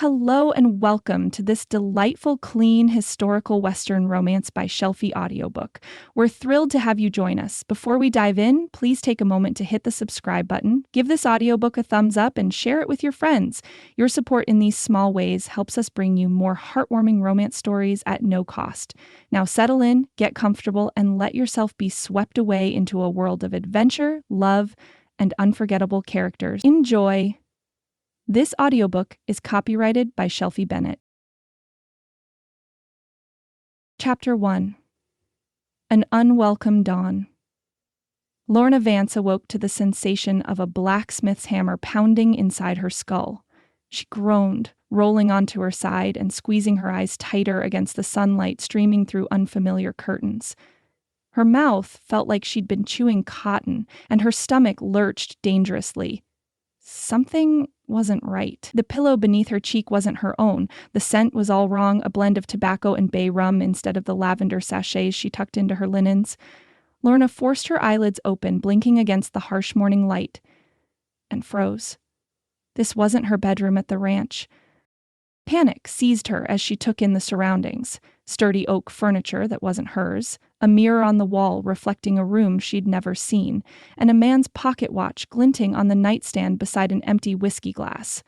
Hello and welcome to this delightful, clean, historical Western romance by Shelfie audiobook. We're thrilled to have you join us. Before we dive in, please take a moment to hit the subscribe button, give this audiobook a thumbs up, and share it with your friends. Your support in these small ways helps us bring you more heartwarming romance stories at no cost. Now settle in, get comfortable, and let yourself be swept away into a world of adventure, love, and unforgettable characters. Enjoy! This audiobook is copyrighted by Shelfie Bennett. Chapter 1. An Unwelcome Dawn. Lorna Vance awoke to the sensation of a blacksmith's hammer pounding inside her skull. She groaned, rolling onto her side and squeezing her eyes tighter against the sunlight streaming through unfamiliar curtains. Her mouth felt like she'd been chewing cotton, and her stomach lurched dangerously. Something wasn't right. The pillow beneath her cheek wasn't her own. The scent was all wrong, a blend of tobacco and bay rum instead of the lavender sachets she tucked into her linens. Lorna forced her eyelids open, blinking against the harsh morning light, and froze. This wasn't her bedroom at the ranch. Panic seized her as she took in the surroundings. Sturdy oak furniture that wasn't hers, a mirror on the wall reflecting a room she'd never seen, and a man's pocket watch glinting on the nightstand beside an empty whiskey glass.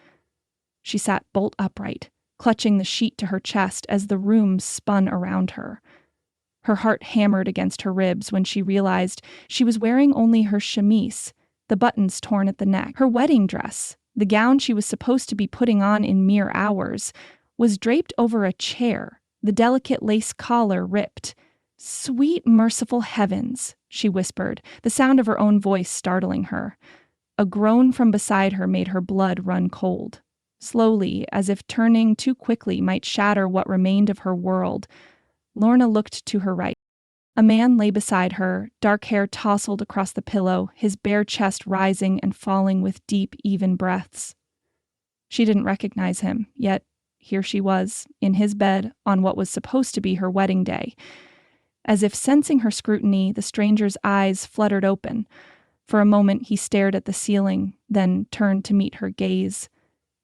She sat bolt upright, clutching the sheet to her chest as the room spun around her. Her heart hammered against her ribs when she realized she was wearing only her chemise, the buttons torn at the neck. Her wedding dress, the gown she was supposed to be putting on in mere hours, was draped over a chair, the delicate lace collar ripped. "Sweet, merciful heavens," she whispered, the sound of her own voice startling her. A groan from beside her made her blood run cold. Slowly, as if turning too quickly might shatter what remained of her world, Lorna looked to her right. A man lay beside her, dark hair tousled across the pillow, his bare chest rising and falling with deep, even breaths. She didn't recognize him, yet here she was, in his bed, on what was supposed to be her wedding day. As if sensing her scrutiny, the stranger's eyes fluttered open. For a moment he stared at the ceiling, then turned to meet her gaze.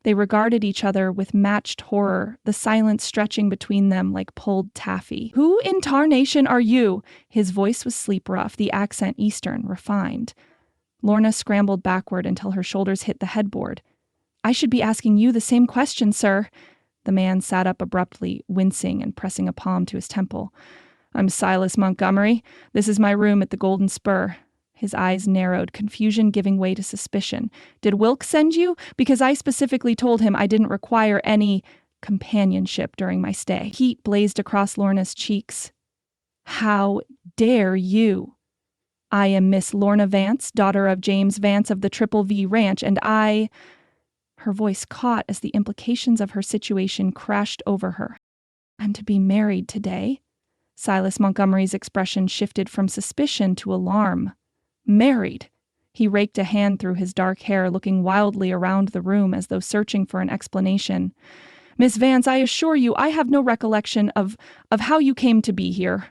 They regarded each other with matched horror, the silence stretching between them like pulled taffy. "Who in tarnation are you?" His voice was sleep rough, the accent Eastern, refined. Lorna scrambled backward until her shoulders hit the headboard. "I should be asking you the same question, sir." The man sat up abruptly, wincing and pressing a palm to his temple. "I'm Silas Montgomery. This is my room at the Golden Spur." His eyes narrowed, confusion giving way to suspicion. "Did Wilkes send you? Because I specifically told him I didn't require any companionship during my stay." Heat blazed across Lorna's cheeks. "How dare you? I am Miss Lorna Vance, daughter of James Vance of the Triple V Ranch, and I—" Her voice caught as the implications of her situation crashed over her. "I'm to be married today?" Silas Montgomery's expression shifted from suspicion to alarm. "Married?" He raked a hand through his dark hair, looking wildly around the room as though searching for an explanation. "Miss Vance, I assure you I have no recollection of how you came to be here."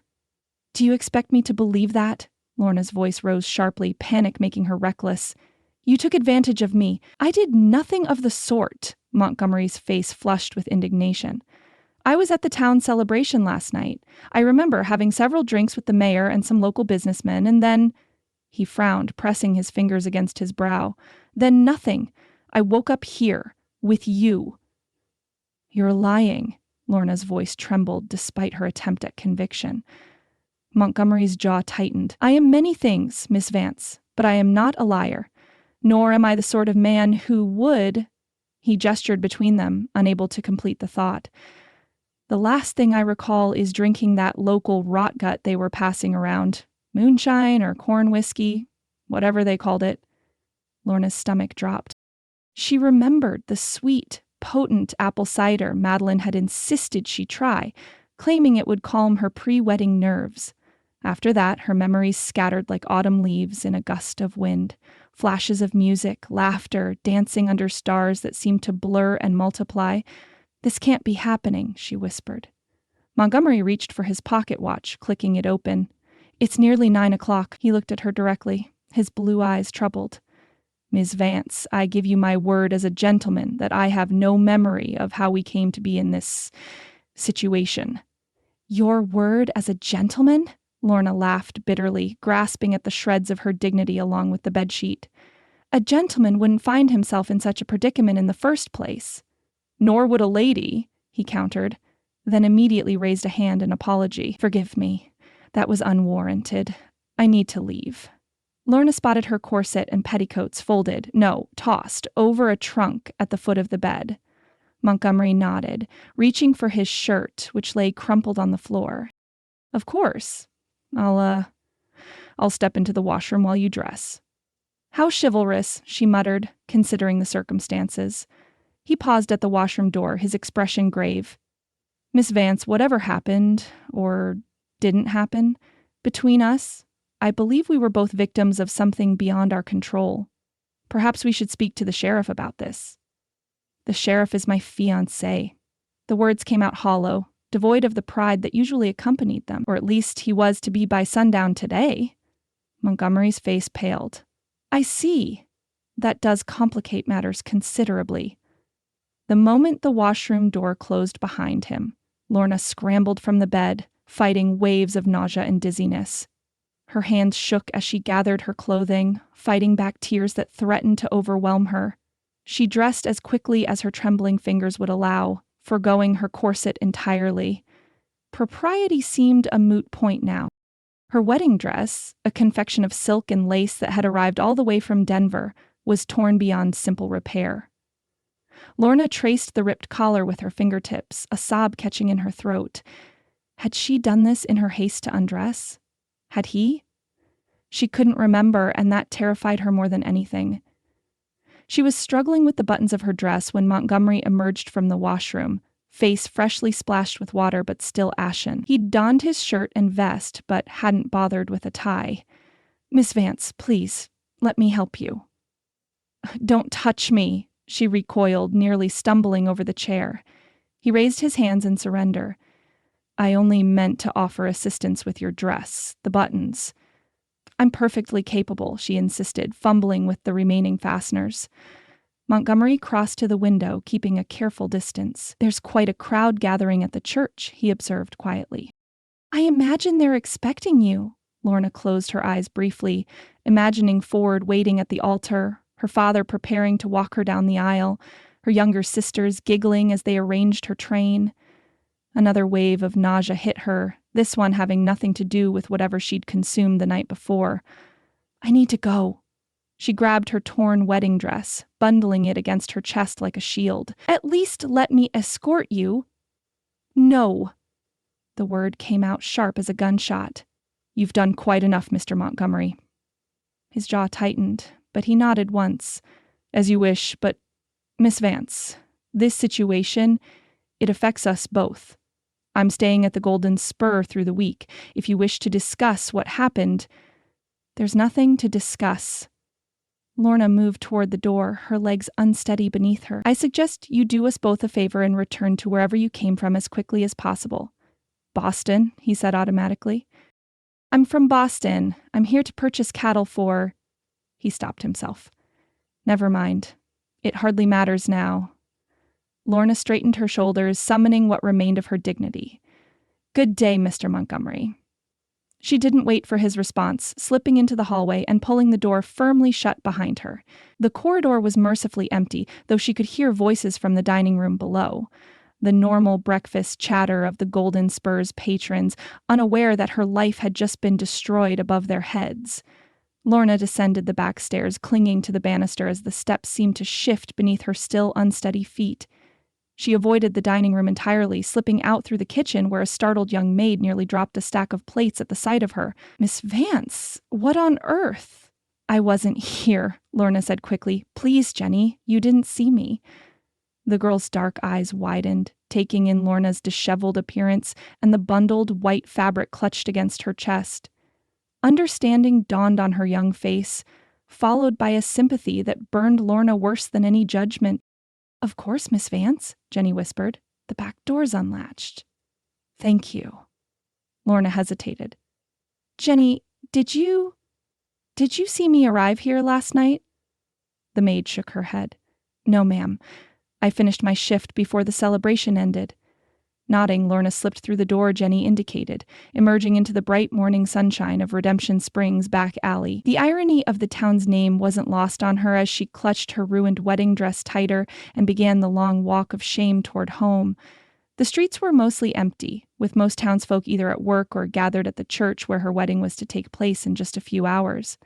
"Do you expect me to believe that?" Lorna's voice rose sharply, panic making her reckless. "You took advantage of me." "I did nothing of the sort." Montgomery's face flushed with indignation. "I was at the town celebration last night. I remember having several drinks with the mayor and some local businessmen, and then—" He frowned, pressing his fingers against his brow. "Then nothing. I woke up here, with you." "You're lying." Lorna's voice trembled despite her attempt at conviction. Montgomery's jaw tightened. "I am many things, Miss Vance, but I am not a liar. Nor am I the sort of man who would—" He gestured between them, unable to complete the thought. "The last thing I recall is drinking that local rot gut they were passing around. Moonshine or corn whiskey, whatever they called it." Lorna's stomach dropped. She remembered the sweet, potent apple cider Madeline had insisted she try, claiming it would calm her pre-wedding nerves. After that, her memories scattered like autumn leaves in a gust of wind. Flashes of music, laughter, dancing under stars that seemed to blur and multiply. "This can't be happening," she whispered. Montgomery reached for his pocket watch, clicking it open. "It's nearly 9 o'clock." He looked at her directly, his blue eyes troubled. Ms. Vance, I give you my word as a gentleman that I have no memory of how we came to be in this situation." "Your word as a gentleman?" Lorna laughed bitterly, grasping at the shreds of her dignity along with the bedsheet. "A gentleman wouldn't find himself in such a predicament in the first place." "Nor would a lady," he countered, then immediately raised a hand in apology. "Forgive me. That was unwarranted. I need to leave." Lorna spotted her corset and petticoats folded, no, tossed, over a trunk at the foot of the bed. Montgomery nodded, reaching for his shirt, which lay crumpled on the floor. "Of course. I'll step into the washroom while you dress." "How chivalrous," she muttered, considering the circumstances. He paused at the washroom door, his expression grave. "Miss Vance, whatever happened, or didn't happen, between us, I believe we were both victims of something beyond our control. Perhaps we should speak to the sheriff about this." "The sheriff is my fiancé." The words came out hollow, devoid of the pride that usually accompanied them, or at least he was to be by sundown today. Montgomery's face paled. "I see. That does complicate matters considerably." The moment the washroom door closed behind him, Lorna scrambled from the bed, fighting waves of nausea and dizziness. Her hands shook as she gathered her clothing, fighting back tears that threatened to overwhelm her. She dressed as quickly as her trembling fingers would allow, forgoing her corset entirely. Propriety seemed a moot point now. Her wedding dress, a confection of silk and lace that had arrived all the way from Denver, was torn beyond simple repair. Lorna traced the ripped collar with her fingertips, a sob catching in her throat. Had she done this in her haste to undress? Had he? She couldn't remember, and that terrified her more than anything. She was struggling with the buttons of her dress when Montgomery emerged from the washroom, face freshly splashed with water but still ashen. He'd donned his shirt and vest, but hadn't bothered with a tie. "Miss Vance, please, let me help you." "Don't touch me," she recoiled, nearly stumbling over the chair. He raised his hands in surrender. "I only meant to offer assistance with your dress, the buttons." "I'm perfectly capable," she insisted, fumbling with the remaining fasteners. Montgomery crossed to the window, keeping a careful distance. "There's quite a crowd gathering at the church," he observed quietly. "I imagine they're expecting you." Lorna closed her eyes briefly, imagining Ford waiting at the altar, her father preparing to walk her down the aisle, her younger sisters giggling as they arranged her train. Another wave of nausea hit her, this one having nothing to do with whatever she'd consumed the night before. "I need to go." She grabbed her torn wedding dress, bundling it against her chest like a shield. "At least let me escort you." "No." The word came out sharp as a gunshot. "You've done quite enough, Mr. Montgomery." His jaw tightened, but he nodded once. "As you wish, but Miss Vance, this situation, it affects us both. I'm staying at the Golden Spur through the week. If you wish to discuss what happened—" "There's nothing to discuss." Lorna moved toward the door, her legs unsteady beneath her. "I suggest you do us both a favor and return to wherever you came from as quickly as possible." "Boston," he said automatically. "I'm from Boston. I'm here to purchase cattle for—" He stopped himself. "Never mind. It hardly matters now." Lorna straightened her shoulders, summoning what remained of her dignity. "Good day, Mr. Montgomery." She didn't wait for his response, slipping into the hallway and pulling the door firmly shut behind her. The corridor was mercifully empty, though she could hear voices from the dining room below. The normal breakfast chatter of the Golden Spur's patrons, unaware that her life had just been destroyed above their heads. Lorna descended the back stairs, clinging to the banister as the steps seemed to shift beneath her still unsteady feet. She avoided the dining room entirely, slipping out through the kitchen where a startled young maid nearly dropped a stack of plates at the sight of her. "Miss Vance, what on earth?" "I wasn't here," Lorna said quickly. "Please, Jenny, you didn't see me." The girl's dark eyes widened, taking in Lorna's disheveled appearance and the bundled white fabric clutched against her chest. Understanding dawned on her young face, followed by a sympathy that burned Lorna worse than any judgment. "Of course, Miss Vance," Jenny whispered. "The back door's unlatched." "Thank you." Lorna hesitated. "Jenny, did you see me arrive here last night?" The maid shook her head. No, ma'am. I finished my shift before the celebration ended. Nodding, Lorna slipped through the door Jenny indicated, emerging into the bright morning sunshine of Redemption Springs' back alley. The irony of the town's name wasn't lost on her as she clutched her ruined wedding dress tighter and began the long walk of shame toward home. The streets were mostly empty, with most townsfolk either at work or gathered at the church where her wedding was to take place in just a few hours.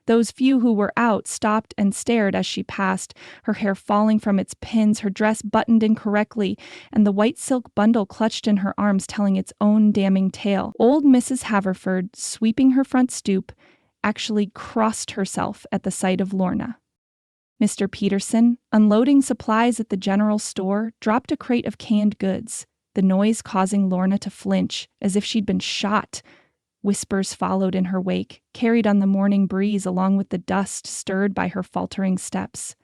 Those few who were out stopped and stared as she passed, her hair falling from its pins, her dress buttoned incorrectly, and the white silk bundle clutched in her arms telling its own damning tale. Old Mrs. Haverford, sweeping her front stoop, actually crossed herself at the sight of Lorna. Mr. Peterson, unloading supplies at the general store, dropped a crate of canned goods, the noise causing Lorna to flinch, as if she'd been shot. Whispers followed in her wake, carried on the morning breeze along with the dust stirred by her faltering steps.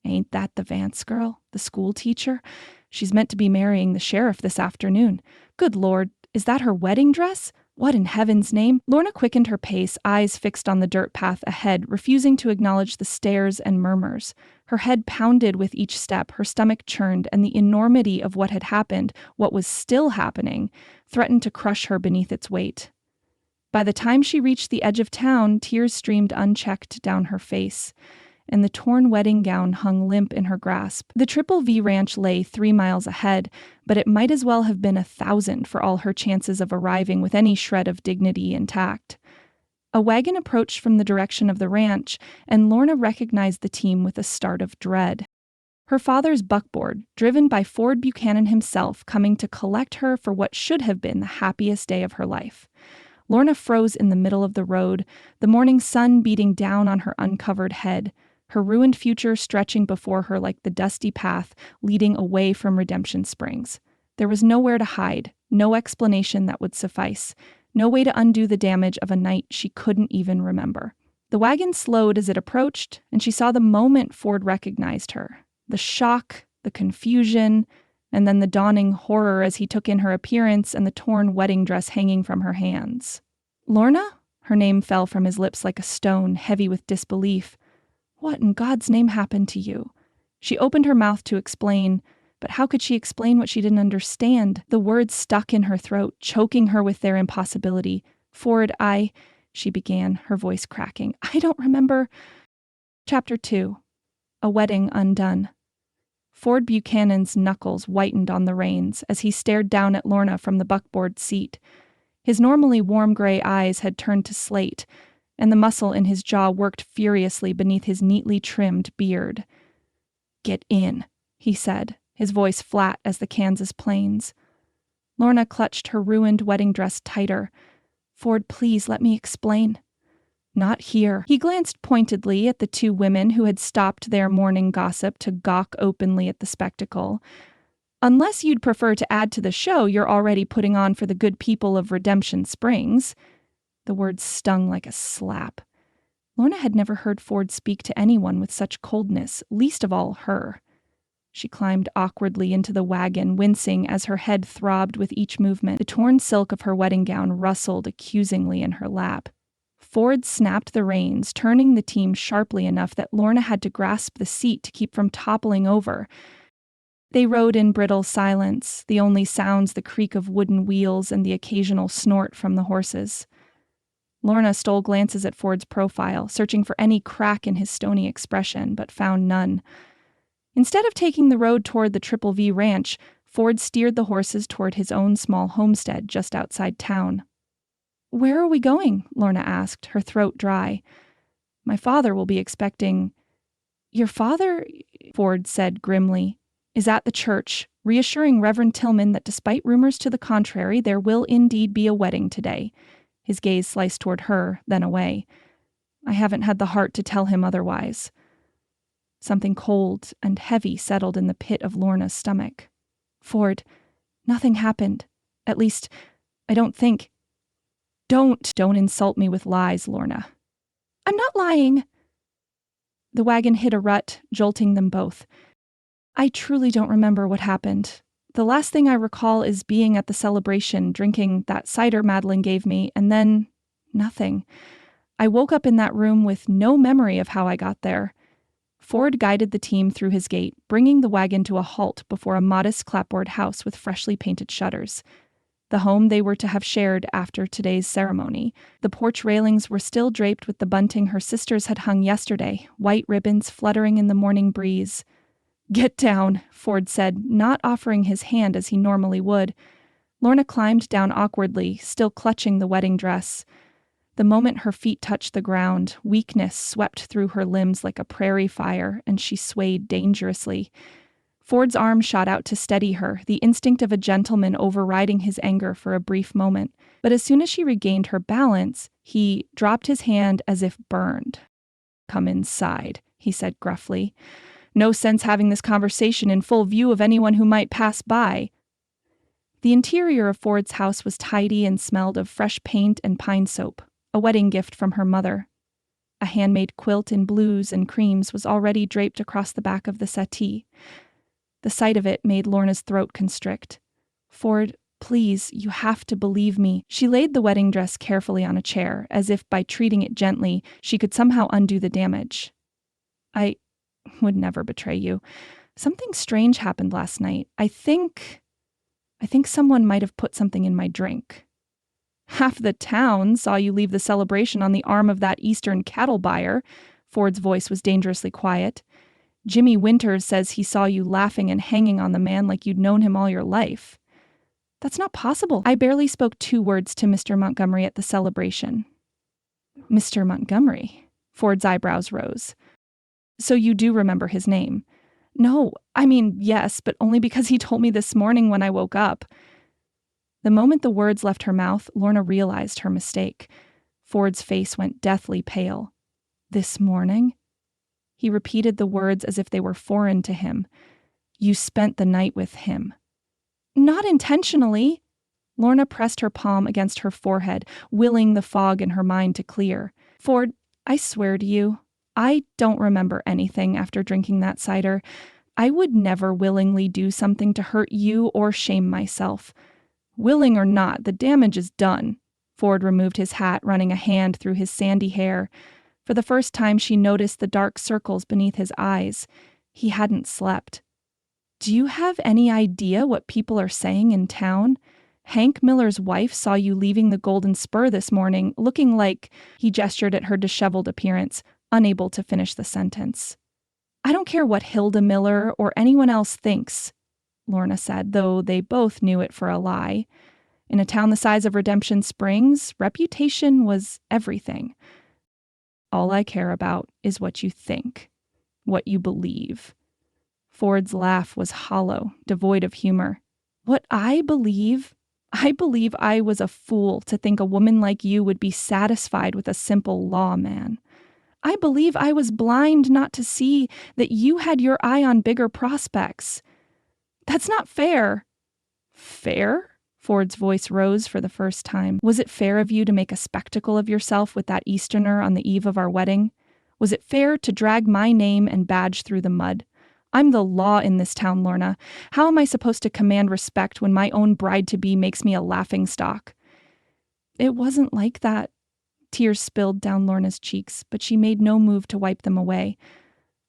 Ain't that the Vance girl, the school teacher? She's meant to be marrying the sheriff this afternoon. Good Lord, is that her wedding dress? What in heaven's name? Lorna quickened her pace, eyes fixed on the dirt path ahead, refusing to acknowledge the stares and murmurs. Her head pounded with each step, her stomach churned, and the enormity of what had happened, what was still happening, threatened to crush her beneath its weight. By the time she reached the edge of town, tears streamed unchecked down her face, and the torn wedding gown hung limp in her grasp. The Triple V Ranch lay 3 miles ahead, but it might as well have been 1,000 for all her chances of arriving with any shred of dignity intact. A wagon approached from the direction of the ranch, and Lorna recognized the team with a start of dread. Her father's buckboard, driven by Ford Buchanan himself, coming to collect her for what should have been the happiest day of her life. Lorna froze in the middle of the road, the morning sun beating down on her uncovered head, her ruined future stretching before her like the dusty path leading away from Redemption Springs. There was nowhere to hide, no explanation that would suffice, no way to undo the damage of a night she couldn't even remember. The wagon slowed as it approached, and she saw the moment Ford recognized her. The shock, the confusion, and then the dawning horror as he took in her appearance and the torn wedding dress hanging from her hands. Lorna? Her name fell from his lips like a stone, heavy with disbelief. What in God's name happened to you? She opened her mouth to explain, but how could she explain what she didn't understand? The words stuck in her throat, choking her with their impossibility. Ford, she began, her voice cracking. I don't remember. Chapter 2. A Wedding Undone. Ford Buchanan's knuckles whitened on the reins as he stared down at Lorna from the buckboard seat. His normally warm gray eyes had turned to slate, and the muscle in his jaw worked furiously beneath his neatly trimmed beard. Get in, he said, his voice flat as the Kansas plains. Lorna clutched her ruined wedding dress tighter. Ford, please let me explain. Not here. He glanced pointedly at the 2 women who had stopped their morning gossip to gawk openly at the spectacle. Unless you'd prefer to add to the show you're already putting on for the good people of Redemption Springs. The words stung like a slap. Lorna had never heard Ford speak to anyone with such coldness, least of all her. She climbed awkwardly into the wagon, wincing as her head throbbed with each movement. The torn silk of her wedding gown rustled accusingly in her lap. Ford snapped the reins, turning the team sharply enough that Lorna had to grasp the seat to keep from toppling over. They rode in brittle silence, the only sounds the creak of wooden wheels and the occasional snort from the horses. Lorna stole glances at Ford's profile, searching for any crack in his stony expression, but found none. Instead of taking the road toward the Triple V Ranch, Ford steered the horses toward his own small homestead just outside town. Where are we going? Lorna asked, her throat dry. My father will be expecting... Your father, Ford said grimly, is at the church, reassuring Reverend Tillman that despite rumors to the contrary, there will indeed be a wedding today. His gaze sliced toward her, then away. I haven't had the heart to tell him otherwise. Something cold and heavy settled in the pit of Lorna's stomach. Ford, nothing happened. At least, I don't think... Don't insult me with lies, Lorna. I'm not lying. The wagon hit a rut, jolting them both. I truly don't remember what happened. The last thing I recall is being at the celebration, drinking that cider Madeline gave me, and then nothing. I woke up in that room with no memory of how I got there. Ford guided the team through his gate, bringing the wagon to a halt before a modest clapboard house with freshly painted shutters. The home they were to have shared after today's ceremony. The porch railings were still draped with the bunting her sisters had hung yesterday, white ribbons fluttering in the morning breeze. "Get down," Ford said, not offering his hand as he normally would. Lorna climbed down awkwardly, still clutching the wedding dress. The moment her feet touched the ground, weakness swept through her limbs like a prairie fire, and she swayed dangerously. Ford's arm shot out to steady her, the instinct of a gentleman overriding his anger for a brief moment. But as soon as she regained her balance, he dropped his hand as if burned. "Come inside," he said gruffly. "No sense having this conversation in full view of anyone who might pass by." The interior of Ford's house was tidy and smelled of fresh paint and pine soap, a wedding gift from her mother. A handmade quilt in blues and creams was already draped across the back of the settee. The sight of it made Lorna's throat constrict. "Ford, please, you have to believe me." She laid the wedding dress carefully on a chair, as if by treating it gently, she could somehow undo the damage. "I would never betray you. Something strange happened last night. I think someone might have put something in my drink. Half the town saw you leave the celebration on the arm of that Eastern cattle buyer." Ford's voice was dangerously quiet. "Jimmy Winters says he saw you laughing and hanging on the man like you'd known him all your life." "That's not possible. I barely spoke 2 words to Mr. Montgomery at the celebration." "Mr. Montgomery?" Ford's eyebrows rose. "So you do remember his name?" "No, I mean, yes, but only because he told me this morning when I woke up." The moment the words left her mouth, Lorna realized her mistake. Ford's face went deathly pale. "This morning?" He repeated the words as if they were foreign to him. "You spent the night with him." "Not intentionally." Lorna pressed her palm against her forehead, willing the fog in her mind to clear. "Ford, I swear to you, I don't remember anything after drinking that cider. I would never willingly do something to hurt you or shame myself. Willing or not, the damage is done." Ford removed his hat, running a hand through his sandy hair. For the first time, she noticed the dark circles beneath his eyes. He hadn't slept. "Do you have any idea what people are saying in town? Hank Miller's wife saw you leaving the Golden Spur this morning, looking like—" He gestured at her disheveled appearance, unable to finish the sentence. "I don't care what Hilda Miller or anyone else thinks," Lorna said, though they both knew it for a lie. In a town the size of Redemption Springs, reputation was everything. "All I care about is what you think, what you believe." Ford's laugh was hollow, devoid of humor. "What I believe? I believe I was a fool to think a woman like you would be satisfied with a simple lawman. I believe I was blind not to see that you had your eye on bigger prospects. That's not fair." "Fair?" Ford's voice rose for the first time. "Was it fair of you to make a spectacle of yourself with that Easterner on the eve of our wedding? Was it fair to drag my name and badge through the mud? I'm the law in this town, Lorna. How am I supposed to command respect when my own bride-to-be makes me a laughingstock?" "It wasn't like that." Tears spilled down Lorna's cheeks, but she made no move to wipe them away.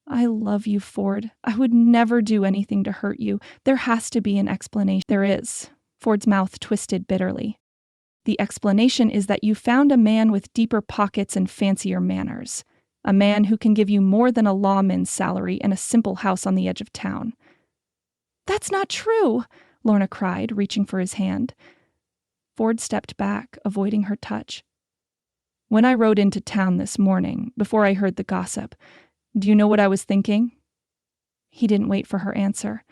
"I love you, Ford. I would never do anything to hurt you. There has to be an explanation." "There is." Ford's mouth twisted bitterly. "The explanation is that you found a man with deeper pockets and fancier manners. A man who can give you more than a lawman's salary and a simple house on the edge of town." "That's not true," Lorna cried, reaching for his hand. Ford stepped back, avoiding her touch. "When I rode into town this morning, before I heard the gossip, do you know what I was thinking?" He didn't wait for her answer.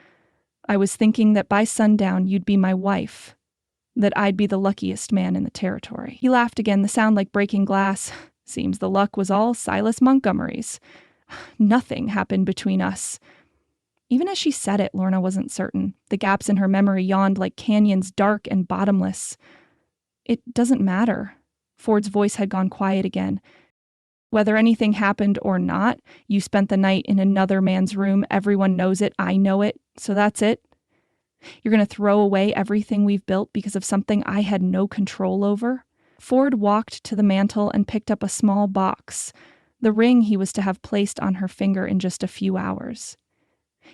"I was thinking that by sundown you'd be my wife, that I'd be the luckiest man in the territory." He laughed again, the sound like breaking glass. "Seems the luck was all Silas Montgomery's. Nothing happened between us." Even as she said it, Lorna wasn't certain. The gaps in her memory yawned like canyons, dark and bottomless. "It doesn't matter." Ford's voice had gone quiet again. "Whether anything happened or not, you spent the night in another man's room. Everyone knows it. I know it. So that's it. You're going to throw away everything we've built because of something I had no control over?" Ford walked to the mantel and picked up a small box. the ring he was to have placed on her finger in just a few hours.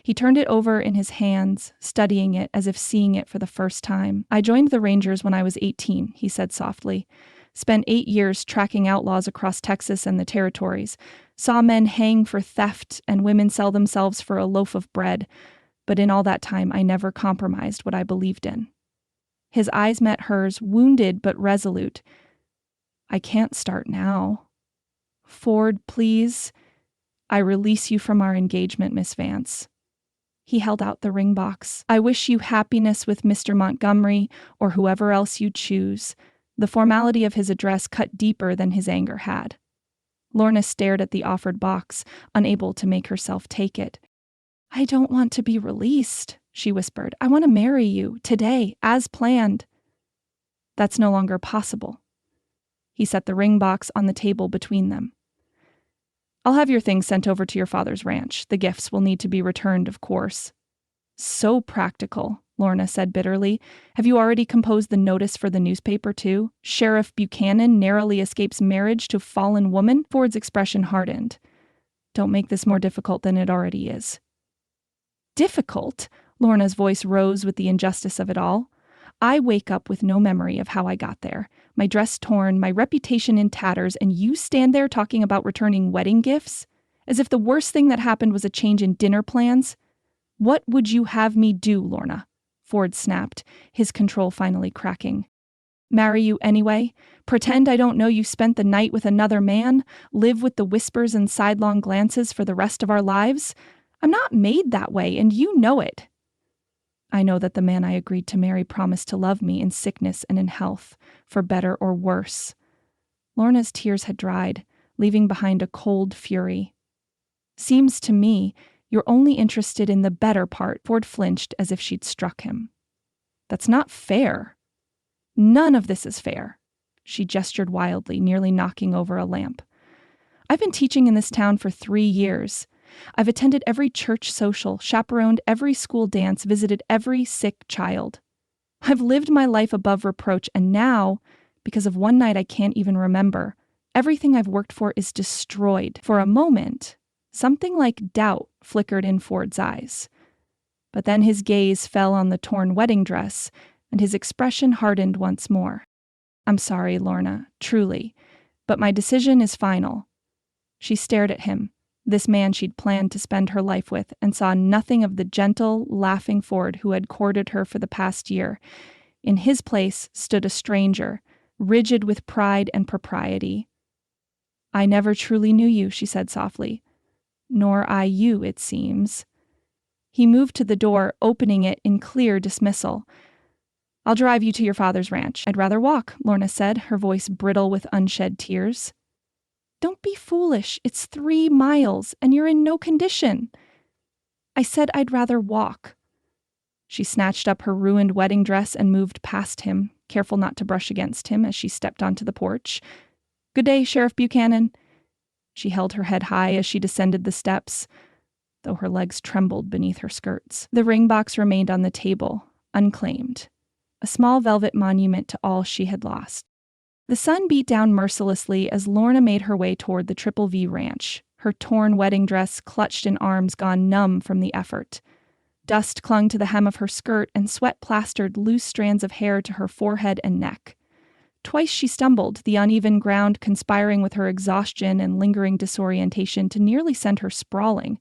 He turned it over in his hands, studying it as if seeing it for the first time. "I joined the Rangers when I was 18, he said softly. "Spent 8 years tracking outlaws across Texas and the territories. Saw men hang for theft and women sell themselves for a loaf of bread. But in all that time, I never compromised what I believed in." His eyes met hers, wounded but resolute. "I can't start now." "Ford, please. I release you from our engagement, Miss Vance." He held out the ring box. "I wish you happiness with Mr. Montgomery or whoever else you choose." The formality of his address cut deeper than his anger had. Lorna stared at the offered box, unable to make herself take it. "I don't want to be released," she whispered. "I want to marry you, today, as planned." "That's no longer possible." He set the ring box on the table between them. "I'll have your things sent over to your father's ranch. The gifts will need to be returned, of course." "So practical," Lorna said bitterly. "Have you already composed the notice for the newspaper, too? Sheriff Buchanan narrowly escapes marriage to fallen woman?" Ford's expression hardened. "Don't make this more difficult than it already is." "Difficult?" Lorna's voice rose with the injustice of it all. "I wake up with no memory of how I got there. My dress torn, my reputation in tatters, and you stand there talking about returning wedding gifts? As if the worst thing that happened was a change in dinner plans? What would you have me do, Lorna?" Ford snapped, his control finally cracking. "Marry you anyway? Pretend I don't know you spent the night with another man? Live with the whispers and sidelong glances for the rest of our lives? I'm not made that way, and you know it." "I know that the man I agreed to marry promised to love me in sickness and in health, for better or worse." Lorna's tears had dried, leaving behind a cold fury. "Seems to me you're only interested in the better part." Ford flinched as if she'd struck him. "That's not fair." "None of this is fair." She gestured wildly, nearly knocking over a lamp. "I've been teaching in this town for 3 years. I've attended every church social, chaperoned every school dance, visited every sick child. I've lived my life above reproach, and now, because of one night I can't even remember, everything I've worked for is destroyed." For a moment, something like doubt flickered in Ford's eyes. But then his gaze fell on the torn wedding dress, and his expression hardened once more. "I'm sorry, Lorna, truly, but my decision is final." She stared at him, this man she'd planned to spend her life with, and saw nothing of the gentle, laughing Ford who had courted her for the past year. In his place stood a stranger, rigid with pride and propriety. "I never truly knew you," she said softly. "Nor I you, it seems." He moved to the door, opening it in clear dismissal. "I'll drive you to your father's ranch." "I'd rather walk," Lorna said, her voice brittle with unshed tears. "Don't be foolish. It's 3 miles, and you're in no condition." "I said I'd rather walk." She snatched up her ruined wedding dress and moved past him, careful not to brush against him as she stepped onto the porch. "Good day, Sheriff Buchanan." She held her head high as she descended the steps, though her legs trembled beneath her skirts. The ring box remained on the table, unclaimed, a small velvet monument to all she had lost. The sun beat down mercilessly as Lorna made her way toward the Triple V ranch, her torn wedding dress clutched in arms gone numb from the effort. Dust clung to the hem of her skirt, and sweat plastered loose strands of hair to her forehead and neck. Twice she stumbled, the uneven ground conspiring with her exhaustion and lingering disorientation to nearly send her sprawling.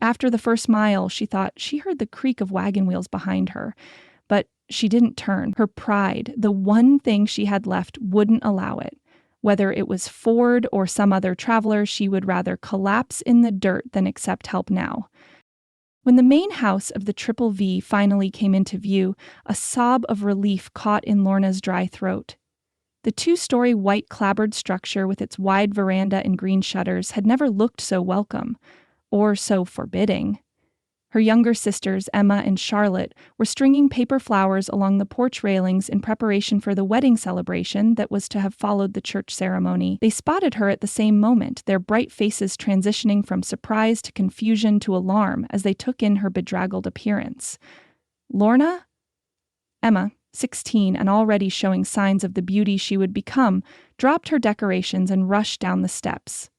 After the first mile, she thought she heard the creak of wagon wheels behind her, but she didn't turn. Her pride, the one thing she had left, wouldn't allow it. Whether it was Ford or some other traveler, she would rather collapse in the dirt than accept help now. When the main house of the Triple V finally came into view, a sob of relief caught in Lorna's dry throat. The 2-story white clapboard structure with its wide veranda and green shutters had never looked so welcome, or so forbidding. Her younger sisters, Emma and Charlotte, were stringing paper flowers along the porch railings in preparation for the wedding celebration that was to have followed the church ceremony. They spotted her at the same moment, their bright faces transitioning from surprise to confusion to alarm as they took in her bedraggled appearance. "Lorna?" Emma, 16 and already showing signs of the beauty she would become, dropped her decorations and rushed down the steps.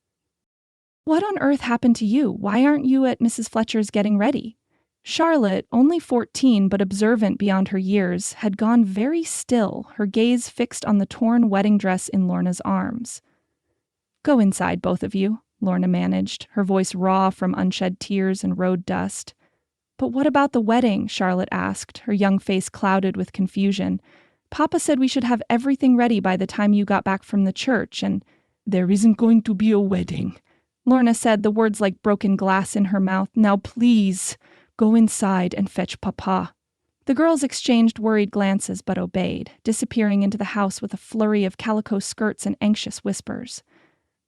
What on earth happened to you? Why aren't you at Mrs. Fletcher's getting ready? Charlotte, only 14 but observant beyond her years, had gone very still, her gaze fixed on the torn wedding dress in Lorna's arms. Go inside, both of you, Lorna managed, her voice raw from unshed tears and road dust. But what about the wedding? Charlotte asked, her young face clouded with confusion. Papa said we should have everything ready by the time you got back from the church, and there isn't going to be a wedding, Lorna said, the words like broken glass in her mouth. Now please, go inside and fetch Papa. The girls exchanged worried glances but obeyed, disappearing into the house with a flurry of calico skirts and anxious whispers.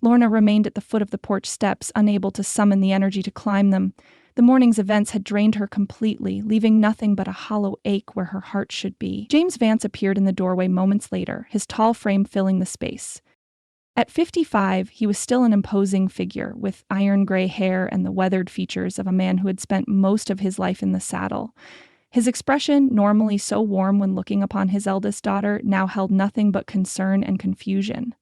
Lorna remained at the foot of the porch steps, unable to summon the energy to climb them. The morning's events had drained her completely, leaving nothing but a hollow ache where her heart should be. James Vance appeared in the doorway moments later, his tall frame filling the space. At 55, he was still an imposing figure, with iron gray hair and the weathered features of a man who had spent most of his life in the saddle. His expression, normally so warm when looking upon his eldest daughter, now held nothing but concern and confusion.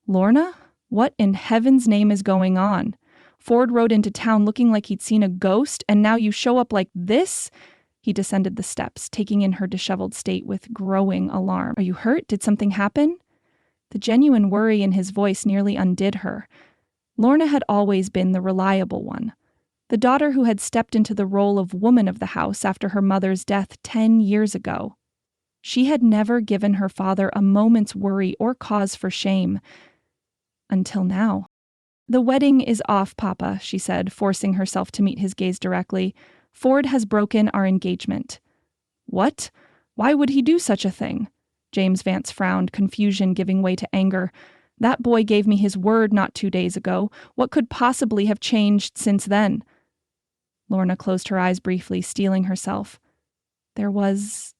Lorna? What in heaven's name is going on? Ford rode into town looking like he'd seen a ghost, and now you show up like this? He descended the steps, taking in her disheveled state with growing alarm. Are you hurt? Did something happen? The genuine worry in his voice nearly undid her. Lorna had always been the reliable one, the daughter who had stepped into the role of woman of the house after her mother's death 10 years ago. She had never given her father a moment's worry or cause for shame. Until now. The wedding is off, Papa, she said, forcing herself to meet his gaze directly. Ford has broken our engagement. What? Why would he do such a thing? James Vance frowned, confusion giving way to anger. That boy gave me his word not 2 days ago. What could possibly have changed since then? Lorna closed her eyes briefly, steeling herself. There was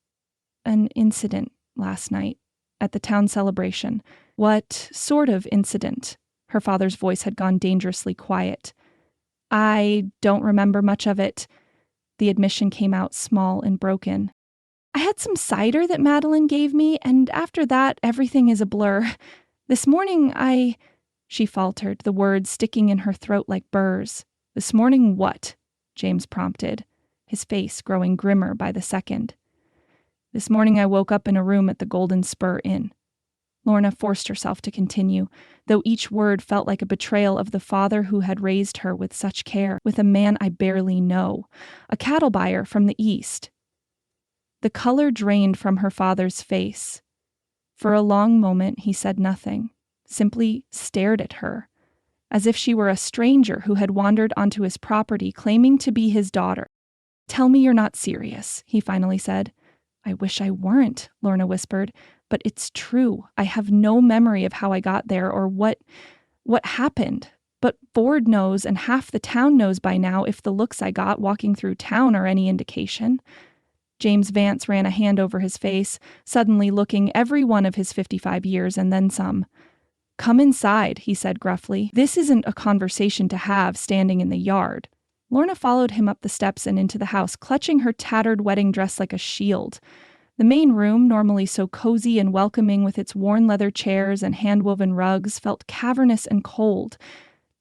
an incident last night at the town celebration. What sort of incident? Her father's voice had gone dangerously quiet. I don't remember much of it. The admission came out small and broken. I had some cider that Madeline gave me, and after that, everything is a blur. This morning she faltered, the words sticking in her throat like burrs. This morning what? James prompted, his face growing grimmer by the second. This morning I woke up in a room at the Golden Spur Inn. Lorna forced herself to continue, though each word felt like a betrayal of the father who had raised her with such care, with a man I barely know, a cattle buyer from the East. The color drained from her father's face. For a long moment he said nothing, simply stared at her, as if she were a stranger who had wandered onto his property claiming to be his daughter. Tell me you're not serious, he finally said. I wish I weren't, Lorna whispered, but it's true. I have no memory of how I got there or what happened. But Ford knows, and half the town knows by now, if the looks I got walking through town are any indication. James Vance ran a hand over his face, suddenly looking every one of his 55 years and then some. Come inside, he said gruffly. This isn't a conversation to have standing in the yard. Lorna followed him up the steps and into the house, clutching her tattered wedding dress like a shield. The main room, normally so cozy and welcoming with its worn leather chairs and hand-woven rugs, felt cavernous and cold.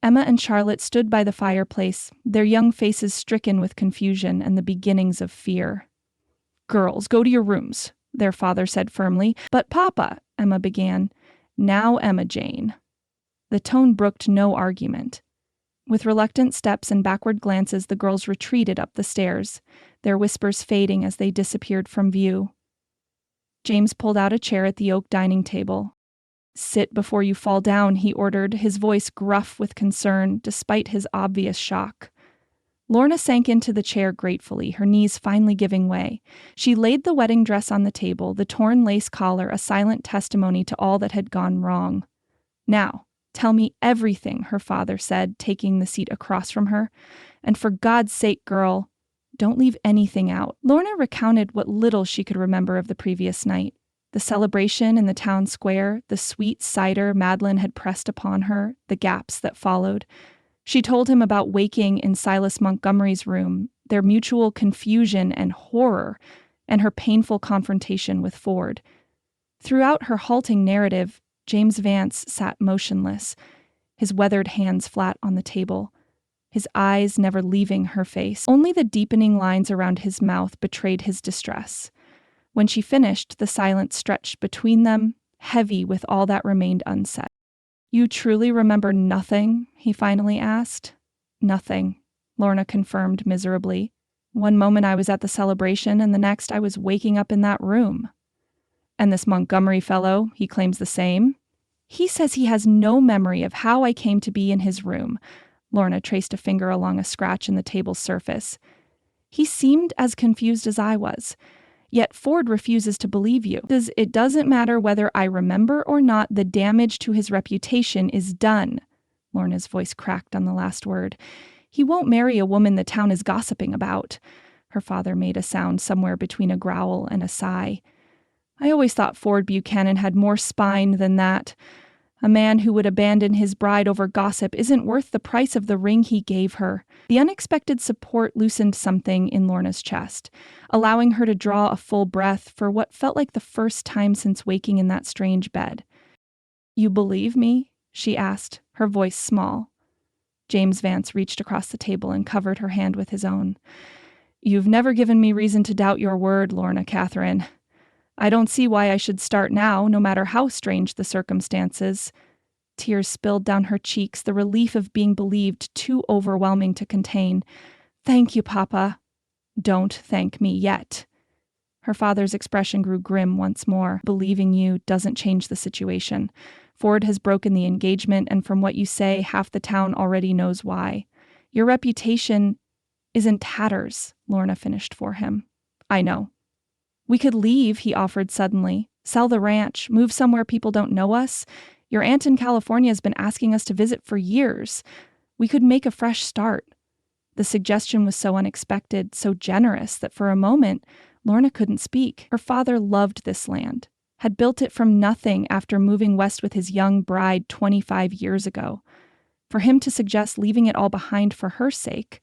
Emma and Charlotte stood by the fireplace, their young faces stricken with confusion and the beginnings of fear. Girls, go to your rooms, their father said firmly. But Papa, Emma began. Now, Emma Jane. The tone brooked no argument. With reluctant steps and backward glances, the girls retreated up the stairs, their whispers fading as they disappeared from view. James pulled out a chair at the oak dining table. Sit before you fall down, he ordered, his voice gruff with concern, despite his obvious shock. Lorna sank into the chair gratefully, her knees finally giving way. She laid the wedding dress on the table, the torn lace collar a silent testimony to all that had gone wrong. Now, tell me everything, her father said, taking the seat across from her. And for God's sake, girl, don't leave anything out. Lorna recounted what little she could remember of the previous night. The celebration in the town square, the sweet cider Madeline had pressed upon her, the gaps that followed. She told him about waking in Silas Montgomery's room, their mutual confusion and horror, and her painful confrontation with Ford. Throughout her halting narrative, James Vance sat motionless, his weathered hands flat on the table, his eyes never leaving her face. Only the deepening lines around his mouth betrayed his distress. When she finished, the silence stretched between them, heavy with all that remained unsaid. "You truly remember nothing?" he finally asked. "Nothing," Lorna confirmed miserably. "One moment I was at the celebration, and the next I was waking up in that room." "And this Montgomery fellow, he claims the same?" "He says he has no memory of how I came to be in his room." Lorna traced a finger along a scratch in the table's surface. "He seemed as confused as I was. Yet Ford refuses to believe you. It doesn't matter whether I remember or not, the damage to his reputation is done." Lorna's voice cracked on the last word. "He won't marry a woman the town is gossiping about." Her father made a sound somewhere between a growl and a sigh. "I always thought Ford Buchanan had more spine than that. A man who would abandon his bride over gossip isn't worth the price of the ring he gave her." The unexpected support loosened something in Lorna's chest, allowing her to draw a full breath for what felt like the first time since waking in that strange bed. "You believe me?" she asked, her voice small. James Vance reached across the table and covered her hand with his own. "You've never given me reason to doubt your word, Lorna Catherine. I don't see why I should start now, no matter how strange the circumstances." Tears spilled down her cheeks, the relief of being believed too overwhelming to contain. "Thank you, Papa." "Don't thank me yet." Her father's expression grew grim once more. "Believing you doesn't change the situation. Ford has broken the engagement, and from what you say, half the town already knows why. Your reputation is in tatters," Lorna finished for him. "I know." "We could leave," he offered suddenly. "Sell the ranch, move somewhere people don't know us. Your aunt in California has been asking us to visit for years. We could make a fresh start." The suggestion was so unexpected, so generous, that for a moment, Lorna couldn't speak. Her father loved this land, had built it from nothing after moving west with his young bride 25 years ago. For him to suggest leaving it all behind for her sake—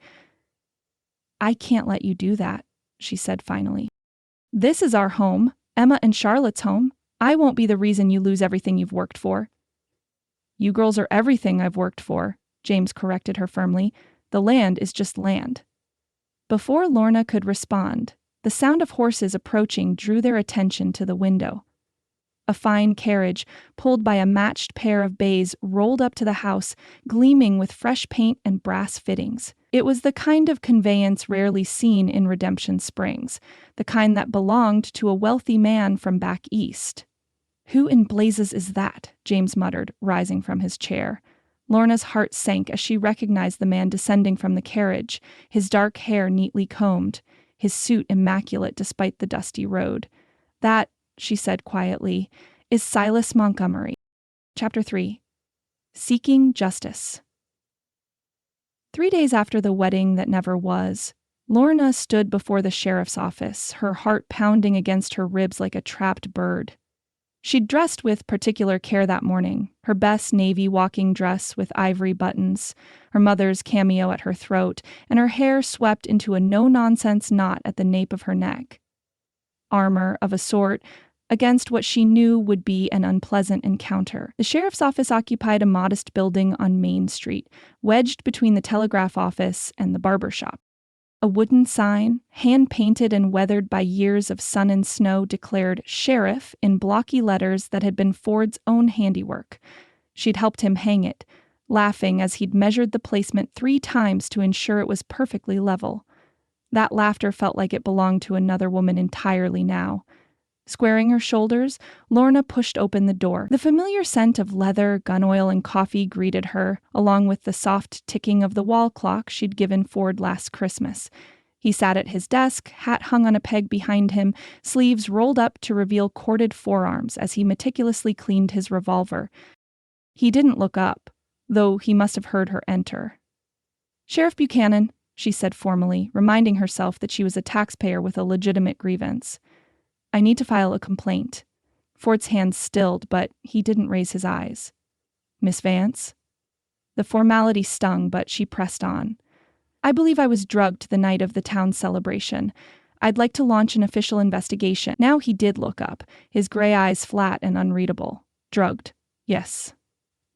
"I can't let you do that," she said finally. "This is our home, Emma and Charlotte's home. I won't be the reason you lose everything you've worked for." "You girls are everything I've worked for," James corrected her firmly. "The land is just land." Before Lorna could respond, the sound of horses approaching drew their attention to the window. A fine carriage, pulled by a matched pair of bays, rolled up to the house, gleaming with fresh paint and brass fittings. It was the kind of conveyance rarely seen in Redemption Springs, the kind that belonged to a wealthy man from back east. "Who in blazes is that?" James muttered, rising from his chair. Lorna's heart sank as she recognized the man descending from the carriage, his dark hair neatly combed, his suit immaculate despite the dusty road. "That," she said quietly, "is Silas Montgomery." Chapter 3. Seeking Justice. 3 days after the wedding that never was, Lorna stood before the sheriff's office, her heart pounding against her ribs like a trapped bird. She'd dressed with particular care that morning, her best navy walking dress with ivory buttons, her mother's cameo at her throat, and her hair swept into a no-nonsense knot at the nape of her neck. Armor, of a sort, against what she knew would be an unpleasant encounter. The sheriff's office occupied a modest building on Main Street, wedged between the telegraph office and the barber shop. A wooden sign, hand-painted and weathered by years of sun and snow, declared "Sheriff" in blocky letters that had been Ford's own handiwork. She'd helped him hang it, laughing as he'd measured the placement 3 times to ensure it was perfectly level. That laughter felt like it belonged to another woman entirely now. Squaring her shoulders, Lorna pushed open the door. The familiar scent of leather, gun oil, and coffee greeted her, along with the soft ticking of the wall clock she'd given Ford last Christmas. He sat at his desk, hat hung on a peg behind him, sleeves rolled up to reveal corded forearms as he meticulously cleaned his revolver. He didn't look up, though he must have heard her enter. "Sheriff Buchanan," she said formally, reminding herself that she was a taxpayer with a legitimate grievance. "I need to file a complaint." Ford's hands stilled, but he didn't raise his eyes. "Miss Vance?" The formality stung, but she pressed on. "I believe I was drugged the night of the town celebration. I'd like to launch an official investigation." Now he did look up, his gray eyes flat and unreadable. "Drugged. Yes."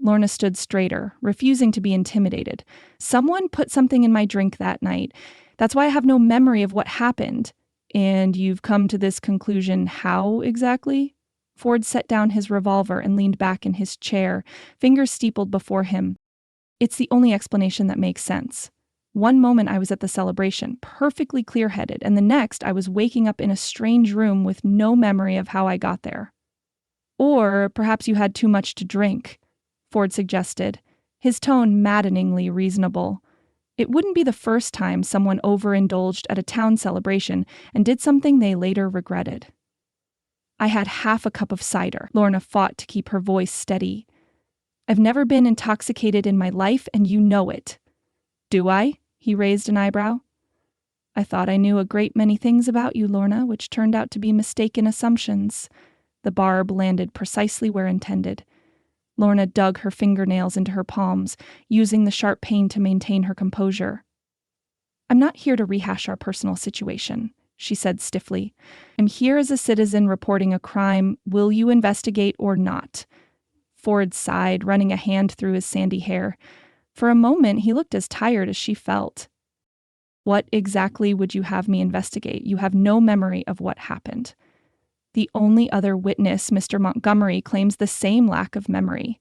Lorna stood straighter, refusing to be intimidated. Someone put something in my drink that night. That's why I have no memory of what happened. And you've come to this conclusion how exactly? Ford set down his revolver and leaned back in his chair, fingers steepled before him. It's the only explanation that makes sense. One moment I was at the celebration, perfectly clear-headed, and the next I was waking up in a strange room with no memory of how I got there. Or perhaps you had too much to drink, Ford suggested, his tone maddeningly reasonable. It wouldn't be the first time someone overindulged at a town celebration and did something they later regretted. I had half a cup of cider. Lorna fought to keep her voice steady. I've never been intoxicated in my life, and you know it. Do I? He raised an eyebrow. I thought I knew a great many things about you, Lorna, which turned out to be mistaken assumptions. The barb landed precisely where intended. Lorna dug her fingernails into her palms, using the sharp pain to maintain her composure. I'm not here to rehash our personal situation, she said stiffly. I'm here as a citizen reporting a crime. Will you investigate or not? Ford sighed, running a hand through his sandy hair. For a moment, he looked as tired as she felt. What exactly would you have me investigate? You have no memory of what happened. The only other witness, Mr. Montgomery, claims the same lack of memory.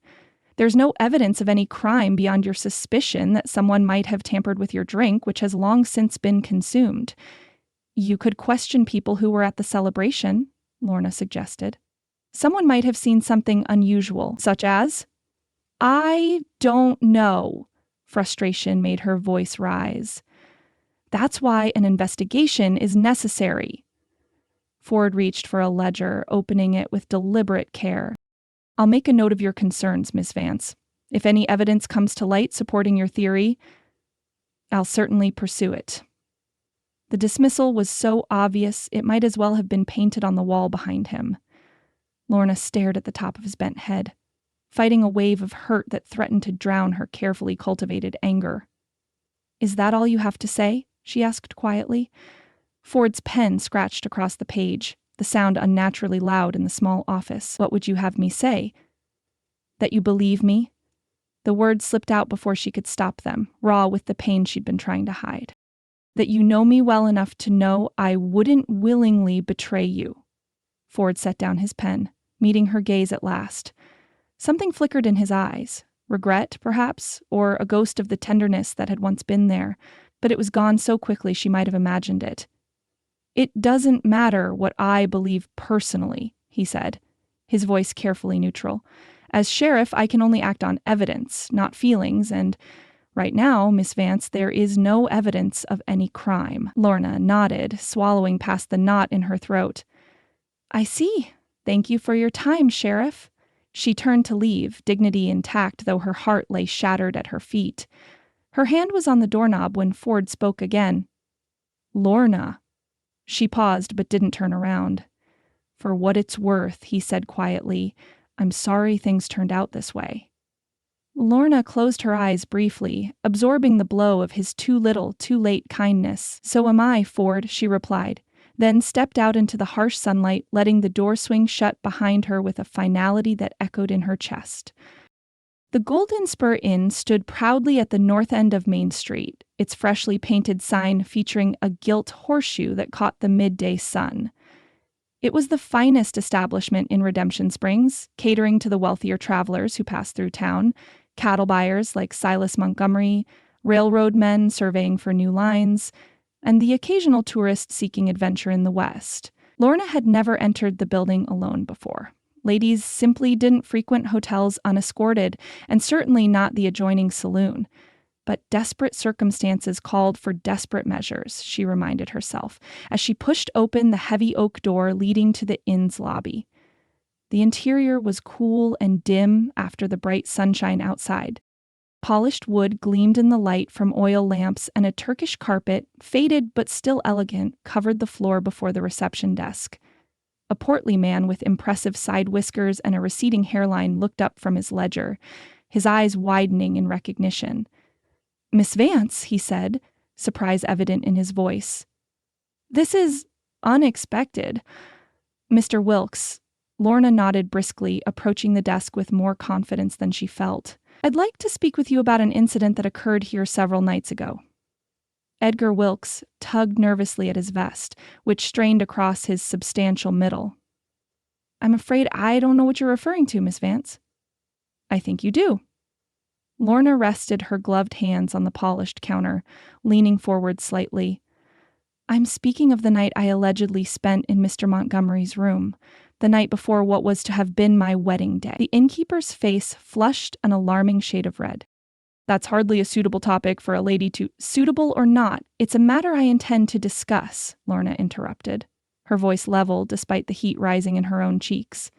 There's no evidence of any crime beyond your suspicion that someone might have tampered with your drink, which has long since been consumed. You could question people who were at the celebration, Lorna suggested. Someone might have seen something unusual, such as... I don't know. Frustration made her voice rise. That's why an investigation is necessary. Ford reached for a ledger, opening it with deliberate care. I'll make a note of your concerns, Miss Vance. If any evidence comes to light supporting your theory, I'll certainly pursue it. The dismissal was so obvious it might as well have been painted on the wall behind him. Lorna stared at the top of his bent head, fighting a wave of hurt that threatened to drown her carefully cultivated anger. Is that all you have to say? She asked quietly. Ford's pen scratched across the page, the sound unnaturally loud in the small office. What would you have me say? That you believe me? The words slipped out before she could stop them, raw with the pain she'd been trying to hide. That you know me well enough to know I wouldn't willingly betray you. Ford set down his pen, meeting her gaze at last. Something flickered in his eyes. Regret, perhaps, or a ghost of the tenderness that had once been there, but it was gone so quickly she might have imagined it. It doesn't matter what I believe personally, he said, his voice carefully neutral. As sheriff, I can only act on evidence, not feelings, and right now, Miss Vance, there is no evidence of any crime. Lorna nodded, swallowing past the knot in her throat. I see. Thank you for your time, Sheriff. She turned to leave, dignity intact though her heart lay shattered at her feet. Her hand was on the doorknob when Ford spoke again. Lorna. She paused but didn't turn around. For what it's worth, he said quietly, I'm sorry things turned out this way. Lorna closed her eyes briefly, absorbing the blow of his too little, too late kindness. So am I, Ford, she replied, then stepped out into the harsh sunlight, letting the door swing shut behind her with a finality that echoed in her chest. The Golden Spur Inn stood proudly at the north end of Main Street, its freshly painted sign featuring a gilt horseshoe that caught the midday sun. It was the finest establishment in Redemption Springs, catering to the wealthier travelers who passed through town, cattle buyers like Silas Montgomery, railroad men surveying for new lines, and the occasional tourist seeking adventure in the West. Lorna had never entered the building alone before. Ladies simply didn't frequent hotels unescorted, and certainly not the adjoining saloon. But desperate circumstances called for desperate measures, she reminded herself, as she pushed open the heavy oak door leading to the inn's lobby. The interior was cool and dim after the bright sunshine outside. Polished wood gleamed in the light from oil lamps, and a Turkish carpet, faded but still elegant, covered the floor before the reception desk. A portly man with impressive side whiskers and a receding hairline looked up from his ledger, his eyes widening in recognition. Miss Vance, he said, surprise evident in his voice. This is unexpected. Mr. Wilkes, Lorna nodded briskly, approaching the desk with more confidence than she felt. I'd like to speak with you about an incident that occurred here several nights ago. Edgar Wilkes tugged nervously at his vest, which strained across his substantial middle. I'm afraid I don't know what you're referring to, Miss Vance. I think you do. Lorna rested her gloved hands on the polished counter, leaning forward slightly. I'm speaking of the night I allegedly spent in Mr. Montgomery's room, the night before what was to have been my wedding day. The innkeeper's face flushed an alarming shade of red. That's hardly a suitable topic for a lady to— Suitable or not, it's a matter I intend to discuss, Lorna interrupted, her voice level despite the heat rising in her own cheeks.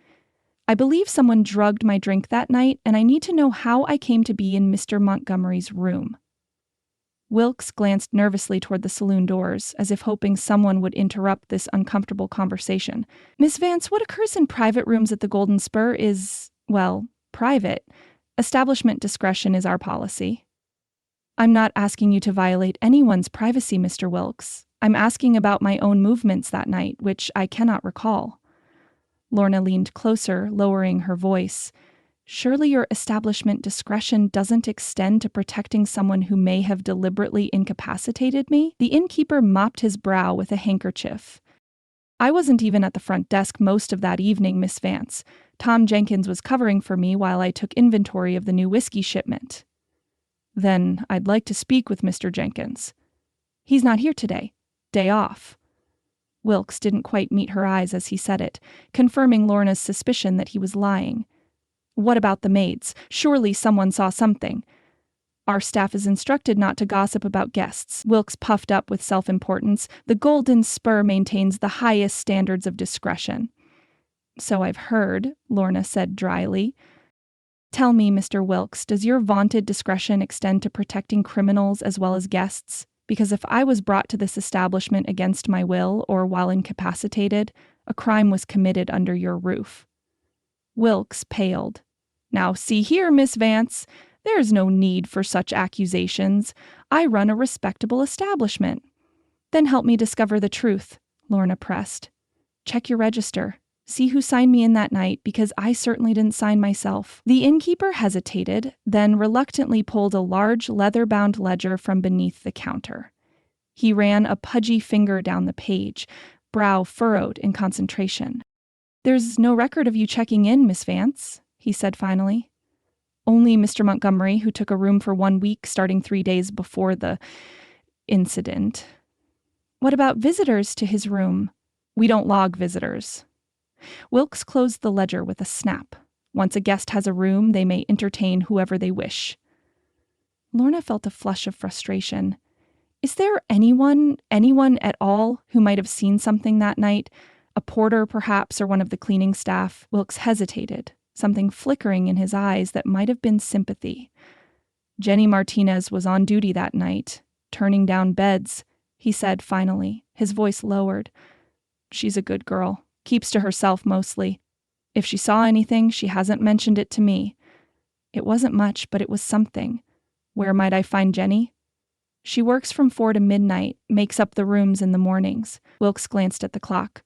I believe someone drugged my drink that night, and I need to know how I came to be in Mr. Montgomery's room. Wilkes glanced nervously toward the saloon doors, as if hoping someone would interrupt this uncomfortable conversation. Miss Vance, what occurs in private rooms at the Golden Spur is, well, private. Establishment discretion is our policy. I'm not asking you to violate anyone's privacy, Mr. Wilkes. I'm asking about my own movements that night, which I cannot recall. Lorna leaned closer, lowering her voice. Surely your establishment discretion doesn't extend to protecting someone who may have deliberately incapacitated me? The innkeeper mopped his brow with a handkerchief. I wasn't even at the front desk most of that evening, Miss Vance. Tom Jenkins was covering for me while I took inventory of the new whiskey shipment. Then I'd like to speak with Mr. Jenkins. He's not here today. Day off. Wilkes didn't quite meet her eyes as he said it, confirming Lorna's suspicion that he was lying. What about the maids? Surely someone saw something. Our staff is instructed not to gossip about guests. Wilkes puffed up with self-importance. The Golden Spur maintains the highest standards of discretion. So I've heard, Lorna said dryly. Tell me, Mr. Wilkes, does your vaunted discretion extend to protecting criminals as well as guests? Because if I was brought to this establishment against my will or while incapacitated, a crime was committed under your roof. Wilkes paled. Now see here, Miss Vance, there is no need for such accusations. I run a respectable establishment. Then help me discover the truth, Lorna pressed. Check your register. See who signed me in that night, because I certainly didn't sign myself. The innkeeper hesitated, then reluctantly pulled a large leather-bound ledger from beneath the counter. He ran a pudgy finger down the page, brow furrowed in concentration. There's no record of you checking in, Miss Vance, he said finally. Only Mr. Montgomery, who took a room for 1 week starting 3 days before the incident. What about visitors to his room? We don't log visitors. Wilkes closed the ledger with a snap. Once a guest has a room, they may entertain whoever they wish. Lorna felt a flush of frustration. Is there anyone at all, who might have seen something that night? A porter, perhaps, or one of the cleaning staff? Wilkes hesitated, something flickering in his eyes that might have been sympathy. Jenny Martinez was on duty that night, turning down beds, he said finally, his voice lowered. She's a good girl. Keeps to herself mostly. If she saw anything, she hasn't mentioned it to me. It wasn't much, but it was something. Where might I find Jenny? She works from 4 to midnight, makes up the rooms in the mornings. Wilkes glanced at the clock.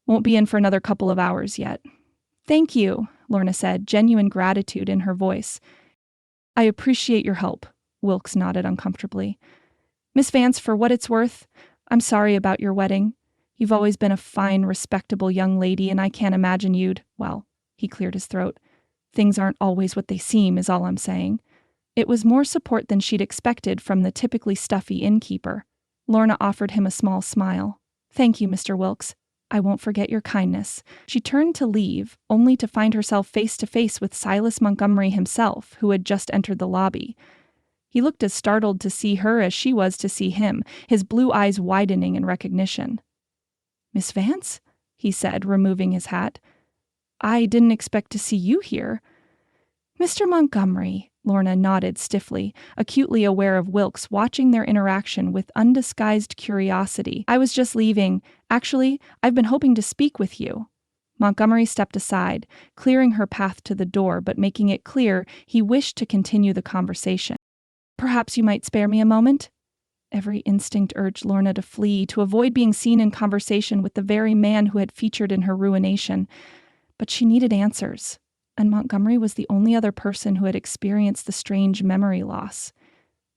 Won't be in for another couple of hours yet. Thank you, Lorna said, genuine gratitude in her voice. I appreciate your help, Wilkes nodded uncomfortably. Miss Vance, for what it's worth, I'm sorry about your wedding. You've always been a fine, respectable young lady, and I can't imagine you'd— well, he cleared his throat. Things aren't always what they seem, is all I'm saying. It was more support than she'd expected from the typically stuffy innkeeper. Lorna offered him a small smile. Thank you, Mr. Wilkes. I won't forget your kindness. She turned to leave, only to find herself face to face with Silas Montgomery himself, who had just entered the lobby. He looked as startled to see her as she was to see him, his blue eyes widening in recognition. Miss Vance? He said, removing his hat. I didn't expect to see you here. Mr. Montgomery, Lorna nodded stiffly, acutely aware of Wilkes watching their interaction with undisguised curiosity. I was just leaving. Actually, I've been hoping to speak with you. Montgomery stepped aside, clearing her path to the door, but making it clear he wished to continue the conversation. Perhaps you might spare me a moment? Every instinct urged Lorna to flee, to avoid being seen in conversation with the very man who had featured in her ruination. But she needed answers, and Montgomery was the only other person who had experienced the strange memory loss.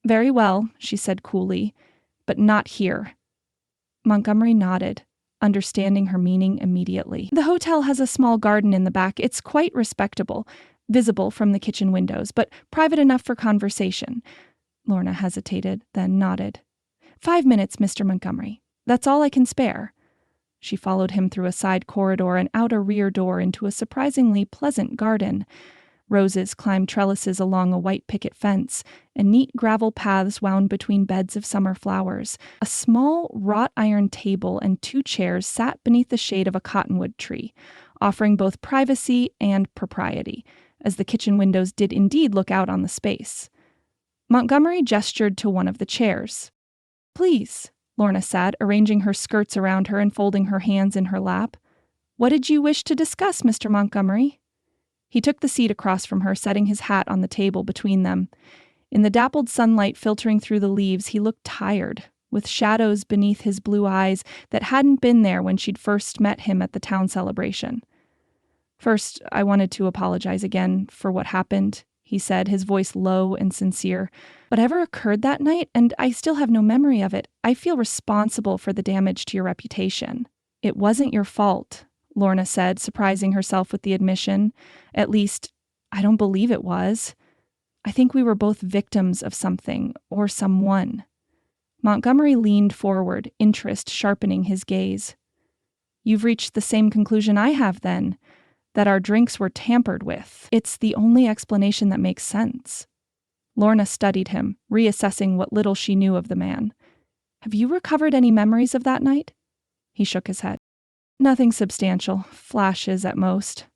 "Very well," she said coolly, "but not here." Montgomery nodded, understanding her meaning immediately. "The hotel has a small garden in the back. It's quite respectable, visible from the kitchen windows, but private enough for conversation." Lorna hesitated, then nodded. "5 minutes, Mr. Montgomery. That's all I can spare." She followed him through a side corridor and out a rear door into a surprisingly pleasant garden. Roses climbed trellises along a white picket fence, and neat gravel paths wound between beds of summer flowers. A small wrought iron table and 2 chairs sat beneath the shade of a cottonwood tree, offering both privacy and propriety, as the kitchen windows did indeed look out on the space. Montgomery gestured to one of the chairs. "Please," Lorna said, arranging her skirts around her and folding her hands in her lap. "What did you wish to discuss, Mr. Montgomery?" He took the seat across from her, setting his hat on the table between them. In the dappled sunlight filtering through the leaves, he looked tired, with shadows beneath his blue eyes that hadn't been there when she'd first met him at the town celebration. "First, I wanted to apologize again for what happened," he said, his voice low and sincere. "Whatever occurred that night, and I still have no memory of it, I feel responsible for the damage to your reputation." "It wasn't your fault," Lorna said, surprising herself with the admission. "At least, I don't believe it was. I think we were both victims of something, or someone." Montgomery leaned forward, interest sharpening his gaze. "You've reached the same conclusion I have, then, that our drinks were tampered with. It's the only explanation that makes sense." Lorna studied him, reassessing what little she knew of the man. "Have you recovered any memories of that night?" He shook his head. "Nothing substantial, flashes at most.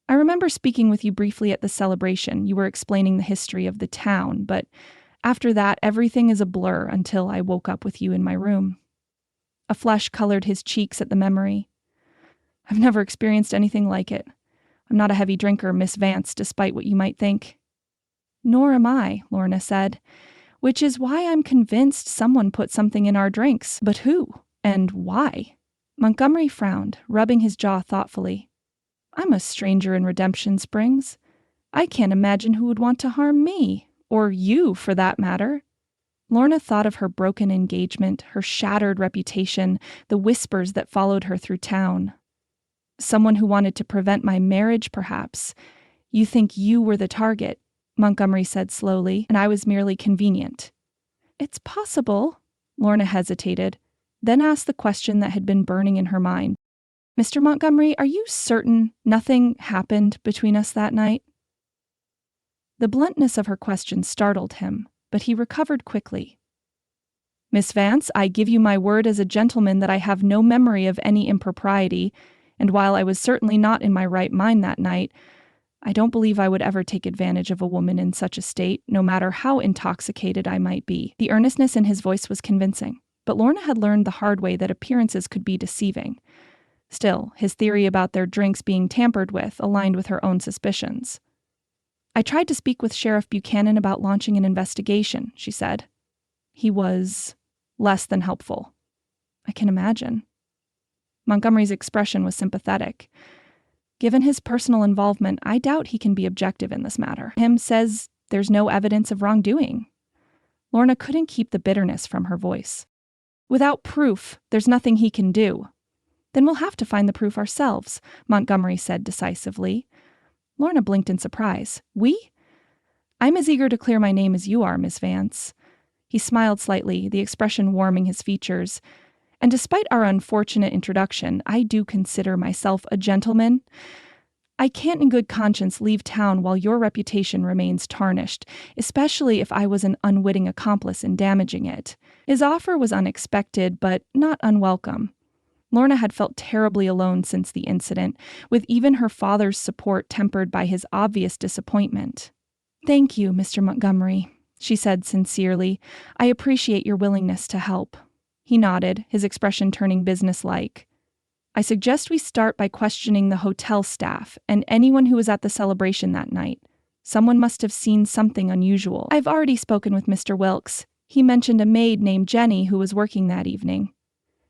I remember speaking with you briefly at the celebration. You were explaining the history of the town, but after that, everything is a blur until I woke up with you in my room." A flush colored his cheeks at the memory. "I've never experienced anything like it. I'm not a heavy drinker, Miss Vance, despite what you might think." "Nor am I," Lorna said, "which is why I'm convinced someone put something in our drinks. But who? And why?" Montgomery frowned, rubbing his jaw thoughtfully. "I'm a stranger in Redemption Springs. I can't imagine who would want to harm me, or you, for that matter." Lorna thought of her broken engagement, her shattered reputation, the whispers that followed her through town. "Someone who wanted to prevent my marriage, perhaps. You think you were the target," Montgomery said slowly, "and I was merely convenient." "It's possible," Lorna hesitated, then asked the question that had been burning in her mind. "Mr. Montgomery, are you certain nothing happened between us that night?" The bluntness of her question startled him, but he recovered quickly. "Miss Vance, I give you my word as a gentleman that I have no memory of any impropriety, and while I was certainly not in my right mind that night, I don't believe I would ever take advantage of a woman in such a state, no matter how intoxicated I might be." The earnestness in his voice was convincing, but Lorna had learned the hard way that appearances could be deceiving. Still, his theory about their drinks being tampered with aligned with her own suspicions. "I tried to speak with Sheriff Buchanan about launching an investigation," she said. "He was less than helpful." "I can imagine." Montgomery's expression was sympathetic. "Given his personal involvement, I doubt he can be objective in this matter. Him says there's no evidence of wrongdoing." Lorna couldn't keep the bitterness from her voice. "Without proof, there's nothing he can do." "Then we'll have to find the proof ourselves," Montgomery said decisively. Lorna blinked in surprise. "We?" "I'm as eager to clear my name as you are, Miss Vance." He smiled slightly, the expression warming his features. "And despite our unfortunate introduction, I do consider myself a gentleman. I can't in good conscience leave town while your reputation remains tarnished, especially if I was an unwitting accomplice in damaging it." His offer was unexpected, but not unwelcome. Lorna had felt terribly alone since the incident, with even her father's support tempered by his obvious disappointment. "Thank you, Mr. Montgomery," she said sincerely. "I appreciate your willingness to help." He nodded, his expression turning businesslike. "I suggest we start by questioning the hotel staff and anyone who was at the celebration that night. Someone must have seen something unusual. I've already spoken with Mr. Wilkes. He mentioned a maid named Jenny who was working that evening.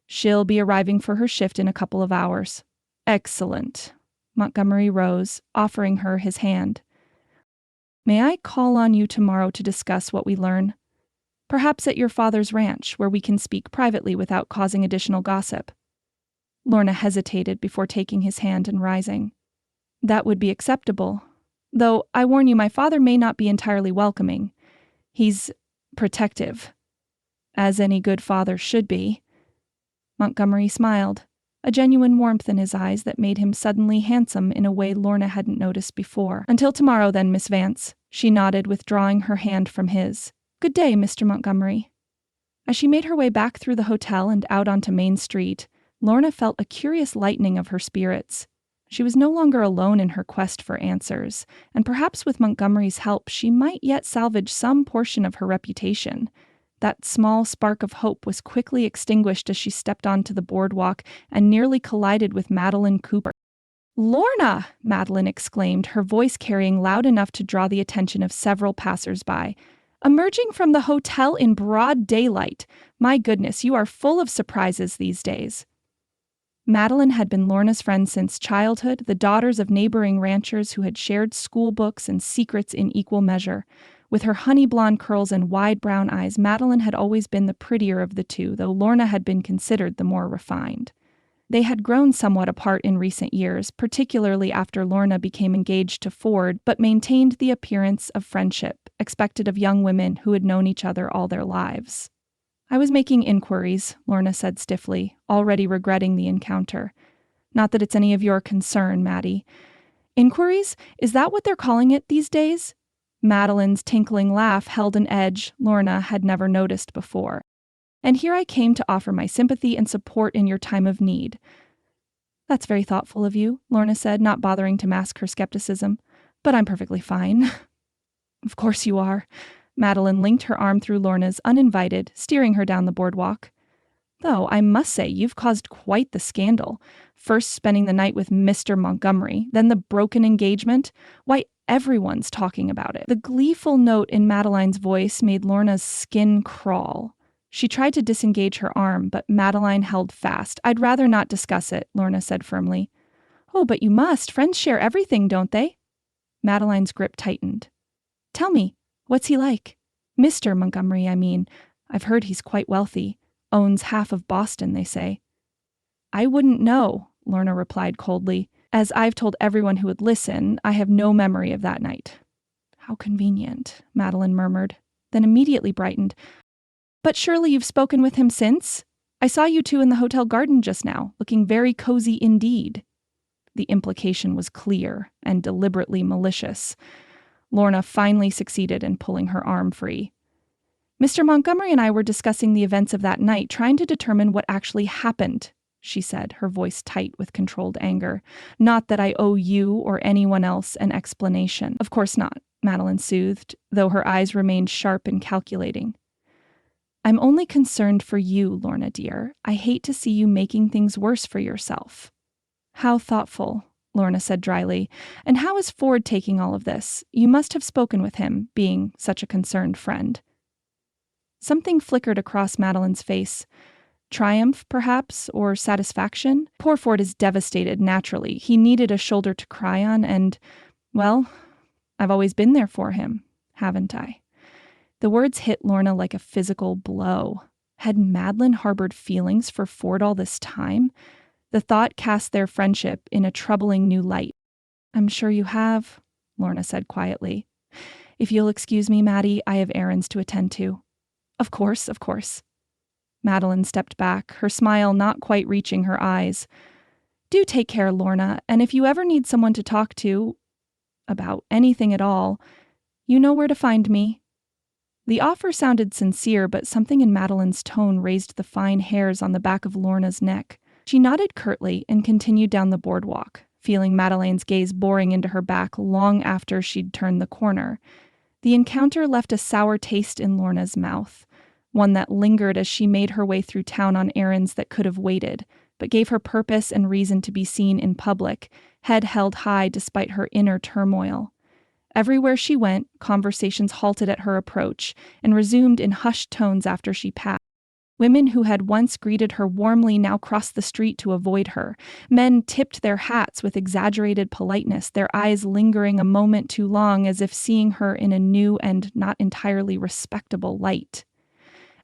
She'll be arriving for her shift in a couple of hours." "Excellent." Montgomery rose, offering her his hand. May I call on you tomorrow to discuss what we learn? Perhaps at your father's ranch, where we can speak privately without causing additional gossip. Lorna hesitated before taking his hand and rising. That would be acceptable. Though, I warn you, my father may not be entirely welcoming. He's protective, as any good father should be. Montgomery smiled, a genuine warmth in his eyes that made him suddenly handsome in a way Lorna hadn't noticed before. Until tomorrow then, Miss Vance, she nodded, withdrawing her hand from his. Good day, Mr. Montgomery. As she made her way back through the hotel and out onto Main Street, Lorna felt a curious lightening of her spirits. She was no longer alone in her quest for answers, and perhaps with Montgomery's help she might yet salvage some portion of her reputation. That small spark of hope was quickly extinguished as she stepped onto the boardwalk and nearly collided with Madeline Cooper. "Lorna!" Madeline exclaimed, her voice carrying loud enough to draw the attention of several passers-by. "Emerging from the hotel in broad daylight. My goodness, you are full of surprises these days." Madeline had been Lorna's friend since childhood, the daughters of neighboring ranchers who had shared school books and secrets in equal measure. With her honey blonde curls and wide brown eyes, Madeline had always been the prettier of the two, though Lorna had been considered the more refined. They had grown somewhat apart in recent years, particularly after Lorna became engaged to Ford, but maintained the appearance of friendship expected of young women who had known each other all their lives. "I was making inquiries," Lorna said stiffly, already regretting the encounter. "Not that it's any of your concern, Maddie." "Inquiries? Is that what they're calling it these days?" Madeline's tinkling laugh held an edge Lorna had never noticed before. "And here I came to offer my sympathy and support in your time of need." "That's very thoughtful of you," Lorna said, not bothering to mask her skepticism. "But I'm perfectly fine." "Of course you are." Madeline linked her arm through Lorna's uninvited, steering her down the boardwalk. "Though, I must say, you've caused quite the scandal. First spending the night with Mr. Montgomery, then the broken engagement. Why, everyone's talking about it." The gleeful note in Madeline's voice made Lorna's skin crawl. She tried to disengage her arm, but Madeline held fast. "I'd rather not discuss it," Lorna said firmly. "Oh, but you must. Friends share everything, don't they?" Madeline's grip tightened. "Tell me, what's he like? Mr. Montgomery, I mean. I've heard he's quite wealthy. Owns half of Boston, they say." "I wouldn't know," Lorna replied coldly. "As I've told everyone who would listen, I have no memory of that night." "How convenient," Madeline murmured, then immediately brightened. "But surely you've spoken with him since? I saw you two in the hotel garden just now, looking very cozy indeed." The implication was clear and deliberately malicious. Lorna finally succeeded in pulling her arm free. "Mr. Montgomery and I were discussing the events of that night, trying to determine what actually happened," she said, her voice tight with controlled anger. "Not that I owe you or anyone else an explanation." "Of course not," Madeline soothed, though her eyes remained sharp and calculating. "I'm only concerned for you, Lorna dear. I hate to see you making things worse for yourself." "How thoughtful," Lorna said dryly. "And how is Ford taking all of this? You must have spoken with him, being such a concerned friend." Something flickered across Madeline's face. Triumph, perhaps, or satisfaction? Poor Ford is devastated, naturally. He needed a shoulder to cry on, and, well, I've always been there for him, haven't I? The words hit Lorna like a physical blow. Had Madeline harbored feelings for Ford all this time? The thought cast their friendship in a troubling new light. "I'm sure you have," Lorna said quietly. "If you'll excuse me, Maddie, I have errands to attend to." Of course, of course." Madeline stepped back, her smile not quite reaching her eyes. "Do take care, Lorna, and if you ever need someone to talk to about anything at all, you know where to find me." The offer sounded sincere, but something in Madeline's tone raised the fine hairs on the back of Lorna's neck. She nodded curtly and continued down the boardwalk, feeling Madeline's gaze boring into her back long after she'd turned the corner. The encounter left a sour taste in Lorna's mouth, one that lingered as she made her way through town on errands that could have waited, but gave her purpose and reason to be seen in public, head held high despite her inner turmoil. Everywhere she went, conversations halted at her approach and resumed in hushed tones after she passed. Women who had once greeted her warmly now crossed the street to avoid her. Men tipped their hats with exaggerated politeness, their eyes lingering a moment too long as if seeing her in a new and not entirely respectable light.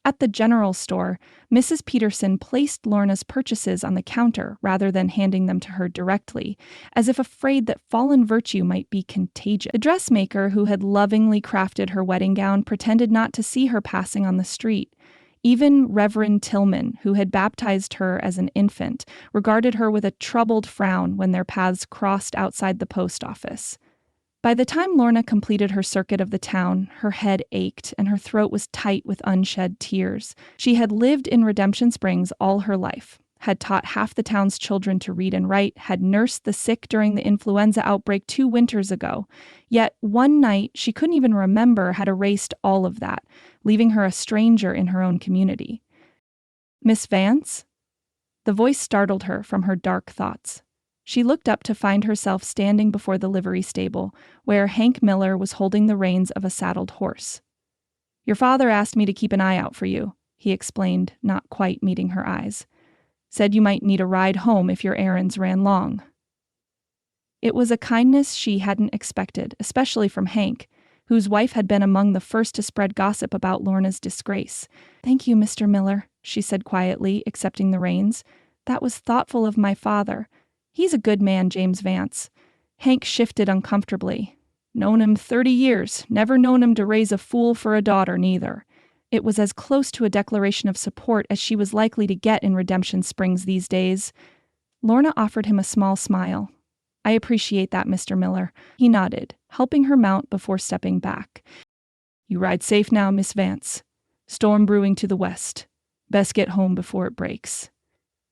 At the general store, Mrs. Peterson placed Lorna's purchases on the counter rather than handing them to her directly, as if afraid that fallen virtue might be contagious. The dressmaker who had lovingly crafted her wedding gown pretended not to see her passing on the street. Even Reverend Tillman, who had baptized her as an infant, regarded her with a troubled frown when their paths crossed outside the post office. By the time Lorna completed her circuit of the town, her head ached and her throat was tight with unshed tears. She had lived in Redemption Springs all her life, had taught half the town's children to read and write, had nursed the sick during the influenza outbreak 2 winters ago. Yet one night she couldn't even remember had erased all of that, leaving her a stranger in her own community. "Miss Vance?" The voice startled her from her dark thoughts. She looked up to find herself standing before the livery stable, where Hank Miller was holding the reins of a saddled horse. "Your father asked me to keep an eye out for you," he explained, not quite meeting her eyes. "Said you might need a ride home if your errands ran long." It was a kindness she hadn't expected, especially from Hank, whose wife had been among the first to spread gossip about Lorna's disgrace. "Thank you, Mr. Miller," she said quietly, accepting the reins. "That was thoughtful of my father. He's a good man, James Vance." Hank shifted uncomfortably. "Known him 30 years, never known him to raise a fool for a daughter, neither." It was as close to a declaration of support as she was likely to get in Redemption Springs these days. Lorna offered him a small smile. "I appreciate that, Mr. Miller." He nodded, helping her mount before stepping back. "You ride safe now, Miss Vance. Storm brewing to the west. Best get home before it breaks."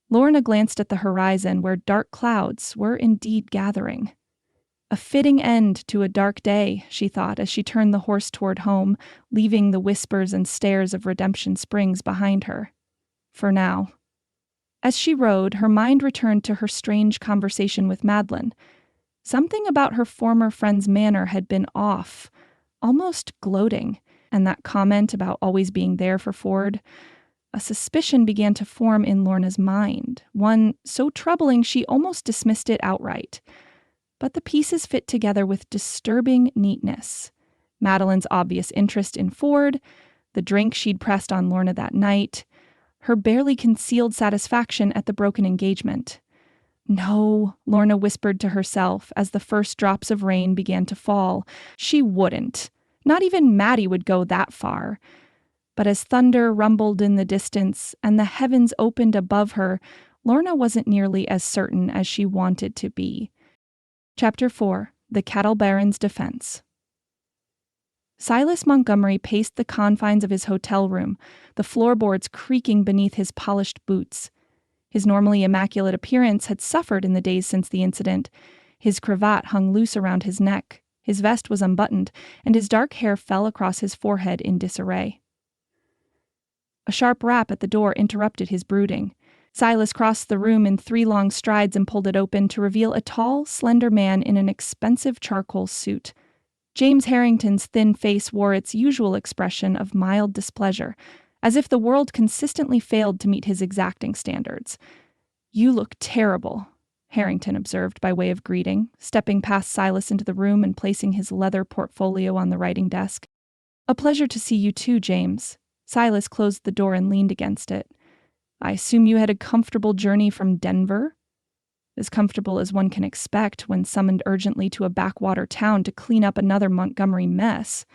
Lorna glanced at the horizon where dark clouds were indeed gathering. A fitting end to a dark day, she thought as she turned the horse toward home, leaving the whispers and stares of Redemption Springs behind her. For now. As she rode, her mind returned to her strange conversation with Madeline. Something about her former friend's manner had been off, almost gloating, and that comment about always being there for Ford. A suspicion began to form in Lorna's mind, one so troubling she almost dismissed it outright. But the pieces fit together with disturbing neatness. Madeline's obvious interest in Ford, the drink she'd pressed on Lorna that night, her barely concealed satisfaction at the broken engagement. "No," Lorna whispered to herself as the first drops of rain began to fall. She wouldn't. Not even Maddie would go that far. But as thunder rumbled in the distance and the heavens opened above her, Lorna wasn't nearly as certain as she wanted to be. Chapter 4. The Cattle Baron's Defense. Silas Montgomery paced the confines of his hotel room, the floorboards creaking beneath his polished boots. His normally immaculate appearance had suffered in the days since the incident. His cravat hung loose around his neck, his vest was unbuttoned, and his dark hair fell across his forehead in disarray. A sharp rap at the door interrupted his brooding. Silas crossed the room in 3 long strides and pulled it open to reveal a tall, slender man in an expensive charcoal suit. James Harrington's thin face wore its usual expression of mild displeasure, as if the world consistently failed to meet his exacting standards. "You look terrible," Harrington observed by way of greeting, stepping past Silas into the room and placing his leather portfolio on the writing desk. "A pleasure to see you too, James." Silas closed the door and leaned against it. "I assume you had a comfortable journey from Denver?" "As comfortable as one can expect when summoned urgently to a backwater town to clean up another Montgomery mess."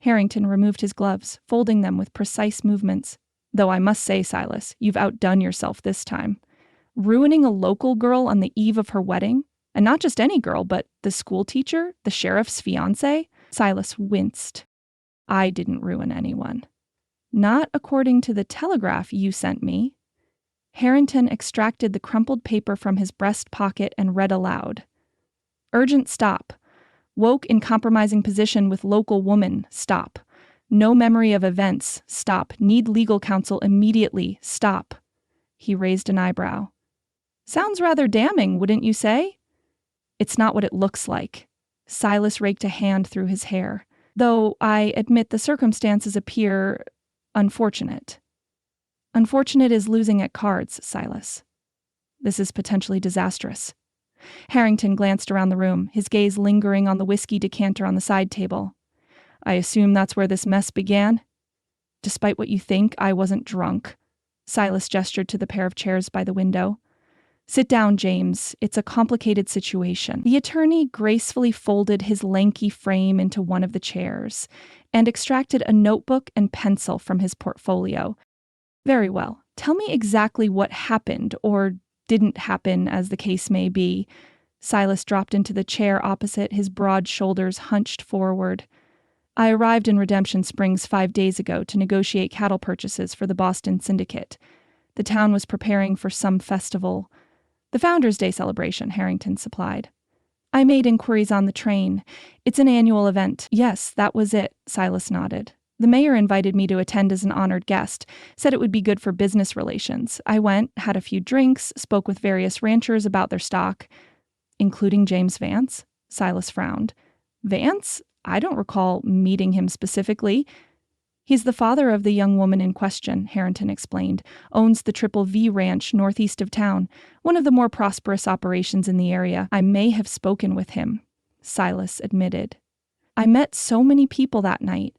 Harrington removed his gloves, folding them with precise movements. "Though I must say, Silas, you've outdone yourself this time. Ruining a local girl on the eve of her wedding, and not just any girl, but the school teacher, the sheriff's fiancé." Silas winced. "I didn't ruin anyone." "Not according to the telegraph you sent me." Harrington extracted the crumpled paper from his breast pocket and read aloud. "Urgent stop. Woke in compromising position with local woman. Stop. No memory of events. Stop. Need legal counsel immediately. Stop." He raised an eyebrow. "Sounds rather damning, wouldn't you say?" "It's not what it looks like." Silas raked a hand through his hair. "Though I admit the circumstances appear unfortunate." Unfortunate is losing at cards, Silas. This is potentially disastrous. Harrington glanced around the room, his gaze lingering on the whiskey decanter on the side table. I assume that's where this mess began? Despite what you think, I wasn't drunk. Silas gestured to the pair of chairs by the window. Sit down, James. It's a complicated situation. The attorney gracefully folded his lanky frame into one of the chairs and extracted a notebook and pencil from his portfolio. Very well. Tell me exactly what happened, or didn't happen, as the case may be. Silas dropped into the chair opposite, his broad shoulders hunched forward. I arrived in Redemption Springs 5 days ago to negotiate cattle purchases for the Boston Syndicate. The town was preparing for some festival. The Founders' Day celebration, Harrington supplied. I made inquiries on the train. It's an annual event. Yes, that was it, Silas nodded. The mayor invited me to attend as an honored guest, said it would be good for business relations. I went, had a few drinks, spoke with various ranchers about their stock. Including James Vance? Silas frowned. Vance? I don't recall meeting him specifically. He's the father of the young woman in question, Harrington explained. Owns the Triple V Ranch northeast of town, one of the more prosperous operations in the area. I may have spoken with him, Silas admitted. I met so many people that night.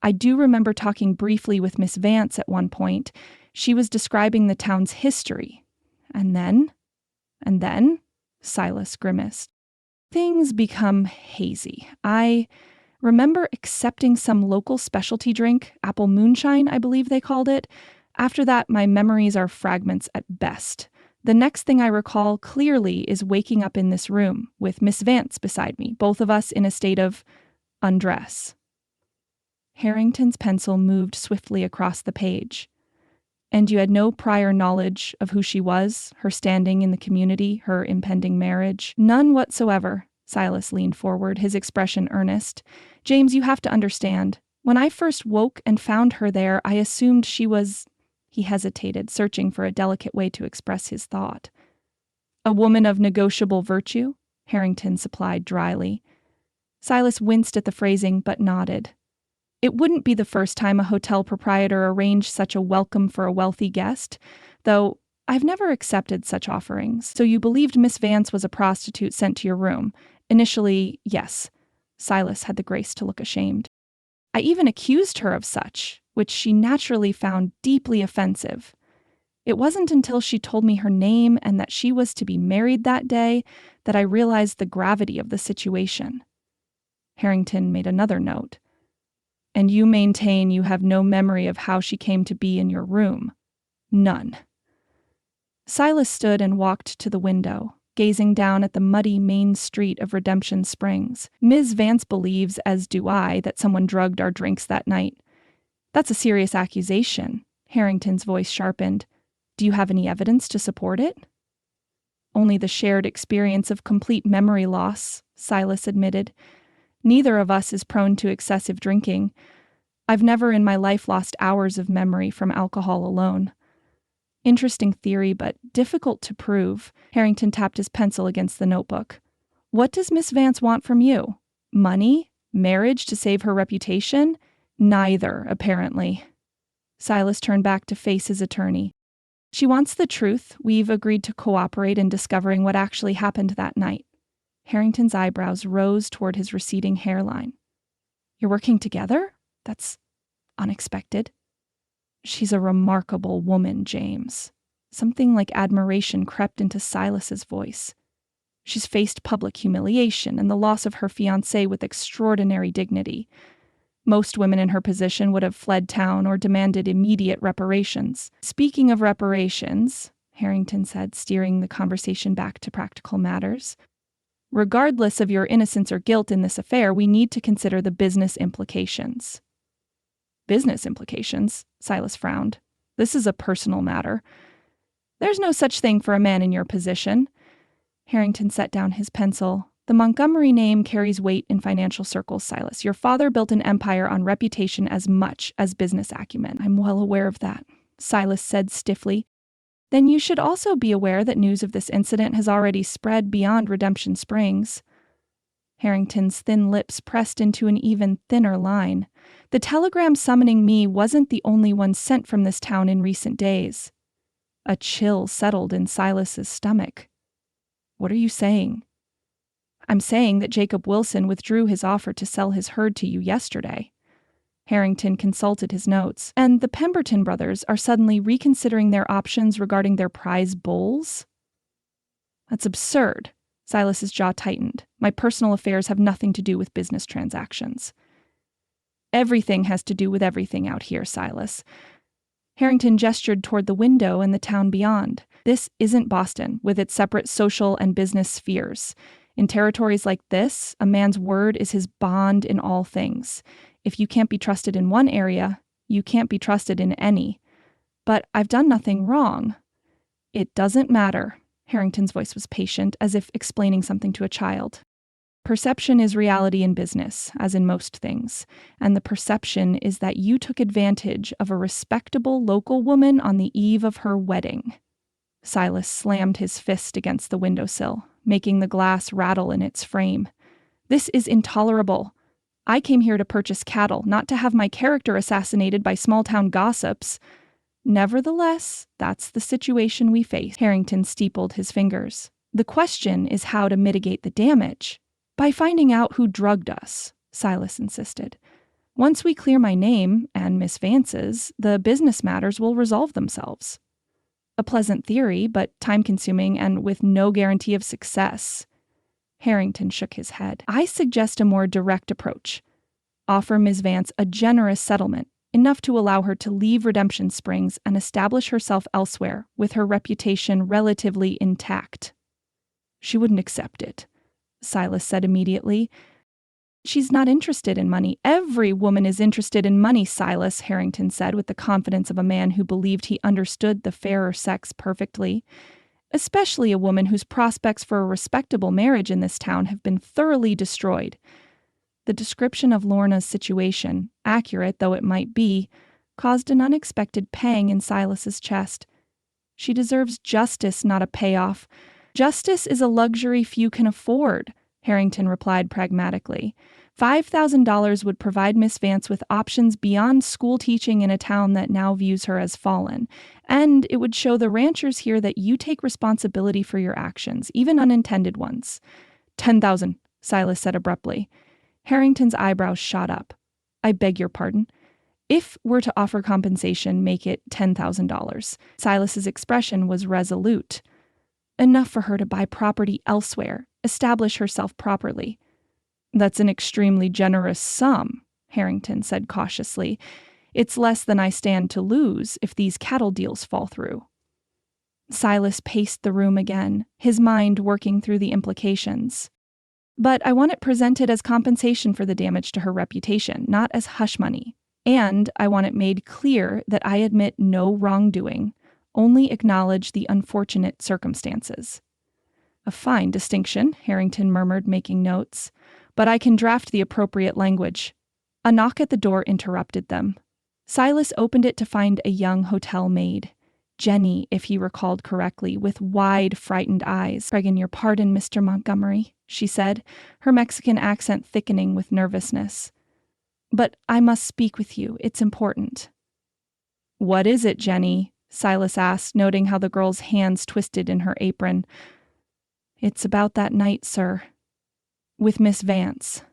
I do remember talking briefly with Miss Vance at one point. She was describing the town's history. And then, Silas grimaced. Things become hazy. I remember accepting some local specialty drink, apple moonshine, I believe they called it. After that, my memories are fragments at best. The next thing I recall clearly is waking up in this room with Miss Vance beside me, both of us in a state of undress. Harrington's pencil moved swiftly across the page. And you had no prior knowledge of who she was, her standing in the community, her impending marriage? None whatsoever. Silas leaned forward, his expression earnest. James, you have to understand. When I first woke and found her there, I assumed she was... He hesitated, searching for a delicate way to express his thought. A woman of negotiable virtue? Harrington supplied dryly. Silas winced at the phrasing, but nodded. It wouldn't be the first time a hotel proprietor arranged such a welcome for a wealthy guest, though I've never accepted such offerings. So you believed Miss Vance was a prostitute sent to your room. Initially, yes. Silas had the grace to look ashamed. I even accused her of such, which she naturally found deeply offensive. It wasn't until she told me her name and that she was to be married that day that I realized the gravity of the situation. Harrington made another note. And you maintain you have no memory of how she came to be in your room? None. Silas stood and walked to the window, gazing down at the muddy main street of Redemption Springs. Ms. Vance believes, as do I, that someone drugged our drinks that night. That's a serious accusation. Harrington's voice sharpened. Do you have any evidence to support it? Only the shared experience of complete memory loss, Silas admitted. Neither of us is prone to excessive drinking. I've never in my life lost hours of memory from alcohol alone. Interesting theory, but difficult to prove. Harrington tapped his pencil against the notebook. What does Miss Vance want from you? Money? Marriage to save her reputation? Neither, apparently. Silas turned back to face his attorney. She wants the truth. We've agreed to cooperate in discovering what actually happened that night. Harrington's eyebrows rose toward his receding hairline. You're working together? That's unexpected. She's a remarkable woman, James. Something like admiration crept into Silas's voice. She's faced public humiliation and the loss of her fiancé with extraordinary dignity. Most women in her position would have fled town or demanded immediate reparations. Speaking of reparations, Harrington said, steering the conversation back to practical matters, regardless of your innocence or guilt in this affair, we need to consider the business implications. Business implications? Silas frowned. This is a personal matter. There's no such thing for a man in your position. Harrington set down his pencil. The Montgomery name carries weight in financial circles, Silas. Your father built an empire on reputation as much as business acumen. I'm well aware of that, Silas said stiffly. Then you should also be aware that news of this incident has already spread beyond Redemption Springs. Harrington's thin lips pressed into an even thinner line. The telegram summoning me wasn't the only one sent from this town in recent days. A chill settled in Silas's stomach. What are you saying? I'm saying that Jacob Wilson withdrew his offer to sell his herd to you yesterday. Harrington consulted his notes, and the Pemberton brothers are suddenly reconsidering their options regarding their prize bulls? That's absurd. Silas's jaw tightened. My personal affairs have nothing to do with business transactions. Everything has to do with everything out here, Silas. Harrington gestured toward the window and the town beyond. This isn't Boston, with its separate social and business spheres. In territories like this, a man's word is his bond in all things. If you can't be trusted in one area, you can't be trusted in any. But I've done nothing wrong. It doesn't matter. Harrington's voice was patient, as if explaining something to a child. Perception is reality in business, as in most things, and the perception is that you took advantage of a respectable local woman on the eve of her wedding. Silas slammed his fist against the windowsill, making the glass rattle in its frame. This is intolerable. I came here to purchase cattle, not to have my character assassinated by small-town gossips. Nevertheless, that's the situation we face. Harrington steepled his fingers. The question is how to mitigate the damage. By finding out who drugged us, Silas insisted. Once we clear my name, and Miss Vance's, the business matters will resolve themselves. A pleasant theory, but time-consuming and with no guarantee of success. Harrington shook his head. I suggest a more direct approach. Offer Miss Vance a generous settlement, enough to allow her to leave Redemption Springs and establish herself elsewhere, with her reputation relatively intact. She wouldn't accept it, Silas said immediately. She's not interested in money. Every woman is interested in money, Silas, Harrington said with the confidence of a man who believed he understood the fairer sex perfectly. Especially a woman whose prospects for a respectable marriage in this town have been thoroughly destroyed. The description of Lorna's situation, accurate though it might be, caused an unexpected pang in Silas's chest. She deserves justice, not a payoff. Justice is a luxury few can afford, Harrington replied pragmatically. $5,000 would provide Miss Vance with options beyond school teaching in a town that now views her as fallen, and it would show the ranchers here that you take responsibility for your actions, even unintended ones. 10,000, Silas said abruptly. Harrington's eyebrows shot up. I beg your pardon. If we're to offer compensation, make it $10,000. Silas's expression was resolute. Enough for her to buy property elsewhere, establish herself properly. That's an extremely generous sum, Harrington said cautiously. It's less than I stand to lose if these cattle deals fall through. Silas paced the room again, his mind working through the implications. But I want it presented as compensation for the damage to her reputation, not as hush money. And I want it made clear that I admit no wrongdoing, only acknowledge the unfortunate circumstances. A fine distinction, Harrington murmured, making notes. But I can draft the appropriate language. A knock at the door interrupted them. Silas opened it to find a young hotel maid. Jenny, if he recalled correctly, with wide, frightened eyes. Begging your pardon, Mr. Montgomery, she said, her Mexican accent thickening with nervousness. But I must speak with you. It's important. What is it, Jenny? Silas asked, noting how the girl's hands twisted in her apron. It's about that night, sir. With Miss Vance.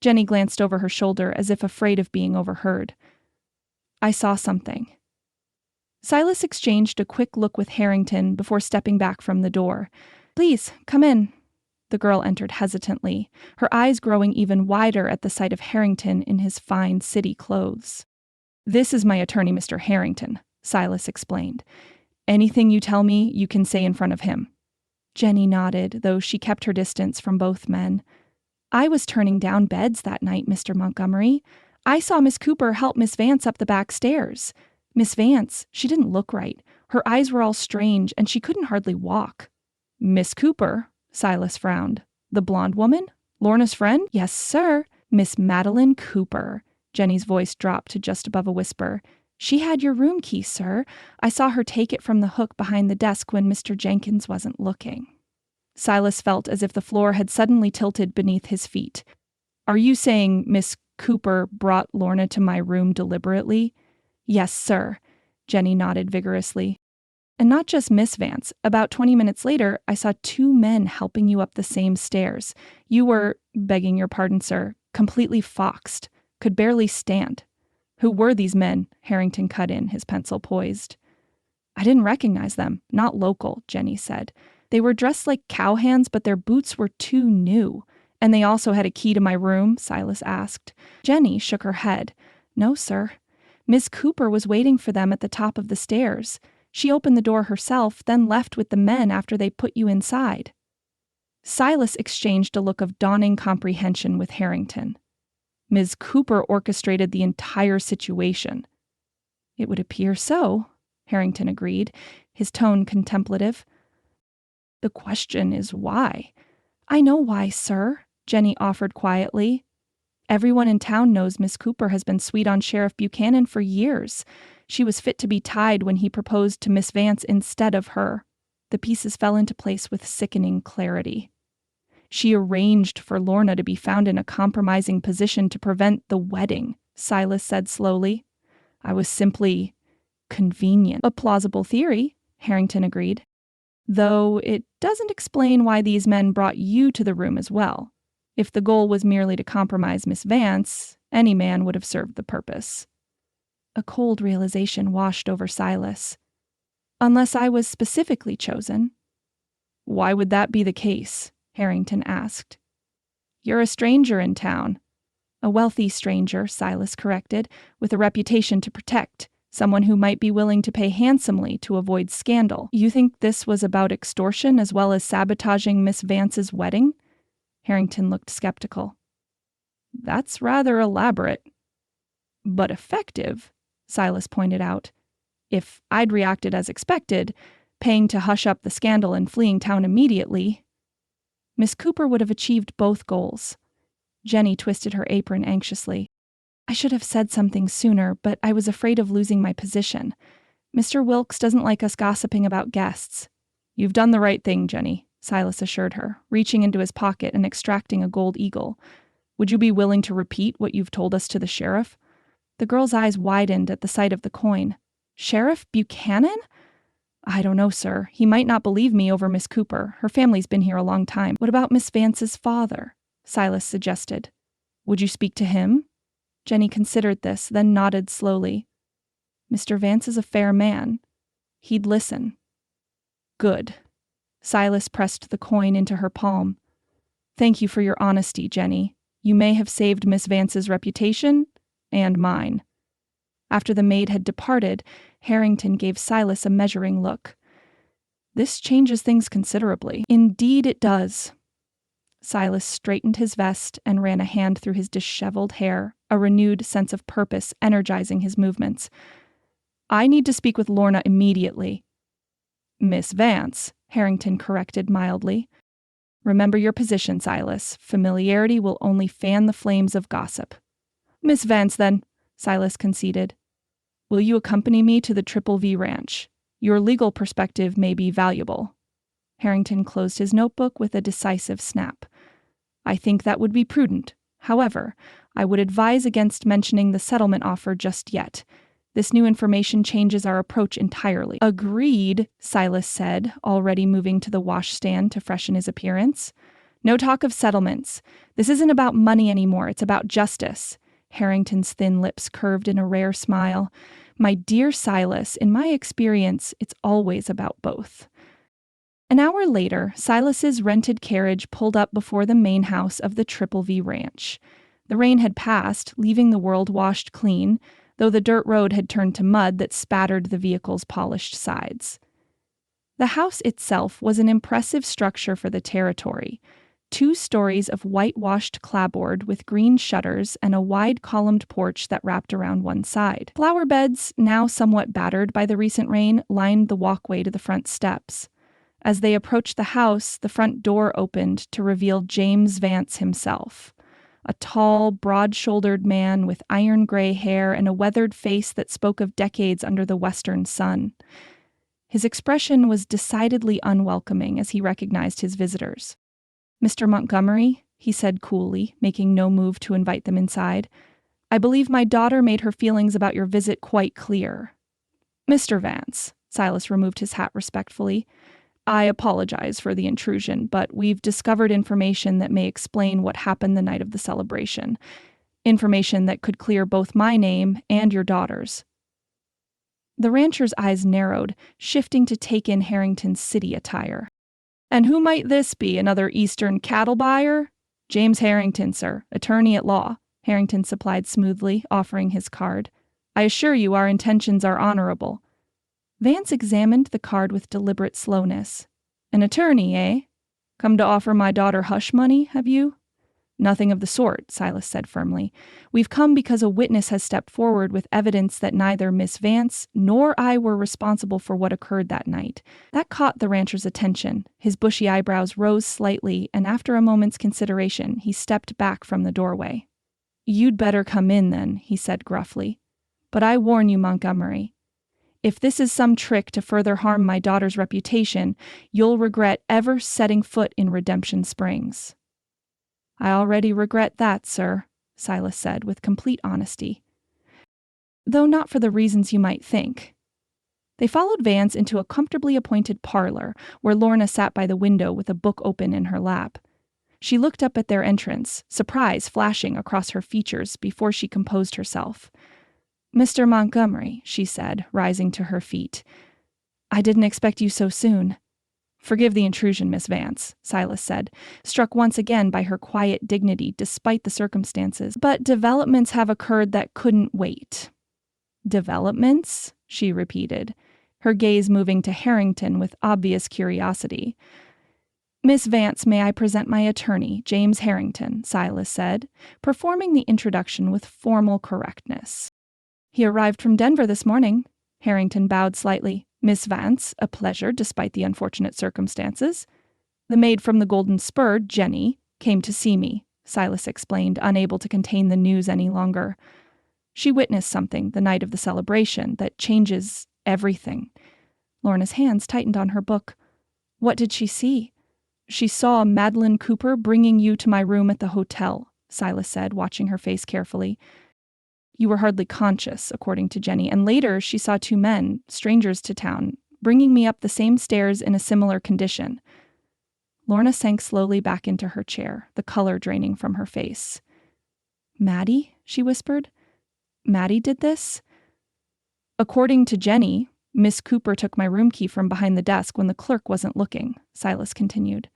Jenny glanced over her shoulder as if afraid of being overheard. I saw something. Silas exchanged a quick look with Harrington before stepping back from the door. Please, come in. The girl entered hesitantly, her eyes growing even wider at the sight of Harrington in his fine city clothes. This is my attorney, Mr. Harrington, Silas explained. Anything you tell me, you can say in front of him. Jenny nodded, though she kept her distance from both men. I was turning down beds that night, Mr. Montgomery. I saw Miss Cooper help Miss Vance up the back stairs. Miss Vance, she didn't look right. Her eyes were all strange, and she couldn't hardly walk. Miss Cooper? Silas frowned. The blonde woman? Lorna's friend? Yes, sir. Miss Madeline Cooper. Jenny's voice dropped to just above a whisper. She had your room key, sir. I saw her take it from the hook behind the desk when Mr. Jenkins wasn't looking. Silas felt as if the floor had suddenly tilted beneath his feet. Are you saying Miss Cooper brought Lorna to my room deliberately? Yes, sir. Jenny nodded vigorously. And not just Miss Vance. About 20 minutes later, I saw two men helping you up the same stairs. You were, begging your pardon, sir, completely foxed, could barely stand. Who were these men? Harrington cut in, his pencil poised. I didn't recognize them. Not local, Jenny said. They were dressed like cowhands, but their boots were too new. And they also had a key to my room? Silas asked. Jenny shook her head. No, sir. Miss Cooper was waiting for them at the top of the stairs. She opened the door herself, then left with the men after they put you inside. Silas exchanged a look of dawning comprehension with Harrington. Ms. Cooper orchestrated the entire situation. It would appear so, Harrington agreed, his tone contemplative. The question is why? I know why, sir, Jenny offered quietly. Everyone in town knows Miss Cooper has been sweet on Sheriff Buchanan for years. She was fit to be tied when he proposed to Miss Vance instead of her. The pieces fell into place with sickening clarity. She arranged for Lorna to be found in a compromising position to prevent the wedding, Silas said slowly. I was simply convenient. A plausible theory, Harrington agreed. Though it doesn't explain why these men brought you to the room as well. If the goal was merely to compromise Miss Vance, any man would have served the purpose. A cold realization washed over Silas. Unless I was specifically chosen. Why would that be the case? Harrington asked. You're a stranger in town. A wealthy stranger, Silas corrected, with a reputation to protect, someone who might be willing to pay handsomely to avoid scandal. You think this was about extortion as well as sabotaging Miss Vance's wedding? Harrington looked skeptical. That's rather elaborate. But effective, Silas pointed out. If I'd reacted as expected, paying to hush up the scandal and fleeing town immediately, Miss Cooper would have achieved both goals. Jenny twisted her apron anxiously. I should have said something sooner, but I was afraid of losing my position. Mr. Wilkes doesn't like us gossiping about guests. You've done the right thing, Jenny, Silas assured her, reaching into his pocket and extracting a gold eagle. Would you be willing to repeat what you've told us to the sheriff? The girl's eyes widened at the sight of the coin. Sheriff Buchanan? I don't know, sir. He might not believe me over Miss Cooper. Her family's been here a long time. What about Miss Vance's father? Silas suggested. Would you speak to him? Jenny considered this, then nodded slowly. Mr. Vance is a fair man. He'd listen. Good. Silas pressed the coin into her palm. Thank you for your honesty, Jenny. You may have saved Miss Vance's reputation, and mine. After the maid had departed, Harrington gave Silas a measuring look. This changes things considerably. Indeed it does. Silas straightened his vest and ran a hand through his disheveled hair, a renewed sense of purpose energizing his movements. I need to speak with Lorna immediately. Miss Vance, Harrington corrected mildly. Remember your position, Silas. Familiarity will only fan the flames of gossip. Miss Vance, then, Silas conceded. Will you accompany me to the Triple V Ranch? Your legal perspective may be valuable. Harrington closed his notebook with a decisive snap. I think that would be prudent. However, I would advise against mentioning the settlement offer just yet. This new information changes our approach entirely. Agreed, Silas said, already moving to the washstand to freshen his appearance. No talk of settlements. This isn't about money anymore, it's about justice. Harrington's thin lips curved in a rare smile. My dear Silas, in my experience, it's always about both. An hour later, Silas's rented carriage pulled up before the main house of the Triple V Ranch. The rain had passed, leaving the world washed clean, though the dirt road had turned to mud that spattered the vehicle's polished sides. The house itself was an impressive structure for the territory. 2 stories of whitewashed clapboard with green shutters and a wide columned porch that wrapped around one side. Flower beds, now somewhat battered by the recent rain, lined the walkway to the front steps. As they approached the house, the front door opened to reveal James Vance himself. A tall, broad-shouldered man with iron gray hair and a weathered face that spoke of decades under the western sun. His expression was decidedly unwelcoming as he recognized his visitors. "Mr. Montgomery," he said coolly, making no move to invite them inside, "I believe my daughter made her feelings about your visit quite clear." "Mr. Vance," Silas removed his hat respectfully, "I apologize for the intrusion, but we've discovered information that may explain what happened the night of the celebration. Information that could clear both my name and your daughter's." The rancher's eyes narrowed, shifting to take in Harrington's city attire. "And who might this be, another Eastern cattle buyer?" "James Harrington, sir, attorney at law," Harrington supplied smoothly, offering his card. "I assure you our intentions are honorable." Vance examined the card with deliberate slowness. "An attorney, eh? Come to offer my daughter hush money, have you?" "Nothing of the sort," Silas said firmly. "We've come because a witness has stepped forward with evidence that neither Miss Vance nor I were responsible for what occurred that night." That caught the rancher's attention. His bushy eyebrows rose slightly, and after a moment's consideration, he stepped back from the doorway. "You'd better come in, then," he said gruffly. "But I warn you, Montgomery, if this is some trick to further harm my daughter's reputation, you'll regret ever setting foot in Redemption Springs." "I already regret that, sir," Silas said with complete honesty. "Though not for the reasons you might think." They followed Vance into a comfortably appointed parlor, where Lorna sat by the window with a book open in her lap. She looked up at their entrance, surprise flashing across her features before she composed herself. "Mr. Montgomery," she said, rising to her feet. "I didn't expect you so soon." "Forgive the intrusion, Miss Vance," Silas said, struck once again by her quiet dignity despite the circumstances. "But developments have occurred that couldn't wait." "Developments?" she repeated, her gaze moving to Harrington with obvious curiosity. "Miss Vance, may I present my attorney, James Harrington," Silas said, performing the introduction with formal correctness. "He arrived from Denver this morning." Harrington bowed slightly. "Miss Vance, a pleasure despite the unfortunate circumstances." "The maid from the Golden Spur, Jenny, came to see me," Silas explained, unable to contain the news any longer. "She witnessed something the night of the celebration that changes everything." Lorna's hands tightened on her book. "What did she see?" "She saw Madeline Cooper bringing you to my room at the hotel," Silas said, watching her face carefully. "You were hardly conscious, according to Jenny, and later she saw two men, strangers to town, bringing me up the same stairs in a similar condition." Lorna sank slowly back into her chair, the color draining from her face. "Maddie?" she whispered. "Maddie did this?" "According to Jenny, Miss Cooper took my room key from behind the desk when the clerk wasn't looking," Silas continued.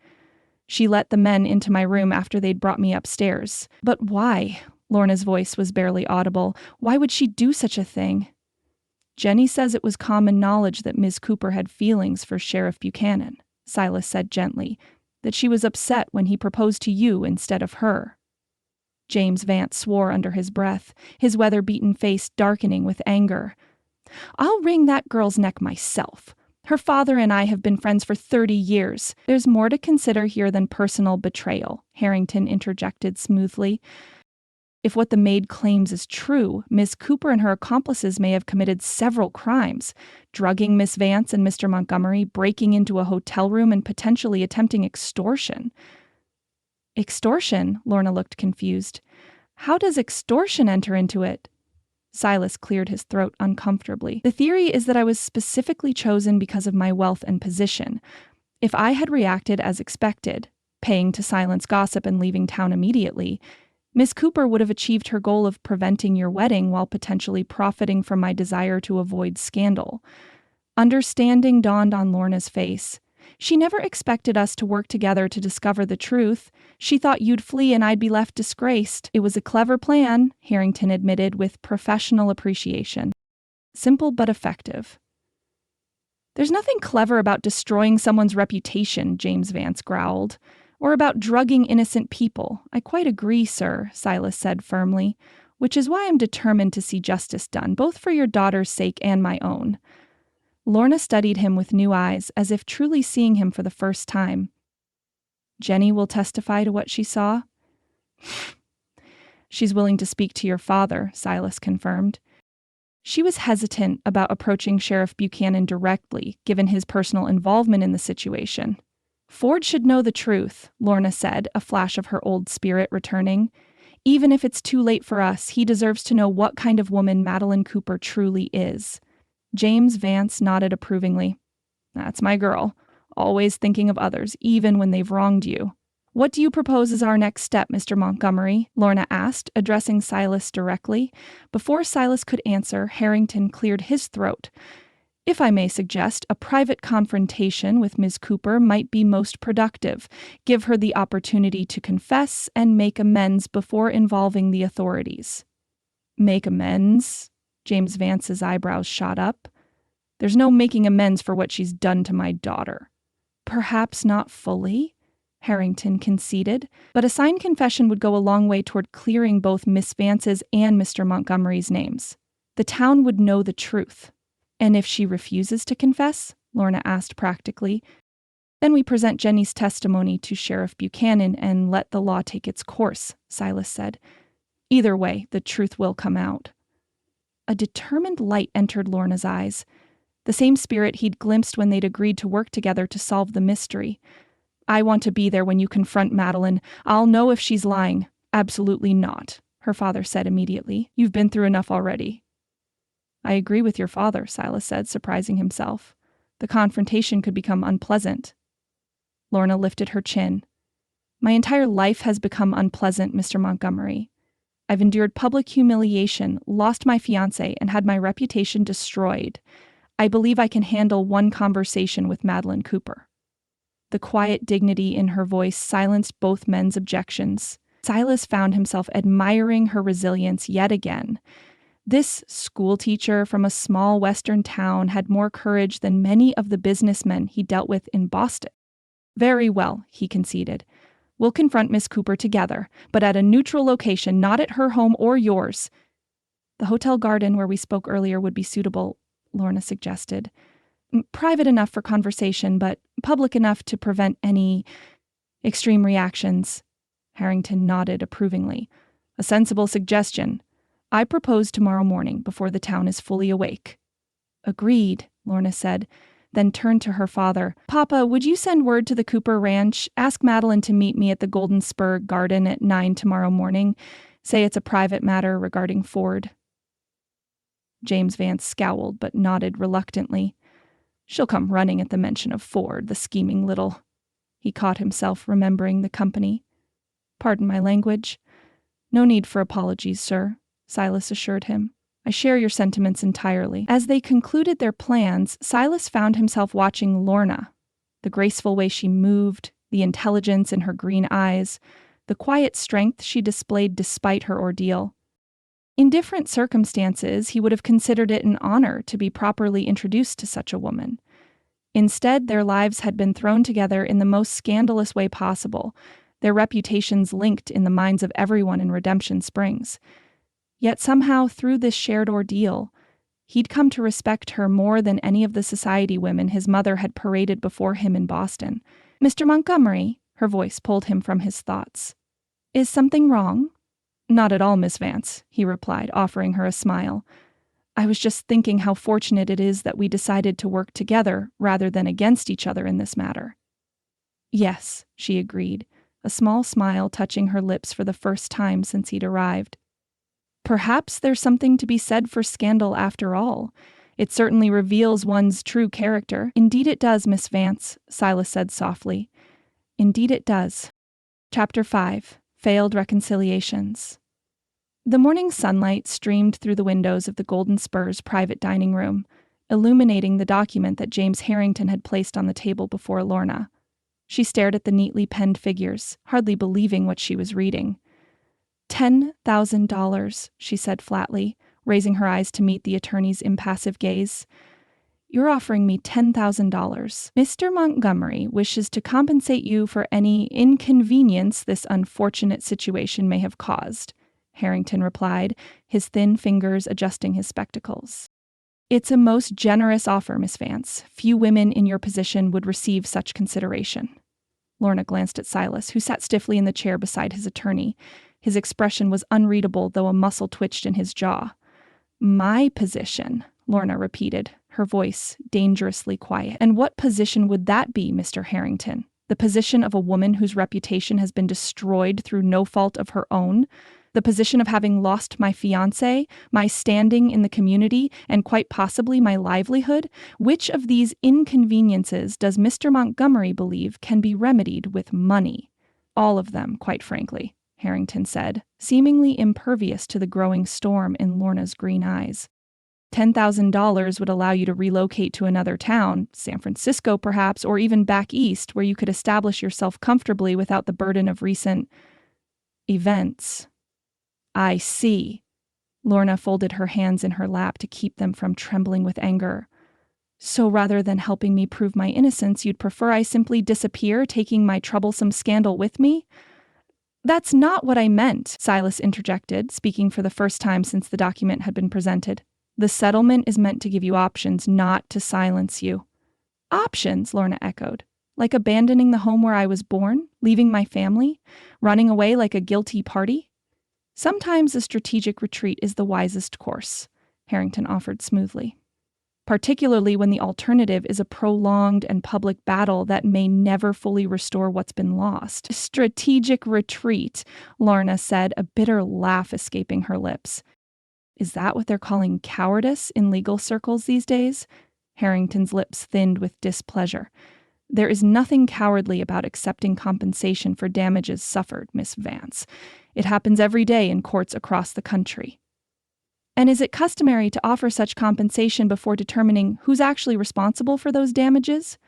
"She let the men into my room after they'd brought me upstairs. But why?" Lorna's voice was barely audible. "Why would she do such a thing?" "Jenny says it was common knowledge that Miss Cooper had feelings for Sheriff Buchanan," Silas said gently, "that she was upset when he proposed to you instead of her." James Vance swore under his breath, his weather-beaten face darkening with anger. "I'll wring that girl's neck myself. Her father and I have been friends for 30 years. There's more to consider here than personal betrayal," Harrington interjected smoothly. "If what the maid claims is true, Miss Cooper and her accomplices may have committed several crimes, drugging Miss Vance and Mr. Montgomery, breaking into a hotel room, and potentially attempting extortion." "Extortion?" Lorna looked confused. "How does extortion enter into it?" Silas cleared his throat uncomfortably. "The theory is that I was specifically chosen because of my wealth and position. If I had reacted as expected, paying to silence gossip and leaving town immediately, Miss Cooper would have achieved her goal of preventing your wedding while potentially profiting from my desire to avoid scandal." Understanding dawned on Lorna's face. "She never expected us to work together to discover the truth. She thought you'd flee and I'd be left disgraced. It was a clever plan," Harrington admitted with professional appreciation. "Simple but effective." "There's nothing clever about destroying someone's reputation," James Vance growled. "Or about drugging innocent people. I quite agree, sir," Silas said firmly, "which is why I'm determined to see justice done, both for your daughter's sake and my own." Lorna studied him with new eyes, as if truly seeing him for the first time. "Jenny will testify to what she saw?" "She's willing to speak to your father," Silas confirmed. She was hesitant about approaching Sheriff Buchanan directly, given his personal involvement in the situation. Ford should know the truth, Lorna said, a flash of her old spirit returning. Even if it's too late for us, he deserves to know what kind of woman Madeline Cooper truly is. James Vance nodded approvingly. That's my girl. Always thinking of others, even when they've wronged you. What do you propose as our next step, Mr. Montgomery? Lorna asked, addressing Silas directly. Before Silas could answer, Harrington cleared his throat. If I may suggest, a private confrontation with Ms. Cooper might be most productive. Give her the opportunity to confess and make amends before involving the authorities. Make amends? James Vance's eyebrows shot up. There's no making amends for what she's done to my daughter. Perhaps not fully, Harrington conceded, but a signed confession would go a long way toward clearing both Miss Vance's and Mr. Montgomery's names. The town would know the truth. And if she refuses to confess, Lorna asked practically, then we present Jenny's testimony to Sheriff Buchanan and let the law take its course, Silas said. Either way, the truth will come out. A determined light entered Lorna's eyes, the same spirit he'd glimpsed when they'd agreed to work together to solve the mystery. I want to be there when you confront Madeline. I'll know if she's lying. Absolutely not, her father said immediately. You've been through enough already. I agree with your father, Silas said, surprising himself. The confrontation could become unpleasant. Lorna lifted her chin. My entire life has become unpleasant, Mr. Montgomery. I've endured public humiliation, lost my fiancé, and had my reputation destroyed. I believe I can handle one conversation with Madeline Cooper. The quiet dignity in her voice silenced both men's objections. Silas found himself admiring her resilience yet again. This schoolteacher from a small western town had more courage than many of the businessmen he dealt with in Boston. Very well, he conceded. We'll confront Miss Cooper together, but at a neutral location, not at her home or yours. The hotel garden where we spoke earlier would be suitable, Lorna suggested. Private enough for conversation, but public enough to prevent any extreme reactions. Harrington nodded approvingly. A sensible suggestion. I propose tomorrow morning before the town is fully awake. Agreed, Lorna said, then turned to her father. Papa, would you send word to the Cooper Ranch? Ask Madeline to meet me at the Golden Spur Garden at 9 tomorrow morning. Say it's a private matter regarding Ford. James Vance scowled but nodded reluctantly. She'll come running at the mention of Ford, the scheming little... He caught himself remembering the company. Pardon my language. No need for apologies, sir, Silas assured him. I share your sentiments entirely. As they concluded their plans, Silas found himself watching Lorna. The graceful way she moved, the intelligence in her green eyes, the quiet strength she displayed despite her ordeal. In different circumstances, he would have considered it an honor to be properly introduced to such a woman. Instead, their lives had been thrown together in the most scandalous way possible, their reputations linked in the minds of everyone in Redemption Springs. Yet somehow, through this shared ordeal, he'd come to respect her more than any of the society women his mother had paraded before him in Boston. Mr. Montgomery, her voice pulled him from his thoughts. Is something wrong? Not at all, Miss Vance, he replied, offering her a smile. I was just thinking how fortunate it is that we decided to work together rather than against each other in this matter. Yes, she agreed, a small smile touching her lips for the first time since he'd arrived. Perhaps there's something to be said for scandal after all. It certainly reveals one's true character. Indeed it does, Miss Vance, Silas said softly. Indeed it does. Chapter 5. Failed Reconciliations. The morning sunlight streamed through the windows of the Golden Spur's private dining room, illuminating the document that James Harrington had placed on the table before Lorna. She stared at the neatly penned figures, hardly believing what she was reading. $10,000, she said flatly, raising her eyes to meet the attorney's impassive gaze. You're offering me $10,000. Mr. Montgomery wishes to compensate you for any inconvenience this unfortunate situation may have caused, Harrington replied, his thin fingers adjusting his spectacles. It's a most generous offer, Miss Vance. Few women in your position would receive such consideration. Lorna glanced at Silas, who sat stiffly in the chair beside his attorney. His expression was unreadable, though a muscle twitched in his jaw. My position, Lorna repeated, her voice dangerously quiet. And what position would that be, Mr. Harrington? The position of a woman whose reputation has been destroyed through no fault of her own? The position of having lost my fiancé, my standing in the community, and quite possibly my livelihood? Which of these inconveniences does Mr. Montgomery believe can be remedied with money? All of them, quite frankly, Harrington said, seemingly impervious to the growing storm in Lorna's green eyes. $10,000 would allow you to relocate to another town, San Francisco perhaps, or even back east, where you could establish yourself comfortably without the burden of recent events. I see. Lorna folded her hands in her lap to keep them from trembling with anger. So rather than helping me prove my innocence, you'd prefer I simply disappear, taking my troublesome scandal with me? That's not what I meant, Silas interjected, speaking for the first time since the document had been presented. The settlement is meant to give you options, not to silence you. Options, Lorna echoed. Like abandoning the home where I was born, leaving my family, running away like a guilty party? Sometimes a strategic retreat is the wisest course, Harrington offered smoothly. Particularly when the alternative is a prolonged and public battle that may never fully restore what's been lost. Strategic retreat, Lorna said, a bitter laugh escaping her lips. Is that what they're calling cowardice in legal circles these days? Harrington's lips thinned with displeasure. There is nothing cowardly about accepting compensation for damages suffered, Miss Vance. It happens every day in courts across the country. And is it customary to offer such compensation before determining who's actually responsible for those damages?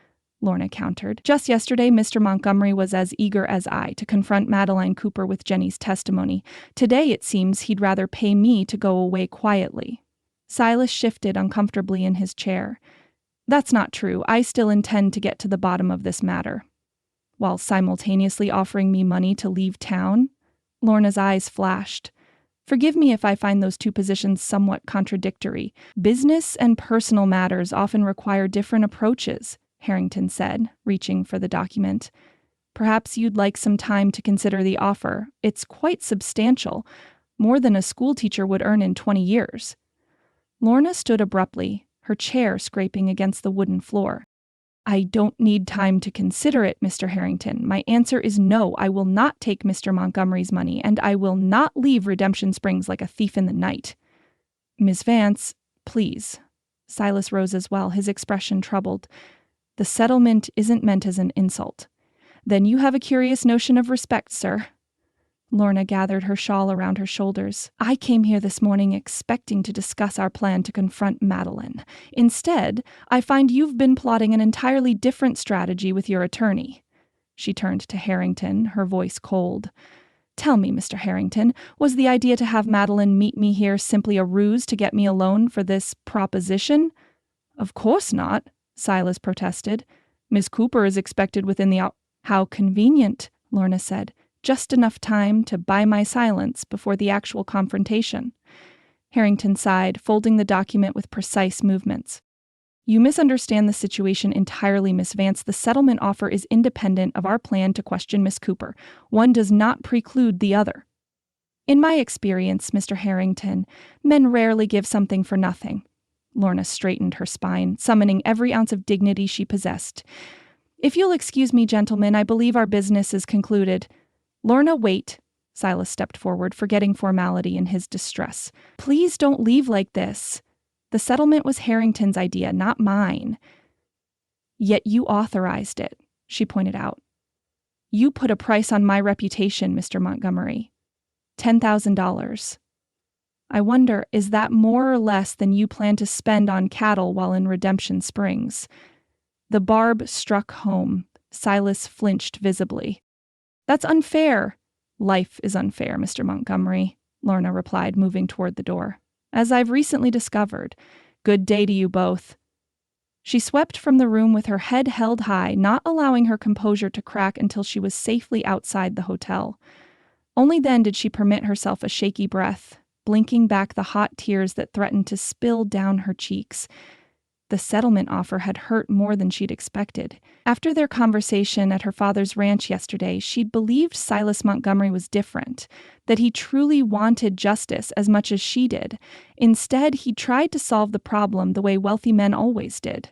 Lorna countered. Just yesterday, Mr. Montgomery was as eager as I to confront Madeline Cooper with Jenny's testimony. Today, it seems he'd rather pay me to go away quietly. Silas shifted uncomfortably in his chair. That's not true. I still intend to get to the bottom of this matter. While simultaneously offering me money to leave town? Lorna's eyes flashed. Forgive me if I find those two positions somewhat contradictory. Business and personal matters often require different approaches, Harrington said, reaching for the document. Perhaps you'd like some time to consider the offer. It's quite substantial, more than a schoolteacher would earn in 20 years. Lorna stood abruptly, her chair scraping against the wooden floor. I don't need time to consider it, Mr. Harrington. My answer is no. I will not take Mr. Montgomery's money, and I will not leave Redemption Springs like a thief in the night. Miss Vance, please. Silas rose as well, his expression troubled. The settlement isn't meant as an insult. Then you have a curious notion of respect, sir. Lorna gathered her shawl around her shoulders. I came here this morning expecting to discuss our plan to confront Madeline. Instead, I find you've been plotting an entirely different strategy with your attorney. She turned to Harrington, her voice cold. Tell me, Mr. Harrington, was the idea to have Madeline meet me here simply a ruse to get me alone for this proposition? Of course not, Silas protested. Miss Cooper is expected within the hour. How convenient, Lorna said. Just enough time to buy my silence before the actual confrontation. Harrington sighed, folding the document with precise movements. You misunderstand the situation entirely, Miss Vance. The settlement offer is independent of our plan to question Miss Cooper. One does not preclude the other. In my experience, Mr. Harrington, men rarely give something for nothing. Lorna straightened her spine, summoning every ounce of dignity she possessed. If you'll excuse me, gentlemen, I believe our business is concluded. Lorna, wait. Silas stepped forward, forgetting formality in his distress. Please don't leave like this. The settlement was Harrington's idea, not mine. Yet you authorized it, she pointed out. You put a price on my reputation, Mr. Montgomery. $10,000. I wonder, is that more or less than you plan to spend on cattle while in Redemption Springs? The barb struck home. Silas flinched visibly. That's unfair. Life is unfair, Mr. Montgomery, Lorna replied, moving toward the door. As I've recently discovered. Good day to you both. She swept from the room with her head held high, not allowing her composure to crack until she was safely outside the hotel. Only then did she permit herself a shaky breath, blinking back the hot tears that threatened to spill down her cheeks. The settlement offer had hurt more than she'd expected. After their conversation at her father's ranch yesterday, she'd believed Silas Montgomery was different, that he truly wanted justice as much as she did. Instead, he tried to solve the problem the way wealthy men always did,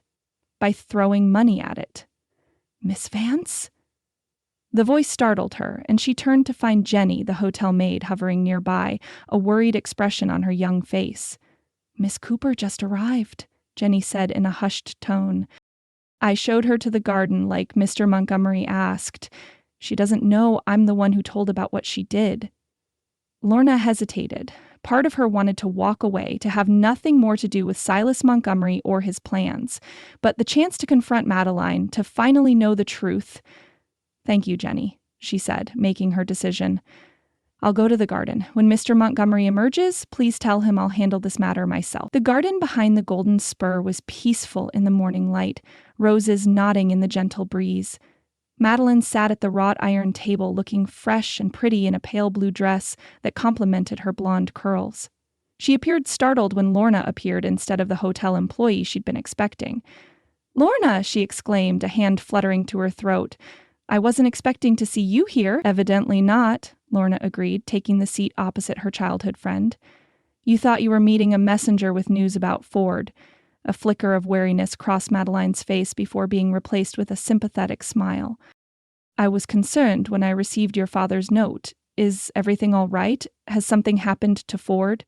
by throwing money at it. "Miss Vance?" The voice startled her, and she turned to find Jenny, the hotel maid, hovering nearby, a worried expression on her young face. "Miss Cooper just arrived," Jenny said in a hushed tone. "I showed her to the garden like Mr. Montgomery asked. She doesn't know I'm the one who told about what she did." Lorna hesitated. Part of her wanted to walk away, to have nothing more to do with Silas Montgomery or his plans. But the chance to confront Madeline, to finally know the truth... "Thank you, Jenny," she said, making her decision. "I'll go to the garden. When Mr. Montgomery emerges, please tell him I'll handle this matter myself." The garden behind the Golden Spur was peaceful in the morning light, roses nodding in the gentle breeze. Madeline sat at the wrought iron table, looking fresh and pretty in a pale blue dress that complemented her blonde curls. She appeared startled when Lorna appeared instead of the hotel employee she'd been expecting. "Lorna!" she exclaimed, a hand fluttering to her throat. "I wasn't expecting to see you here." "Evidently not," Lorna agreed, taking the seat opposite her childhood friend. "You thought you were meeting a messenger with news about Ford." A flicker of wariness crossed Madeline's face before being replaced with a sympathetic smile. "I was concerned when I received your father's note. Is everything all right? Has something happened to Ford?"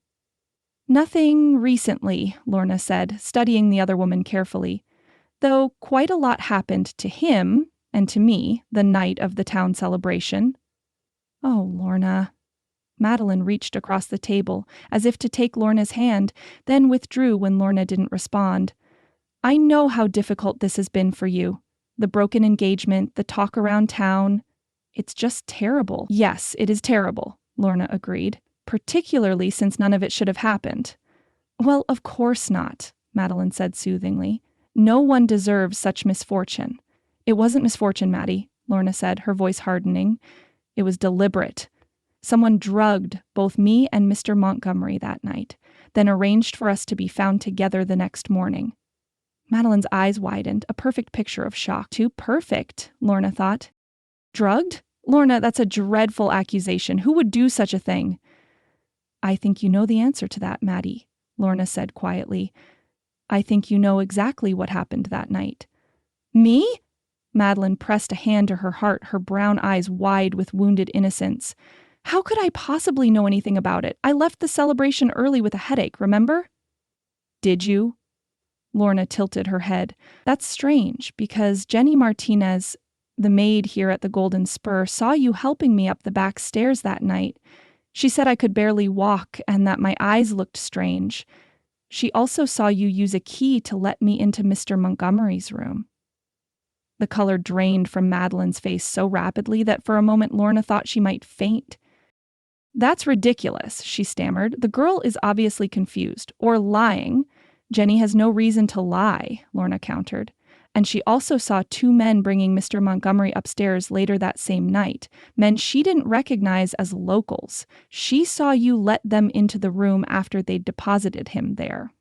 "Nothing recently," Lorna said, studying the other woman carefully. "Though quite a lot happened to him and to me the night of the town celebration." "Oh, Lorna." Madeline reached across the table, as if to take Lorna's hand, then withdrew when Lorna didn't respond. "I know how difficult this has been for you. The broken engagement, the talk around town. It's just terrible." "Yes, it is terrible," Lorna agreed, "particularly since none of it should have happened." "Well, of course not," Madeline said soothingly. "No one deserves such misfortune." "It wasn't misfortune, Maddie," Lorna said, her voice hardening. "It was deliberate. Someone drugged both me and Mr. Montgomery that night, then arranged for us to be found together the next morning." Madeline's eyes widened, a perfect picture of shock. Too perfect, Lorna thought. "Drugged? Lorna, that's a dreadful accusation. Who would do such a thing?" "I think you know the answer to that, Maddie," Lorna said quietly. "I think you know exactly what happened that night." "Me?" Madeline pressed a hand to her heart, her brown eyes wide with wounded innocence. "How could I possibly know anything about it? I left the celebration early with a headache, remember?" "Did you?" Lorna tilted her head. "That's strange, because Jenny Martinez, the maid here at the Golden Spur, saw you helping me up the back stairs that night. She said I could barely walk and that my eyes looked strange. She also saw you use a key to let me into Mr. Montgomery's room." The color drained from Madeline's face so rapidly that for a moment Lorna thought she might faint. "That's ridiculous," she stammered. "The girl is obviously confused, or lying." "Jenny has no reason to lie," Lorna countered. "And she also saw two men bringing Mr. Montgomery upstairs later that same night, men she didn't recognize as locals. She saw you let them into the room after they'd deposited him there."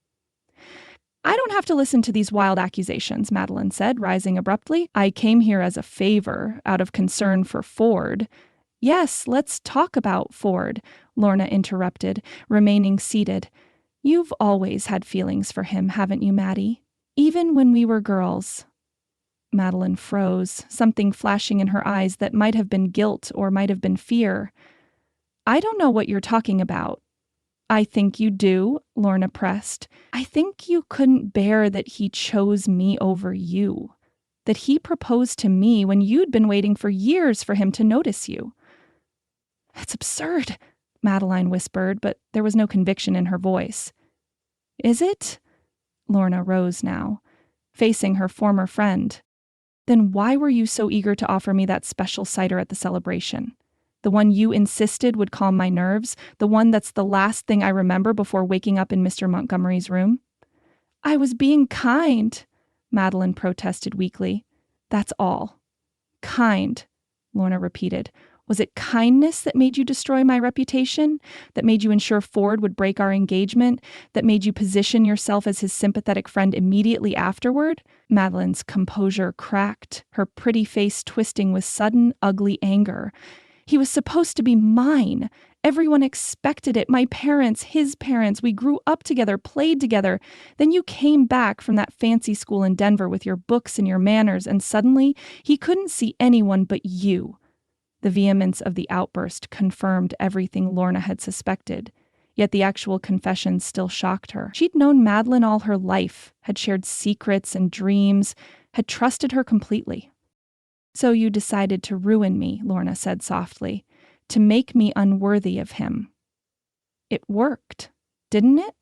"I don't have to listen to these wild accusations," Madeline said, rising abruptly. "I came here as a favor, out of concern for Ford." "Yes, let's talk about Ford," Lorna interrupted, remaining seated. "You've always had feelings for him, haven't you, Maddie? Even when we were girls." Madeline froze, something flashing in her eyes that might have been guilt or might have been fear. "I don't know what you're talking about." "I think you do," Lorna pressed. "I think you couldn't bear that he chose me over you. That he proposed to me when you'd been waiting for years for him to notice you." "It's absurd," Madeline whispered, but there was no conviction in her voice. "Is it?" Lorna rose now, facing her former friend. "Then why were you so eager to offer me that special cider at the celebration? The one you insisted would calm my nerves, the one that's the last thing I remember before waking up in Mr. Montgomery's room?" "I was being kind," Madeline protested weakly. "That's all." "Kind," Lorna repeated. Was it kindness that made you destroy my reputation? That made you ensure Ford would break our engagement? That made you position yourself as his sympathetic friend immediately afterward? Madeline's composure cracked, her pretty face twisting with sudden, ugly anger. He was supposed to be mine. Everyone expected it. My parents, his parents. We grew up together, played together. Then you came back from that fancy school in Denver with your books and your manners, and suddenly he couldn't see anyone but you. The vehemence of the outburst confirmed everything Lorna had suspected, yet the actual confession still shocked her. She'd known Madeline all her life, had shared secrets and dreams, had trusted her completely. "So you decided to ruin me," Lorna said softly, "to make me unworthy of him. It worked, didn't it?"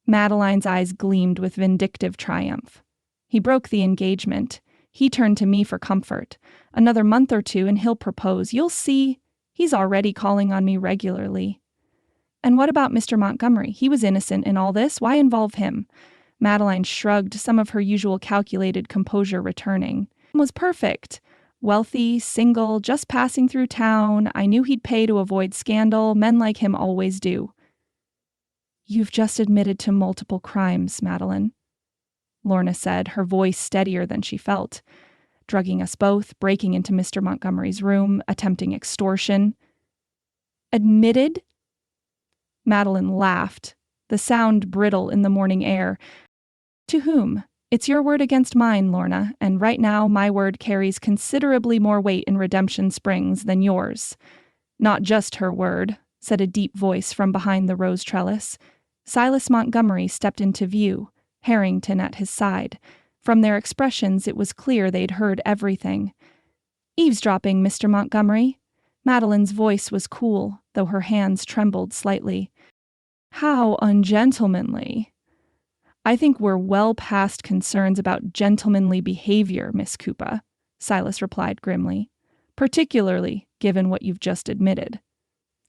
Madeline's eyes gleamed with vindictive triumph. "He broke the engagement. He turned to me for comfort. Another month or two and he'll propose. You'll see. He's already calling on me regularly." "And what about Mr. Montgomery? He was innocent in all this. Why involve him?" Madeline shrugged, some of her usual calculated composure returning. "He was perfect. Wealthy, single, just passing through town. I knew he'd pay to avoid scandal. Men like him always do." "You've just admitted to multiple crimes, Madeline," Lorna said, her voice steadier than she felt. "Drugging us both, breaking into Mr. Montgomery's room, attempting extortion." "Admitted?" Madeline laughed, the sound brittle in the morning air. "To whom? It's your word against mine, Lorna, and right now my word carries considerably more weight in Redemption Springs than yours." "Not just her word," said a deep voice from behind the rose trellis. Silas Montgomery stepped into view, Harrington at his side. From their expressions, it was clear they'd heard everything. "Eavesdropping, Mr. Montgomery." Madeline's voice was cool, though her hands trembled slightly. "How ungentlemanly." "I think we're well past concerns about gentlemanly behavior, Miss Koopa," Silas replied grimly, "particularly given what you've just admitted."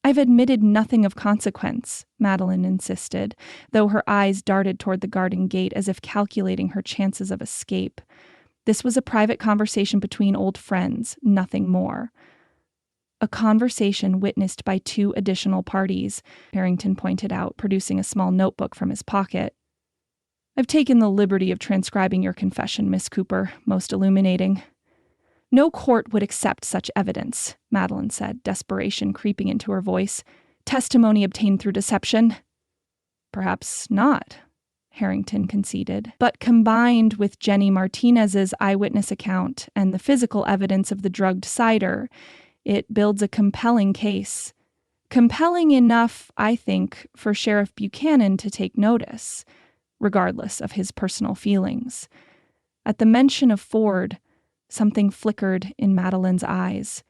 "I've admitted nothing of consequence," Madeline insisted, though her eyes darted toward the garden gate as if calculating her chances of escape. This was a private conversation between old friends, nothing more. "A conversation witnessed by 2 additional parties," Harrington pointed out, producing a small notebook from his pocket. "I've taken the liberty of transcribing your confession, Miss Cooper, most illuminating." "No court would accept such evidence," Madeline said, desperation creeping into her voice. "Testimony obtained through deception." "Perhaps not," Harrington conceded. "But combined with Jenny Martinez's eyewitness account and the physical evidence of the drugged cider, it builds a compelling case. Compelling enough, I think, for Sheriff Buchanan to take notice, regardless of his personal feelings." At the mention of Ford, something flickered in Madeline's eyes.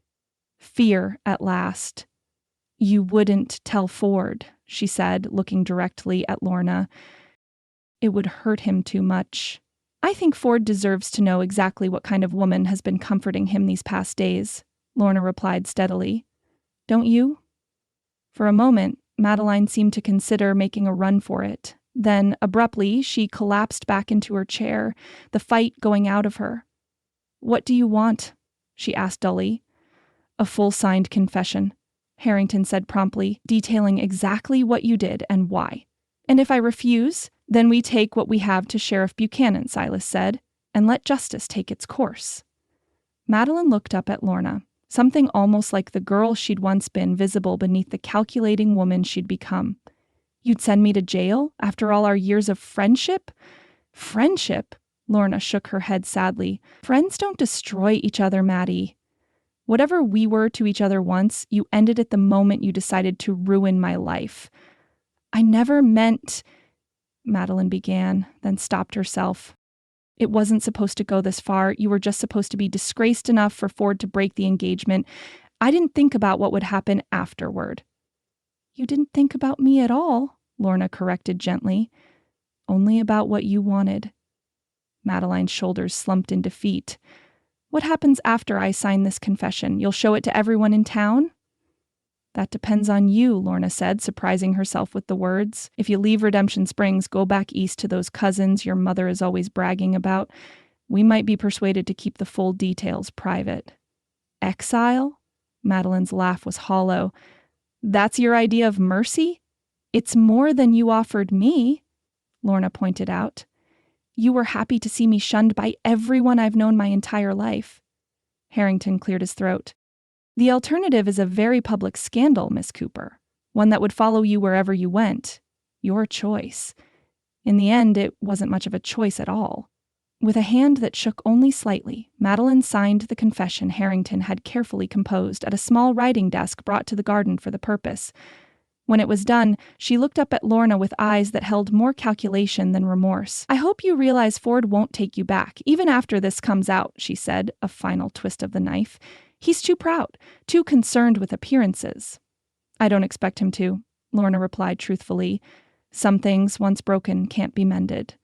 Fear at last. "You wouldn't tell Ford," she said, looking directly at Lorna. "It would hurt him too much." "I think Ford deserves to know exactly what kind of woman has been comforting him these past days," Lorna replied steadily. "Don't you?" For a moment, Madeline seemed to consider making a run for it. Then, abruptly, she collapsed back into her chair, the fight going out of her. "What do you want?" she asked dully. "A full signed confession," Harrington said promptly, detailing exactly what you did and why. "And if I refuse, then we take what we have to Sheriff Buchanan," Silas said, "and let justice take its course." Madeline looked up at Lorna, something almost like the girl she'd once been visible beneath the calculating woman she'd become. "You'd send me to jail after all our years of friendship?" "Friendship?" Lorna shook her head sadly. "Friends don't destroy each other, Maddie. Whatever we were to each other once, you ended at the moment you decided to ruin my life." "I never meant," Madeline began, then stopped herself. "It wasn't supposed to go this far. You were just supposed to be disgraced enough for Ford to break the engagement. I didn't think about what would happen afterward." "You didn't think about me at all," Lorna corrected gently. "Only about what you wanted." Madeline's shoulders slumped in defeat. "What happens after I sign this confession? You'll show it to everyone in town?" "That depends on you," Lorna said, surprising herself with the words. "If you leave Redemption Springs, go back east to those cousins your mother is always bragging about, we might be persuaded to keep the full details private." "Exile?" Madeline's laugh was hollow. That's your idea of mercy? It's more than you offered me, Lorna pointed out. You were happy to see me shunned by everyone I've known my entire life. Harrington cleared his throat. The alternative is a very public scandal, Miss Cooper. One that would follow you wherever you went. Your choice. In the end, it wasn't much of a choice at all. With a hand that shook only slightly, Madeline signed the confession Harrington had carefully composed at a small writing desk brought to the garden for the purpose. When it was done, she looked up at Lorna with eyes that held more calculation than remorse. I hope you realize Ford won't take you back, even after this comes out, she said, a final twist of the knife. He's too proud, too concerned with appearances. I don't expect him to, Lorna replied truthfully. Some things, once broken, can't be mended.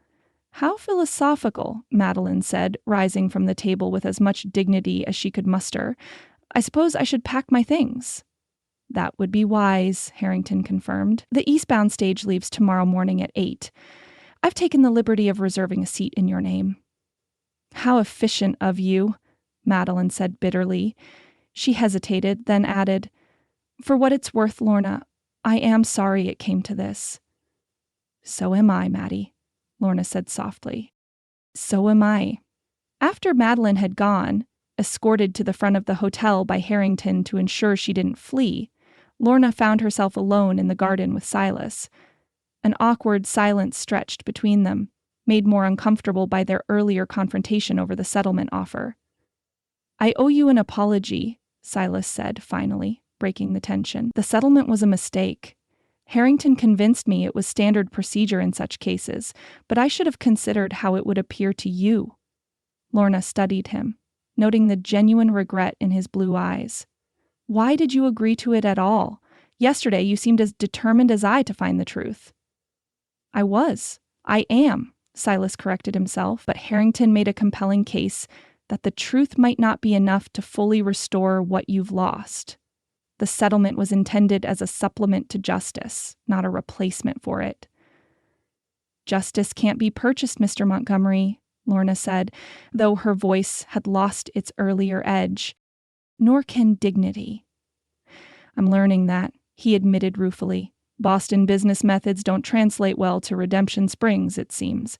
How philosophical, Madeline said, rising from the table with as much dignity as she could muster. I suppose I should pack my things. That would be wise, Harrington confirmed. The eastbound stage leaves tomorrow morning at 8. I've taken the liberty of reserving a seat in your name. How efficient of you, Madeline said bitterly. She hesitated, then added, For what it's worth, Lorna, I am sorry it came to this. So am I, Maddie, Lorna said softly. So am I. After Madeline had gone, escorted to the front of the hotel by Harrington to ensure she didn't flee, Lorna found herself alone in the garden with Silas. An awkward silence stretched between them, made more uncomfortable by their earlier confrontation over the settlement offer. I owe you an apology, Silas said finally, breaking the tension. The settlement was a mistake. Harrington convinced me it was standard procedure in such cases, but I should have considered how it would appear to you. Lorna studied him, noting the genuine regret in his blue eyes. Why did you agree to it at all? Yesterday you seemed as determined as I to find the truth. I was. I am, Silas corrected himself, but Harrington made a compelling case that the truth might not be enough to fully restore what you've lost. The settlement was intended as a supplement to justice, not a replacement for it. Justice can't be purchased, Mr. Montgomery, Lorna said, though her voice had lost its earlier edge. Nor can dignity. I'm learning that, he admitted ruefully. Boston business methods don't translate well to Redemption Springs, it seems.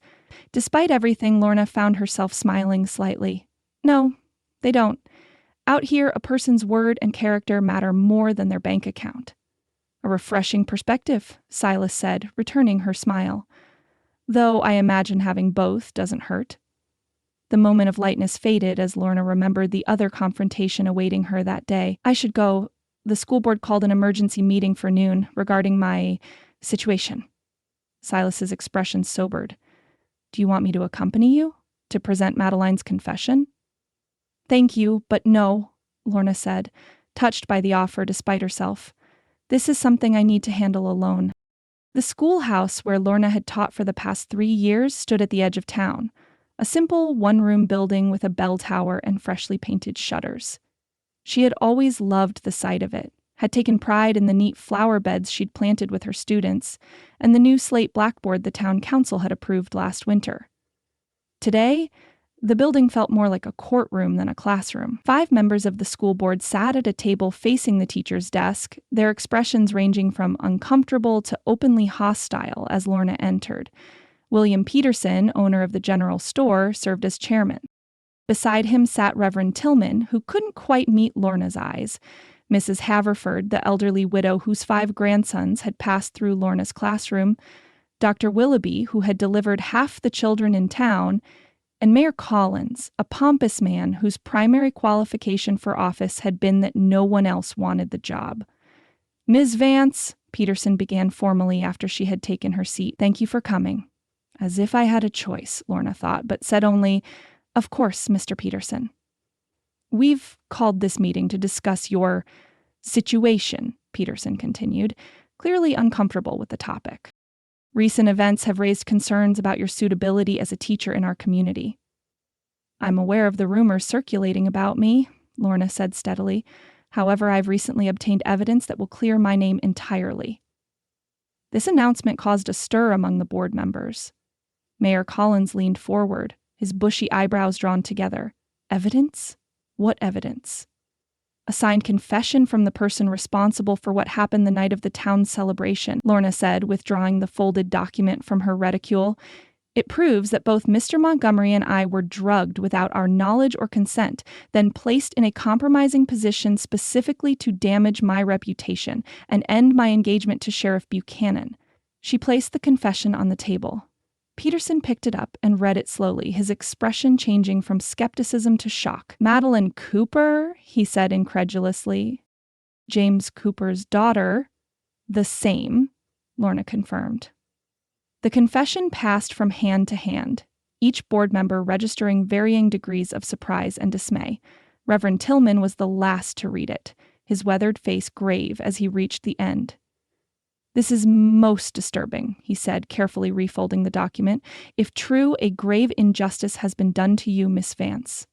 Despite everything, Lorna found herself smiling slightly. No, they don't. Out here, a person's word and character matter more than their bank account. A refreshing perspective, Silas said, returning her smile. Though I imagine having both doesn't hurt. The moment of lightness faded as Lorna remembered the other confrontation awaiting her that day. I should go. The school board called an emergency meeting for noon regarding my situation. Silas's expression sobered. Do you want me to accompany you? To present Madeline's confession? Thank you, but no, Lorna said, touched by the offer despite herself. This is something I need to handle alone. The schoolhouse where Lorna had taught for the past 3 years stood at the edge of town, a simple one-room building with a bell tower and freshly painted shutters. She had always loved the sight of it, had taken pride in the neat flower beds she'd planted with her students, and the new slate blackboard the town council had approved last winter. Today, the building felt more like a courtroom than a classroom. 5 members of the school board sat at a table facing the teacher's desk, their expressions ranging from uncomfortable to openly hostile as Lorna entered. William Peterson, owner of the general store, served as chairman. Beside him sat Reverend Tillman, who couldn't quite meet Lorna's eyes. Mrs. Haverford, the elderly widow whose 5 grandsons had passed through Lorna's classroom, Dr. Willoughby, who had delivered half the children in town, and Mayor Collins, a pompous man whose primary qualification for office had been that no one else wanted the job. Ms. Vance, Peterson began formally after she had taken her seat. Thank you for coming. As if I had a choice, Lorna thought, but said only, Of course, Mr. Peterson. We've called this meeting to discuss your situation, Peterson continued, clearly uncomfortable with the topic. Recent events have raised concerns about your suitability as a teacher in our community. I'm aware of the rumors circulating about me, Lorna said steadily. However, I've recently obtained evidence that will clear my name entirely. This announcement caused a stir among the board members. Mayor Collins leaned forward, his bushy eyebrows drawn together. Evidence? What evidence? A signed confession from the person responsible for what happened the night of the town's celebration, Lorna said, withdrawing the folded document from her reticule. It proves that both Mr. Montgomery and I were drugged without our knowledge or consent, then placed in a compromising position specifically to damage my reputation and end my engagement to Sheriff Buchanan. She placed the confession on the table. Peterson picked it up and read it slowly, his expression changing from skepticism to shock. "Madeline Cooper?" he said incredulously. "James Cooper's daughter." "The same," Lorna confirmed. The confession passed from hand to hand, each board member registering varying degrees of surprise and dismay. Reverend Tillman was the last to read it, his weathered face grave as he reached the end. "This is most disturbing," he said, carefully refolding the document. "If true, a grave injustice has been done to you, Miss Vance."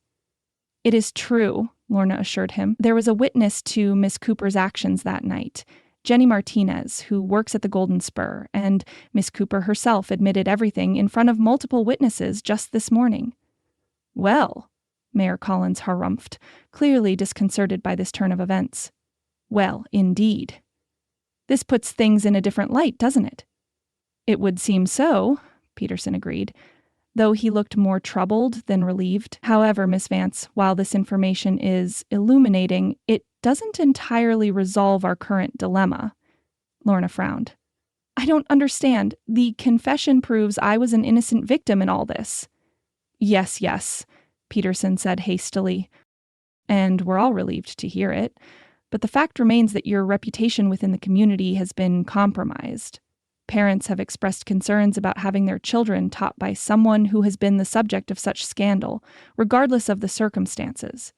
"It is true," Lorna assured him. "There was a witness to Miss Cooper's actions that night, Jenny Martinez, who works at the Golden Spur, and Miss Cooper herself admitted everything in front of multiple witnesses just this morning." "Well," Mayor Collins harumphed, clearly disconcerted by this turn of events. "Well, indeed. This puts things in a different light, doesn't it?" "It would seem so," Peterson agreed, though he looked more troubled than relieved. "However, Miss Vance, while this information is illuminating, it doesn't entirely resolve our current dilemma." Lorna frowned. "I don't understand. The confession proves I was an innocent victim in all this." Yes, Peterson said hastily. "And we're all relieved to hear it. But the fact remains that your reputation within the community has been compromised. Parents have expressed concerns about having their children taught by someone who has been the subject of such scandal, regardless of the circumstances."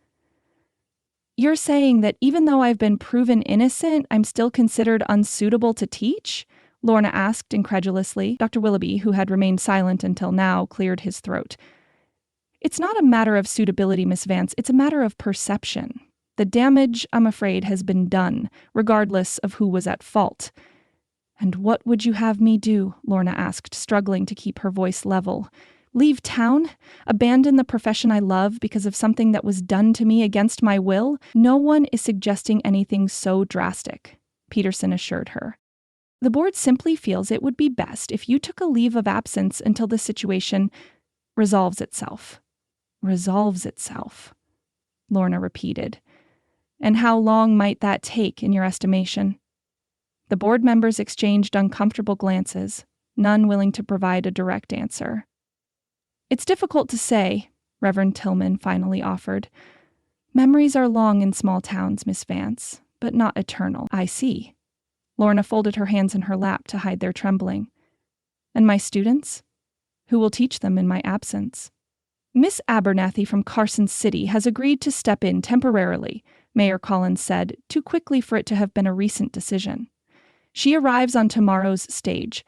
"You're saying that even though I've been proven innocent, I'm still considered unsuitable to teach?" Lorna asked incredulously. Dr. Willoughby, who had remained silent until now, cleared his throat. "It's not a matter of suitability, Miss Vance. It's a matter of perception. The damage, I'm afraid, has been done, regardless of who was at fault." "And what would you have me do?" Lorna asked, struggling to keep her voice level. "Leave town? Abandon the profession I love because of something that was done to me against my will?" "No one is suggesting anything so drastic," Peterson assured her. "The board simply feels it would be best if you took a leave of absence until the situation resolves itself." "Resolves itself," Lorna repeated. "And how long might that take, in your estimation?" The board members exchanged uncomfortable glances, none willing to provide a direct answer. "It's difficult to say," Reverend Tillman finally offered. "Memories are long in small towns, Miss Vance, but not eternal." "I see." Lorna folded her hands in her lap to hide their trembling. "And my students? Who will teach them in my absence?" "Miss Abernathy from Carson City has agreed to step in temporarily," Mayor Collins said, too quickly for it to have been a recent decision. "She arrives on tomorrow's stage."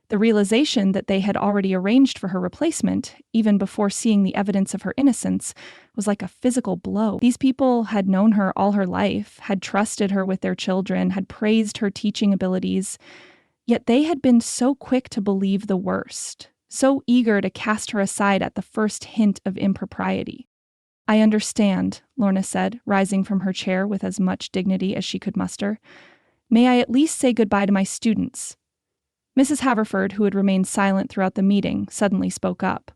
The realization that they had already arranged for her replacement, even before seeing the evidence of her innocence, was like a physical blow. These people had known her all her life, had trusted her with their children, had praised her teaching abilities, yet they had been so quick to believe the worst, so eager to cast her aside at the first hint of impropriety. "I understand," Lorna said, rising from her chair with as much dignity as she could muster. "May I at least say goodbye to my students?" Mrs. Haverford, who had remained silent throughout the meeting, suddenly spoke up.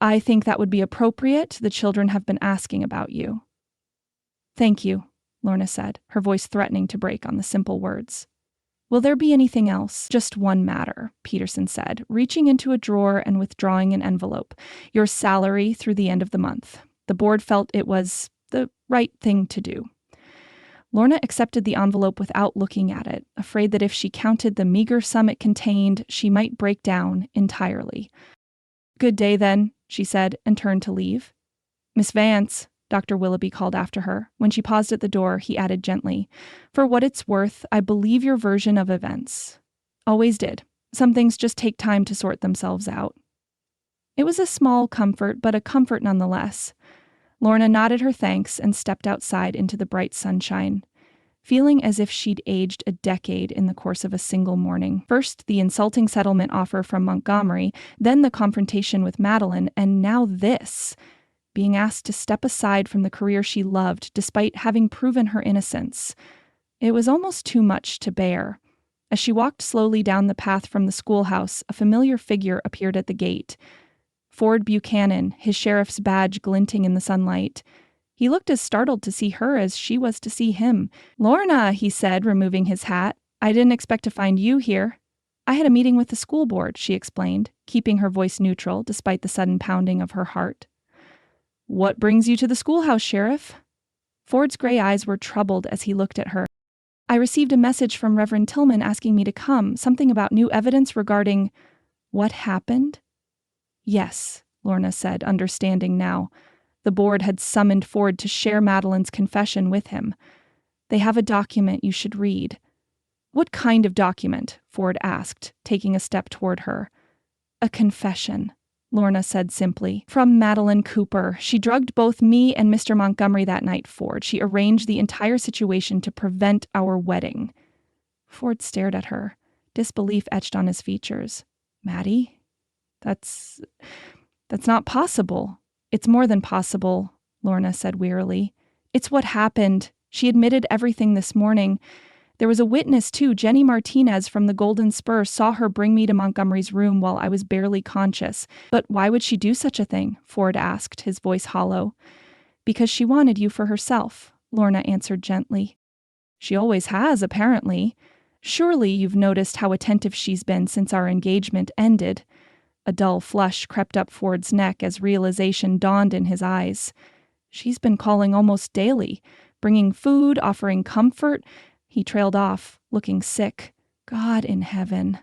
"I think that would be appropriate. The children have been asking about you." "Thank you," Lorna said, her voice threatening to break on the simple words. "Will there be anything else?" "Just one matter," Peterson said, reaching into a drawer and withdrawing an envelope. "Your salary through the end of the month. The board felt it was the right thing to do." Lorna accepted the envelope without looking at it, afraid that if she counted the meager sum it contained, she might break down entirely. "Good day, then," she said, and turned to leave. "Miss Vance," Dr. Willoughby called after her. When she paused at the door, he added gently, "For what it's worth, I believe your version of events. Always did. Some things just take time to sort themselves out." It was a small comfort, but a comfort nonetheless. Lorna nodded her thanks and stepped outside into the bright sunshine, feeling as if she'd aged a decade in the course of a single morning. First, the insulting settlement offer from Montgomery, then the confrontation with Madeline, and now this. being asked to step aside from the career she loved despite having proven her innocence. It was almost too much to bear. As she walked slowly down the path from the schoolhouse, a familiar figure appeared at the gate. Ford Buchanan, his sheriff's badge glinting in the sunlight. He looked as startled to see her as she was to see him. "Lorna," he said, removing his hat. "I didn't expect to find you here." "I had a meeting with the school board," she explained, keeping her voice neutral despite the sudden pounding of her heart. "What brings you to the schoolhouse, Sheriff?" Ford's gray eyes were troubled as he looked at her. "I received a message from Reverend Tillman asking me to come, something about new evidence regarding what happened." "Yes," Lorna said, understanding now. The board had summoned Ford to share Madeline's confession with him. "They have a document you should read." "What kind of document?" Ford asked, taking a step toward her. "A confession," Lorna said simply. "From Madeline Cooper. She drugged both me and Mr. Montgomery that night, Ford. She arranged the entire situation to prevent our wedding." Ford stared at her, disbelief etched on his features. "Maddie? That's not possible." "It's more than possible," Lorna said wearily. "It's what happened. She admitted everything this morning. There was a witness, too. Jenny Martinez from the Golden Spur saw her bring me to Montgomery's room while I was barely conscious." "But why would she do such a thing?" Ford asked, his voice hollow. "Because she wanted you for herself," Lorna answered gently. "She always has, apparently. Surely you've noticed how attentive she's been since our engagement ended." A dull flush crept up Ford's neck as realization dawned in his eyes. "She's been calling almost daily, bringing food, offering comfort." He trailed off, looking sick. "God in heaven."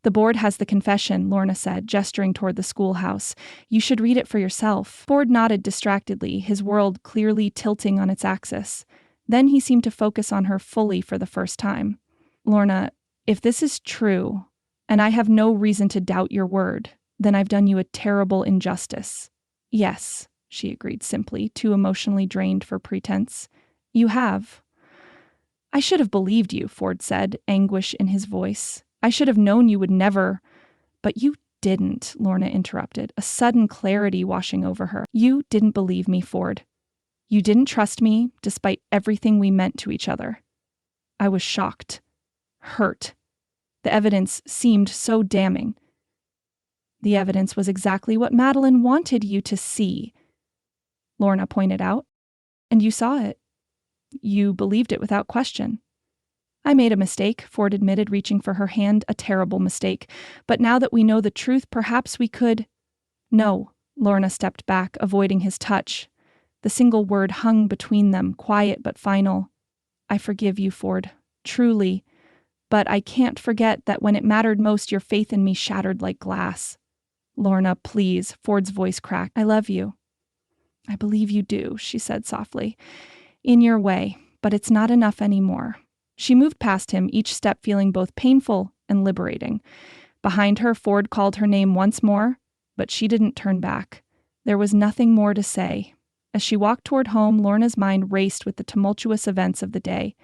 "The board has the confession," Lorna said, gesturing toward the schoolhouse. "You should read it for yourself." Ford nodded distractedly, his world clearly tilting on its axis. Then he seemed to focus on her fully for the first time. "Lorna, if this is true, and I have no reason to doubt your word, then I've done you a terrible injustice." "Yes," she agreed simply, too emotionally drained for pretense. "You have." "I should have believed you," Ford said, anguish in his voice. "I should have known you would never—" "But you didn't," Lorna interrupted, a sudden clarity washing over her. "You didn't believe me, Ford. You didn't trust me, despite everything we meant to each other." I was shocked. Hurt. The evidence seemed so damning. "The evidence was exactly what Madeline wanted you to see," Lorna pointed out. "And you saw it. You believed it without question." "I made a mistake," Ford admitted, reaching for her hand, "a terrible mistake. But now that we know the truth, perhaps we could—" "No," Lorna stepped back, avoiding his touch. The single word hung between them, quiet but final. "I forgive you, Ford. Truly. But I can't forget that when it mattered most, your faith in me shattered like glass." "Lorna, please," Ford's voice cracked. "I love you." "I believe you do," she said softly. "In your way, but it's not enough anymore." She moved past him, each step feeling both painful and liberating. Behind her, Ford called her name once more, but she didn't turn back. There was nothing more to say. As she walked toward home, Lorna's mind raced with the tumultuous events of the day.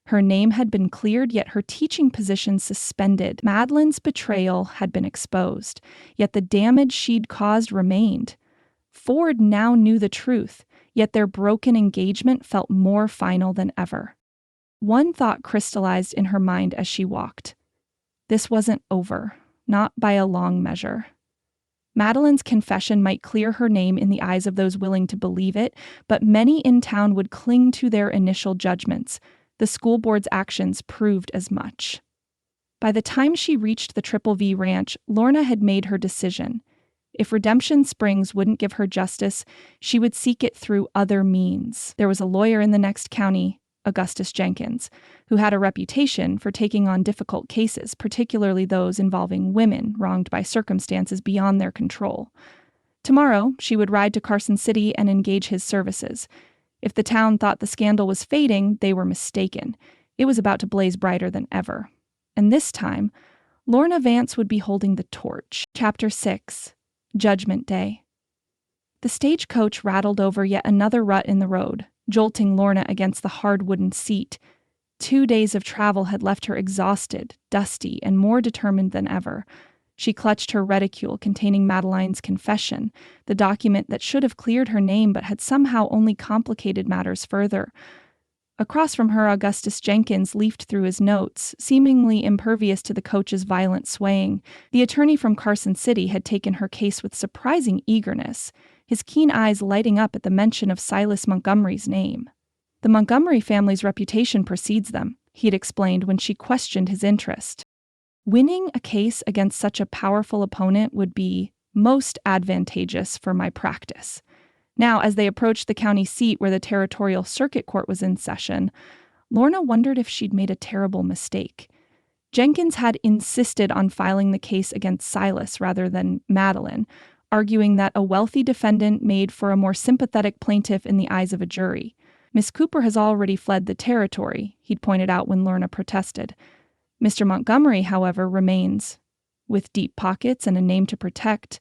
Her name had been cleared, yet her teaching position suspended. Madeline's betrayal had been exposed, yet the damage she'd caused remained. Ford now knew the truth, yet their broken engagement felt more final than ever. One thought crystallized in her mind as she walked. This wasn't over, not by a long measure. Madeline's confession might clear her name in the eyes of those willing to believe it, but many in town would cling to their initial judgments. The school board's actions proved as much. By the time she reached the Triple V Ranch, Lorna had made her decision. If Redemption Springs wouldn't give her justice, she would seek it through other means. There was a lawyer in the next county, Augustus Jenkins, who had a reputation for taking on difficult cases, particularly those involving women wronged by circumstances beyond their control. Tomorrow, she would ride to Carson City and engage his services. If the town thought the scandal was fading, they were mistaken. It was about to blaze brighter than ever. And this time, Lorna Vance would be holding the torch. Chapter 6. Judgment Day. The stagecoach rattled over yet another rut in the road, jolting Lorna against the hard wooden seat. 2 days of travel had left her exhausted, dusty, and more determined than ever. She clutched her reticule containing Madeline's confession, the document that should have cleared her name but had somehow only complicated matters further. Across from her, Augustus Jenkins leafed through his notes, seemingly impervious to the coach's violent swaying. The attorney from Carson City had taken her case with surprising eagerness, his keen eyes lighting up at the mention of Silas Montgomery's name. The Montgomery family's reputation precedes them, he had explained when she questioned his interest. Winning a case against such a powerful opponent would be most advantageous for my practice. Now, as they approached the county seat where the territorial circuit court was in session, Lorna wondered if she'd made a terrible mistake. Jenkins had insisted on filing the case against Silas rather than Madeline, arguing that a wealthy defendant made for a more sympathetic plaintiff in the eyes of a jury. Miss Cooper has already fled the territory, he'd pointed out when Lorna protested. Mr. Montgomery, however, remains. With deep pockets and a name to protect,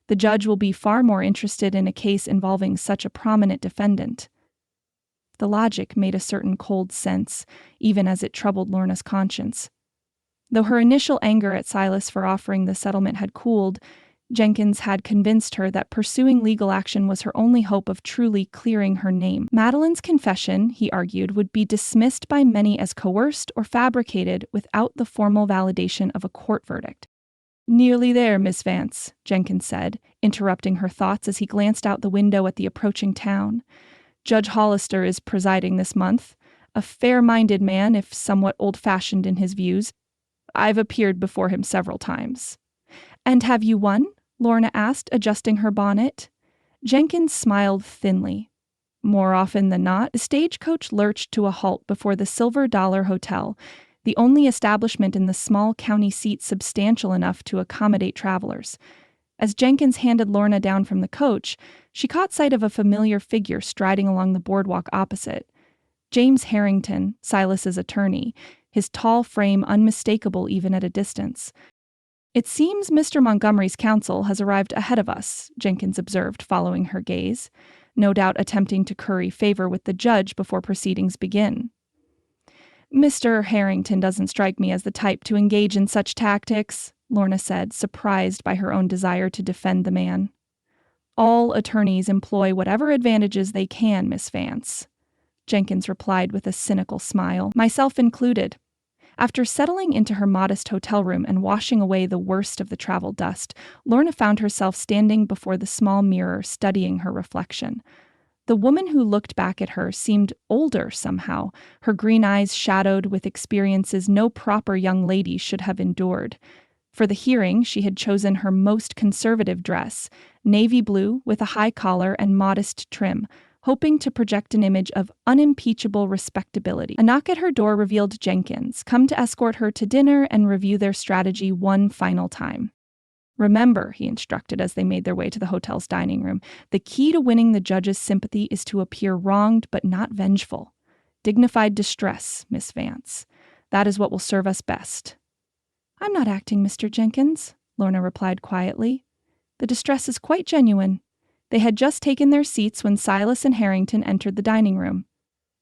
the judge will be far more interested in a case involving such a prominent defendant. The logic made a certain cold sense, even as it troubled Lorna's conscience. Though her initial anger at Silas for offering the settlement had cooled, Jenkins had convinced her that pursuing legal action was her only hope of truly clearing her name. Madeline's confession, he argued, would be dismissed by many as coerced or fabricated without the formal validation of a court verdict. "Nearly there, Miss Vance," Jenkins said, interrupting her thoughts as he glanced out the window at the approaching town. "Judge Hollister is presiding this month, a fair-minded man if somewhat old-fashioned in his views. I've appeared before him several times." "And have you won?" Lorna asked, adjusting her bonnet. Jenkins smiled thinly. "More often than not." The stagecoach lurched to a halt before the Silver Dollar Hotel, the only establishment in the small county seat substantial enough to accommodate travelers. As Jenkins handed Lorna down from the coach, she caught sight of a familiar figure striding along the boardwalk opposite. James Harrington, Silas's attorney, his tall frame unmistakable even at a distance. "It seems Mr. Montgomery's counsel has arrived ahead of us," Jenkins observed, following her gaze, no doubt attempting to curry favor with the judge before proceedings begin. "Mr. Harrington doesn't strike me as the type to engage in such tactics," Lorna said, surprised by her own desire to defend the man. "All attorneys employ whatever advantages they can, Miss Vance," Jenkins replied with a cynical smile, "myself included." After settling into her modest hotel room and washing away the worst of the travel dust, Lorna found herself standing before the small mirror studying her reflection. The woman who looked back at her seemed older somehow, her green eyes shadowed with experiences no proper young lady should have endured. For the hearing, she had chosen her most conservative dress, navy blue with a high collar and modest trim, hoping to project an image of unimpeachable respectability. A knock at her door revealed Jenkins, come to escort her to dinner and review their strategy one final time. "Remember," he instructed as they made their way to the hotel's dining room, "the key to winning the judge's sympathy is to appear wronged but not vengeful. Dignified distress, Miss Vance. That is what will serve us best." "I'm not acting, Mr. Jenkins," Lorna replied quietly. "The distress is quite genuine." They had just taken their seats when Silas and Harrington entered the dining room.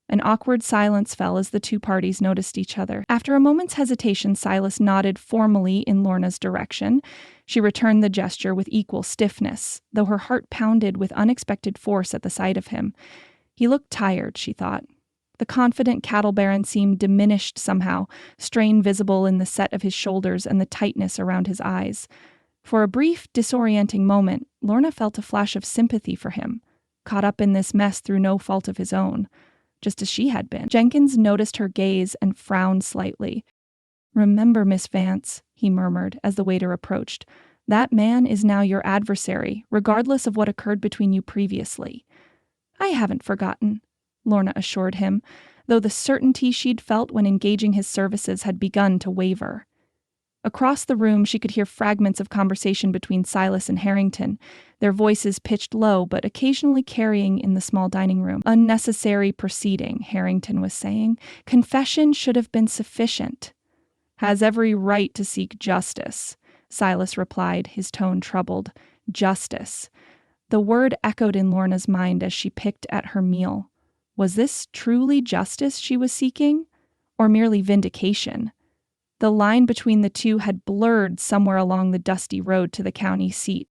An awkward silence fell as the two parties noticed each other. After a moment's hesitation, Silas nodded formally in Lorna's direction. She returned the gesture with equal stiffness, though her heart pounded with unexpected force at the sight of him. He looked tired, she thought. The confident cattle baron seemed diminished somehow, strain visible in the set of his shoulders and the tightness around his eyes. For a brief, disorienting moment, Lorna felt a flash of sympathy for him, caught up in this mess through no fault of his own, just as she had been. Jenkins noticed her gaze and frowned slightly. "Remember, Miss Vance," he murmured as the waiter approached, "that man is now your adversary, regardless of what occurred between you previously." "I haven't forgotten," Lorna assured him, though the certainty she'd felt when engaging his services had begun to waver. Across the room, she could hear fragments of conversation between Silas and Harrington, their voices pitched low but occasionally carrying in the small dining room. "Unnecessary proceeding," Harrington was saying. "Confession should have been sufficient." "Has every right to seek justice," Silas replied, his tone troubled. Justice. The word echoed in Lorna's mind as she picked at her meal. Was this truly justice she was seeking, or merely vindication? The line between the two had blurred somewhere along the dusty road to the county seat.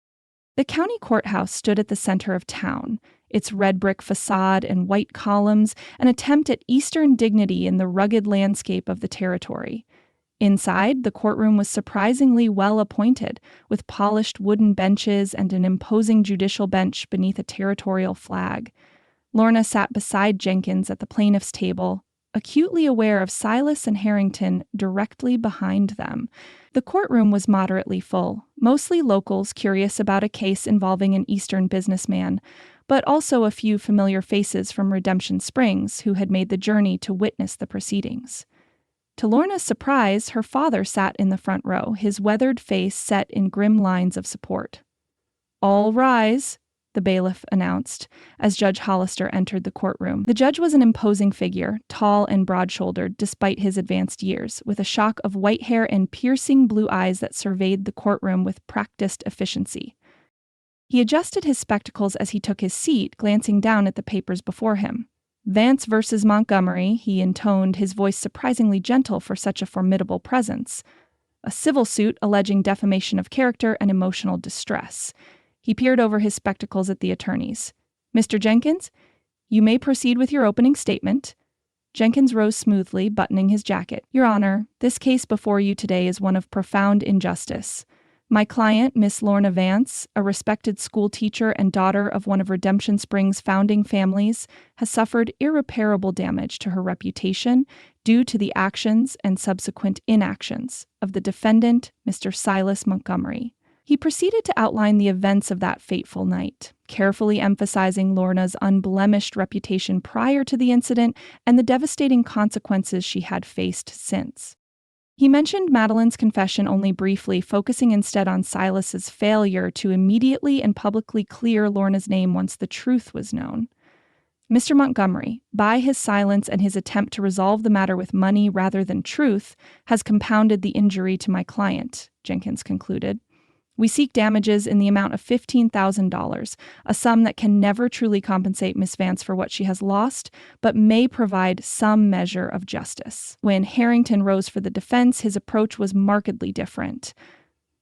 The county courthouse stood at the center of town, its red brick facade and white columns an attempt at Eastern dignity in the rugged landscape of the territory. Inside, the courtroom was surprisingly well appointed, with polished wooden benches and an imposing judicial bench beneath a territorial flag. Lorna sat beside Jenkins at the plaintiff's table, acutely aware of Silas and Harrington directly behind them. The courtroom was moderately full, mostly locals curious about a case involving an Eastern businessman, but also a few familiar faces from Redemption Springs who had made the journey to witness the proceedings. To Lorna's surprise, her father sat in the front row, his weathered face set in grim lines of support. "All rise," the bailiff announced, as Judge Hollister entered the courtroom. The judge was an imposing figure, tall and broad-shouldered despite his advanced years, with a shock of white hair and piercing blue eyes that surveyed the courtroom with practiced efficiency. He adjusted his spectacles as he took his seat, glancing down at the papers before him. "Vance versus Montgomery," he intoned, his voice surprisingly gentle for such a formidable presence. "A civil suit alleging defamation of character and emotional distress." He peered over his spectacles at the attorneys. "Mr. Jenkins, you may proceed with your opening statement." Jenkins rose smoothly, buttoning his jacket. "Your Honor, this case before you today is one of profound injustice. My client, Miss Lorna Vance, a respected school teacher and daughter of one of Redemption Springs' founding families, has suffered irreparable damage to her reputation due to the actions and subsequent inactions of the defendant, Mr. Silas Montgomery." He proceeded to outline the events of that fateful night, carefully emphasizing Lorna's unblemished reputation prior to the incident and the devastating consequences she had faced since. He mentioned Madeline's confession only briefly, focusing instead on Silas's failure to immediately and publicly clear Lorna's name once the truth was known. "Mr. Montgomery, by his silence and his attempt to resolve the matter with money rather than truth, has compounded the injury to my client," Jenkins concluded. "We seek damages in the amount of $15,000, a sum that can never truly compensate Miss Vance for what she has lost, but may provide some measure of justice." When Harrington rose for the defense, his approach was markedly different.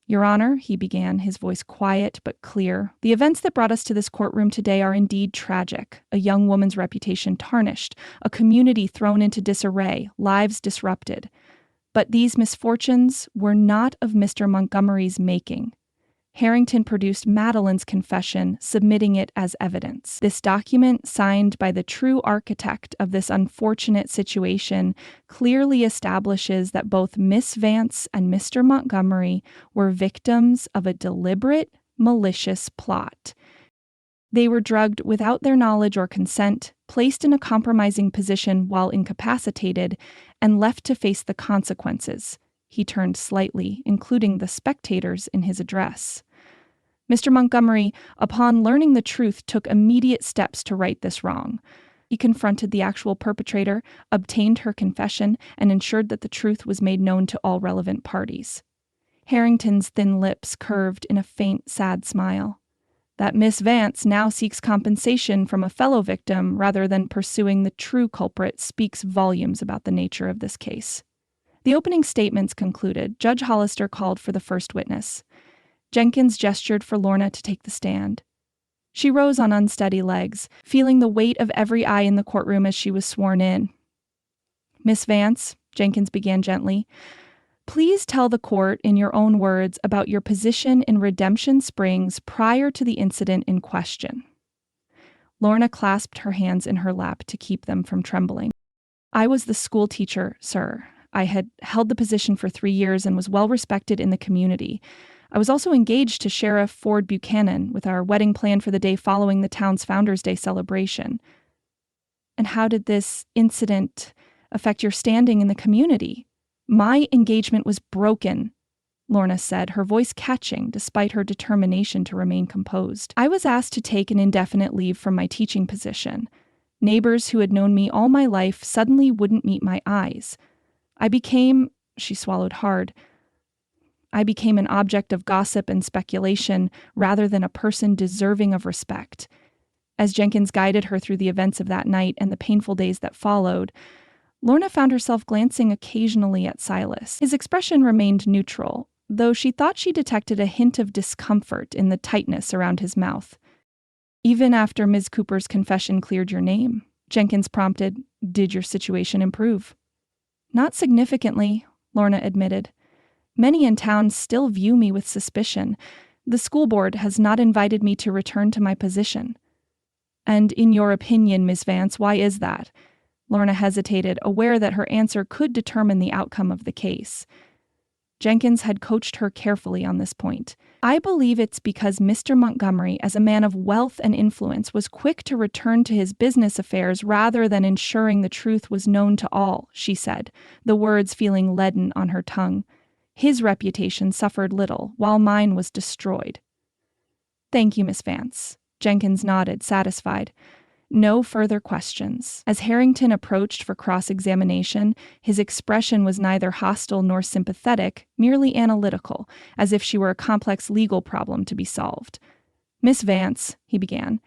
"Your Honor," he began, his voice quiet but clear, "the events that brought us to this courtroom today are indeed tragic. A young woman's reputation tarnished, a community thrown into disarray, lives disrupted. But these misfortunes were not of Mr. Montgomery's making." Harrington produced Madeline's confession, submitting it as evidence. This document, signed by the true architect of this unfortunate situation, clearly establishes that both Miss Vance and Mr. Montgomery were victims of a deliberate, malicious plot. They were drugged without their knowledge or consent, placed in a compromising position while incapacitated, and left to face the consequences. He turned slightly, including the spectators in his address. "Mr. Montgomery, upon learning the truth, took immediate steps to right this wrong. He confronted the actual perpetrator, obtained her confession, and ensured that the truth was made known to all relevant parties." Harrington's thin lips curved in a faint, sad smile. "That Miss Vance now seeks compensation from a fellow victim rather than pursuing the true culprit speaks volumes about the nature of this case." The opening statements concluded. Judge Hollister called for the first witness. Jenkins gestured for Lorna to take the stand. She rose on unsteady legs, feeling the weight of every eye in the courtroom as she was sworn in. "Miss Vance," Jenkins began gently, "please tell the court in your own words about your position in Redemption Springs prior to the incident in question." Lorna clasped her hands in her lap to keep them from trembling. "I was the school teacher, sir. I had held the position for 3 years and was well respected in the community. I was also engaged to Sheriff Ford Buchanan with our wedding planned for the day following the town's Founders Day celebration." "And how did this incident affect your standing in the community?" "My engagement was broken," Lorna said, her voice catching despite her determination to remain composed. "I was asked to take an indefinite leave from my teaching position. Neighbors who had known me all my life suddenly wouldn't meet my eyes. She swallowed hard. I became an object of gossip and speculation rather than a person deserving of respect." As Jenkins guided her through the events of that night and the painful days that followed, Lorna found herself glancing occasionally at Silas. His expression remained neutral, though she thought she detected a hint of discomfort in the tightness around his mouth. Even after Ms. Cooper's confession cleared your name, Jenkins prompted, did your situation improve? Not significantly, Lorna admitted. Many in town still view me with suspicion. The school board has not invited me to return to my position. And in your opinion, Miss Vance, why is that? Lorna hesitated, aware that her answer could determine the outcome of the case. Jenkins had coached her carefully on this point. I believe it's because Mr. Montgomery, as a man of wealth and influence, was quick to return to his business affairs rather than ensuring the truth was known to all, she said, the words feeling leaden on her tongue. His reputation suffered little, while mine was destroyed. Thank you, Miss Vance. Jenkins nodded, satisfied. No further questions. As Harrington approached for cross-examination, his expression was neither hostile nor sympathetic, merely analytical, as if she were a complex legal problem to be solved. Miss Vance, he began,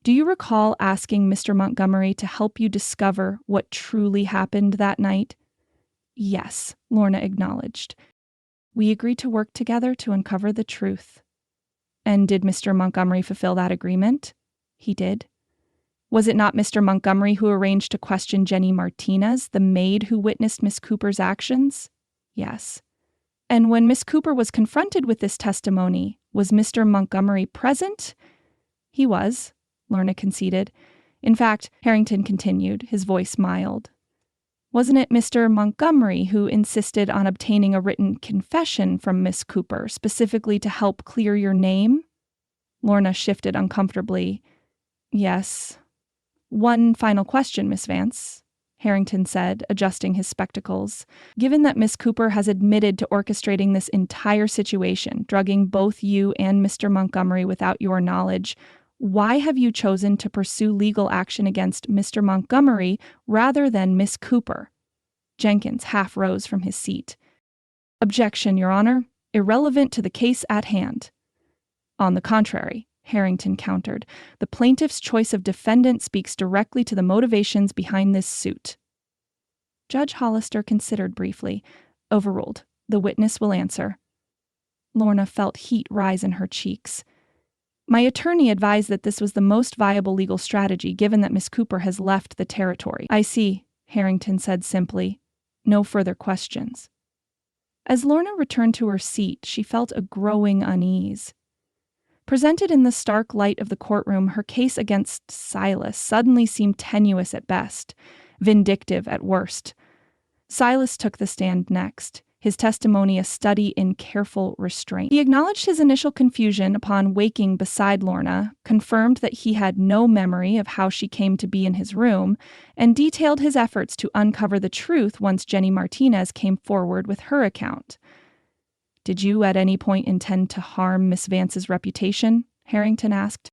do you recall asking Mr. Montgomery to help you discover what truly happened that night? Yes, Lorna acknowledged. We agreed to work together to uncover the truth. And did Mr. Montgomery fulfill that agreement? He did. Was it not Mr. Montgomery who arranged to question Jenny Martinez, the maid who witnessed Miss Cooper's actions? Yes. And when Miss Cooper was confronted with this testimony, was Mr. Montgomery present? He was, Lorna conceded. In fact, Harrington continued, his voice mild. Wasn't it Mr. Montgomery who insisted on obtaining a written confession from Miss Cooper, specifically to help clear your name? Lorna shifted uncomfortably. Yes. One final question, Miss Vance, Harrington said, adjusting his spectacles. Given that Miss Cooper has admitted to orchestrating this entire situation, drugging both you and Mr. Montgomery without your knowledge, why have you chosen to pursue legal action against Mr. Montgomery rather than Miss Cooper? Jenkins half rose from his seat. Objection, Your Honor. Irrelevant to the case at hand. On the contrary, Harrington countered, the plaintiff's choice of defendant speaks directly to the motivations behind this suit. Judge Hollister considered briefly. Overruled. The witness will answer. Lorna felt heat rise in her cheeks. My attorney advised that this was the most viable legal strategy given that Miss Cooper has left the territory. I see, Harrington said simply. No further questions. As Lorna returned to her seat, she felt a growing unease. Presented in the stark light of the courtroom, her case against Silas suddenly seemed tenuous at best, vindictive at worst. Silas took the stand next, his testimony a study in careful restraint. He acknowledged his initial confusion upon waking beside Lorna, confirmed that he had no memory of how she came to be in his room, and detailed his efforts to uncover the truth once Jenny Martinez came forward with her account. Did you at any point intend to harm Miss Vance's reputation? Harrington asked.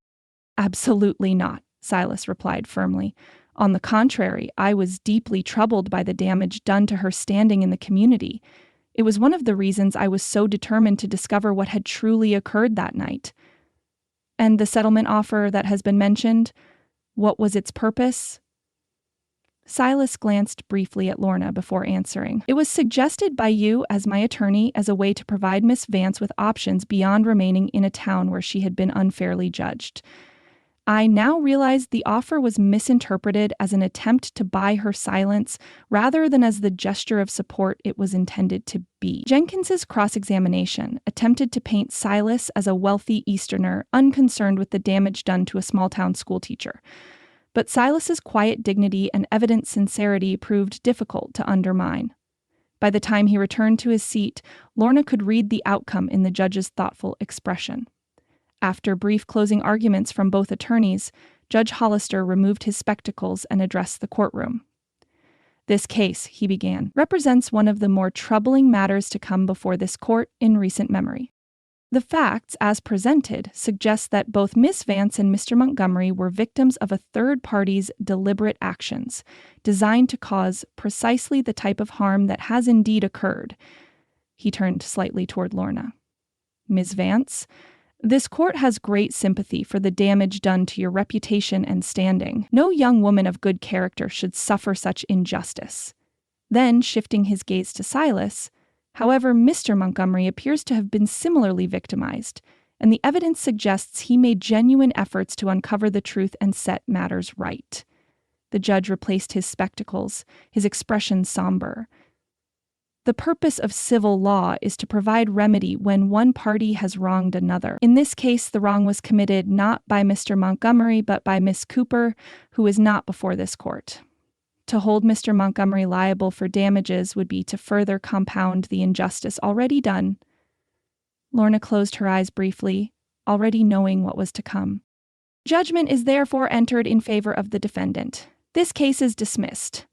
Absolutely not, Silas replied firmly. On the contrary, I was deeply troubled by the damage done to her standing in the community. It was one of the reasons I was so determined to discover what had truly occurred that night. And the settlement offer that has been mentioned, what was its purpose? Silas glanced briefly at Lorna before answering. It was suggested by you as my attorney as a way to provide Miss Vance with options beyond remaining in a town where she had been unfairly judged. I now realize the offer was misinterpreted as an attempt to buy her silence rather than as the gesture of support it was intended to be. Jenkins's cross-examination attempted to paint Silas as a wealthy Easterner unconcerned with the damage done to a small-town schoolteacher. But Silas's quiet dignity and evident sincerity proved difficult to undermine. By the time he returned to his seat, Lorna could read the outcome in the judge's thoughtful expression. After brief closing arguments from both attorneys, Judge Hollister removed his spectacles and addressed the courtroom. This case, he began, represents one of the more troubling matters to come before this court in recent memory. The facts, as presented, suggest that both Miss Vance and Mr. Montgomery were victims of a third party's deliberate actions, designed to cause precisely the type of harm that has indeed occurred. He turned slightly toward Lorna. Miss Vance, this court has great sympathy for the damage done to your reputation and standing. No young woman of good character should suffer such injustice. Then, shifting his gaze to Silas, however, Mr. Montgomery appears to have been similarly victimized, and the evidence suggests he made genuine efforts to uncover the truth and set matters right. The judge replaced his spectacles, his expression somber. The purpose of civil law is to provide remedy when one party has wronged another. In this case, the wrong was committed not by Mr. Montgomery, but by Miss Cooper, who is not before this court. To hold Mr. Montgomery liable for damages would be to further compound the injustice already done. Lorna closed her eyes briefly, already knowing what was to come. Judgment is therefore entered in favor of the defendant. This case is dismissed.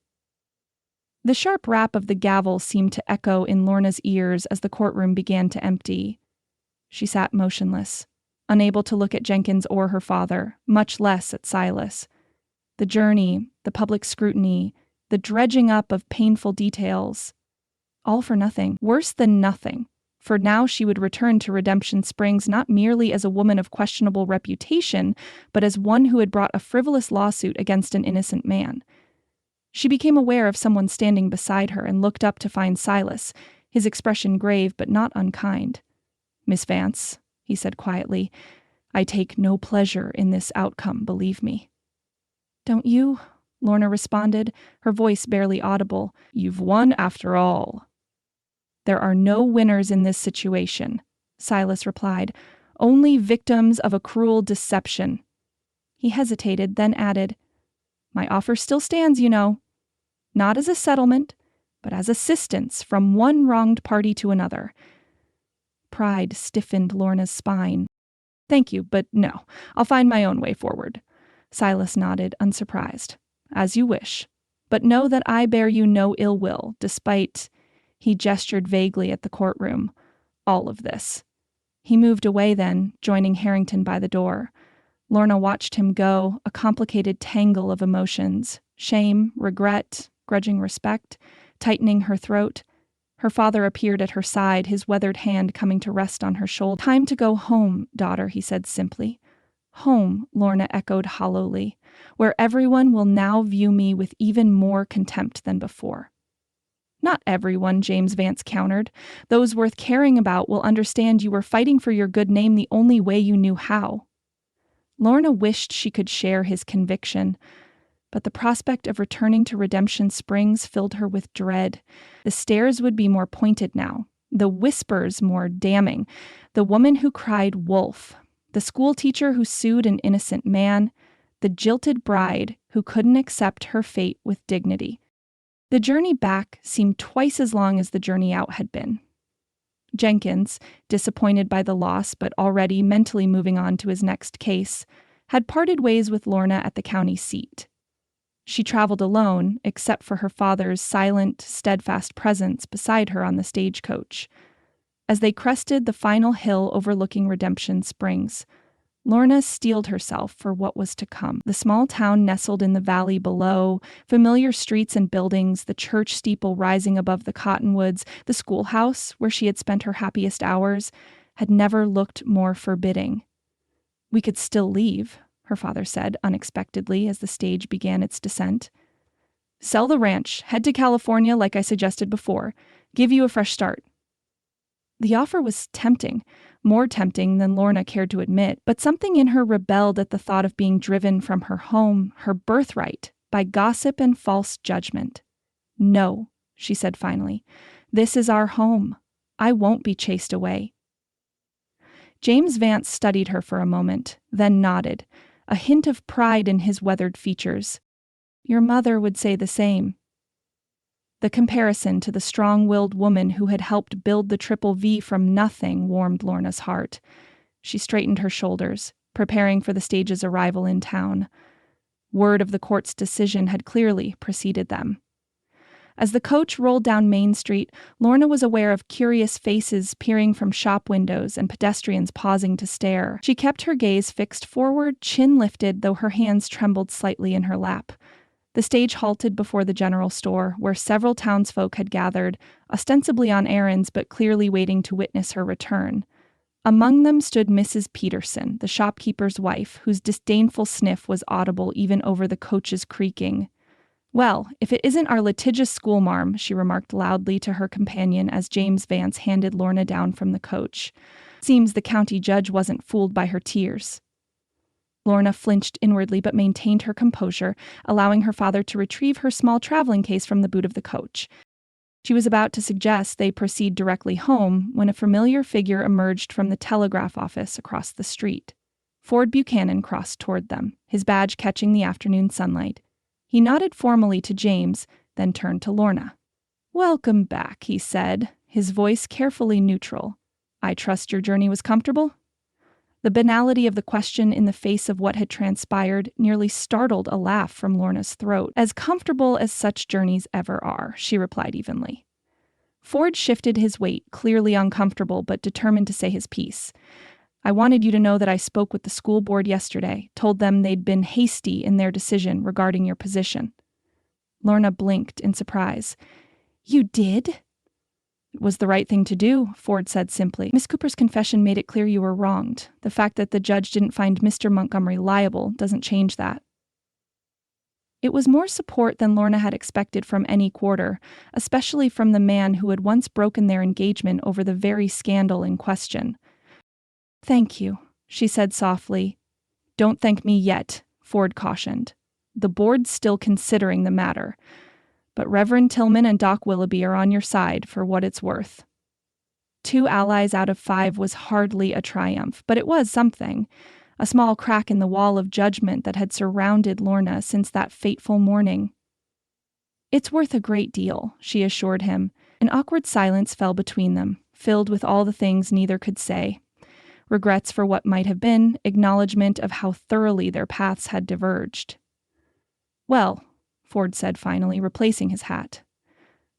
The sharp rap of the gavel seemed to echo in Lorna's ears as the courtroom began to empty. She sat motionless, unable to look at Jenkins or her father, much less at Silas. The journey, the public scrutiny, the dredging up of painful details, all for nothing, worse than nothing, for now she would return to Redemption Springs not merely as a woman of questionable reputation, but as one who had brought a frivolous lawsuit against an innocent man. She became aware of someone standing beside her and looked up to find Silas, his expression grave but not unkind. "Miss Vance," he said quietly, "I take no pleasure in this outcome, believe me." "Don't you?" Lorna responded, her voice barely audible. "You've won after all." "There are no winners in this situation," Silas replied, "only victims of a cruel deception." He hesitated, then added, "My offer still stands, you know. Not as a settlement, but as assistance from one wronged party to another." Pride stiffened Lorna's spine. "Thank you, but no, I'll find my own way forward." Silas nodded, unsurprised. "As you wish. But know that I bear you no ill will, despite," he gestured vaguely at the courtroom, "all of this." He moved away then, joining Harrington by the door. Lorna watched him go, a complicated tangle of emotions, shame, regret, grudging respect, tightening her throat. Her father appeared at her side, his weathered hand coming to rest on her shoulder. "Time to go home, daughter," he said simply. "Home," Lorna echoed hollowly, "where everyone will now view me with even more contempt than before." "Not everyone," James Vance countered. "Those worth caring about will understand you were fighting for your good name the only way you knew how." Lorna wished she could share his conviction, but the prospect of returning to Redemption Springs filled her with dread. The stares would be more pointed now, the whispers more damning. The woman who cried wolf, the school teacher who sued an innocent man, the jilted bride who couldn't accept her fate with dignity. The journey back seemed twice as long as the journey out had been. Jenkins, disappointed by the loss but already mentally moving on to his next case, had parted ways with Lorna at the county seat. She traveled alone, except for her father's silent, steadfast presence beside her on the stagecoach. As they crested the final hill overlooking Redemption Springs, Lorna steeled herself for what was to come. The small town nestled in the valley below, familiar streets and buildings, the church steeple rising above the cottonwoods, the schoolhouse where she had spent her happiest hours, had never looked more forbidding. "We could still leave," her father said unexpectedly as the stage began its descent. "Sell the ranch, head to California like I suggested before, give you a fresh start." The offer was tempting, more tempting than Lorna cared to admit, but something in her rebelled at the thought of being driven from her home, her birthright, by gossip and false judgment. "No," she said finally. "This is our home. I won't be chased away." James Vance studied her for a moment, then nodded, a hint of pride in his weathered features. "Your mother would say the same." The comparison to the strong-willed woman who had helped build the Triple V from nothing warmed Lorna's heart. She straightened her shoulders, preparing for the stage's arrival in town. Word of the court's decision had clearly preceded them. As the coach rolled down Main Street, Lorna was aware of curious faces peering from shop windows and pedestrians pausing to stare. She kept her gaze fixed forward, chin lifted, though her hands trembled slightly in her lap. The stage halted before the general store, where several townsfolk had gathered, ostensibly on errands but clearly waiting to witness her return. Among them stood Mrs. Peterson, the shopkeeper's wife, whose disdainful sniff was audible even over the coach's creaking. Well, if it isn't our litigious schoolmarm, she remarked loudly to her companion as James Vance handed Lorna down from the coach. Seems the county judge wasn't fooled by her tears. Lorna flinched inwardly but maintained her composure, allowing her father to retrieve her small traveling case from the boot of the coach. She was about to suggest they proceed directly home when a familiar figure emerged from the telegraph office across the street. Ford Buchanan crossed toward them, his badge catching the afternoon sunlight. He nodded formally to James, then turned to Lorna. "Welcome back," he said, his voice carefully neutral. "I trust your journey was comfortable?" The banality of the question in the face of what had transpired nearly startled a laugh from Lorna's throat. "As comfortable as such journeys ever are," she replied evenly. Ford shifted his weight, clearly uncomfortable but determined to say his piece. "I wanted you to know that I spoke with the school board yesterday, told them they'd been hasty in their decision regarding your position." Lorna blinked in surprise. "You did?" "It was the right thing to do," Ford said simply. "Miss Cooper's confession made it clear you were wronged. The fact that the judge didn't find Mr. Montgomery liable doesn't change that." It was more support than Lorna had expected from any quarter, especially from the man who had once broken their engagement over the very scandal in question. "Thank you," she said softly. "Don't thank me yet," Ford cautioned. "The board's still considering the matter. But Reverend Tillman and Doc Willoughby are on your side for what it's worth." 2 allies out of 5 was hardly a triumph, but it was something. A small crack in the wall of judgment that had surrounded Lorna since that fateful morning. "It's worth a great deal," she assured him. An awkward silence fell between them, filled with all the things neither could say. Regrets for what might have been, acknowledgement of how thoroughly their paths had diverged. "Well," Ford said finally, replacing his hat,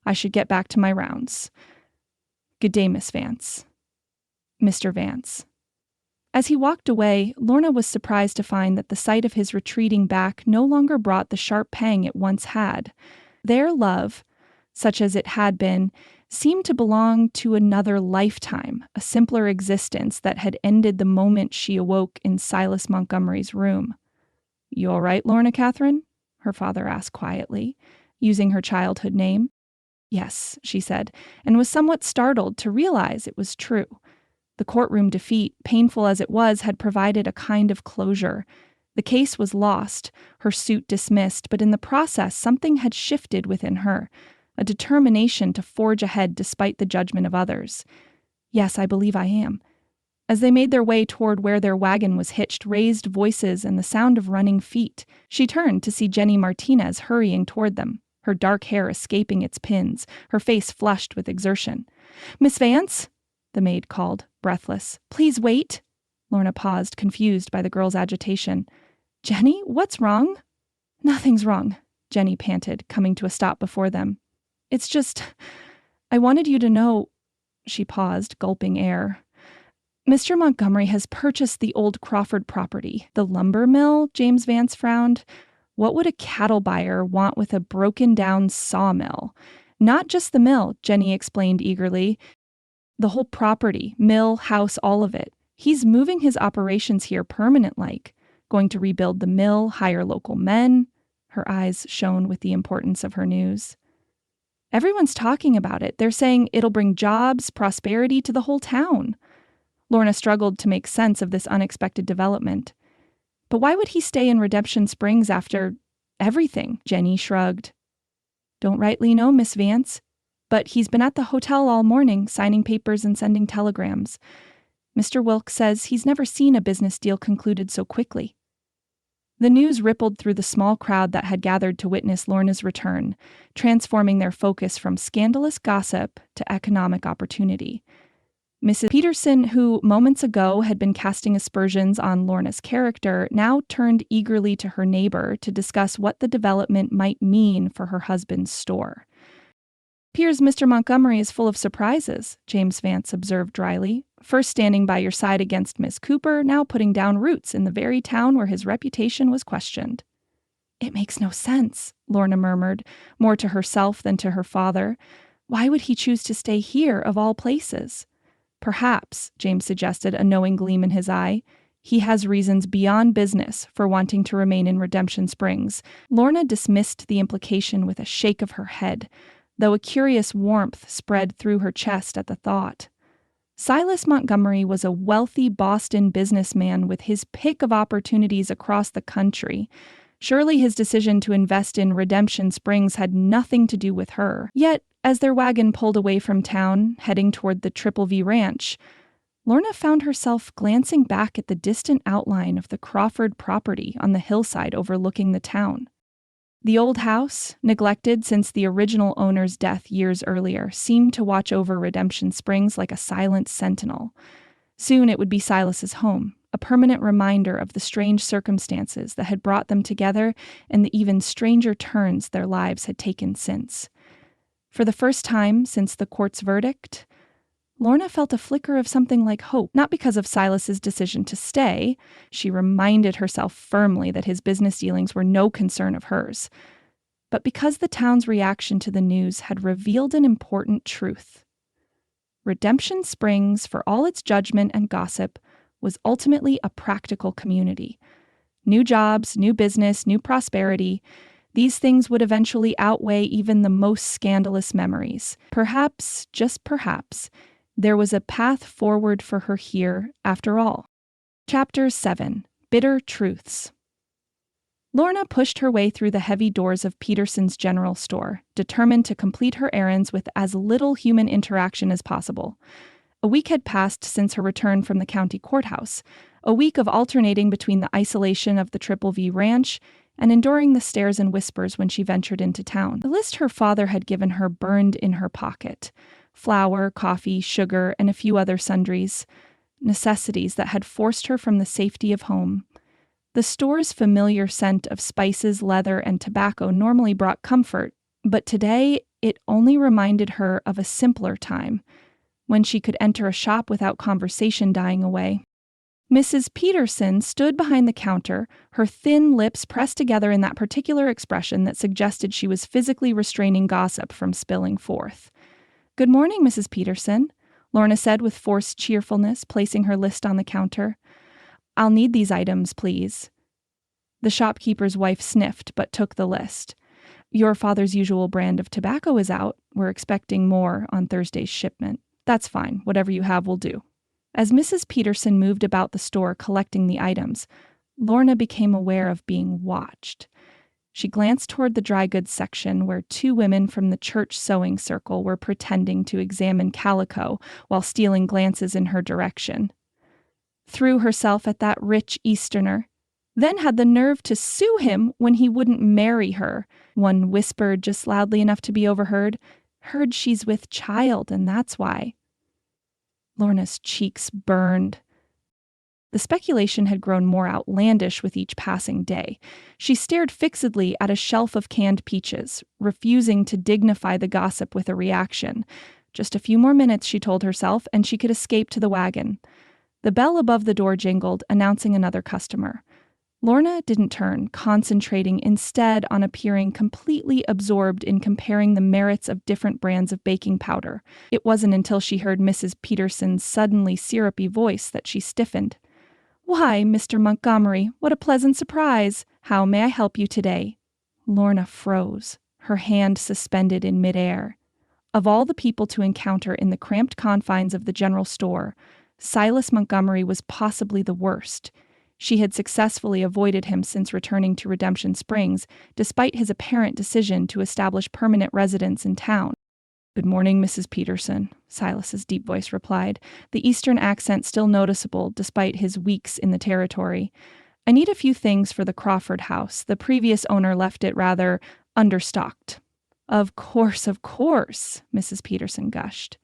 "I should get back to my rounds. Good day, Miss Vance." "Mr. Vance." As he walked away, Lorna was surprised to find that the sight of his retreating back no longer brought the sharp pang it once had. Their love, such as it had been, seemed to belong to another lifetime, a simpler existence that had ended the moment she awoke in Silas Montgomery's room. "You all right, Lorna Catherine?" her father asked quietly, using her childhood name. "Yes," she said, and was somewhat startled to realize it was true. The courtroom defeat, painful as it was, had provided a kind of closure. The case was lost, her suit dismissed, but in the process something had shifted within her, a determination to forge ahead despite the judgment of others. "Yes, I believe I am." As they made their way toward where their wagon was hitched, raised voices and the sound of running feet, she turned to see Jenny Martinez hurrying toward them, her dark hair escaping its pins, her face flushed with exertion. "Miss Vance?" the maid called, breathless. "Please wait." Lorna paused, confused by the girl's agitation. "Jenny, what's wrong?" "Nothing's wrong," Jenny panted, coming to a stop before them. "It's just, I wanted you to know." She paused, gulping air. "Mr. Montgomery has purchased the old Crawford property." "The lumber mill?" James Vance frowned. "What would a cattle buyer want with a broken-down sawmill?" "Not just the mill," Jenny explained eagerly. "The whole property, mill, house, all of it. He's moving his operations here permanent-like. Going to rebuild the mill, hire local men." Her eyes shone with the importance of her news. "Everyone's talking about it. They're saying it'll bring jobs, prosperity to the whole town." Lorna struggled to make sense of this unexpected development. "But why would he stay in Redemption Springs after everything?" Jenny shrugged. "Don't rightly know, Miss Vance. But he's been at the hotel all morning, signing papers and sending telegrams. Mr. Wilkes says he's never seen a business deal concluded so quickly." The news rippled through the small crowd that had gathered to witness Lorna's return, transforming their focus from scandalous gossip to economic opportunity. Mrs. Peterson, who moments ago had been casting aspersions on Lorna's character, now turned eagerly to her neighbor to discuss what the development might mean for her husband's store. "'Pears Mr. Montgomery is full of surprises," James Vance observed dryly. "First standing by your side against Miss Cooper, now putting down roots in the very town where his reputation was questioned." "It makes no sense," Lorna murmured, more to herself than to her father. "Why would he choose to stay here, of all places?" "Perhaps," James suggested, a knowing gleam in his eye, He has reasons beyond business for wanting to remain in Redemption Springs. Lorna dismissed the implication with a shake of her head, though a curious warmth spread through her chest at the thought. Silas Montgomery was a wealthy Boston businessman with his pick of opportunities across the country. Surely his decision to invest in Redemption Springs had nothing to do with her. Yet, as their wagon pulled away from town, heading toward the Triple V Ranch, Lorna found herself glancing back at the distant outline of the Crawford property on the hillside overlooking the town. The old house, neglected since the original owner's death years earlier, seemed to watch over Redemption Springs like a silent sentinel. Soon it would be Silas's home, a permanent reminder of the strange circumstances that had brought them together and the even stranger turns their lives had taken since. For the first time since the court's verdict, Lorna felt a flicker of something like hope, not because of Silas's decision to stay. She reminded herself firmly that his business dealings were no concern of hers, but because the town's reaction to the news had revealed an important truth. Redemption Springs, for all its judgment and gossip, was ultimately a practical community. New jobs, new business, new prosperity. These things would eventually outweigh even the most scandalous memories. Perhaps, just perhaps, there was a path forward for her here, after all. Chapter 7. Bitter Truths. Lorna pushed her way through the heavy doors of Peterson's general store, determined to complete her errands with as little human interaction as possible. A week had passed since her return from the county courthouse, a week of alternating between the isolation of the Triple V Ranch and enduring the stares and whispers when she ventured into town. The list her father had given her burned in her pocket. Flour, coffee, sugar, and a few other sundries, necessities that had forced her from the safety of home. The store's familiar scent of spices, leather, and tobacco normally brought comfort, but today it only reminded her of a simpler time, when she could enter a shop without conversation dying away. Mrs. Peterson stood behind the counter, her thin lips pressed together in that particular expression that suggested she was physically restraining gossip from spilling forth. "Good morning, Mrs. Peterson," Lorna said with forced cheerfulness, placing her list on the counter. "I'll need these items, please." The shopkeeper's wife sniffed, but took the list. "Your father's usual brand of tobacco is out. We're expecting more on Thursday's shipment." "That's fine. Whatever you have will do." As Mrs. Peterson moved about the store collecting the items, Lorna became aware of being watched. She glanced toward the dry goods section where two women from the church sewing circle were pretending to examine calico while stealing glances in her direction. Threw herself at that rich Easterner, then had the nerve to sue him when he wouldn't marry her. One whispered just loudly enough to be overheard, "Heard she's with child, and that's why." Lorna's cheeks burned. The speculation had grown more outlandish with each passing day. She stared fixedly at a shelf of canned peaches, refusing to dignify the gossip with a reaction. Just a few more minutes, she told herself, and she could escape to the wagon. The bell above the door jingled, announcing another customer. Lorna didn't turn, concentrating instead on appearing completely absorbed in comparing the merits of different brands of baking powder. It wasn't until she heard Mrs. Peterson's suddenly syrupy voice that she stiffened. "Why, Mr. Montgomery, what a pleasant surprise! How may I help you today?" Lorna froze, her hand suspended in midair. Of all the people to encounter in the cramped confines of the general store, Silas Montgomery was possibly the worst. She had successfully avoided him since returning to Redemption Springs, despite his apparent decision to establish permanent residence in town. "Good morning, Mrs. Peterson," Silas's deep voice replied, the Eastern accent still noticeable despite his weeks in the territory. "I need a few things for the Crawford house. The previous owner left it rather understocked." Of course, Mrs. Peterson gushed.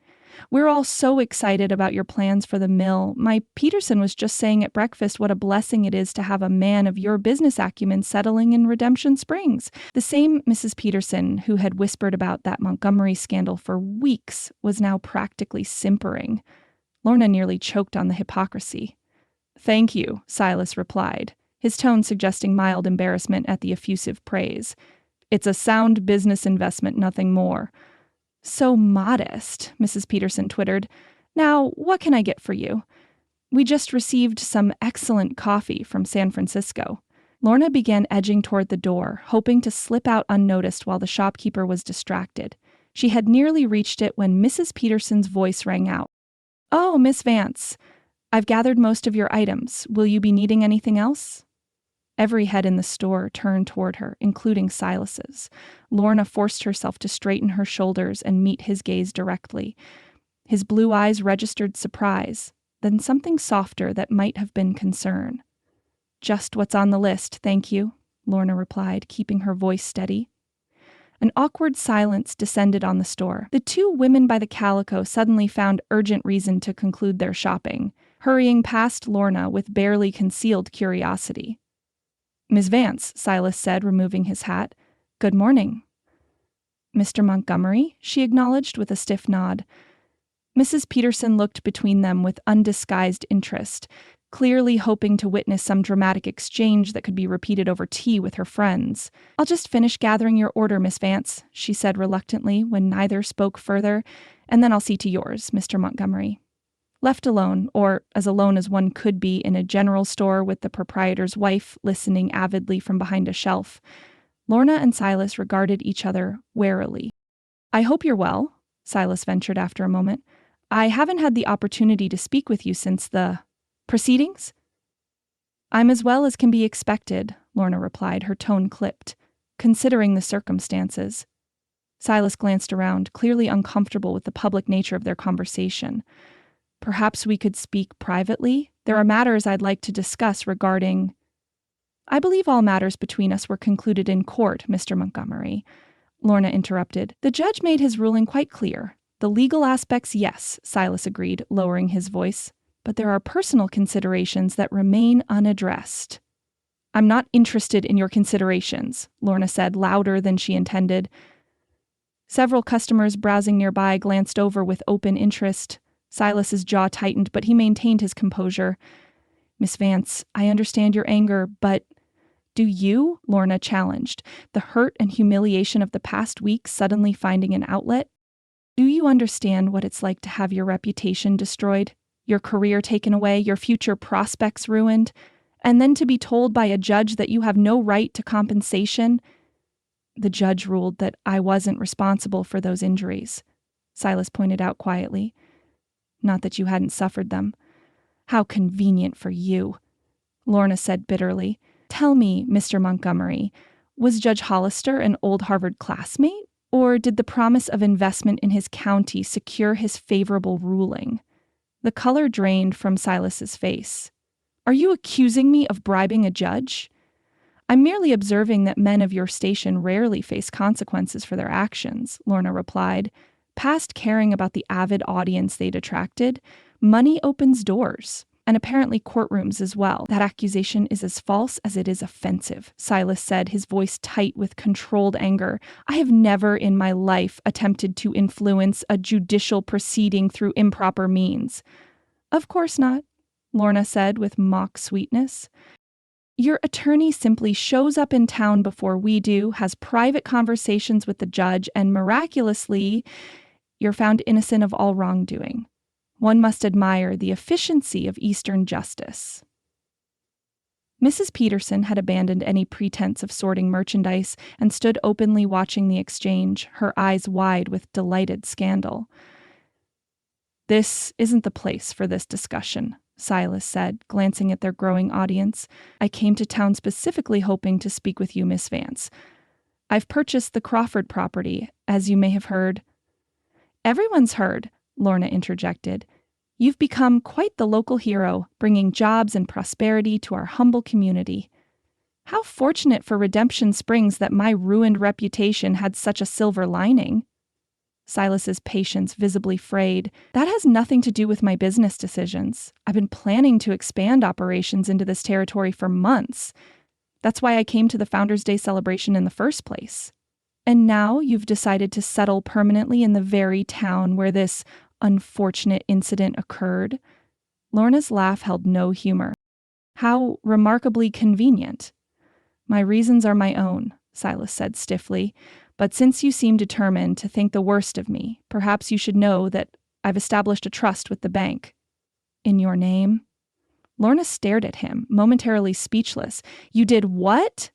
"We're all so excited about your plans for the mill. My Peterson was just saying at breakfast what a blessing it is to have a man of your business acumen settling in Redemption Springs." The same Mrs. Peterson who had whispered about that Montgomery scandal for weeks was now practically simpering. Lorna nearly choked on the hypocrisy. "Thank you," Silas replied, his tone suggesting mild embarrassment at the effusive praise. "It's a sound business investment, nothing more." "So modest," Mrs. Peterson twittered. "Now, what can I get for you?" We just received some excellent coffee from San Francisco. Lorna began edging toward the door, hoping to slip out unnoticed while the shopkeeper was distracted. She had nearly reached it when Mrs. Peterson's voice rang out. "Oh, Miss Vance, I've gathered most of your items. Will you be needing anything else?" Every head in the store turned toward her, including Silas's. Lorna forced herself to straighten her shoulders and meet his gaze directly. His blue eyes registered surprise, then something softer that might have been concern. "Just what's on the list, thank you," Lorna replied, keeping her voice steady. An awkward silence descended on the store. The two women by the calico suddenly found urgent reason to conclude their shopping, hurrying past Lorna with barely concealed curiosity. "Miss Vance," Silas said, removing his hat. "Good morning." "Mr. Montgomery?" she acknowledged with a stiff nod. Mrs. Peterson looked between them with undisguised interest, clearly hoping to witness some dramatic exchange that could be repeated over tea with her friends. "I'll just finish gathering your order, Miss Vance," she said reluctantly when neither spoke further, "and then I'll see to yours, Mr. Montgomery." Left alone, or as alone as one could be in a general store with the proprietor's wife listening avidly from behind a shelf, Lorna and Silas regarded each other warily. "I hope you're well," Silas ventured after a moment. "I haven't had the opportunity to speak with you since the proceedings?" "I'm as well as can be expected," Lorna replied, her tone clipped, "considering the circumstances." Silas glanced around, clearly uncomfortable with the public nature of their conversation. "Perhaps we could speak privately? There are matters I'd like to discuss regarding—" "I believe all matters between us were concluded in court, Mr. Montgomery," Lorna interrupted. "The judge made his ruling quite clear. The legal aspects, yes," Silas agreed, lowering his voice. "But there are personal considerations that remain unaddressed." "I'm not interested in your considerations," Lorna said, louder than she intended. Several customers browsing nearby glanced over with open interest. Silas's jaw tightened, but he maintained his composure. "Miss Vance, I understand your anger, but—" "Do you?" Lorna challenged, the hurt and humiliation of the past week suddenly finding an outlet. "Do you understand what it's like to have your reputation destroyed, your career taken away, your future prospects ruined, and then to be told by a judge that you have no right to compensation?" "The judge ruled that I wasn't responsible for those injuries," Silas pointed out quietly. "Not that you hadn't suffered them." "How convenient for you," Lorna said bitterly. "Tell me, Mr. Montgomery, was Judge Hollister an old Harvard classmate? Or did the promise of investment in his county secure his favorable ruling?" The color drained from Silas's face. "Are you accusing me of bribing a judge?" "I'm merely observing that men of your station rarely face consequences for their actions," Lorna replied. "Past caring about the avid audience they'd attracted, money opens doors. And apparently courtrooms as well. That accusation is as false as it is offensive," Silas said, his voice tight with controlled anger. "I have never in my life attempted to influence a judicial proceeding through improper means." "Of course not," Lorna said with mock sweetness. "Your attorney simply shows up in town before we do, has private conversations with the judge, and miraculously, you're found innocent of all wrongdoing. One must admire the efficiency of Eastern justice." Mrs. Peterson had abandoned any pretense of sorting merchandise and stood openly watching the exchange, her eyes wide with delighted scandal. "This isn't the place for this discussion," Silas said, glancing at their growing audience. "I came to town specifically hoping to speak with you, Miss Vance. I've purchased the Crawford property, as you may have heard." "Everyone's heard," Lorna interjected. "You've become quite the local hero, bringing jobs and prosperity to our humble community. How fortunate for Redemption Springs that my ruined reputation had such a silver lining." Silas's patience visibly frayed. "That has nothing to do with my business decisions. I've been planning to expand operations into this territory for months. That's why I came to the Founders' Day celebration in the first place. And now you've decided to settle permanently in the very town where this unfortunate incident occurred." Lorna's laugh held no humor. "How remarkably convenient." "My reasons are my own," Silas said stiffly. "But since you seem determined to think the worst of me, perhaps you should know that I've established a trust with the bank." "In your name?" Lorna stared at him, momentarily speechless. You did what?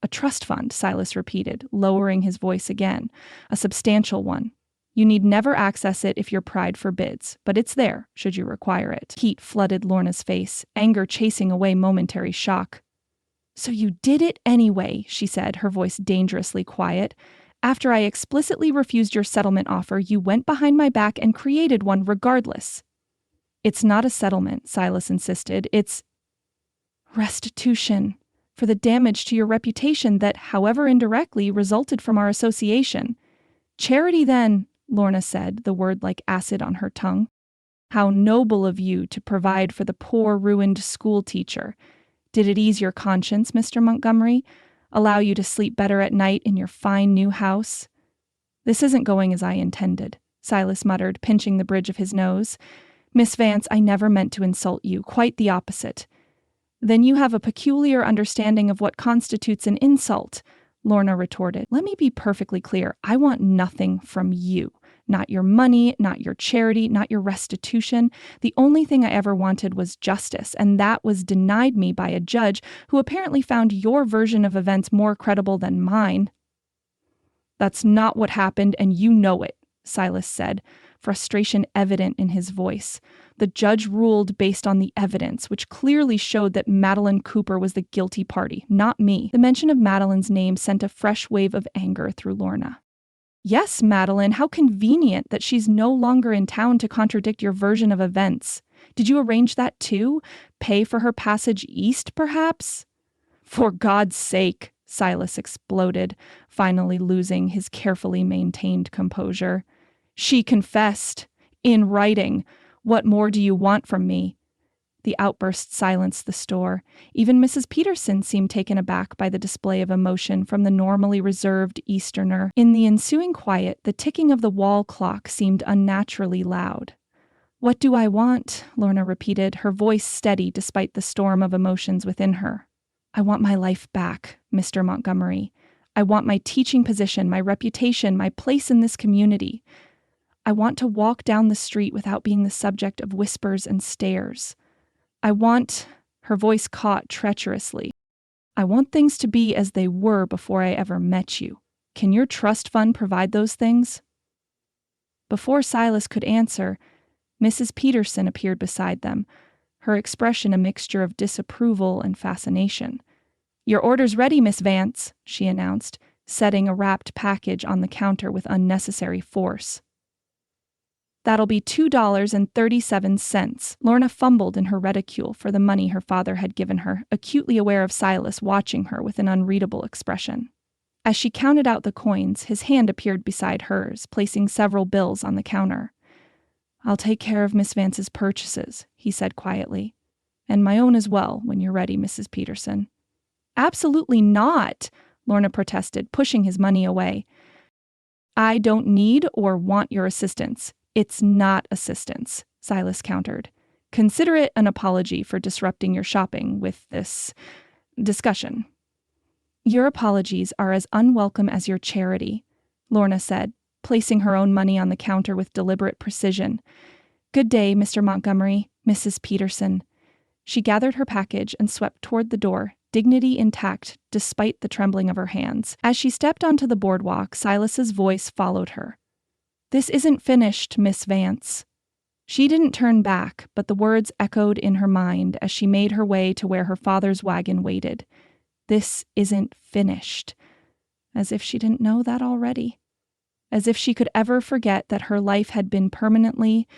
A trust fund, Silas repeated, lowering his voice again. A substantial one. You need never access it if your pride forbids, but it's there, should you require it. Heat flooded Lorna's face, anger chasing away momentary shock. So you did it anyway, she said, her voice dangerously quiet. After I explicitly refused your settlement offer, you went behind my back and created one regardless. It's not a settlement, Silas insisted. It's restitution for the damage to your reputation that, however indirectly, resulted from our association. Charity, then, Lorna said, the word like acid on her tongue. How noble of you to provide for the poor, ruined schoolteacher. Did it ease your conscience, Mr. Montgomery? Allow you to sleep better at night in your fine new house? This isn't going as I intended, Silas muttered, pinching the bridge of his nose. Miss Vance, I never meant to insult you, quite the opposite. Then you have a peculiar understanding of what constitutes an insult, Lorna retorted. Let me be perfectly clear. I want nothing from you. Not your money, not your charity, not your restitution. The only thing I ever wanted was justice, and that was denied me by a judge who apparently found your version of events more credible than mine. That's not what happened, and you know it, Silas said, frustration evident in his voice. The judge ruled based on the evidence, which clearly showed that Madeline Cooper was the guilty party, not me. The mention of Madeline's name sent a fresh wave of anger through Lorna. Yes, Madeline, how convenient that she's no longer in town to contradict your version of events. Did you arrange that too? Pay for her passage east, perhaps? For God's sake, Silas exploded, finally losing his carefully maintained composure. She confessed. In writing. What more do you want from me? The outburst silenced the store. Even Mrs. Peterson seemed taken aback by the display of emotion from the normally reserved Easterner. In the ensuing quiet, the ticking of the wall clock seemed unnaturally loud. What do I want? Lorna repeated, her voice steady despite the storm of emotions within her. I want my life back, Mr. Montgomery. I want my teaching position, my reputation, my place in this community. I want to walk down the street without being the subject of whispers and stares. I want, her voice caught treacherously, I want things to be as they were before I ever met you. Can your trust fund provide those things? Before Silas could answer, Mrs. Peterson appeared beside them, her expression a mixture of disapproval and fascination. Your order's ready, Miss Vance, she announced, setting a wrapped package on the counter with unnecessary force. That'll be $2.37. Lorna fumbled in her reticule for the money her father had given her, acutely aware of Silas watching her with an unreadable expression. As she counted out the coins, his hand appeared beside hers, placing several bills on the counter. I'll take care of Miss Vance's purchases, he said quietly. And my own as well, when you're ready, Mrs. Peterson. Absolutely not, Lorna protested, pushing his money away. I don't need or want your assistance. It's not assistance, Silas countered. Consider it an apology for disrupting your shopping with this discussion. Your apologies are as unwelcome as your charity, Lorna said, placing her own money on the counter with deliberate precision. Good day, Mr. Montgomery, Mrs. Peterson. She gathered her package and swept toward the door, dignity intact despite the trembling of her hands. As she stepped onto the boardwalk, Silas's voice followed her. This isn't finished, Miss Vance. She didn't turn back, but the words echoed in her mind as she made her way to where her father's wagon waited. This isn't finished. As if she didn't know that already. As if she could ever forget that her life had been permanently,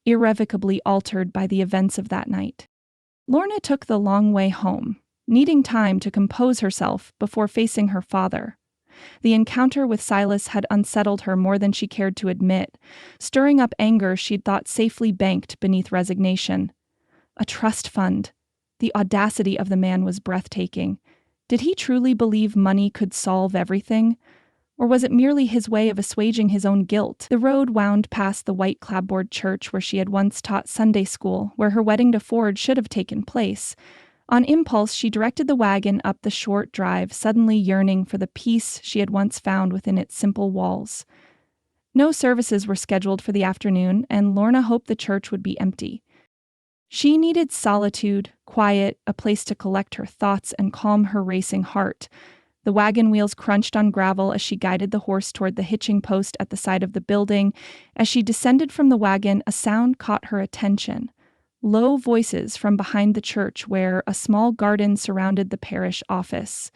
irrevocably altered by the events of that night. Lorna took the long way home, needing time to compose herself before facing her father. The encounter with Silas had unsettled her more than she cared to admit, stirring up anger she'd thought safely banked beneath resignation. A trust fund. The audacity of the man was breathtaking. Did he truly believe money could solve everything? Or was it merely his way of assuaging his own guilt? The road wound past the white clapboard church where she had once taught Sunday school, where her wedding to Ford should have taken place. On impulse, she directed the wagon up the short drive, suddenly yearning for the peace she had once found within its simple walls. No services were scheduled for the afternoon, and Lorna hoped the church would be empty. She needed solitude, quiet, a place to collect her thoughts and calm her racing heart. The wagon wheels crunched on gravel as she guided the horse toward the hitching post at the side of the building. As she descended from the wagon, a sound caught her attention. Low voices from behind the church where a small garden surrounded the parish office.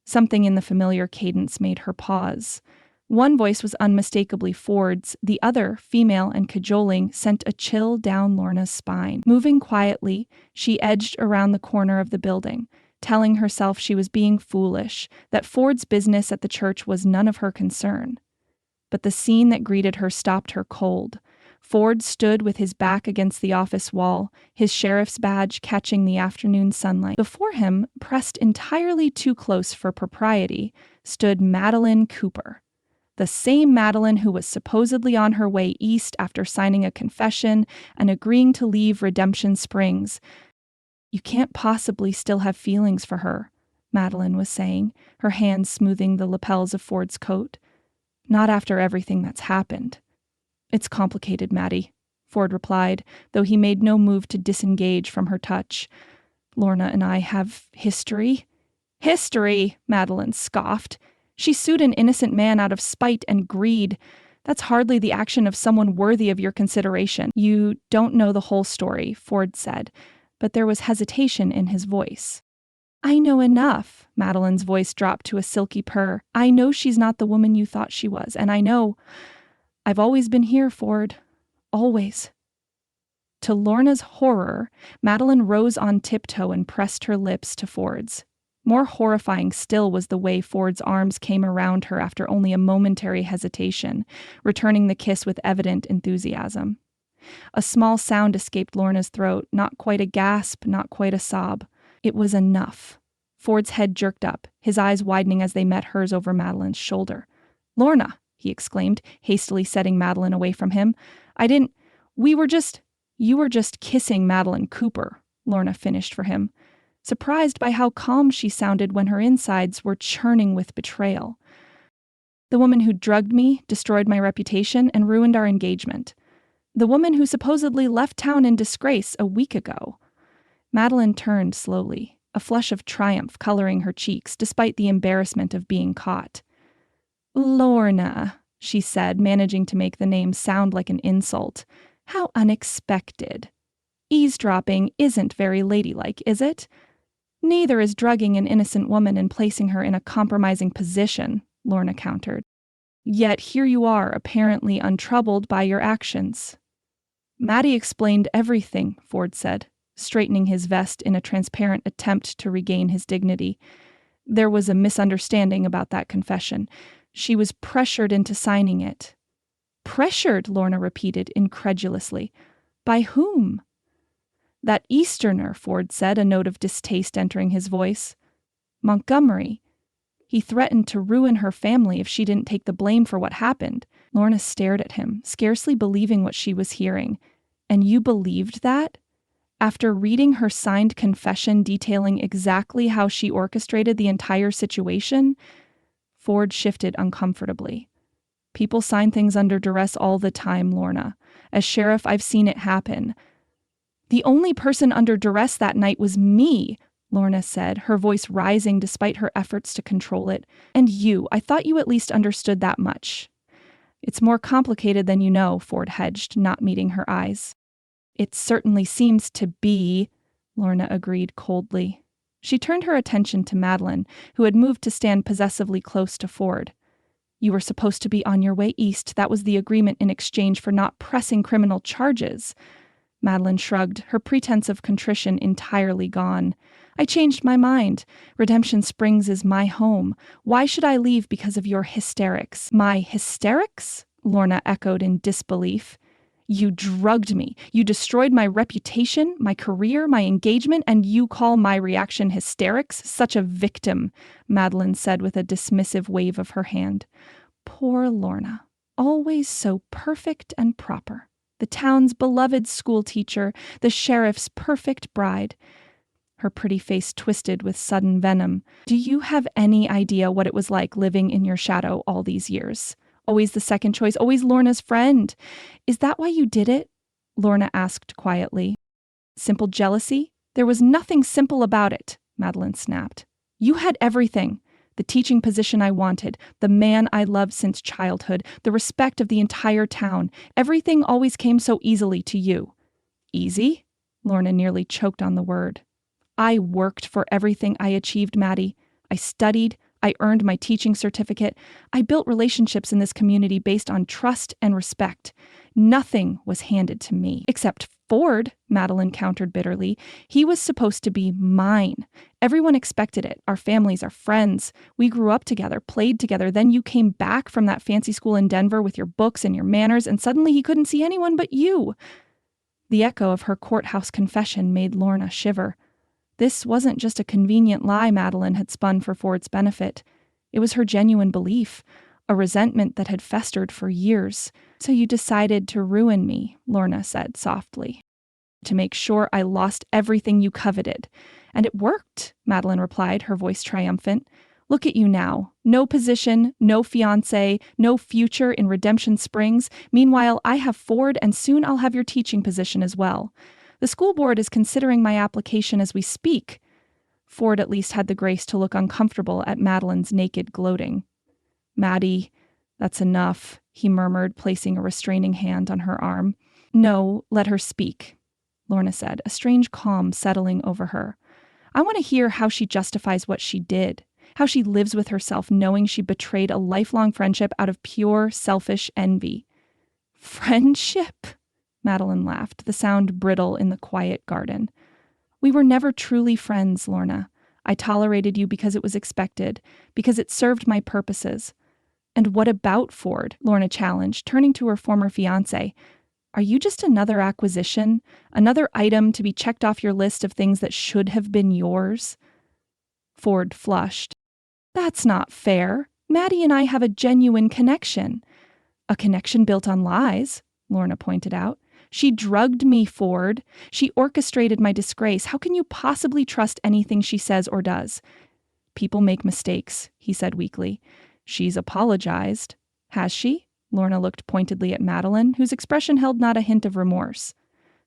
Something in the familiar cadence made her pause. One voice was unmistakably Ford's, the other, female and cajoling, sent a chill down Lorna's spine. Moving quietly, she edged around the corner of the building, telling herself she was being foolish, that Ford's business at the church was none of her concern. But the scene that greeted her stopped her cold. Ford stood with his back against the office wall, his sheriff's badge catching the afternoon sunlight. Before him, pressed entirely too close for propriety, stood Madeline Cooper. The same Madeline who was supposedly on her way east after signing a confession and agreeing to leave Redemption Springs. "You can't possibly still have feelings for her," Madeline was saying, her hands smoothing the lapels of Ford's coat. "Not after everything that's happened." "It's complicated, Maddie," Ford replied, though he made no move to disengage from her touch. "Lorna and I have history." "History," Madeline scoffed. "She sued an innocent man out of spite and greed. That's hardly the action of someone worthy of your consideration." "You don't know the whole story," Ford said, but there was hesitation in his voice. "I know enough." Madeline's voice dropped to a silky purr. "I know she's not the woman you thought she was, and I know I've always been here, Ford. Always." To Lorna's horror, Madeline rose on tiptoe and pressed her lips to Ford's. More horrifying still was the way Ford's arms came around her after only a momentary hesitation, returning the kiss with evident enthusiasm. A small sound escaped Lorna's throat, not quite a gasp, not quite a sob. It was enough. Ford's head jerked up, his eyes widening as they met hers over Madeline's shoulder. "Lorna!" he exclaimed, hastily setting Madeline away from him. You were just kissing Madeline Cooper," Lorna finished for him, surprised by how calm she sounded when her insides were churning with betrayal. "The woman who drugged me, destroyed my reputation, and ruined our engagement. The woman who supposedly left town in disgrace a week ago." Madeline turned slowly, a flush of triumph coloring her cheeks, despite the embarrassment of being caught. "Lorna," she said, managing to make the name sound like an insult. "How unexpected. Eavesdropping isn't very ladylike, is it?" "Neither is drugging an innocent woman and placing her in a compromising position," Lorna countered. "Yet here you are, apparently untroubled by your actions." "Maddie explained everything," Ford said, straightening his vest in a transparent attempt to regain his dignity. "There was a misunderstanding about that confession. She was pressured into signing it." "Pressured," Lorna repeated incredulously. "By whom?" "That Easterner," Ford said, a note of distaste entering his voice. "Montgomery. He threatened to ruin her family if she didn't take the blame for what happened." Lorna stared at him, scarcely believing what she was hearing. "And you believed that? After reading her signed confession detailing exactly how she orchestrated the entire situation?" Ford shifted uncomfortably. "People sign things under duress all the time, Lorna. As sheriff, I've seen it happen." "The only person under duress that night was me," Lorna said, her voice rising despite her efforts to control it. "And you, I thought you at least understood that much." "It's more complicated than you know," Ford hedged, not meeting her eyes. "It certainly seems to be," Lorna agreed coldly. She turned her attention to Madeline, who had moved to stand possessively close to Ford. "You were supposed to be on your way east. That was the agreement in exchange for not pressing criminal charges." Madeline shrugged, her pretense of contrition entirely gone. "I changed my mind. Redemption Springs is my home. Why should I leave because of your hysterics?" "My hysterics?" Lorna echoed in disbelief. "You drugged me. You destroyed my reputation, my career, my engagement, and you call my reaction hysterics? Such a victim," Madeline said with a dismissive wave of her hand. Poor Lorna. Always so perfect and proper. The town's beloved schoolteacher, the sheriff's perfect bride. Her pretty face twisted with sudden venom. "Do you have any idea what it was like living in your shadow all these years? Always the second choice, always Lorna's friend. Is that why you did it?" Lorna asked quietly. Simple jealousy? There was nothing simple about it, Madeline snapped. You had everything. The teaching position I wanted, the man I loved since childhood, the respect of the entire town. Everything always came so easily to you. Easy? Lorna nearly choked on the word. I worked for everything I achieved, Maddie. I studied. I earned my teaching certificate. I built relationships in this community based on trust and respect. Nothing was handed to me. Except Ford, Madeline countered bitterly. He was supposed to be mine. Everyone expected it. Our families, our friends. We grew up together, played together. Then you came back from that fancy school in Denver with your books and your manners, and suddenly he couldn't see anyone but you. The echo of her courthouse confession made Lorna shiver. This wasn't just a convenient lie Madeline had spun for Ford's benefit. It was her genuine belief, a resentment that had festered for years. So you decided to ruin me, Lorna said softly, to make sure I lost everything you coveted. And it worked, Madeline replied, her voice triumphant. Look at you now. No position, no fiancé, no future in Redemption Springs. Meanwhile, I have Ford, and soon I'll have your teaching position as well. The school board is considering my application as we speak. Ford at least had the grace to look uncomfortable at Madeline's naked gloating. Maddie, that's enough, he murmured, placing a restraining hand on her arm. No, let her speak, Lorna said, a strange calm settling over her. I want to hear how she justifies what she did, how she lives with herself knowing she betrayed a lifelong friendship out of pure, selfish envy. Friendship? Madeline laughed, the sound brittle in the quiet garden. We were never truly friends, Lorna. I tolerated you because it was expected, because it served my purposes. And what about Ford? Lorna challenged, turning to her former fiancé. Are you just another acquisition? Another item to be checked off your list of things that should have been yours? Ford flushed. That's not fair. Maddie and I have a genuine connection. A connection built on lies, Lorna pointed out. She drugged me, Ford. She orchestrated my disgrace. How can you possibly trust anything she says or does? People make mistakes, he said weakly. She's apologized. Has she? Lorna looked pointedly at Madeline, whose expression held not a hint of remorse.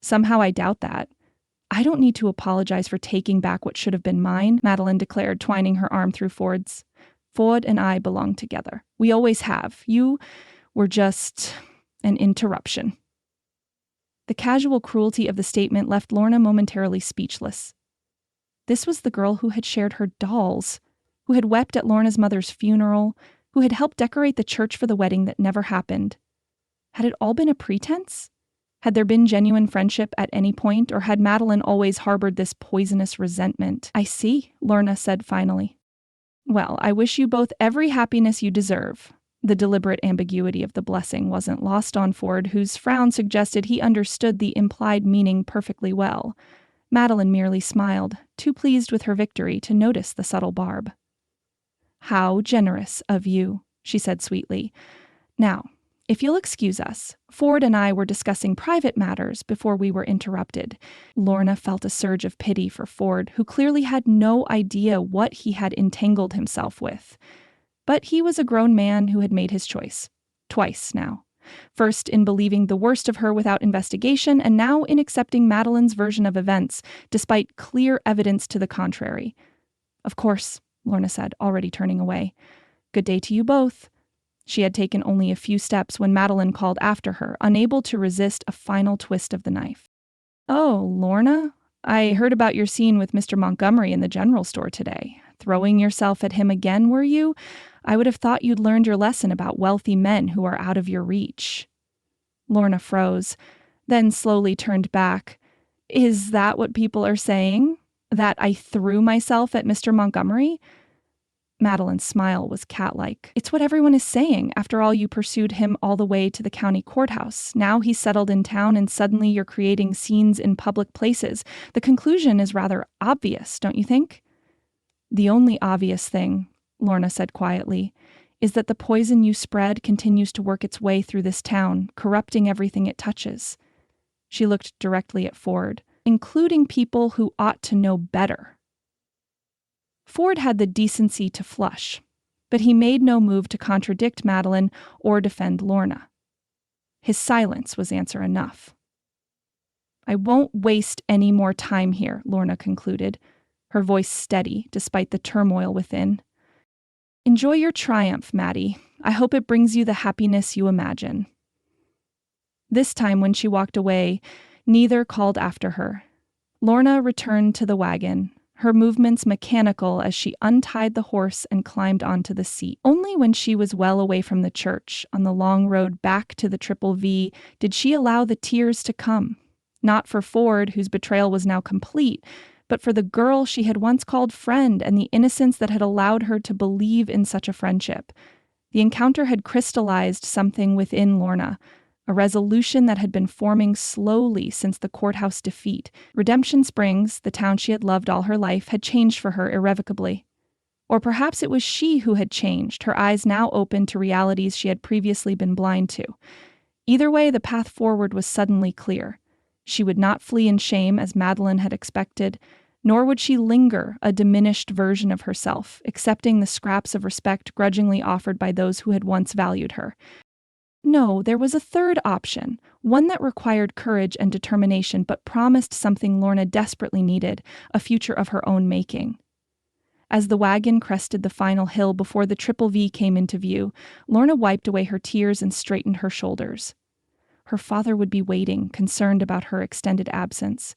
Somehow I doubt that. I don't need to apologize for taking back what should have been mine, Madeline declared, twining her arm through Ford's. Ford and I belong together. We always have. You were just an interruption. The casual cruelty of the statement left Lorna momentarily speechless. This was the girl who had shared her dolls, who had wept at Lorna's mother's funeral, who had helped decorate the church for the wedding that never happened. Had it all been a pretense? Had there been genuine friendship at any point, or had Madeline always harbored this poisonous resentment? I see, Lorna said finally. Well, I wish you both every happiness you deserve. The deliberate ambiguity of the blessing wasn't lost on Ford, whose frown suggested he understood the implied meaning perfectly well. Madeline merely smiled, too pleased with her victory to notice the subtle barb. How generous of you, she said sweetly. Now, if you'll excuse us, Ford and I were discussing private matters before we were interrupted. Lorna felt a surge of pity for Ford, who clearly had no idea what he had entangled himself with. But he was a grown man who had made his choice. Twice now. First in believing the worst of her without investigation, and now in accepting Madeline's version of events, despite clear evidence to the contrary. Of course, Lorna said, already turning away. Good day to you both. She had taken only a few steps when Madeline called after her, unable to resist a final twist of the knife. Oh, Lorna, I heard about your scene with Mr. Montgomery in the general store today. Throwing yourself at him again, were you? I would have thought you'd learned your lesson about wealthy men who are out of your reach. Lorna froze, then slowly turned back. Is that what people are saying? That I threw myself at Mr. Montgomery? Madeline's smile was cat-like. It's what everyone is saying. After all, you pursued him all the way to the county courthouse. Now he's settled in town and suddenly you're creating scenes in public places. The conclusion is rather obvious, don't you think? The only obvious thing, Lorna said quietly, is that the poison you spread continues to work its way through this town, corrupting everything it touches. She looked directly at Ford, including people who ought to know better. Ford had the decency to flush, but he made no move to contradict Madeline or defend Lorna. His silence was answer enough. I won't waste any more time here, Lorna concluded, her voice steady despite the turmoil within. Enjoy your triumph, Maddie. I hope it brings you the happiness you imagine. This time, when she walked away, neither called after her. Lorna returned to the wagon, her movements mechanical as she untied the horse and climbed onto the seat. Only when she was well away from the church, on the long road back to the Triple V, did she allow the tears to come. Not for Ford, whose betrayal was now complete, but for the girl she had once called friend and the innocence that had allowed her to believe in such a friendship. The encounter had crystallized something within Lorna, a resolution that had been forming slowly since the courthouse defeat. Redemption Springs, the town she had loved all her life, had changed for her irrevocably. Or perhaps it was she who had changed, her eyes now open to realities she had previously been blind to. Either way, the path forward was suddenly clear. She would not flee in shame as Madeline had expected, nor would she linger, a diminished version of herself, accepting the scraps of respect grudgingly offered by those who had once valued her. No, there was a third option, one that required courage and determination but promised something Lorna desperately needed, a future of her own making. As the wagon crested the final hill before the Triple V came into view, Lorna wiped away her tears and straightened her shoulders. Her father would be waiting, concerned about her extended absence.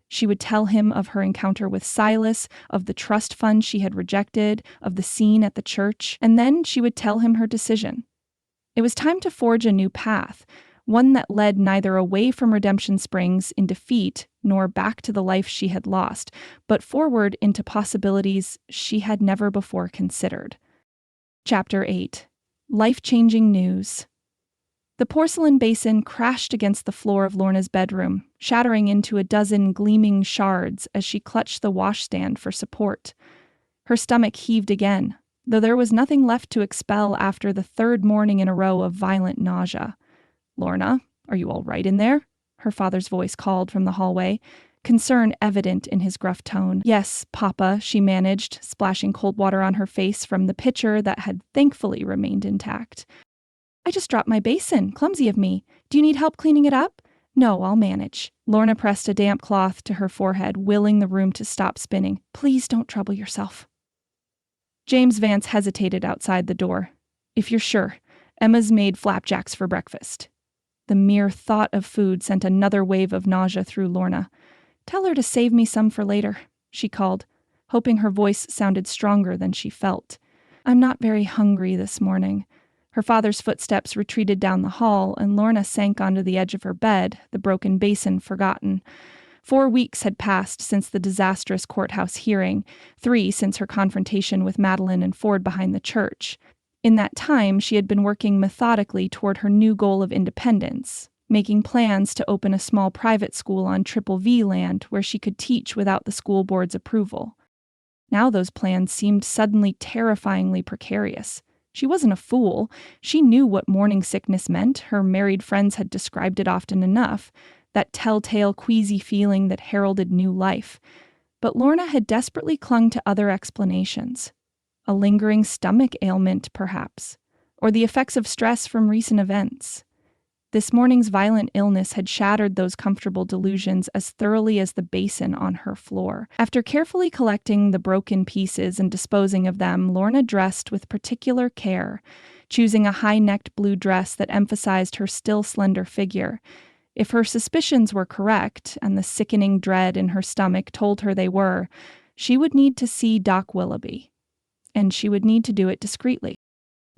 She would tell him of her encounter with Silas, of the trust fund she had rejected, of the scene at the church, and then she would tell him her decision. It was time to forge a new path, one that led neither away from Redemption Springs in defeat nor back to the life she had lost, but forward into possibilities she had never before considered. Chapter 8. Life-changing news. The porcelain basin crashed against the floor of Lorna's bedroom, shattering into a dozen gleaming shards as she clutched the washstand for support. Her stomach heaved again, though there was nothing left to expel after the third morning in a row of violent nausea. "Lorna, are you all right in there?" her father's voice called from the hallway, concern evident in his gruff tone. "Yes, Papa," she managed, splashing cold water on her face from the pitcher that had thankfully remained intact. "I just dropped my basin. Clumsy of me. Do you need help cleaning it up?" "No, I'll manage." Lorna pressed a damp cloth to her forehead, willing the room to stop spinning. "Please don't trouble yourself." James Vance hesitated outside the door. "If you're sure, Emma's made flapjacks for breakfast." The mere thought of food sent another wave of nausea through Lorna. "Tell her to save me some for later," she called, hoping her voice sounded stronger than she felt. "I'm not very hungry this morning." Her father's footsteps retreated down the hall, and Lorna sank onto the edge of her bed, the broken basin forgotten. 4 weeks had passed since the disastrous courthouse hearing, 3 since her confrontation with Madeline and Ford behind the church. In that time, she had been working methodically toward her new goal of independence, making plans to open a small private school on Triple V land where she could teach without the school board's approval. Now those plans seemed suddenly terrifyingly precarious. She wasn't a fool. She knew what morning sickness meant. Her married friends had described it often enough, that telltale queasy feeling that heralded new life. But Lorna had desperately clung to other explanations. A lingering stomach ailment, perhaps, or the effects of stress from recent events. This morning's violent illness had shattered those comfortable delusions as thoroughly as the basin on her floor. After carefully collecting the broken pieces and disposing of them, Lorna dressed with particular care, choosing a high-necked blue dress that emphasized her still slender figure. If her suspicions were correct, and the sickening dread in her stomach told her they were, she would need to see Doc Willoughby. And she would need to do it discreetly.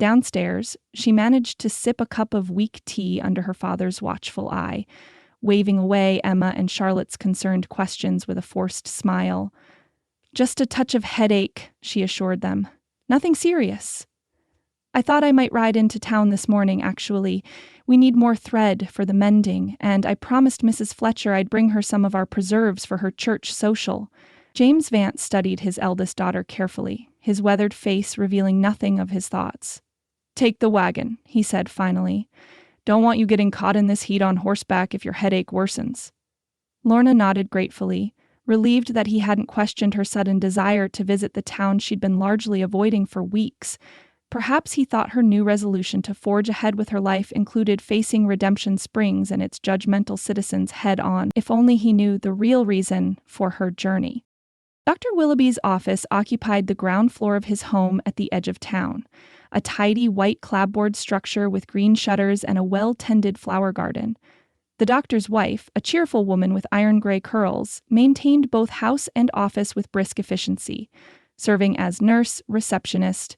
Downstairs, she managed to sip a cup of weak tea under her father's watchful eye, waving away Emma and Charlotte's concerned questions with a forced smile. "Just a touch of headache," she assured them. "Nothing serious. I thought I might ride into town this morning, actually. We need more thread for the mending, and I promised Mrs. Fletcher I'd bring her some of our preserves for her church social." James Vance studied his eldest daughter carefully, his weathered face revealing nothing of his thoughts. "Take the wagon," he said finally. "Don't want you getting caught in this heat on horseback if your headache worsens." Lorna nodded gratefully, relieved that he hadn't questioned her sudden desire to visit the town she'd been largely avoiding for weeks. Perhaps he thought her new resolution to forge ahead with her life included facing Redemption Springs and its judgmental citizens head on, if only he knew the real reason for her journey. Dr. Willoughby's office occupied the ground floor of his home at the edge of town, a tidy white clapboard structure with green shutters and a well-tended flower garden. The doctor's wife, a cheerful woman with iron gray curls, maintained both house and office with brisk efficiency, serving as nurse, receptionist,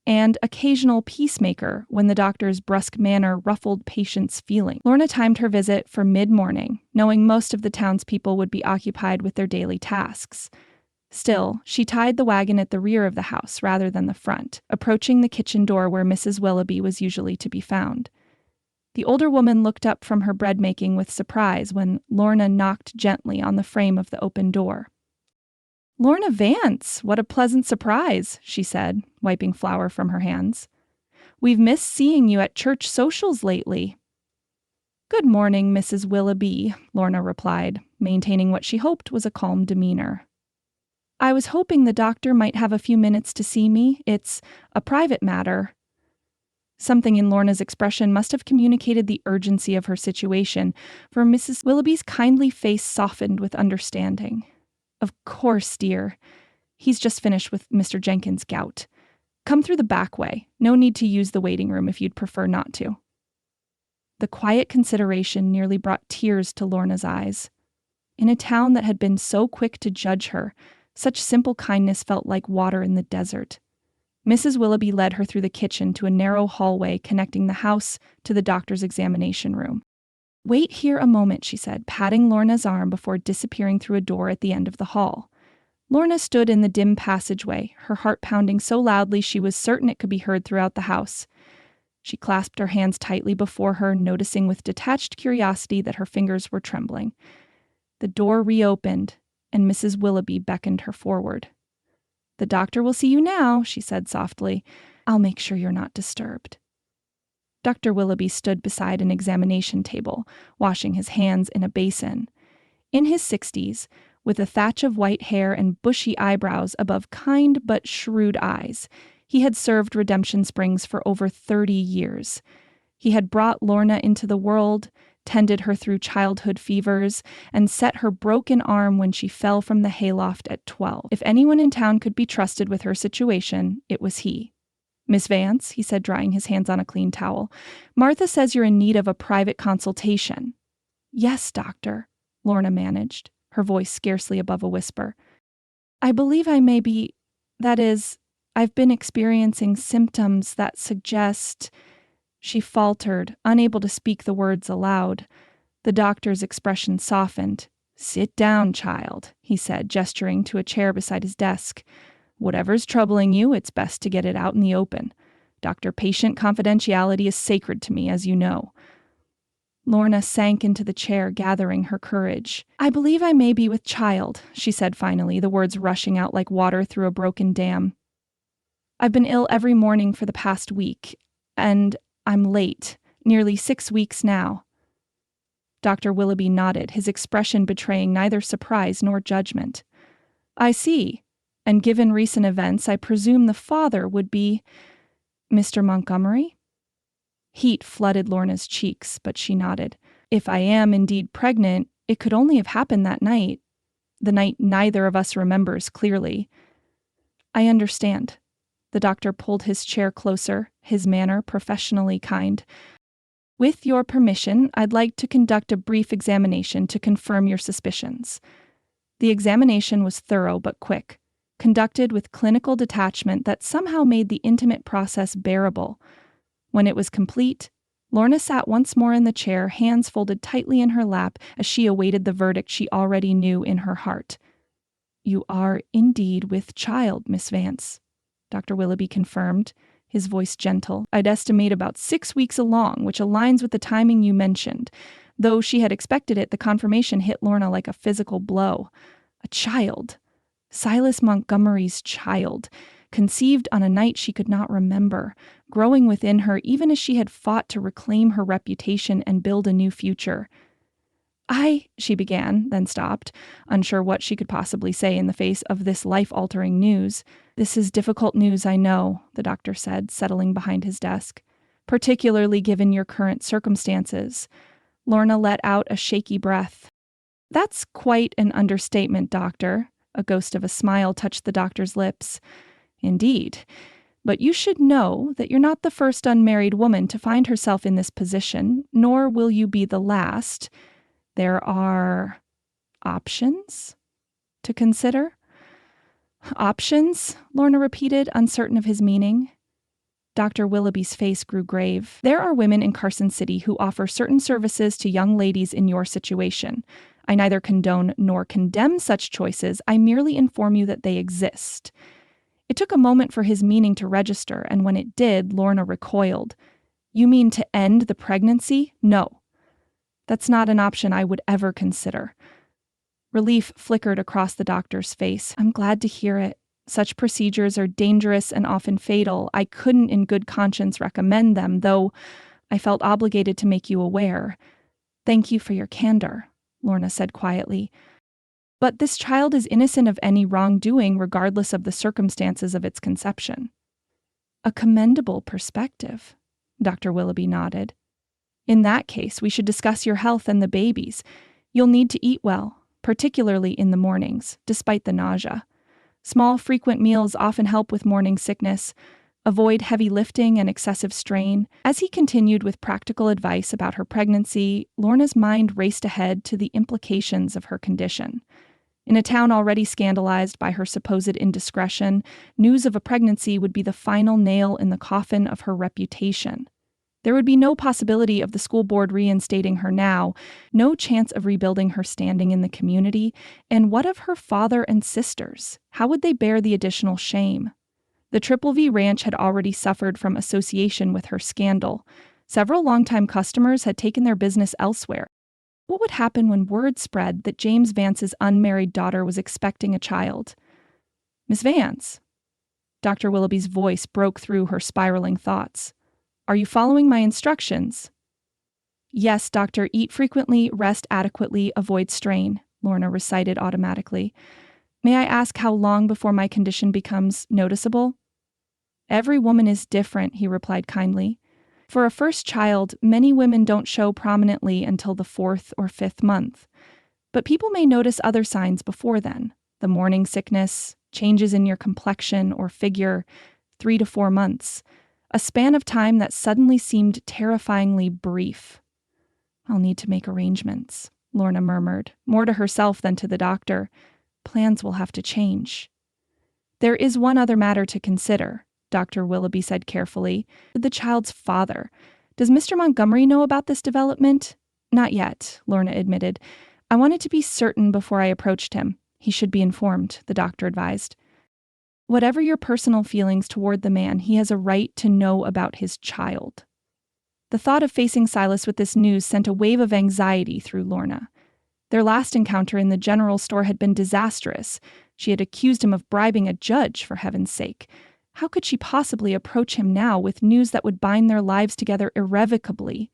and occasional peacemaker when the doctor's brusque manner ruffled patients' feelings. Lorna timed her visit for mid-morning, knowing most of the townspeople would be occupied with their daily tasks. Still, she tied the wagon at the rear of the house rather than the front, approaching the kitchen door where Mrs. Willoughby was usually to be found. The older woman looked up from her bread-making with surprise when Lorna knocked gently on the frame of the open door. "Lorna Vance, what a pleasant surprise," she said, wiping flour from her hands. "We've missed seeing you at church socials lately." "Good morning, Mrs. Willoughby," Lorna replied, maintaining what she hoped was a calm demeanor. "I was hoping the doctor might have a few minutes to see me. It's a private matter." Something in Lorna's expression must have communicated the urgency of her situation, for Mrs. Willoughby's kindly face softened with understanding. "Of course, dear. He's just finished with Mr. Jenkins' gout. Come through the back way. No need to use the waiting room if you'd prefer not to." The quiet consideration nearly brought tears to Lorna's eyes. In a town that had been so quick to judge her, such simple kindness felt like water in the desert. Mrs. Willoughby led her through the kitchen to a narrow hallway connecting the house to the doctor's examination room. "Wait here a moment," she said, patting Lorna's arm before disappearing through a door at the end of the hall. Lorna stood in the dim passageway, her heart pounding so loudly she was certain it could be heard throughout the house. She clasped her hands tightly before her, noticing with detached curiosity that her fingers were trembling. The door reopened, and Mrs. Willoughby beckoned her forward. "The doctor will see you now," she said softly. "I'll make sure you're not disturbed." Dr. Willoughby stood beside an examination table, washing his hands in a basin. In his 60s, with a thatch of white hair and bushy eyebrows above kind but shrewd eyes, he had served Redemption Springs for over 30 years. He had brought Lorna into the world, tended her through childhood fevers, and set her broken arm when she fell from the hayloft at 12. If anyone in town could be trusted with her situation, it was he. "Miss Vance," he said, drying his hands on a clean towel, "Martha says you're in need of a private consultation." "Yes, doctor," Lorna managed, her voice scarcely above a whisper. "I believe I may be, that is, I've been experiencing symptoms that suggest—" She faltered, unable to speak the words aloud. The doctor's expression softened. "Sit down, child," he said, gesturing to a chair beside his desk. "Whatever's troubling you, it's best to get it out in the open. Doctor-patient confidentiality is sacred to me, as you know." Lorna sank into the chair, gathering her courage. "I believe I may be with child," she said finally, the words rushing out like water through a broken dam. "I've been ill every morning for the past week, and I'm late, nearly 6 weeks now." Dr. Willoughby nodded, his expression betraying neither surprise nor judgment. "I see. And given recent events, I presume the father would be Mr. Montgomery?" Heat flooded Lorna's cheeks, but she nodded. "If I am indeed pregnant, it could only have happened that night. The night neither of us remembers clearly." "I understand." The doctor pulled his chair closer, his manner professionally kind. "With your permission, I'd like to conduct a brief examination to confirm your suspicions." The examination was thorough but quick, conducted with clinical detachment that somehow made the intimate process bearable. When it was complete, Lorna sat once more in the chair, hands folded tightly in her lap as she awaited the verdict she already knew in her heart. "You are indeed with child, Miss Vance," Dr. Willoughby confirmed, his voice gentle. "I'd estimate about 6 weeks along, which aligns with the timing you mentioned." Though she had expected it, the confirmation hit Lorna like a physical blow. A child. Silas Montgomery's child. Conceived on a night she could not remember, growing within her even as she had fought to reclaim her reputation and build a new future. She began, then stopped, unsure what she could possibly say in the face of this life-altering news. This is difficult news, I know, the doctor said, settling behind his desk, particularly given your current circumstances. Lorna let out a shaky breath. That's quite an understatement, doctor. A ghost of a smile touched the doctor's lips. Indeed. But you should know that you're not the first unmarried woman to find herself in this position, nor will you be the last. There are options to consider. Options? Lorna repeated, uncertain of his meaning. Dr. Willoughby's face grew grave. There are women in Carson City who offer certain services to young ladies in your situation. I neither condone nor condemn such choices. I merely inform you that they exist. It took a moment for his meaning to register, and when it did, Lorna recoiled. You mean to end the pregnancy? No. That's not an option I would ever consider. Relief flickered across the doctor's face. I'm glad to hear it. Such procedures are dangerous and often fatal. I couldn't in good conscience recommend them, though I felt obligated to make you aware. Thank you for your candor, Lorna said quietly. But this child is innocent of any wrongdoing regardless of the circumstances of its conception. A commendable perspective, Dr. Willoughby nodded. In that case, we should discuss your health and the baby's. You'll need to eat well, particularly in the mornings, despite the nausea. Small, frequent meals often help with morning sickness. Avoid heavy lifting and excessive strain. As he continued with practical advice about her pregnancy, Lorna's mind raced ahead to the implications of her condition. In a town already scandalized by her supposed indiscretion, news of a pregnancy would be the final nail in the coffin of her reputation. There would be no possibility of the school board reinstating her now, no chance of rebuilding her standing in the community, and what of her father and sisters? How would they bear the additional shame? The Triple V Ranch had already suffered from association with her scandal. Several longtime customers had taken their business elsewhere. What would happen when word spread that James Vance's unmarried daughter was expecting a child? Miss Vance? Dr. Willoughby's voice broke through her spiraling thoughts. Are you following my instructions? Yes, doctor. Eat frequently, rest adequately, avoid strain, Lorna recited automatically. May I ask how long before my condition becomes noticeable? Every woman is different, he replied kindly. For a first child, many women don't show prominently until the 4th or 5th month. But people may notice other signs before then. The morning sickness, changes in your complexion or figure, 3 to 4 months. A span of time that suddenly seemed terrifyingly brief. I'll need to make arrangements, Lorna murmured, more to herself than to the doctor. Plans will have to change. There is one other matter to consider, Dr. Willoughby said carefully. The child's father. Does Mr. Montgomery know about this development? Not yet, Lorna admitted. I wanted to be certain before I approached him. He should be informed, the doctor advised. Whatever your personal feelings toward the man, he has a right to know about his child. The thought of facing Silas with this news sent a wave of anxiety through Lorna. Their last encounter in the general store had been disastrous. She had accused him of bribing a judge, for heaven's sake. How could she possibly approach him now with news that would bind their lives together irrevocably?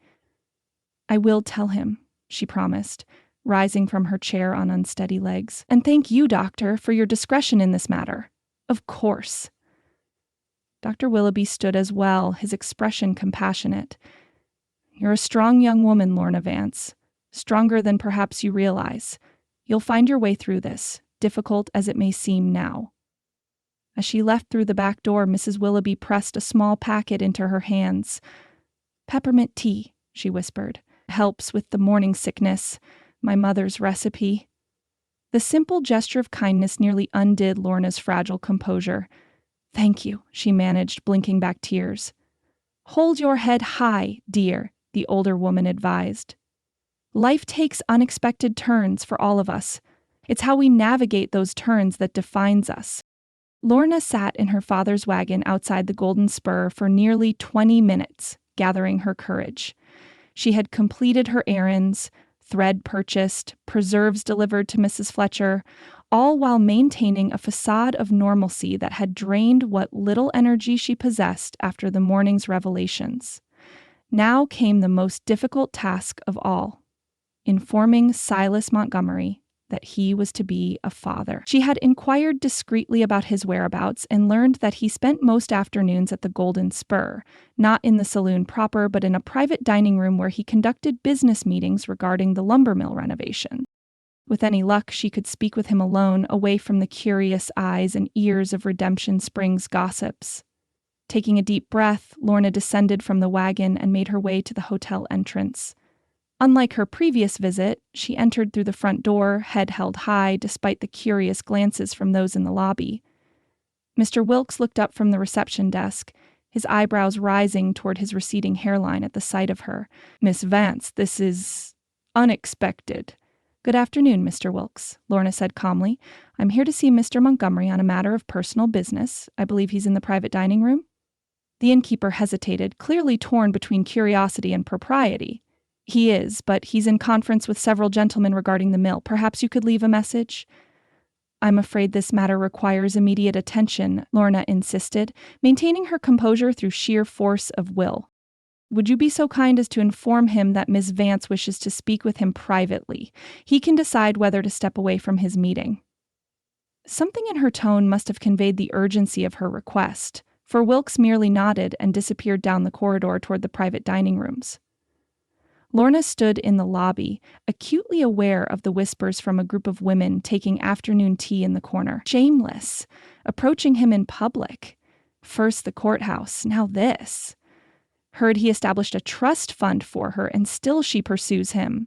I will tell him, she promised, rising from her chair on unsteady legs. And thank you, doctor, for your discretion in this matter. Of course. Dr. Willoughby stood as well, his expression compassionate. You're a strong young woman, Lorna Vance. Stronger than perhaps you realize. You'll find your way through this, difficult as it may seem now. As she left through the back door, Mrs. Willoughby pressed a small packet into her hands. Peppermint tea, she whispered. Helps with the morning sickness. My mother's recipe. The simple gesture of kindness nearly undid Lorna's fragile composure. Thank you, she managed, blinking back tears. Hold your head high, dear, the older woman advised. Life takes unexpected turns for all of us. It's how we navigate those turns that defines us. Lorna sat in her father's wagon outside the Golden Spur for nearly 20 minutes, gathering her courage. She had completed her errands, thread purchased, preserves delivered to Mrs. Fletcher, all while maintaining a facade of normalcy that had drained what little energy she possessed after the morning's revelations. Now came the most difficult task of all. informing Silas Montgomery that he was to be a father. She had inquired discreetly about his whereabouts and learned that he spent most afternoons at the Golden Spur, not in the saloon proper, but in a private dining room where he conducted business meetings regarding the lumber mill renovation. With any luck, she could speak with him alone, away from the curious eyes and ears of Redemption Springs gossips. Taking a deep breath, Lorna descended from the wagon and made her way to the hotel entrance. Unlike her previous visit, she entered through the front door, head held high, despite the curious glances from those in the lobby. Mr. Wilkes looked up from the reception desk, his eyebrows rising toward his receding hairline at the sight of her. "Miss Vance, this is unexpected." "Good afternoon, Mr. Wilkes," Lorna said calmly. "I'm here to see Mr. Montgomery on a matter of personal business. I believe he's in the private dining room?" The innkeeper hesitated, clearly torn between curiosity and propriety. "He is, but he's in conference with several gentlemen regarding the mill. Perhaps you could leave a message?" "I'm afraid this matter requires immediate attention," Lorna insisted, maintaining her composure through sheer force of will. "Would you be so kind as to inform him that Miss Vance wishes to speak with him privately? He can decide whether to step away from his meeting." Something in her tone must have conveyed the urgency of her request, for Wilkes merely nodded and disappeared down the corridor toward the private dining rooms. Lorna stood in the lobby, acutely aware of the whispers from a group of women taking afternoon tea in the corner. Shameless! Approaching him in public. First the courthouse, now this. Heard he established a trust fund for her, and still she pursues him.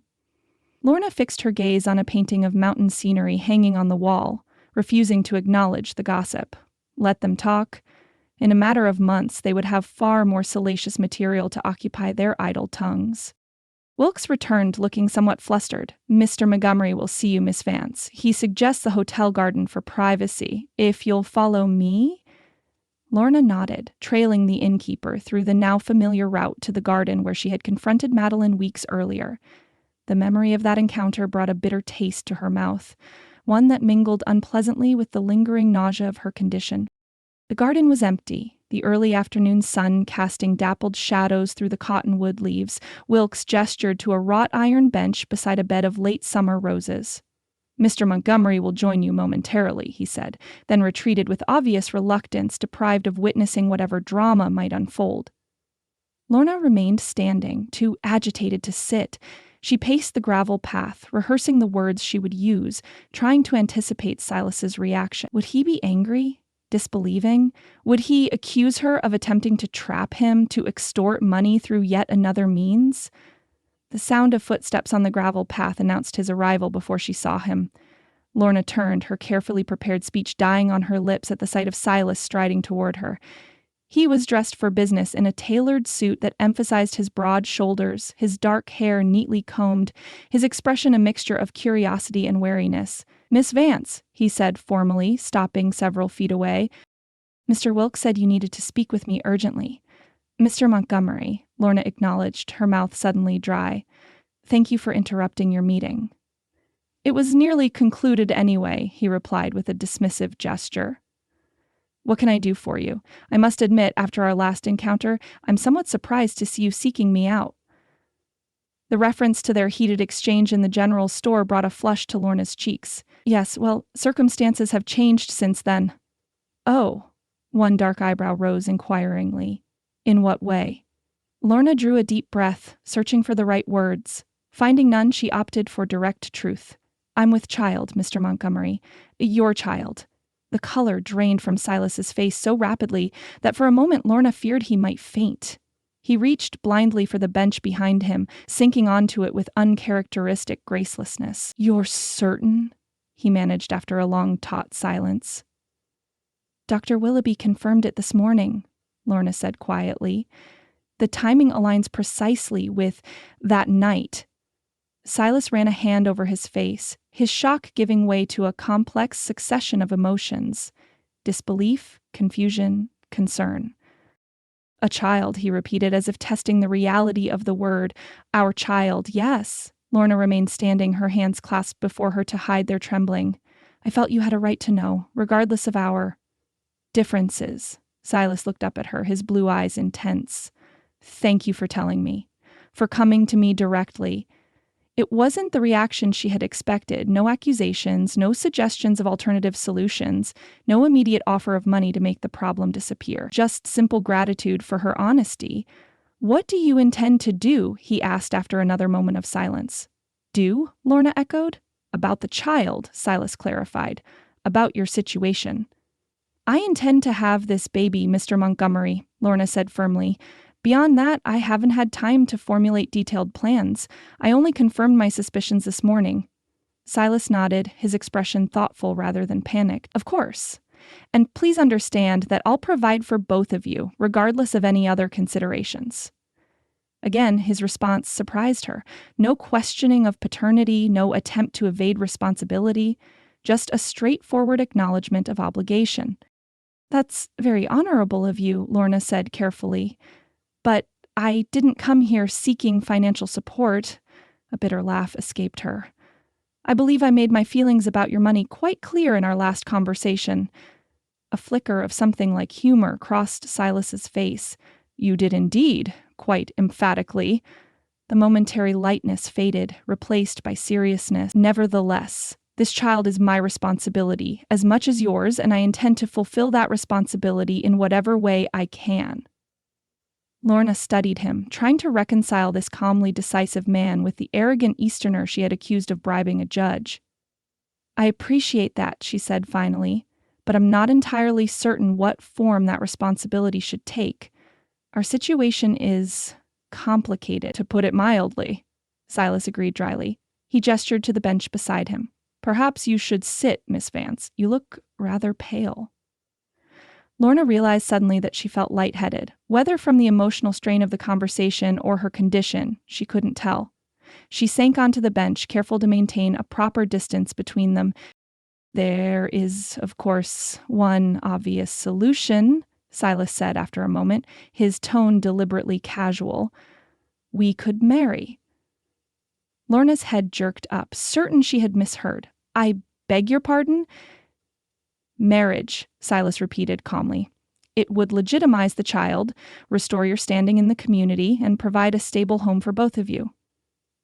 Lorna fixed her gaze on a painting of mountain scenery hanging on the wall, refusing to acknowledge the gossip. Let them talk. In a matter of months, they would have far more salacious material to occupy their idle tongues. Wilkes returned, looking somewhat flustered. "Mr. Montgomery will see you, Miss Vance. He suggests the hotel garden for privacy. If you'll follow me?" Lorna nodded, trailing the innkeeper through the now familiar route to the garden where she had confronted Madeline weeks earlier. The memory of that encounter brought a bitter taste to her mouth, one that mingled unpleasantly with the lingering nausea of her condition. The garden was empty, the early afternoon sun casting dappled shadows through the cottonwood leaves. Wilkes gestured to a wrought iron bench beside a bed of late summer roses. "Mr. Montgomery will join you momentarily," he said, then retreated with obvious reluctance, deprived of witnessing whatever drama might unfold. Lorna remained standing, too agitated to sit. She paced the gravel path, rehearsing the words she would use, trying to anticipate Silas's reaction. Would he be angry? Disbelieving? Would he accuse her of attempting to trap him, to extort money through yet another means? The sound of footsteps on the gravel path announced his arrival before she saw him. Lorna turned, her carefully prepared speech dying on her lips at the sight of Silas striding toward her. He was dressed for business in a tailored suit that emphasized his broad shoulders, his dark hair neatly combed, his expression a mixture of curiosity and wariness. "Miss Vance," he said formally, stopping several feet away. "Mr. Wilkes said you needed to speak with me urgently." "Mr. Montgomery," Lorna acknowledged, her mouth suddenly dry. "Thank you for interrupting your meeting." "It was nearly concluded anyway," he replied with a dismissive gesture. "What can I do for you? I must admit, after our last encounter, I'm somewhat surprised to see you seeking me out." The reference to their heated exchange in the general store brought a flush to Lorna's cheeks. "Yes, well, circumstances have changed since then." "Oh," one dark eyebrow rose inquiringly. "In what way?" Lorna drew a deep breath, searching for the right words. Finding none, she opted for direct truth. "I'm with child, Mr. Montgomery. Your child." The color drained from Silas's face so rapidly that for a moment Lorna feared he might faint. He reached blindly for the bench behind him, sinking onto it with uncharacteristic gracelessness. "You're certain?" he managed after a long, taut silence. "Dr. Willoughby confirmed it this morning," Lorna said quietly. "The timing aligns precisely with that night." Silas ran a hand over his face, his shock giving way to a complex succession of emotions: disbelief, confusion, concern. "A child," he repeated, as if testing the reality of the word. "Our child, yes." Lorna remained standing, her hands clasped before her to hide their trembling. "I felt you had a right to know, regardless of our differences." Silas looked up at her, his blue eyes intense. "Thank you for telling me, for coming to me directly. It wasn't the reaction she had expected. No accusations, no suggestions of alternative solutions, no immediate offer of money to make the problem disappear. Just simple gratitude for her honesty. "What do you intend to do?" he asked after another moment of silence. "Do?" Lorna echoed. "About the child," Silas clarified. "About your situation." "I intend to have this baby, Mr. Montgomery," Lorna said firmly. "Beyond that, I haven't had time to formulate detailed plans. I only confirmed my suspicions this morning." Silas nodded, his expression thoughtful rather than panicked. "Of course. And please understand that I'll provide for both of you, regardless of any other considerations." Again, his response surprised her. No questioning of paternity, no attempt to evade responsibility, just a straightforward acknowledgement of obligation. "That's very honorable of you," Lorna said carefully. "But I didn't come here seeking financial support." A bitter laugh escaped her. "I believe I made my feelings about your money quite clear in our last conversation." A flicker of something like humor crossed Silas's face. "You did indeed," quite emphatically. The momentary lightness faded, replaced by seriousness. "Nevertheless, this child is my responsibility, as much as yours, and I intend to fulfill that responsibility in whatever way I can." Lorna studied him, trying to reconcile this calmly decisive man with the arrogant Easterner she had accused of bribing a judge. "I appreciate that," she said finally, "but I'm not entirely certain what form that responsibility should take. Our situation is complicated, to put it mildly." Silas agreed dryly. He gestured to the bench beside him. "Perhaps you should sit, Miss Vance. You look rather pale." Lorna realized suddenly that she felt lightheaded, whether from the emotional strain of the conversation or her condition, she couldn't tell. She sank onto the bench, careful to maintain a proper distance between them. "There is, of course, one obvious solution," Silas said after a moment, his tone deliberately casual. "We could marry." Lorna's head jerked up, certain she had misheard. "I beg your pardon?" "Marriage," Silas repeated calmly. "It would legitimize the child, restore your standing in the community, and provide a stable home for both of you."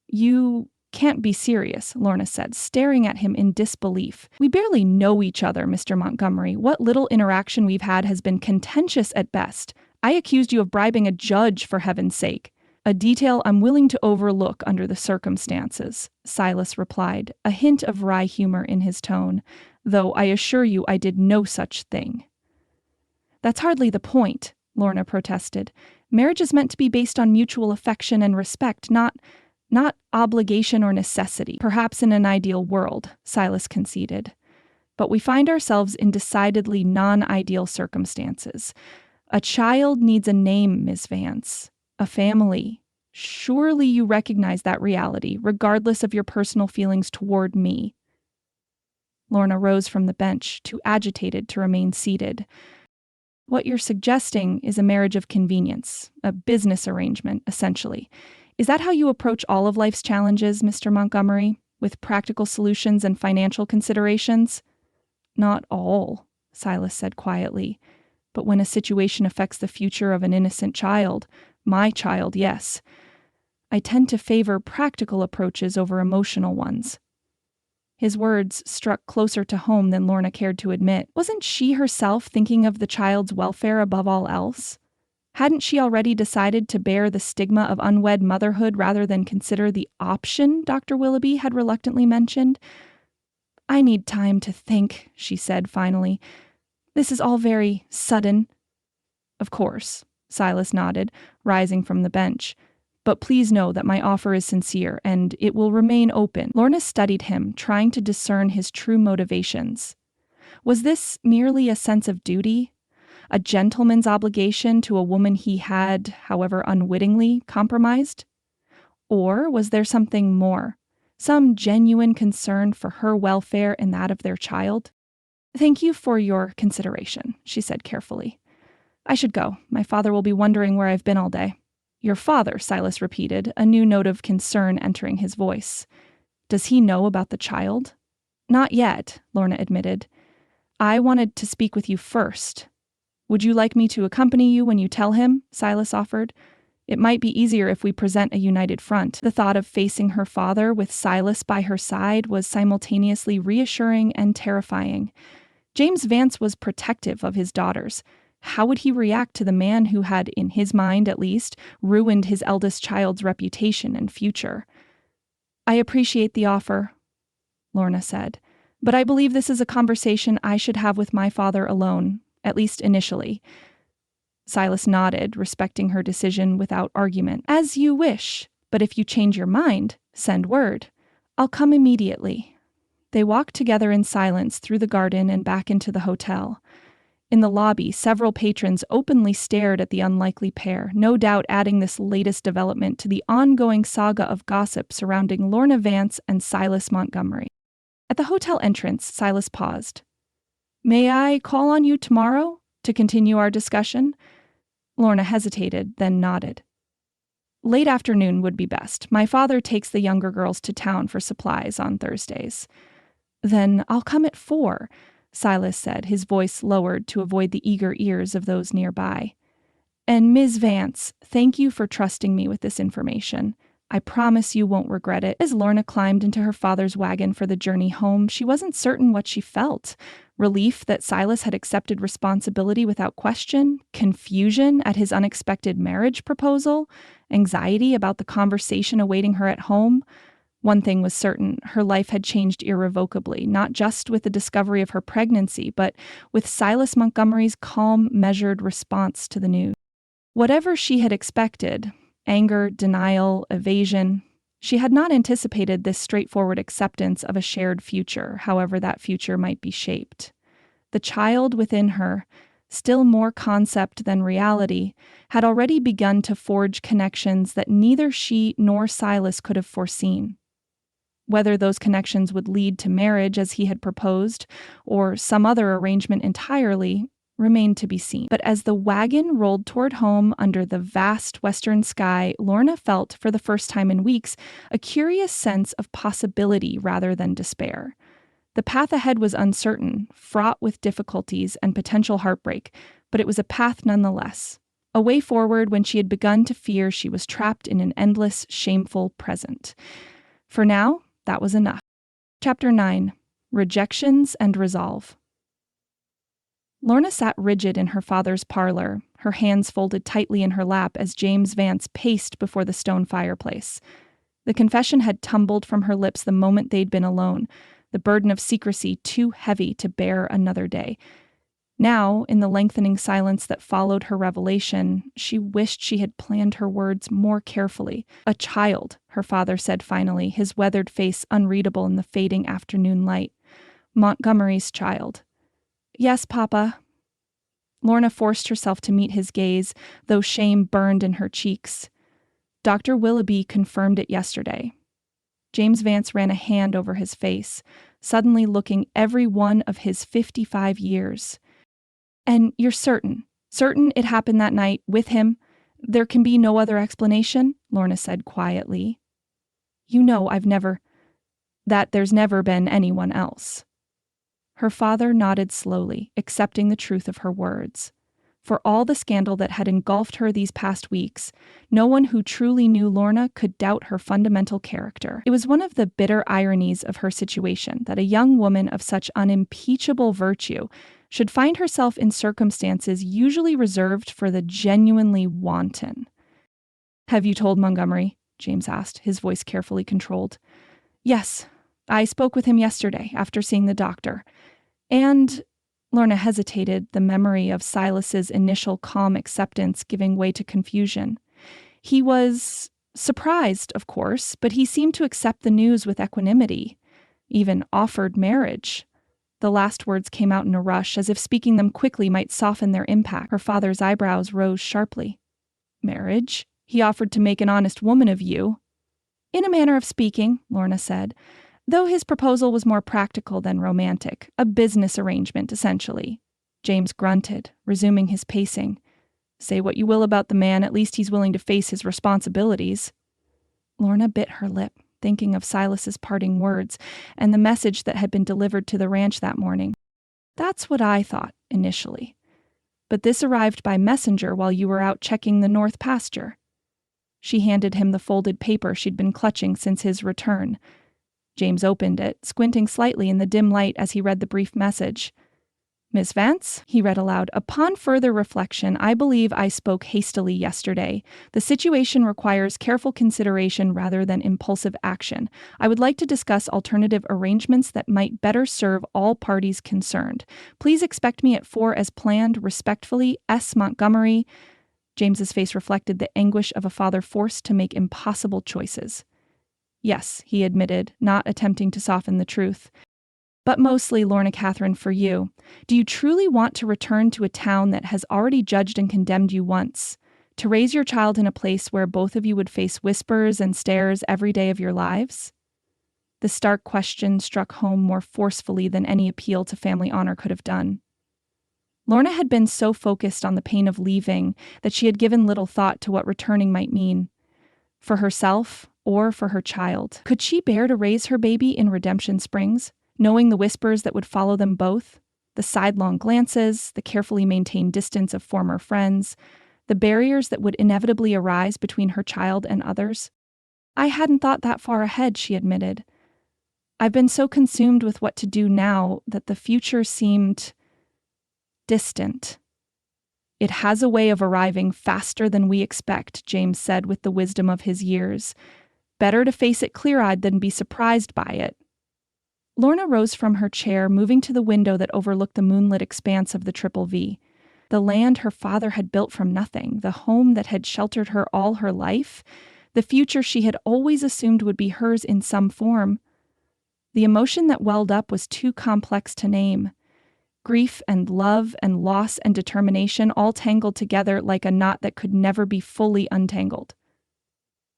"You can't be serious," Lorna said, staring at him in disbelief. "We barely know each other, Mr. Montgomery. What little interaction we've had has been contentious at best. I accused you of bribing a judge, for heaven's sake. A detail I'm willing to overlook under the circumstances," Silas replied, a hint of wry humor in his tone, "though I assure you I did no such thing." "That's hardly the point," Lorna protested. "Marriage is meant to be based on mutual affection and respect, not obligation or necessity." "Perhaps in an ideal world," Silas conceded. "But we find ourselves in decidedly non-ideal circumstances. A child needs a name, Miss Vance. A family. Surely you recognize that reality, regardless of your personal feelings toward me." Lorna rose from the bench, too agitated to remain seated. "What you're suggesting is a marriage of convenience, a business arrangement, essentially. Is that how you approach all of life's challenges, Mr. Montgomery, with practical solutions and financial considerations?" "Not all," Silas said quietly. "But when a situation affects the future of an innocent child, my child, yes, I tend to favor practical approaches over emotional ones." His words struck closer to home than Lorna cared to admit. Wasn't she herself thinking of the child's welfare above all else? Hadn't she already decided to bear the stigma of unwed motherhood rather than consider the option Dr. Willoughby had reluctantly mentioned? "I need time to think," she said finally. "This is all very sudden." "Of course," Silas nodded, rising from the bench. "But please know that my offer is sincere, and it will remain open." Lorna studied him, trying to discern his true motivations. Was this merely a sense of duty? A gentleman's obligation to a woman he had, however unwittingly, compromised? Or was there something more? Some genuine concern for her welfare and that of their child? "Thank you for your consideration," she said carefully. "I should go. My father will be wondering where I've been all day." "Your father," Silas repeated, a new note of concern entering his voice. "Does he know about the child?" "Not yet," Lorna admitted. "I wanted to speak with you first." "Would you like me to accompany you when you tell him?" Silas offered. It might be easier if we present a united front. The thought of facing her father with Silas by her side was simultaneously reassuring and terrifying. James Vance was protective of his daughters. How would he react to the man who had, in his mind at least, ruined his eldest child's reputation and future? "I appreciate the offer," Lorna said, "but I believe this is a conversation I should have with my father alone, at least initially." Silas nodded, respecting her decision without argument. "As you wish, but if you change your mind, send word. I'll come immediately." They walked together in silence through the garden and back into the hotel. In the lobby, several patrons openly stared at the unlikely pair, no doubt adding this latest development to the ongoing saga of gossip surrounding Lorna Vance and Silas Montgomery. At the hotel entrance, Silas paused. "May I call on you tomorrow to continue our discussion?" Lorna hesitated, then nodded. "Late afternoon would be best. My father takes the younger girls to town for supplies on Thursdays." "Then I'll come at 4, Silas said, his voice lowered to avoid the eager ears of those nearby. "And Ms. Vance, thank you for trusting me with this information. I promise you won't regret it." As Lorna climbed into her father's wagon for the journey home, she wasn't certain what she felt. Relief that Silas had accepted responsibility without question, confusion at his unexpected marriage proposal, anxiety about the conversation awaiting her at home. One thing was certain, her life had changed irrevocably, not just with the discovery of her pregnancy, but with Silas Montgomery's calm, measured response to the news. Whatever she had expected, anger, denial, evasion, she had not anticipated this straightforward acceptance of a shared future, however that future might be shaped. The child within her, still more concept than reality, had already begun to forge connections that neither she nor Silas could have foreseen. Whether those connections would lead to marriage as he had proposed, or some other arrangement entirely, remained to be seen. But as the wagon rolled toward home under the vast western sky, Lorna felt, for the first time in weeks, a curious sense of possibility rather than despair. The path ahead was uncertain, fraught with difficulties and potential heartbreak, but it was a path nonetheless. A way forward when she had begun to fear she was trapped in an endless, shameful present. For now, that was enough. Chapter 9. Rejections and Resolve. Lorna sat rigid in her father's parlor, her hands folded tightly in her lap as James Vance paced before the stone fireplace. The confession had tumbled from her lips the moment they'd been alone, the burden of secrecy too heavy to bear another day. Now, in the lengthening silence that followed her revelation, she wished she had planned her words more carefully. "A child," her father said finally, his weathered face unreadable in the fading afternoon light. "Montgomery's child." "Yes, Papa." Lorna forced herself to meet his gaze, though shame burned in her cheeks. "Dr. Willoughby confirmed it yesterday." James Vance ran a hand over his face, suddenly looking every one of his 55 years. "And you're certain it happened that night, with him? There can be no other explanation?" Lorna said quietly. "You know there's never been anyone else." Her father nodded slowly, accepting the truth of her words. For all the scandal that had engulfed her these past weeks, no one who truly knew Lorna could doubt her fundamental character. It was one of the bitter ironies of her situation that a young woman of such unimpeachable virtue should find herself in circumstances usually reserved for the genuinely wanton. "Have you told Montgomery?" James asked, his voice carefully controlled. "Yes, I spoke with him yesterday after seeing the doctor. And," Lorna hesitated, the memory of Silas's initial calm acceptance giving way to confusion. "He was surprised, of course, but he seemed to accept the news with equanimity, even offered marriage." The last words came out in a rush, as if speaking them quickly might soften their impact. Her father's eyebrows rose sharply. "Marriage? He offered to make an honest woman of you." "In a manner of speaking," Lorna said, though his proposal was more practical than romantic, a business arrangement, essentially. James grunted, resuming his pacing. "Say what you will about the man, at least he's willing to face his responsibilities." Lorna bit her lip, thinking of Silas's parting words and the message that had been delivered to the ranch that morning. "That's what I thought, initially. But this arrived by messenger while you were out checking the north pasture." She handed him the folded paper she'd been clutching since his return. James opened it, squinting slightly in the dim light as he read the brief message. "Miss Vance," he read aloud, "upon further reflection, I believe I spoke hastily yesterday. The situation requires careful consideration rather than impulsive action. I would like to discuss alternative arrangements that might better serve all parties concerned. Please expect me at 4 as planned. Respectfully, S. Montgomery." James's face reflected the anguish of a father forced to make impossible choices. "Yes," he admitted, not attempting to soften the truth. "But mostly, Lorna Catherine, for you. Do you truly want to return to a town that has already judged and condemned you once? To raise your child in a place where both of you would face whispers and stares every day of your lives?" The stark question struck home more forcefully than any appeal to family honor could have done. Lorna had been so focused on the pain of leaving that she had given little thought to what returning might mean. For herself or for her child. Could she bear to raise her baby in Redemption Springs, knowing the whispers that would follow them both? The sidelong glances, the carefully maintained distance of former friends, the barriers that would inevitably arise between her child and others? "I hadn't thought that far ahead," she admitted. "I've been so consumed with what to do now that the future seemed distant." "It has a way of arriving faster than we expect," James said with the wisdom of his years. "Better to face it clear-eyed than be surprised by it." Lorna rose from her chair, moving to the window that overlooked the moonlit expanse of the Triple V. The land her father had built from nothing, the home that had sheltered her all her life, the future she had always assumed would be hers in some form. The emotion that welled up was too complex to name. Grief and love and loss and determination all tangled together like a knot that could never be fully untangled.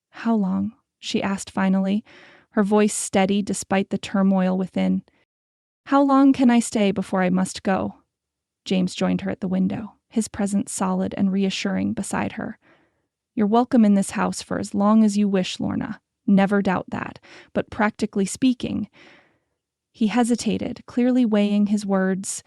"How long?" she asked finally, her voice steady despite the turmoil within. "How long can I stay before I must go?" James joined her at the window, his presence solid and reassuring beside her. "You're welcome in this house for as long as you wish, Lorna. Never doubt that. But practically speaking..." He hesitated, clearly weighing his words.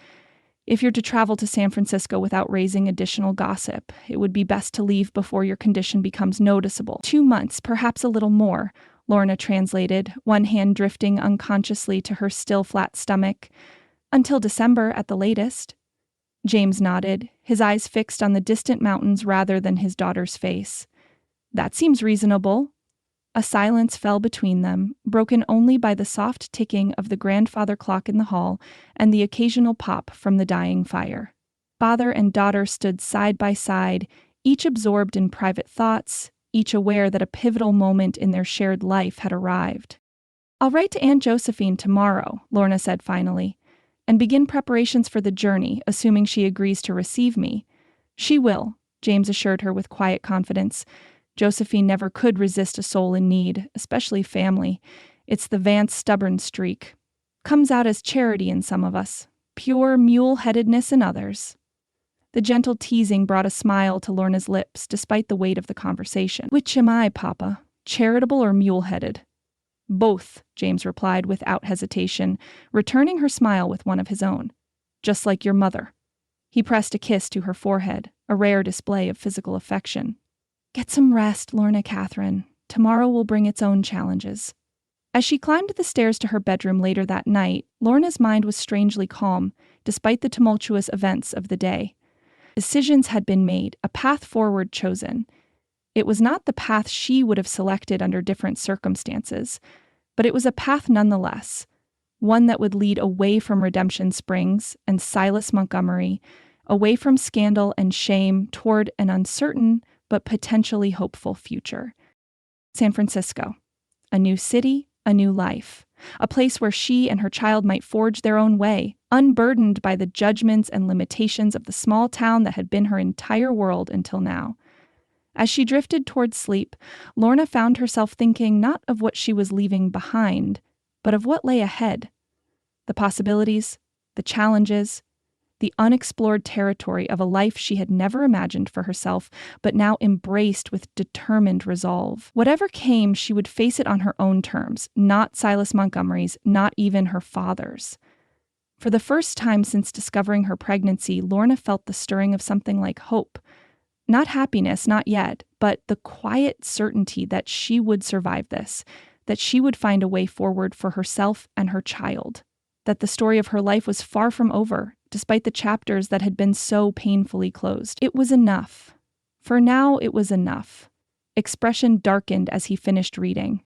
"If you're to travel to San Francisco without raising additional gossip, it would be best to leave before your condition becomes noticeable. 2 months, perhaps a little more," Lorna translated, one hand drifting unconsciously to her still flat stomach. "Until December at the latest." James nodded, his eyes fixed on the distant mountains rather than his daughter's face. "That seems reasonable." A silence fell between them, broken only by the soft ticking of the grandfather clock in the hall and the occasional pop from the dying fire. Father and daughter stood side by side, each absorbed in private thoughts, each aware that a pivotal moment in their shared life had arrived. "I'll write to Aunt Josephine tomorrow," Lorna said finally, "and begin preparations for the journey, assuming she agrees to receive me." "She will," James assured her with quiet confidence. "Josephine never could resist a soul in need, especially family. It's the Vance stubborn streak. Comes out as charity in some of us, pure mule-headedness in others." The gentle teasing brought a smile to Lorna's lips, despite the weight of the conversation. "Which am I, Papa? Charitable or mule-headed?" "Both," James replied without hesitation, returning her smile with one of his own. "Just like your mother." He pressed a kiss to her forehead, a rare display of physical affection. "Get some rest, Lorna Catherine. Tomorrow will bring its own challenges." As she climbed the stairs to her bedroom later that night, Lorna's mind was strangely calm, despite the tumultuous events of the day. Decisions had been made, a path forward chosen. It was not the path she would have selected under different circumstances, but it was a path nonetheless, one that would lead away from Redemption Springs and Silas Montgomery, away from scandal and shame toward an uncertain but potentially hopeful future. San Francisco. A new city, a new life. A place where she and her child might forge their own way, unburdened by the judgments and limitations of the small town that had been her entire world until now. As she drifted toward sleep, Lorna found herself thinking not of what she was leaving behind, but of what lay ahead. The possibilities, the challenges, the unexplored territory of a life she had never imagined for herself, but now embraced with determined resolve. Whatever came, she would face it on her own terms, not Silas Montgomery's, not even her father's. For the first time since discovering her pregnancy, Lorna felt the stirring of something like hope, Not happiness, not yet, but the quiet certainty that she would survive this, that she would find a way forward for herself and her child, that the story of her life was far from over, despite the chapters that had been so painfully closed. It was enough. For now, it was enough. Expression darkened as he finished reading.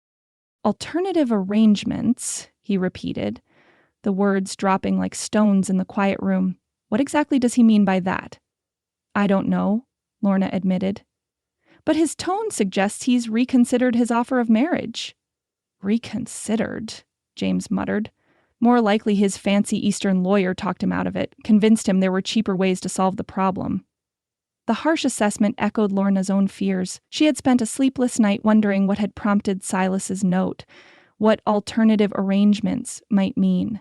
Alternative arrangements, he repeated, the words dropping like stones in the quiet room. What exactly does he mean by that? I don't know, Lorna admitted. But his tone suggests he's reconsidered his offer of marriage. Reconsidered, James muttered. More likely his fancy Eastern lawyer talked him out of it, convinced him there were cheaper ways to solve the problem. The harsh assessment echoed Lorna's own fears. She had spent a sleepless night wondering what had prompted Silas's note, what alternative arrangements might mean.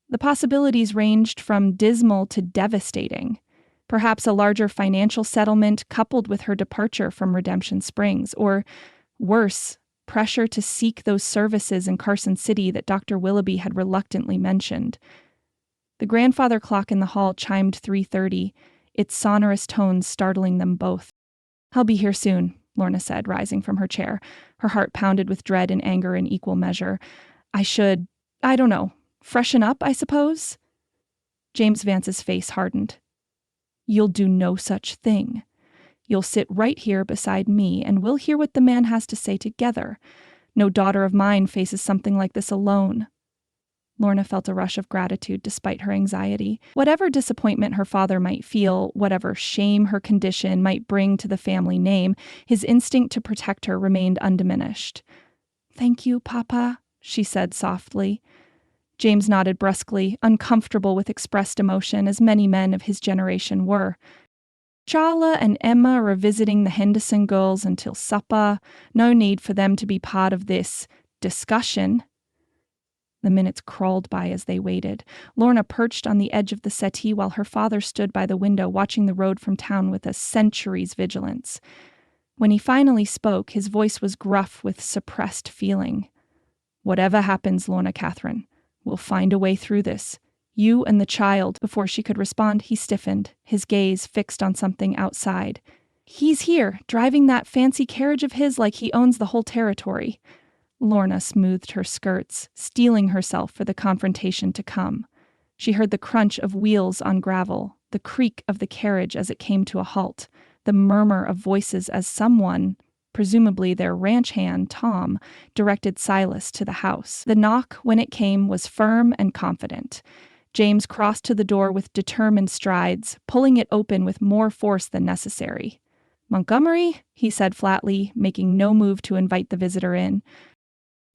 The possibilities ranged from dismal to devastating. Perhaps a larger financial settlement coupled with her departure from Redemption Springs, or worse, pressure to seek those services in Carson City that Dr. Willoughby had reluctantly mentioned. The grandfather clock in the hall chimed 3:30, its sonorous tones startling them both. I'll be here soon, Lorna said, rising from her chair. Her heart pounded with dread and anger in equal measure. I don't know, freshen up, I suppose? James Vance's face hardened. You'll do no such thing. You'll sit right here beside me, and we'll hear what the man has to say together. No daughter of mine faces something like this alone. Lorna felt a rush of gratitude despite her anxiety. Whatever disappointment her father might feel, whatever shame her condition might bring to the family name, his instinct to protect her remained undiminished. Thank you, Papa, she said softly. James nodded brusquely, uncomfortable with expressed emotion, as many men of his generation were. Charla and Emma are visiting the Henderson girls until supper. No need for them to be part of this discussion. The minutes crawled by as they waited. Lorna perched on the edge of the settee while her father stood by the window watching the road from town with a century's vigilance. When he finally spoke, his voice was gruff with suppressed feeling. Whatever happens, Lorna Catherine, we'll find a way through this. You and the child. Before she could respond, he stiffened, his gaze fixed on something outside. He's here, driving that fancy carriage of his like he owns the whole territory. Lorna smoothed her skirts, steeling herself for the confrontation to come. She heard the crunch of wheels on gravel, the creak of the carriage as it came to a halt, the murmur of voices as someone, presumably their ranch hand, Tom, directed Silas to the house. The knock, when it came, was firm and confident. James crossed to the door with determined strides, pulling it open with more force than necessary. Montgomery, he said flatly, making no move to invite the visitor in.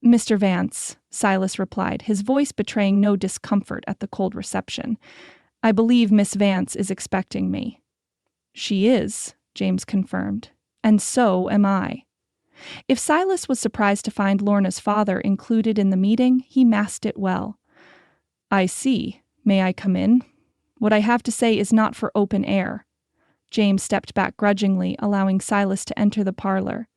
Mr. Vance, Silas replied, his voice betraying no discomfort at the cold reception. I believe Miss Vance is expecting me. She is, James confirmed, and so am I. If Silas was surprised to find Lorna's father included in the meeting, he masked it well. I see. May I come in? What I have to say is not for open air. James stepped back grudgingly, allowing Silas to enter the parlor.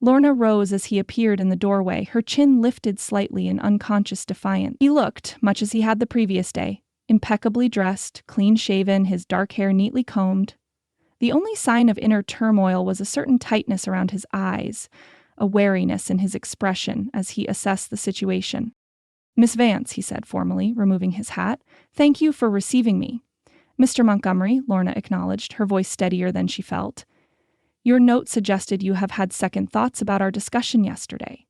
Lorna rose as he appeared in the doorway, her chin lifted slightly in unconscious defiance. He looked, much as he had the previous day, impeccably dressed, clean-shaven, his dark hair neatly combed. The only sign of inner turmoil was a certain tightness around his eyes, a wariness in his expression as he assessed the situation. Miss Vance, he said formally, removing his hat, thank you for receiving me. Mr. Montgomery, Lorna acknowledged, her voice steadier than she felt. Your note suggested you have had second thoughts about our discussion yesterday.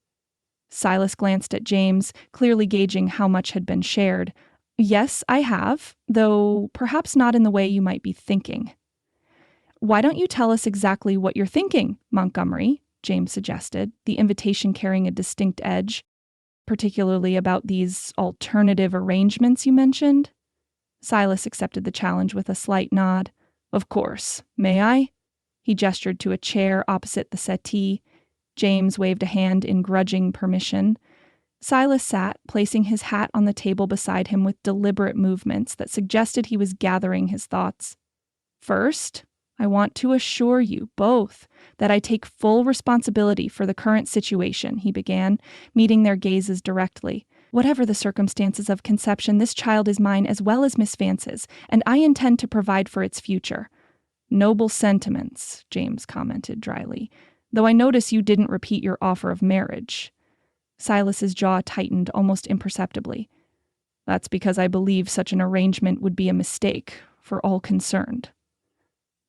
Silas glanced at James, clearly gauging how much had been shared. Yes, I have, though perhaps not in the way you might be thinking. Why don't you tell us exactly what you're thinking, Montgomery? James suggested, the invitation carrying a distinct edge, particularly about these alternative arrangements you mentioned. Silas accepted the challenge with a slight nod. Of course. May I? He gestured to a chair opposite the settee. James waved a hand in grudging permission. Silas sat, placing his hat on the table beside him with deliberate movements that suggested he was gathering his thoughts. First, I want to assure you both that I take full responsibility for the current situation, he began, meeting their gazes directly. Whatever the circumstances of conception, this child is mine as well as Miss Vance's, and I intend to provide for its future. Noble sentiments, James commented dryly, though I notice you didn't repeat your offer of marriage. Silas's jaw tightened almost imperceptibly. That's because I believe such an arrangement would be a mistake for all concerned.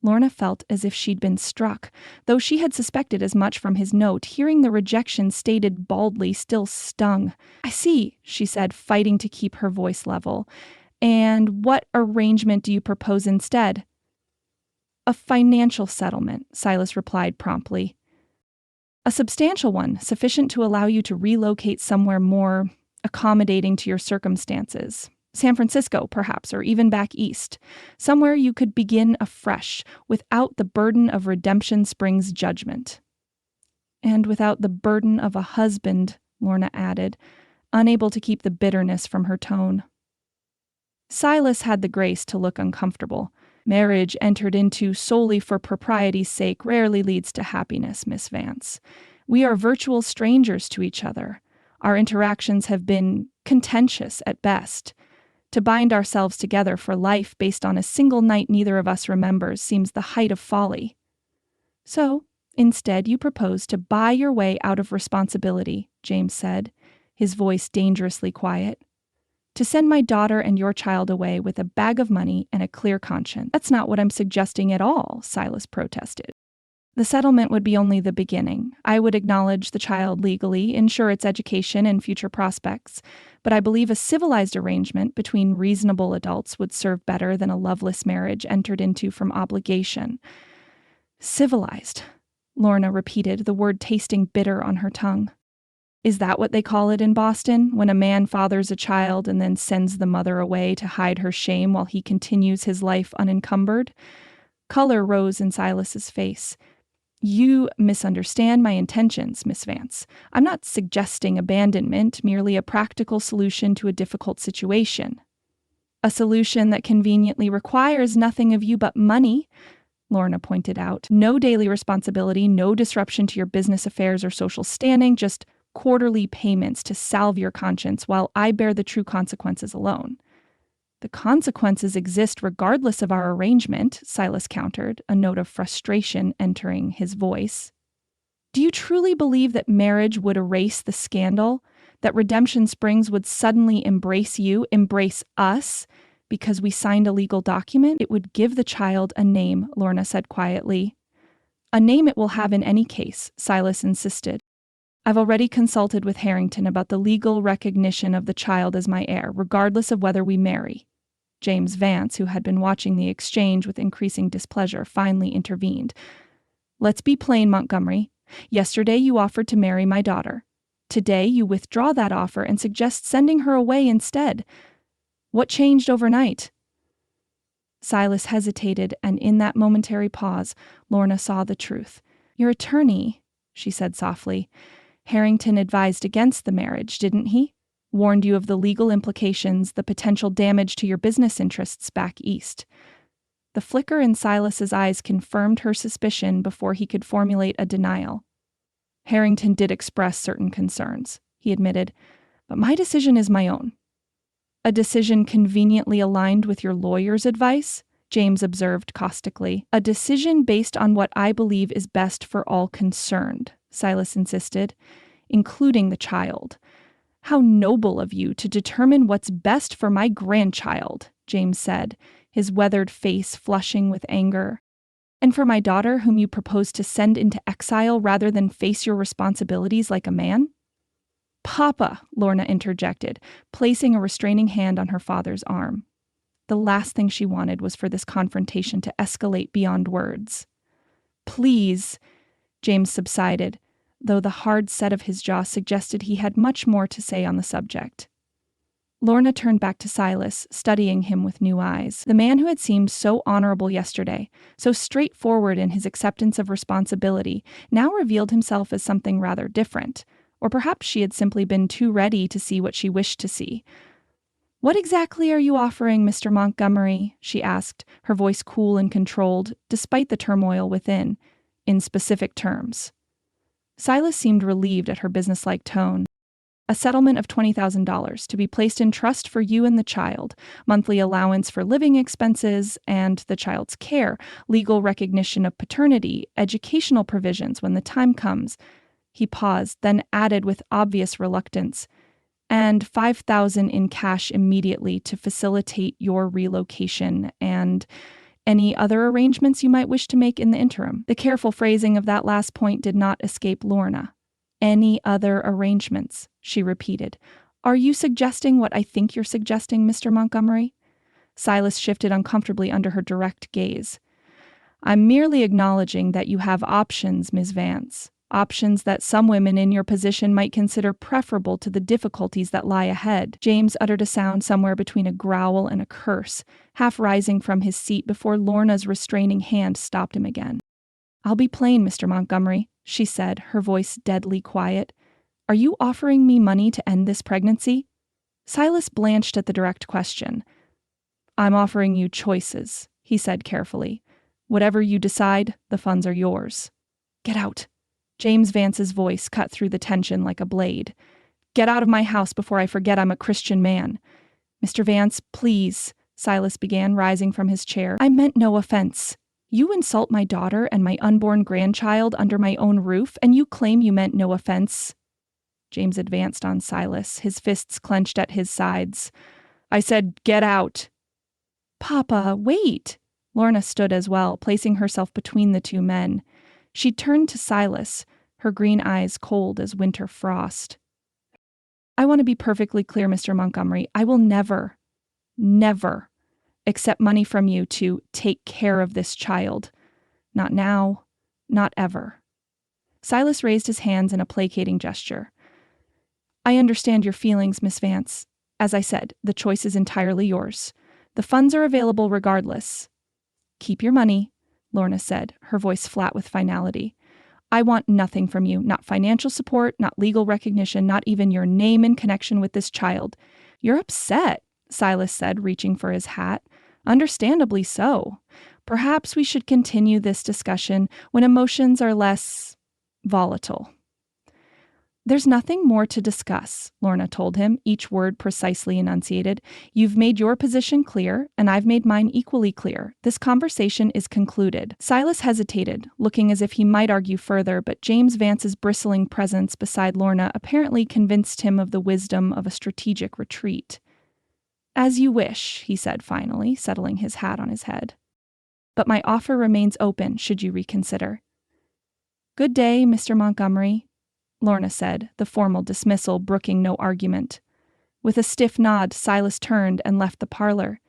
Lorna felt as if she'd been struck. Though she had suspected as much from his note, hearing the rejection stated baldly still stung. I see, she said, fighting to keep her voice level. And what arrangement do you propose instead? A financial settlement, Silas replied promptly. A substantial one, sufficient to allow you to relocate somewhere more accommodating to your circumstances. San Francisco, perhaps, or even back east. Somewhere you could begin afresh, without the burden of Redemption Springs judgment. And without the burden of a husband, Lorna added, unable to keep the bitterness from her tone. Silas had the grace to look uncomfortable. Marriage entered into solely for propriety's sake rarely leads to happiness, Miss Vance. We are virtual strangers to each other. Our interactions have been contentious at best. To bind ourselves together for life based on a single night neither of us remembers seems the height of folly. So, instead, you propose to buy your way out of responsibility, James said, his voice dangerously quiet. To send my daughter and your child away with a bag of money and a clear conscience. That's not what I'm suggesting at all, Silas protested. The settlement would be only the beginning. I would acknowledge the child legally, ensure its education and future prospects, but I believe a civilized arrangement between reasonable adults would serve better than a loveless marriage entered into from obligation. Civilized, Lorna repeated, the word tasting bitter on her tongue. Is that what they call it in Boston, when a man fathers a child and then sends the mother away to hide her shame while he continues his life unencumbered? Color rose in Silas's face. You misunderstand my intentions, Miss Vance. I'm not suggesting abandonment, merely a practical solution to a difficult situation. A solution that conveniently requires nothing of you but money, Lorna pointed out. No daily responsibility, no disruption to your business affairs or social standing, just quarterly payments to salve your conscience while I bear the true consequences alone. The consequences exist regardless of our arrangement, Silas countered, a note of frustration entering his voice. Do you truly believe that marriage would erase the scandal? That Redemption Springs would suddenly embrace you, embrace us, because we signed a legal document? It would give the child a name, Lorna said quietly. A name it will have in any case, Silas insisted. I've already consulted with Harrington about the legal recognition of the child as my heir, regardless of whether we marry. James Vance, who had been watching the exchange with increasing displeasure, finally intervened. Let's be plain, Montgomery. Yesterday you offered to marry my daughter. Today you withdraw that offer and suggest sending her away instead. What changed overnight? Silas hesitated, and in that momentary pause, Lorna saw the truth. Your attorney, she said softly. Harrington advised against the marriage, didn't he? Warned you of the legal implications, the potential damage to your business interests back east. The flicker in Silas's eyes confirmed her suspicion before he could formulate a denial. Harrington did express certain concerns, he admitted, but my decision is my own. A decision conveniently aligned with your lawyer's advice? James observed caustically. A decision based on what I believe is best for all concerned, Silas insisted, including the child. How noble of you to determine what's best for my grandchild, James said, his weathered face flushing with anger. And for my daughter, whom you propose to send into exile rather than face your responsibilities like a man? Papa, Lorna interjected, placing a restraining hand on her father's arm. The last thing she wanted was for this confrontation to escalate beyond words. Please, James subsided, though the hard set of his jaw suggested he had much more to say on the subject. Lorna turned back to Silas, studying him with new eyes. The man who had seemed so honorable yesterday, so straightforward in his acceptance of responsibility, now revealed himself as something rather different, or perhaps she had simply been too ready to see what she wished to see. What exactly are you offering, Mr. Montgomery? She asked, her voice cool and controlled, despite the turmoil within, in specific terms. Silas seemed relieved at her businesslike tone. A settlement of $20,000 to be placed in trust for you and the child, monthly allowance for living expenses and the child's care, legal recognition of paternity, educational provisions when the time comes. He paused, then added with obvious reluctance, and $5,000 in cash immediately to facilitate your relocation and any other arrangements you might wish to make in the interim. The careful phrasing of that last point did not escape Lorna. Any other arrangements, she repeated. Are you suggesting what I think you're suggesting, Mr. Montgomery? Silas shifted uncomfortably under her direct gaze. I'm merely acknowledging that you have options, Ms. Vance. Options that some women in your position might consider preferable to the difficulties that lie ahead. James uttered a sound somewhere between a growl and a curse, half rising from his seat before Lorna's restraining hand stopped him again. I'll be plain, Mr. Montgomery, she said, her voice deadly quiet. Are you offering me money to end this pregnancy? Silas blanched at the direct question. I'm offering you choices, he said carefully. Whatever you decide, the funds are yours. Get out. James Vance's voice cut through the tension like a blade. Get out of my house before I forget I'm a Christian man. Mr. Vance, please, Silas began, rising from his chair. I meant no offense. You insult my daughter and my unborn grandchild under my own roof, and you claim you meant no offense. James advanced on Silas, his fists clenched at his sides. I said, get out. Papa, wait. Lorna stood as well, placing herself between the two men. She turned to Silas, her green eyes cold as winter frost. I want to be perfectly clear, Mr. Montgomery. I will never accept money from you to take care of this child. Not now, not ever. Silas raised his hands in a placating gesture. I understand your feelings, Miss Vance. As I said, the choice is entirely yours. The funds are available regardless. Keep your money, Lorna said, her voice flat with finality. I want nothing from you, not financial support, not legal recognition, not even your name in connection with this child. You're upset, Silas said, reaching for his hat. Understandably so. Perhaps we should continue this discussion when emotions are less volatile. There's nothing more to discuss, Lorna told him, each word precisely enunciated. You've made your position clear, and I've made mine equally clear. This conversation is concluded. Silas hesitated, looking as if he might argue further, but James Vance's bristling presence beside Lorna apparently convinced him of the wisdom of a strategic retreat. As you wish, he said finally, settling his hat on his head. But my offer remains open, should you reconsider. Good day, Mr. Montgomery, Lorna said, the formal dismissal brooking no argument. With a stiff nod, Silas turned and left the parlor.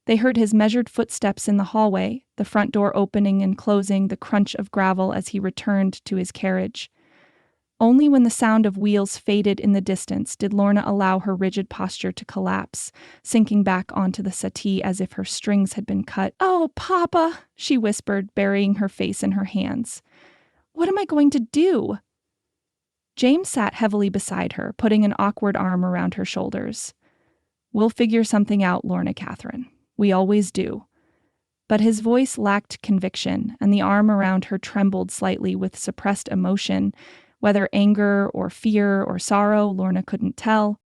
They heard his measured footsteps in the hallway, the front door opening and closing, the crunch of gravel as he returned to his carriage. Only when the sound of wheels faded in the distance did Lorna allow her rigid posture to collapse, sinking back onto the settee as if her strings had been cut. Oh, Papa, she whispered, burying her face in her hands. What am I going to do? James sat heavily beside her, putting an awkward arm around her shoulders. We'll figure something out, Lorna Catherine. We always do. But his voice lacked conviction, and the arm around her trembled slightly with suppressed emotion, whether anger or fear or sorrow, Lorna couldn't tell.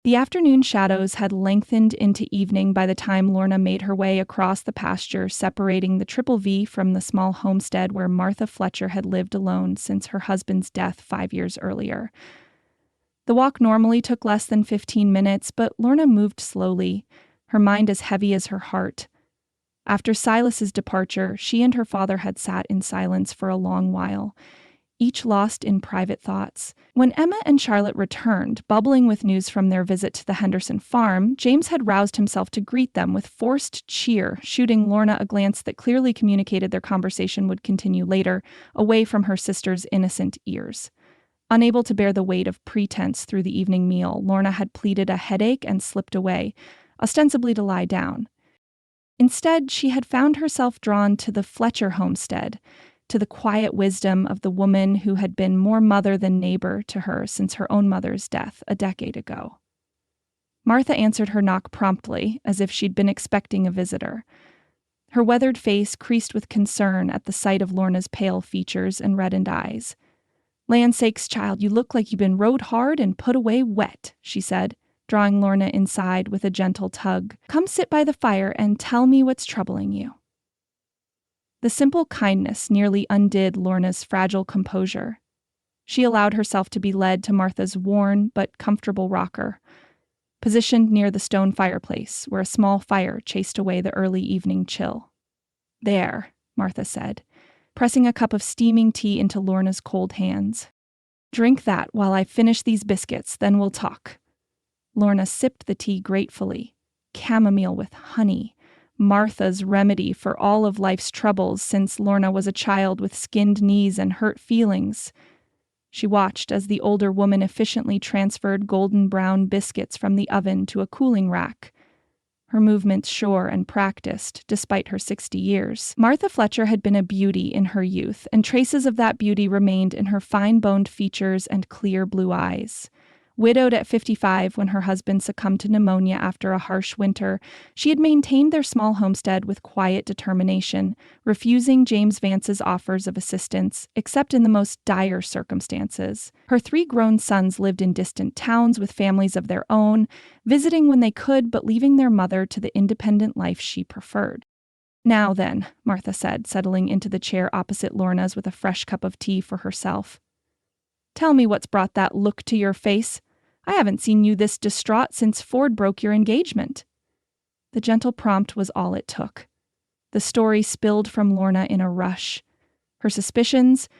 The afternoon shadows had lengthened into evening by the time Lorna made her way across the pasture separating the Triple V from the small homestead where Martha Fletcher had lived alone since her husband's death 5 years earlier. The walk normally took less than 15 minutes, but Lorna moved slowly, her mind as heavy as her heart. After Silas's departure, she and her father had sat in silence for a long while, each lost in private thoughts. When Emma and Charlotte returned, bubbling with news from their visit to the Henderson farm, James had roused himself to greet them with forced cheer, shooting Lorna a glance that clearly communicated their conversation would continue later, away from her sister's innocent ears. Unable to bear the weight of pretense through the evening meal, Lorna had pleaded a headache and slipped away, ostensibly to lie down. Instead, she had found herself drawn to the Fletcher homestead, to the quiet wisdom of the woman who had been more mother than neighbor to her since her own mother's death a decade ago. Martha answered her knock promptly, as if she'd been expecting a visitor. Her weathered face creased with concern at the sight of Lorna's pale features and reddened eyes. Land sakes, child, you look like you've been rode hard and put away wet, she said, drawing Lorna inside with a gentle tug. Come sit by the fire and tell me what's troubling you. The simple kindness nearly undid Lorna's fragile composure. She allowed herself to be led to Martha's worn but comfortable rocker, positioned near the stone fireplace where a small fire chased away the early evening chill. There, Martha said, pressing a cup of steaming tea into Lorna's cold hands. Drink that while I finish these biscuits, then we'll talk. Lorna sipped the tea gratefully. Chamomile with honey, Martha's remedy for all of life's troubles since Lorna was a child with skinned knees and hurt feelings. She watched as the older woman efficiently transferred golden brown biscuits from the oven to a cooling rack, her movements sure and practiced, despite her 60 years. Martha Fletcher had been a beauty in her youth, and traces of that beauty remained in her fine-boned features and clear blue eyes. Widowed at 55 when her husband succumbed to pneumonia after a harsh winter, she had maintained their small homestead with quiet determination, refusing James Vance's offers of assistance, except in the most dire circumstances. Her 3 grown sons lived in distant towns with families of their own, visiting when they could but leaving their mother to the independent life she preferred. Now then, Martha said, settling into the chair opposite Lorna's with a fresh cup of tea for herself. Tell me what's brought that look to your face. I haven't seen you this distraught since Ford broke your engagement. The gentle prompt was all it took. The story spilled from Lorna in a rush. Her suspicions,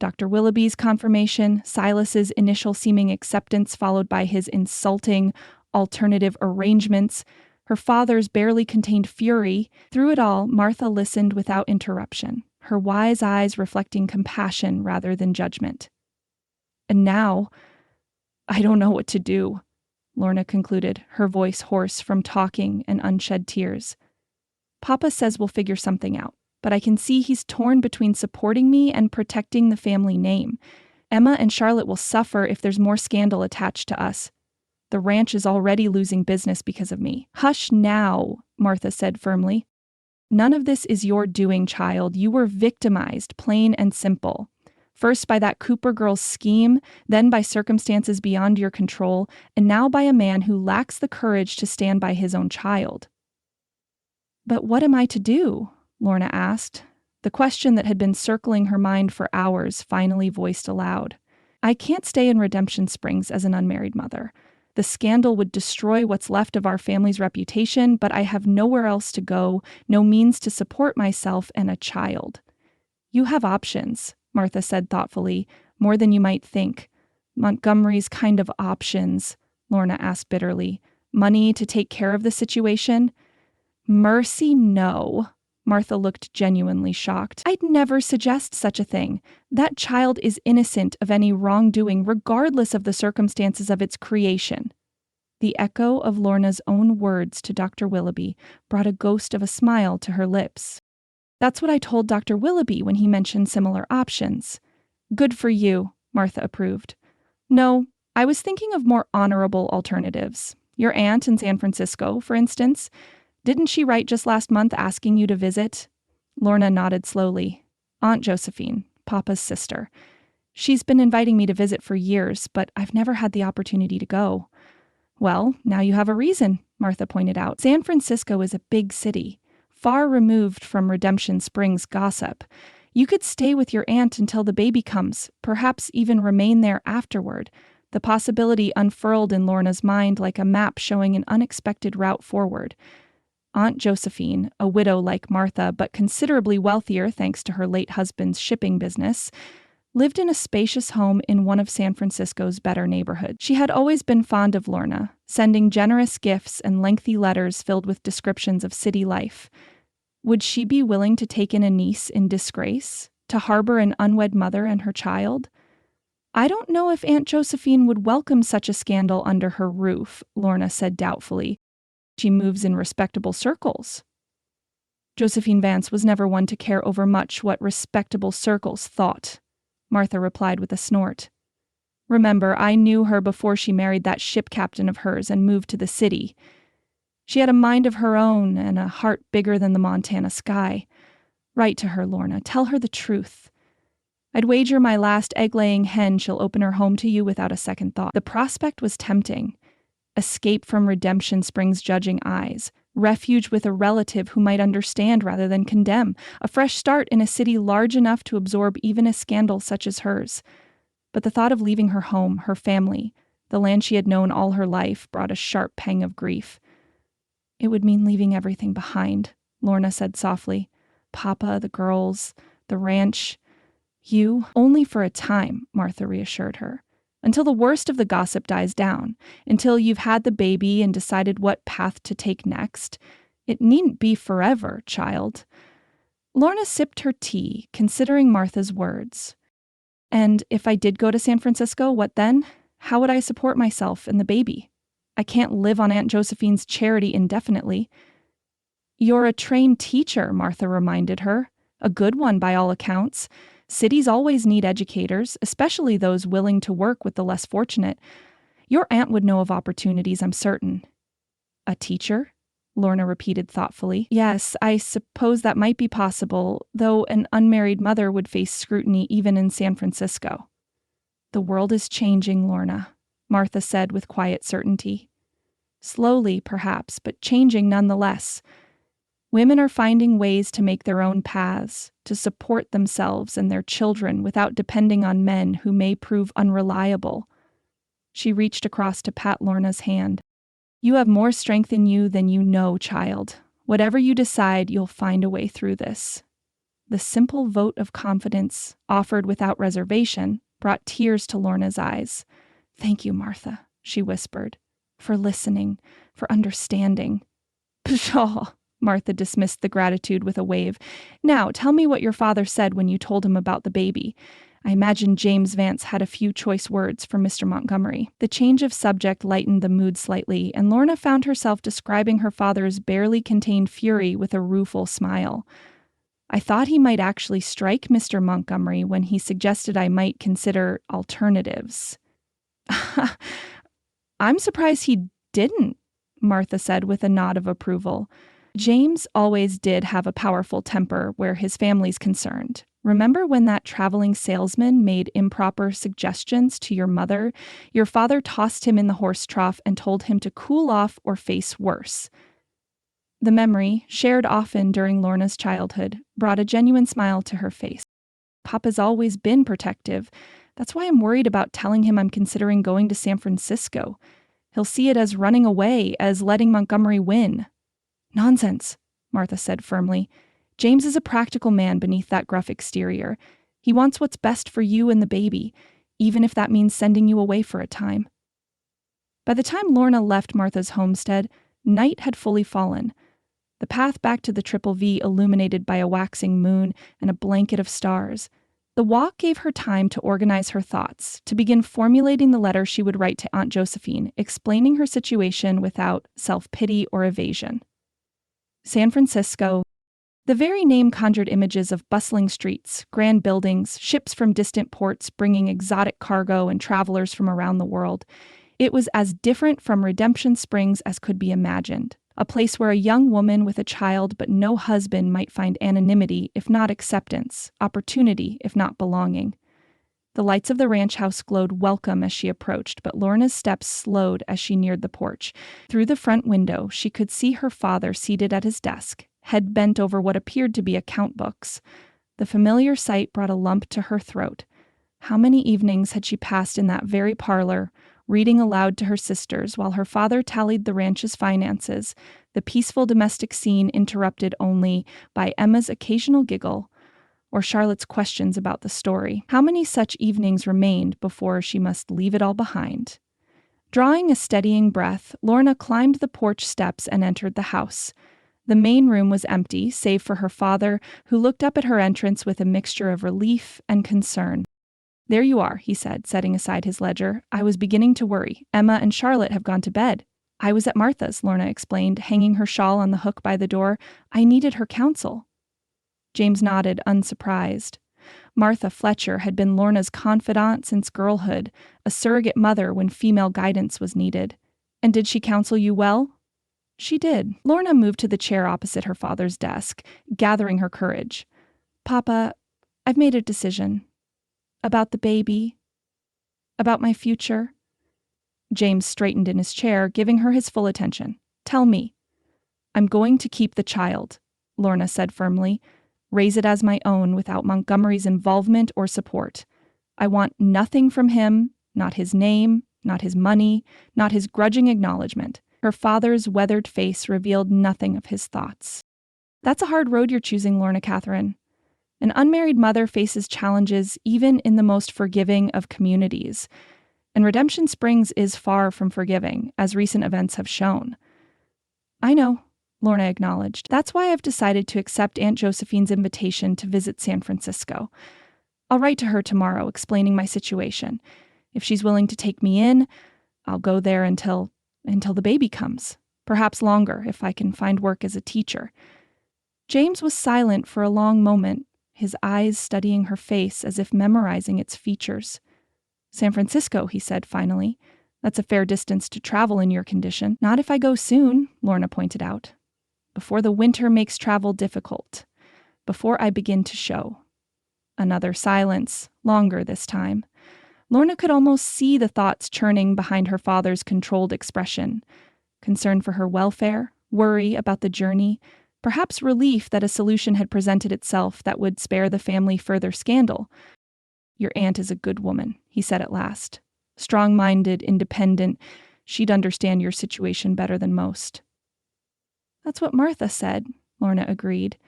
Dr. Willoughby's confirmation, Silas's initial seeming acceptance followed by his insulting alternative arrangements, her father's barely contained fury. Through it all, Martha listened without interruption, her wise eyes reflecting compassion rather than judgment. And now, I don't know what to do, Lorna concluded, her voice hoarse from talking and unshed tears. Papa says we'll figure something out, but I can see he's torn between supporting me and protecting the family name. Emma and Charlotte will suffer if there's more scandal attached to us. The ranch is already losing business because of me. Hush now, Martha said firmly. None of this is your doing, child. You were victimized, plain and simple. First by that Cooper girl's scheme, then by circumstances beyond your control, and now by a man who lacks the courage to stand by his own child. But what am I to do? Lorna asked, the question that had been circling her mind for hours finally voiced aloud. I can't stay in Redemption Springs as an unmarried mother. The scandal would destroy what's left of our family's reputation, but I have nowhere else to go, no means to support myself and a child. You have options, Martha said thoughtfully, more than you might think. Montgomery's kind of options, Lorna asked bitterly. Money to take care of the situation? Mercy, no. Martha looked genuinely shocked. I'd never suggest such a thing. That child is innocent of any wrongdoing, regardless of the circumstances of its creation. The echo of Lorna's own words to Dr. Willoughby brought a ghost of a smile to her lips. That's what I told Dr. Willoughby when he mentioned similar options. Good for you, Martha approved. No, I was thinking of more honorable alternatives. Your aunt in San Francisco, for instance. Didn't she write just last month asking you to visit? Lorna nodded slowly. Aunt Josephine, Papa's sister. She's been inviting me to visit for years, but I've never had the opportunity to go. Well, now you have a reason, Martha pointed out. San Francisco is a big city, far removed from Redemption Springs gossip. You could stay with your aunt until the baby comes, perhaps even remain there afterward. The possibility unfurled in Lorna's mind like a map showing an unexpected route forward. Aunt Josephine, a widow like Martha, but considerably wealthier thanks to her late husband's shipping business, lived in a spacious home in one of San Francisco's better neighborhoods. She had always been fond of Lorna, sending generous gifts and lengthy letters filled with descriptions of city life. Would she be willing to take in a niece in disgrace, to harbor an unwed mother and her child? I don't know if Aunt Josephine would welcome such a scandal under her roof, Lorna said doubtfully. She moves in respectable circles. Josephine Vance was never one to care overmuch what respectable circles thought, Martha replied with a snort. Remember, I knew her before she married that ship captain of hers and moved to the city. She had a mind of her own and a heart bigger than the Montana sky. Write to her, Lorna. Tell her the truth. I'd wager my last egg-laying hen she'll open her home to you without a second thought. The prospect was tempting. Escape from Redemption Spring's judging eyes, refuge with a relative who might understand rather than condemn, a fresh start in a city large enough to absorb even a scandal such as hers. But the thought of leaving her home, her family, the land she had known all her life, brought a sharp pang of grief. It would mean leaving everything behind, Lorna said softly. Papa, the girls, the ranch. You, only for a time, Martha reassured her. Until the worst of the gossip dies down, until you've had the baby and decided what path to take next. It needn't be forever, child. Lorna sipped her tea, considering Martha's words. And if I did go to San Francisco, what then? How would I support myself and the baby? I can't live on Aunt Josephine's charity indefinitely. You're a trained teacher, Martha reminded her. A good one by all accounts. Cities always need educators, especially those willing to work with the less fortunate. Your aunt would know of opportunities, I'm certain. A teacher? Lorna repeated thoughtfully. Yes, I suppose that might be possible, though an unmarried mother would face scrutiny even in San Francisco. The world is changing, Lorna, Martha said with quiet certainty. Slowly, perhaps, but changing nonetheless. Women are finding ways to make their own paths, to support themselves and their children without depending on men who may prove unreliable. She reached across to pat Lorna's hand. You have more strength in you than you know, child. Whatever you decide, you'll find a way through this. The simple vote of confidence, offered without reservation, brought tears to Lorna's eyes. Thank you, Martha, she whispered, for listening, for understanding. Pshaw! Martha dismissed the gratitude with a wave. Now, tell me what your father said when you told him about the baby. I imagine James Vance had a few choice words for Mr. Montgomery. The change of subject lightened the mood slightly, and Lorna found herself describing her father's barely contained fury with a rueful smile. I thought he might actually strike Mr. Montgomery when he suggested I might consider alternatives. I'm surprised he didn't, Martha said with a nod of approval. James always did have a powerful temper where his family's concerned. Remember when that traveling salesman made improper suggestions to your mother? Your father tossed him in the horse trough and told him to cool off or face worse. The memory, shared often during Lorna's childhood, brought a genuine smile to her face. Papa's always been protective. That's why I'm worried about telling him I'm considering going to San Francisco. He'll see it as running away, as letting Montgomery win. Nonsense, Martha said firmly. James is a practical man beneath that gruff exterior. He wants what's best for you and the baby, even if that means sending you away for a time. By the time Lorna left Martha's homestead, night had fully fallen. The path back to the Triple V illuminated by a waxing moon and a blanket of stars. The walk gave her time to organize her thoughts, to begin formulating the letter she would write to Aunt Josephine, explaining her situation without self-pity or evasion. San Francisco. The very name conjured images of bustling streets, grand buildings, ships from distant ports bringing exotic cargo and travelers from around the world. It was as different from Redemption Springs as could be imagined, a place where a young woman with a child but no husband might find anonymity, if not acceptance, opportunity, if not belonging. The lights of the ranch house glowed welcome as she approached, but Lorna's steps slowed as she neared the porch. Through the front window, she could see her father seated at his desk, head bent over what appeared to be account books. The familiar sight brought a lump to her throat. How many evenings had she passed in that very parlor, reading aloud to her sisters while her father tallied the ranch's finances, the peaceful domestic scene interrupted only by Emma's occasional giggle or Charlotte's questions about the story. How many such evenings remained before she must leave it all behind? Drawing a steadying breath, Lorna climbed the porch steps and entered the house. The main room was empty, save for her father, who looked up at her entrance with a mixture of relief and concern. There you are, he said, setting aside his ledger. I was beginning to worry. Emma and Charlotte have gone to bed. I was at Martha's, Lorna explained, hanging her shawl on the hook by the door. I needed her counsel. James nodded, unsurprised. Martha Fletcher had been Lorna's confidant since girlhood, a surrogate mother when female guidance was needed. And did she counsel you well? She did. Lorna moved to the chair opposite her father's desk, gathering her courage. Papa, I've made a decision. About the baby. About my future. James straightened in his chair, giving her his full attention. Tell me. I'm going to keep the child, Lorna said firmly. Raise it as my own without Montgomery's involvement or support. I want nothing from him, not his name, not his money, not his grudging acknowledgement. Her father's weathered face revealed nothing of his thoughts. That's a hard road you're choosing, Lorna Catherine. An unmarried mother faces challenges even in the most forgiving of communities. And Redemption Springs is far from forgiving, as recent events have shown. I know, Lorna acknowledged. That's why I've decided to accept Aunt Josephine's invitation to visit San Francisco. I'll write to her tomorrow explaining my situation. If she's willing to take me in, I'll go there until the baby comes. Perhaps longer if I can find work as a teacher. James was silent for a long moment, his eyes studying her face as if memorizing its features. San Francisco, he said finally. That's a fair distance to travel in your condition. Not if I go soon, Lorna pointed out. Before the winter makes travel difficult. Before I begin to show. Another silence, longer this time. Lorna could almost see the thoughts churning behind her father's controlled expression. Concern for her welfare, worry about the journey, perhaps relief that a solution had presented itself that would spare the family further scandal. Your aunt is a good woman, he said at last. Strong-minded, independent, she'd understand your situation better than most. That's what Martha said, Lorna agreed.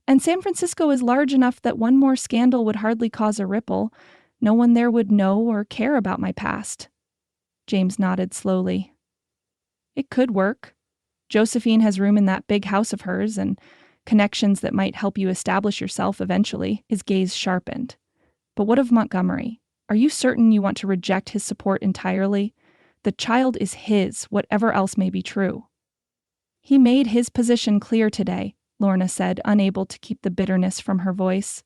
And San Francisco is large enough that one more scandal would hardly cause a ripple. No one there would know or care about my past. James nodded slowly. It could work. Josephine has room in that big house of hers and connections that might help you establish yourself eventually. His gaze sharpened. But what of Montgomery? Are you certain you want to reject his support entirely? The child is his, whatever else may be true. He made his position clear today, Lorna said, unable to keep the bitterness from her voice.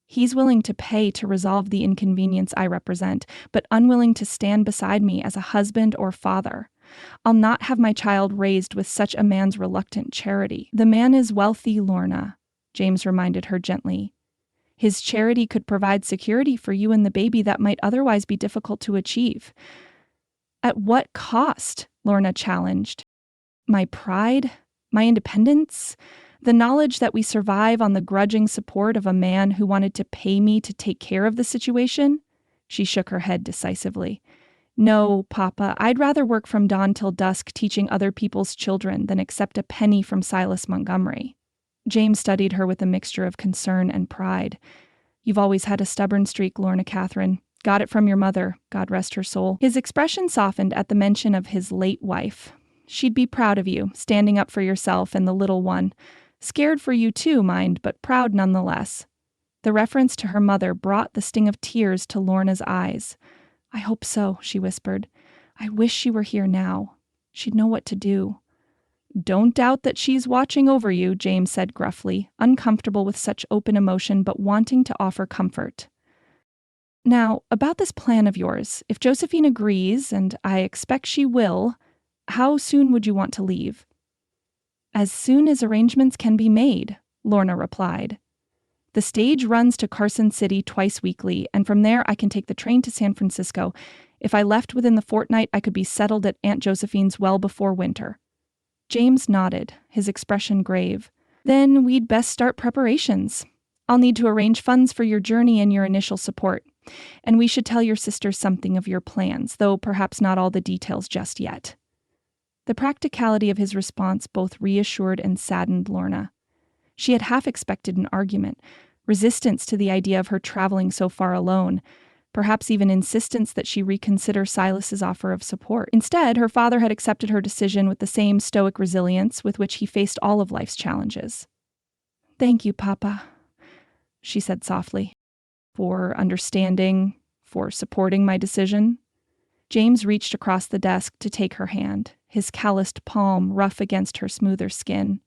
He's willing to pay to resolve the inconvenience I represent, but unwilling to stand beside me as a husband or father. I'll not have my child raised with such a man's reluctant charity. The man is wealthy, Lorna, James reminded her gently. His charity could provide security for you and the baby that might otherwise be difficult to achieve. At what cost? Lorna challenged. My pride? My independence? The knowledge that we survive on the grudging support of a man who wanted to pay me to take care of the situation? She shook her head decisively. No, Papa, I'd rather work from dawn till dusk teaching other people's children than accept a penny from Silas Montgomery. James studied her with a mixture of concern and pride. You've always had a stubborn streak, Lorna Catherine. Got it from your mother, God rest her soul. His expression softened at the mention of his late wife. She'd be proud of you, standing up for yourself and the little one. Scared for you too, mind, but proud nonetheless. The reference to her mother brought the sting of tears to Lorna's eyes. I hope so, she whispered. I wish she were here now. She'd know what to do. Don't doubt that she's watching over you, James said gruffly, uncomfortable with such open emotion but wanting to offer comfort. Now, about this plan of yours, if Josephine agrees, and I expect she will, how soon would you want to leave? As soon as arrangements can be made, Lorna replied. The stage runs to Carson City twice weekly, and from there I can take the train to San Francisco. If I left within the fortnight, I could be settled at Aunt Josephine's well before winter. James nodded, his expression grave. Then we'd best start preparations. I'll need to arrange funds for your journey and your initial support. And we should tell your sister something of your plans, though perhaps not all the details just yet. The practicality of his response both reassured and saddened Lorna. She had half expected an argument, resistance to the idea of her traveling so far alone, perhaps even insistence that she reconsider Silas's offer of support. Instead, her father had accepted her decision with the same stoic resilience with which he faced all of life's challenges. Thank you, Papa, she said softly, for understanding, for supporting my decision. James reached across the desk to take her hand, his calloused palm rough against her smoother skin.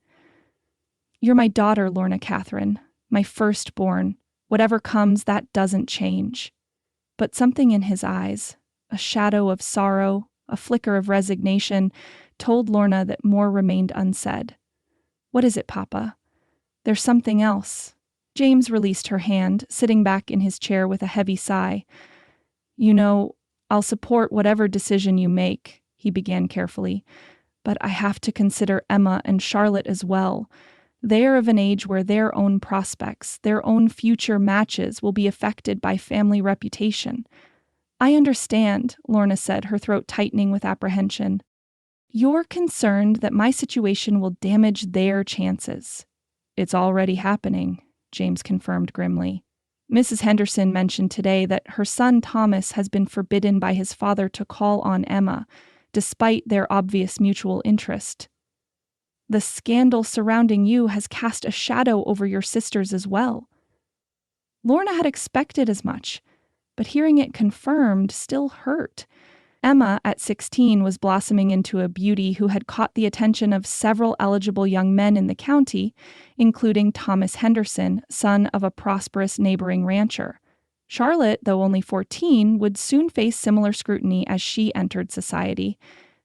You're my daughter, Lorna Catherine, my firstborn. Whatever comes, that doesn't change. But something in his eyes, a shadow of sorrow, a flicker of resignation, told Lorna that more remained unsaid. What is it, Papa? There's something else. James released her hand, sitting back in his chair with a heavy sigh. "You know, I'll support whatever decision you make," he began carefully, "but I have to consider Emma and Charlotte as well. They are of an age where their own prospects, their own future matches will be affected by family reputation." "I understand," Lorna said, her throat tightening with apprehension. "You're concerned that my situation will damage their chances." "It's already happening," James confirmed grimly. "Mrs. Henderson mentioned today that her son Thomas has been forbidden by his father to call on Emma, despite their obvious mutual interest. The scandal surrounding you has cast a shadow over your sisters as well." Lorna had expected as much, but hearing it confirmed still hurt. Emma, at 16, was blossoming into a beauty who had caught the attention of several eligible young men in the county, including Thomas Henderson, son of a prosperous neighboring rancher. Charlotte, though only 14, would soon face similar scrutiny as she entered society.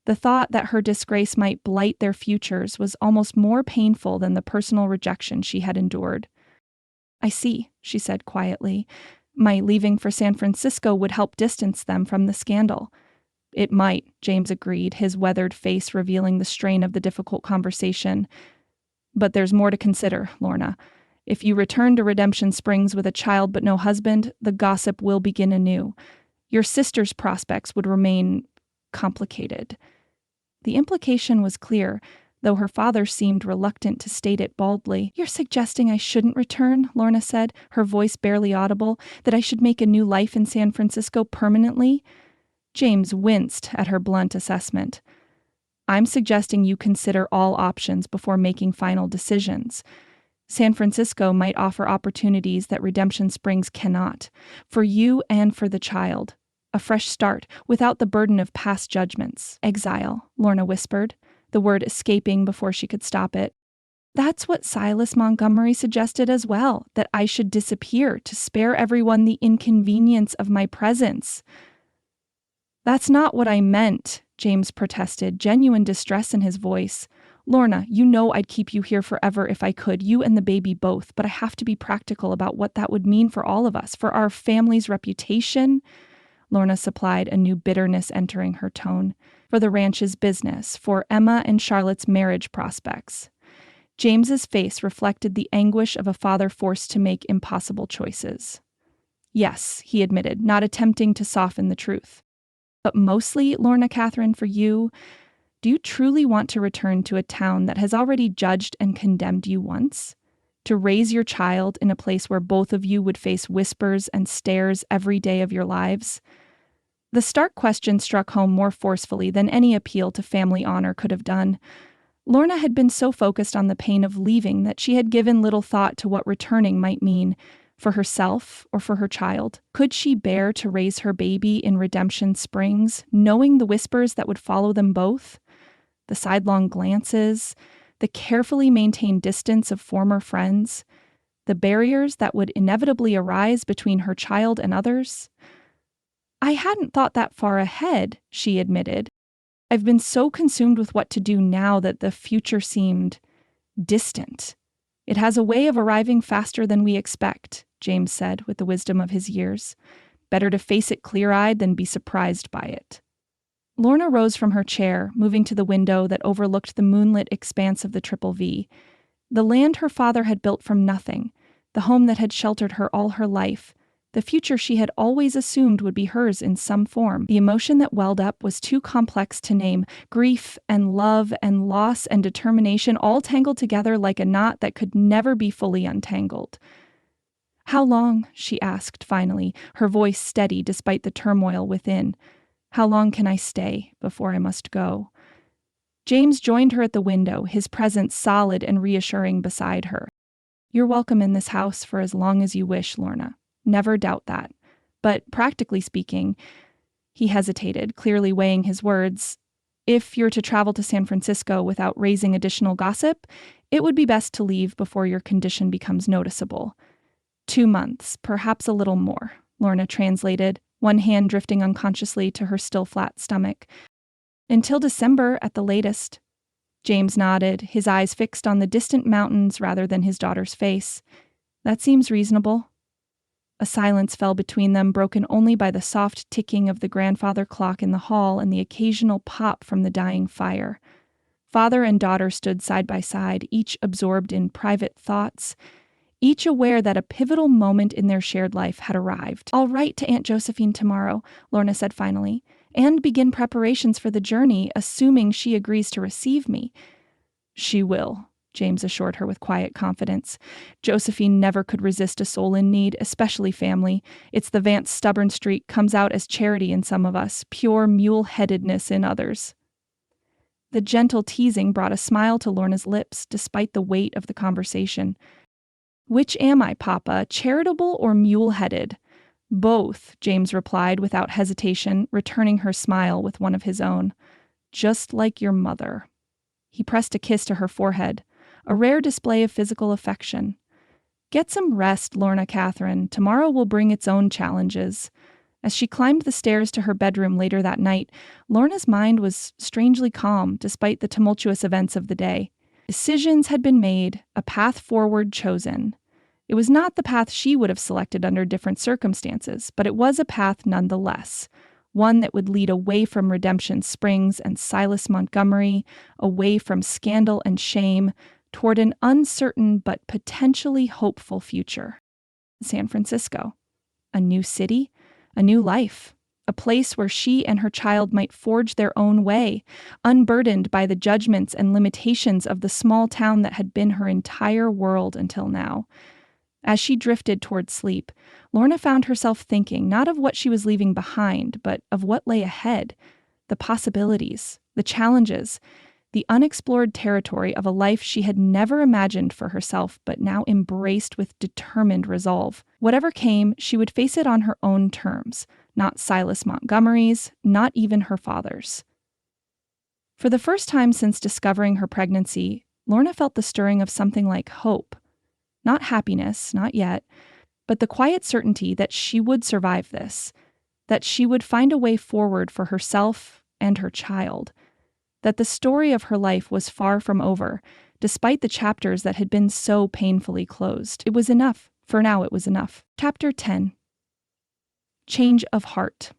The thought that her disgrace might blight their futures was almost more painful than the personal rejection she had endured. "I see," she said quietly. "My leaving for San Francisco would help distance them from the scandal." "It might," James agreed, his weathered face revealing the strain of the difficult conversation. "But there's more to consider, Lorna. If you return to Redemption Springs with a child but no husband, the gossip will begin anew. Your sister's prospects would remain complicated." The implication was clear, though her father seemed reluctant to state it baldly. "You're suggesting I shouldn't return," Lorna said, her voice barely audible, "that I should make a new life in San Francisco permanently?" James winced at her blunt assessment. "I'm suggesting you consider all options before making final decisions. San Francisco might offer opportunities that Redemption Springs cannot, for you and for the child. A fresh start, without the burden of past judgments. Exile," Lorna whispered, the word escaping before she could stop it. "That's what Silas Montgomery suggested as well, that I should disappear to spare everyone the inconvenience of my presence." "That's not what I meant," James protested, genuine distress in his voice. "Lorna, you know I'd keep you here forever if I could, you and the baby both, but I have to be practical about what that would mean for all of us, for our family's reputation." Lorna supplied, a new bitterness entering her tone. "For the ranch's business, for Emma and Charlotte's marriage prospects." James's face reflected the anguish of a father forced to make impossible choices. "Yes," he admitted, not attempting to soften the truth. "But mostly, Lorna Catherine, for you, do you truly want to return to a town that has already judged and condemned you once? To raise your child in a place where both of you would face whispers and stares every day of your lives?" The stark question struck home more forcefully than any appeal to family honor could have done. Lorna had been so focused on the pain of leaving that she had given little thought to what returning might mean, for herself or for her child. Could she bear to raise her baby in Redemption Springs, knowing the whispers that would follow them both? The sidelong glances, the carefully maintained distance of former friends, the barriers that would inevitably arise between her child and others? "I hadn't thought that far ahead," she admitted. "I've been so consumed with what to do now that the future seemed distant." "It has a way of arriving faster than we expect," James said with the wisdom of his years. "Better to face it clear-eyed than be surprised by it." Lorna rose from her chair, moving to the window that overlooked the moonlit expanse of the Triple V. The land her father had built from nothing, the home that had sheltered her all her life, the future she had always assumed would be hers in some form. The emotion that welled up was too complex to name. Grief and love and loss and determination all tangled together like a knot that could never be fully untangled. "How long?" she asked finally, her voice steady despite the turmoil within. "How long can I stay before I must go?" James joined her at the window, his presence solid and reassuring beside her. "You're welcome in this house for as long as you wish, Lorna. Never doubt that. But practically speaking," he hesitated, clearly weighing his words, "if you're to travel to San Francisco without raising additional gossip, it would be best to leave before your condition becomes noticeable." 2 months, perhaps a little more, Lorna translated, one hand drifting unconsciously to her still flat stomach. "Until December at the latest." James nodded, his eyes fixed on the distant mountains rather than his daughter's face. That seems reasonable. A silence fell between them, broken only by the soft ticking of the grandfather clock in the hall and the occasional pop from the dying fire. Father and daughter stood side by side, each absorbed in private thoughts, each aware that a pivotal moment in their shared life had arrived. "I'll write to Aunt Josephine tomorrow," Lorna said finally, "and begin preparations for the journey, assuming she agrees to receive me." "She will," James assured her with quiet confidence. "Josephine never could resist a soul in need, especially family. It's the Vance stubborn streak comes out as charity in some of us, pure mule-headedness in others." The gentle teasing brought a smile to Lorna's lips, despite the weight of the conversation. "Which am I, Papa, charitable or mule-headed?" "Both," James replied without hesitation, returning her smile with one of his own. "Just like your mother." He pressed a kiss to her forehead, a rare display of physical affection. "Get some rest, Lorna Catherine. Tomorrow will bring its own challenges." As she climbed the stairs to her bedroom later that night, Lorna's mind was strangely calm despite the tumultuous events of the day. Decisions had been made, a path forward chosen. It was not the path she would have selected under different circumstances, but it was a path nonetheless, one that would lead away from Redemption Springs and Silas Montgomery, away from scandal and shame, toward an uncertain but potentially hopeful future. San Francisco. A new city, a new life, a place where she and her child might forge their own way, unburdened by the judgments and limitations of the small town that had been her entire world until now. As she drifted toward sleep, Lorna found herself thinking not of what she was leaving behind, but of what lay ahead, the possibilities, the challenges, the unexplored territory of a life she had never imagined for herself but now embraced with determined resolve. Whatever came, she would face it on her own terms, not Silas Montgomery's, not even her father's. For the first time since discovering her pregnancy, Lorna felt the stirring of something like hope. Not happiness, not yet, but the quiet certainty that she would survive this, that she would find a way forward for herself and her child, that the story of her life was far from over, despite the chapters that had been so painfully closed. It was enough. For now, it was enough. Chapter 10. Change of Heart.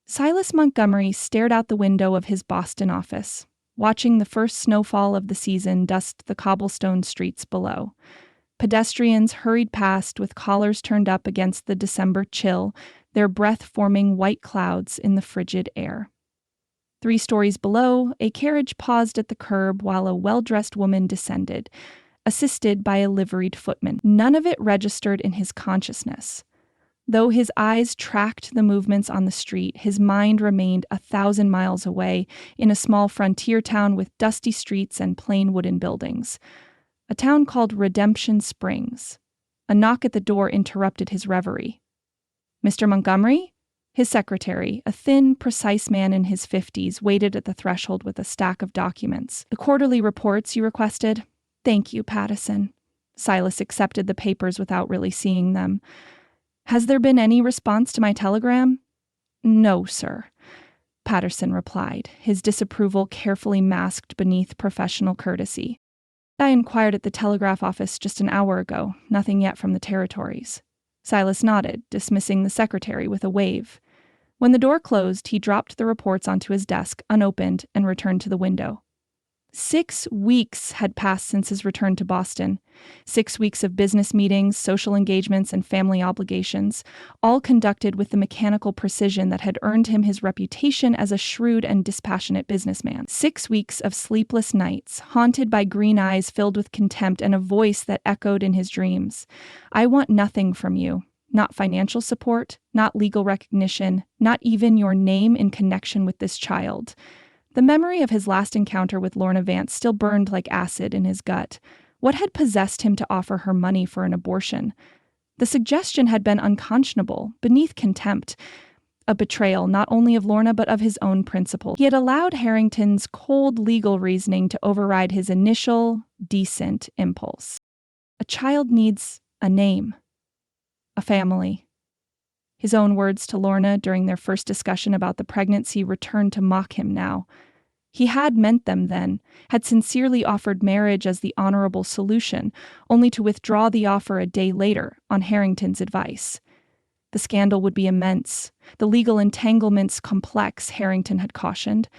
Silas Montgomery stared out the window of his Boston office, watching the first snowfall of the season dust the cobblestone streets below. Pedestrians hurried past with collars turned up against the December chill, their breath forming white clouds in the frigid air. 3 stories below, a carriage paused at the curb while a well-dressed woman descended, assisted by a liveried footman. None of it registered in his consciousness. Though his eyes tracked the movements on the street, his mind remained 1,000 miles away in a small frontier town with dusty streets and plain wooden buildings. A town called Redemption Springs. A knock at the door interrupted his reverie. "Mr. Montgomery?" His secretary, a thin, precise man in his 50s, waited at the threshold with a stack of documents. "The quarterly reports you requested?" "Thank you, Pattison." Silas accepted the papers without really seeing them. "Has there been any response to my telegram?" "No, sir," Patterson replied, his disapproval carefully masked beneath professional courtesy. "I inquired at the telegraph office just an hour ago. Nothing yet from the territories." Silas nodded, dismissing the secretary with a wave. When the door closed, he dropped the reports onto his desk, unopened, and returned to the window. 6 weeks had passed since his return to Boston. 6 weeks of business meetings, social engagements, and family obligations, all conducted with the mechanical precision that had earned him his reputation as a shrewd and dispassionate businessman. 6 weeks of sleepless nights, haunted by green eyes filled with contempt and a voice that echoed in his dreams. "I want nothing from you. Not financial support, not legal recognition, not even your name in connection with this child." The memory of his last encounter with Lorna Vance still burned like acid in his gut. What had possessed him to offer her money for an abortion? The suggestion had been unconscionable, beneath contempt. A betrayal not only of Lorna but of his own principle. He had allowed Harrington's cold legal reasoning to override his initial, decent impulse. A child needs a name. A family. His own words to Lorna during their first discussion about the pregnancy returned to mock him now. He had meant them then, had sincerely offered marriage as the honorable solution, only to withdraw the offer a day later on Harrington's advice. The scandal would be immense, the legal entanglements complex, Harrington had cautioned.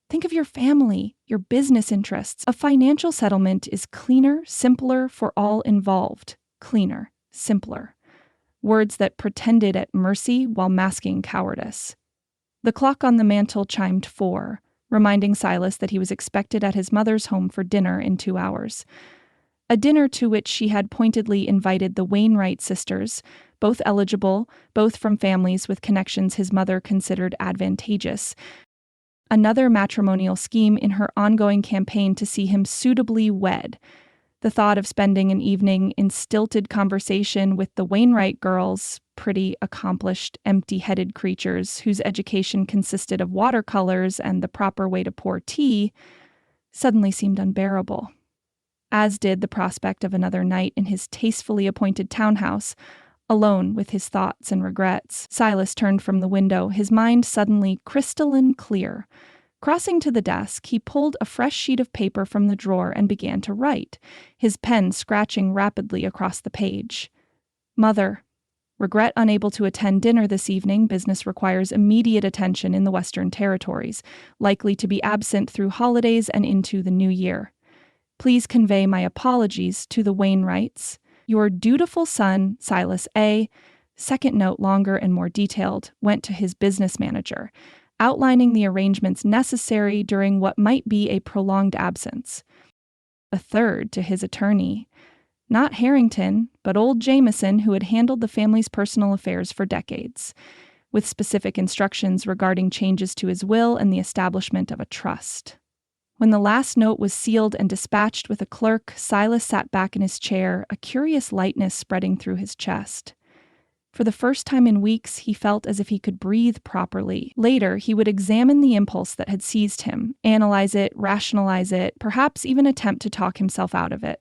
Think of your family, your business interests. A financial settlement is cleaner, simpler for all involved. Cleaner, simpler. Words that pretended at mercy while masking cowardice. The clock on the mantel chimed 4, reminding Silas that he was expected at his mother's home for dinner in 2 hours. A dinner to which she had pointedly invited the Wainwright sisters, both eligible, both from families with connections his mother considered advantageous. Another matrimonial scheme in her ongoing campaign to see him suitably wed. The thought of spending an evening in stilted conversation with the Wainwright girls, pretty, accomplished, empty-headed creatures whose education consisted of watercolors and the proper way to pour tea, suddenly seemed unbearable. As did the prospect of another night in his tastefully appointed townhouse, alone with his thoughts and regrets. Silas turned from the window, his mind suddenly crystalline clear. Crossing to the desk, he pulled a fresh sheet of paper from the drawer and began to write, his pen scratching rapidly across the page. Mother, regret unable to attend dinner this evening. Business requires immediate attention in the Western Territories, likely to be absent through holidays and into the new year. Please convey my apologies to the Wainwrights. Your dutiful son, Silas A. Second note, longer and more detailed, went to his business manager, outlining the arrangements necessary during what might be a prolonged absence. A third to his attorney. Not Harrington, but old Jameson, who had handled the family's personal affairs for decades, with specific instructions regarding changes to his will and the establishment of a trust. When the last note was sealed and dispatched with a clerk, Silas sat back in his chair, a curious lightness spreading through his chest. For the first time in weeks, he felt as if he could breathe properly. Later, he would examine the impulse that had seized him, analyze it, rationalize it, perhaps even attempt to talk himself out of it.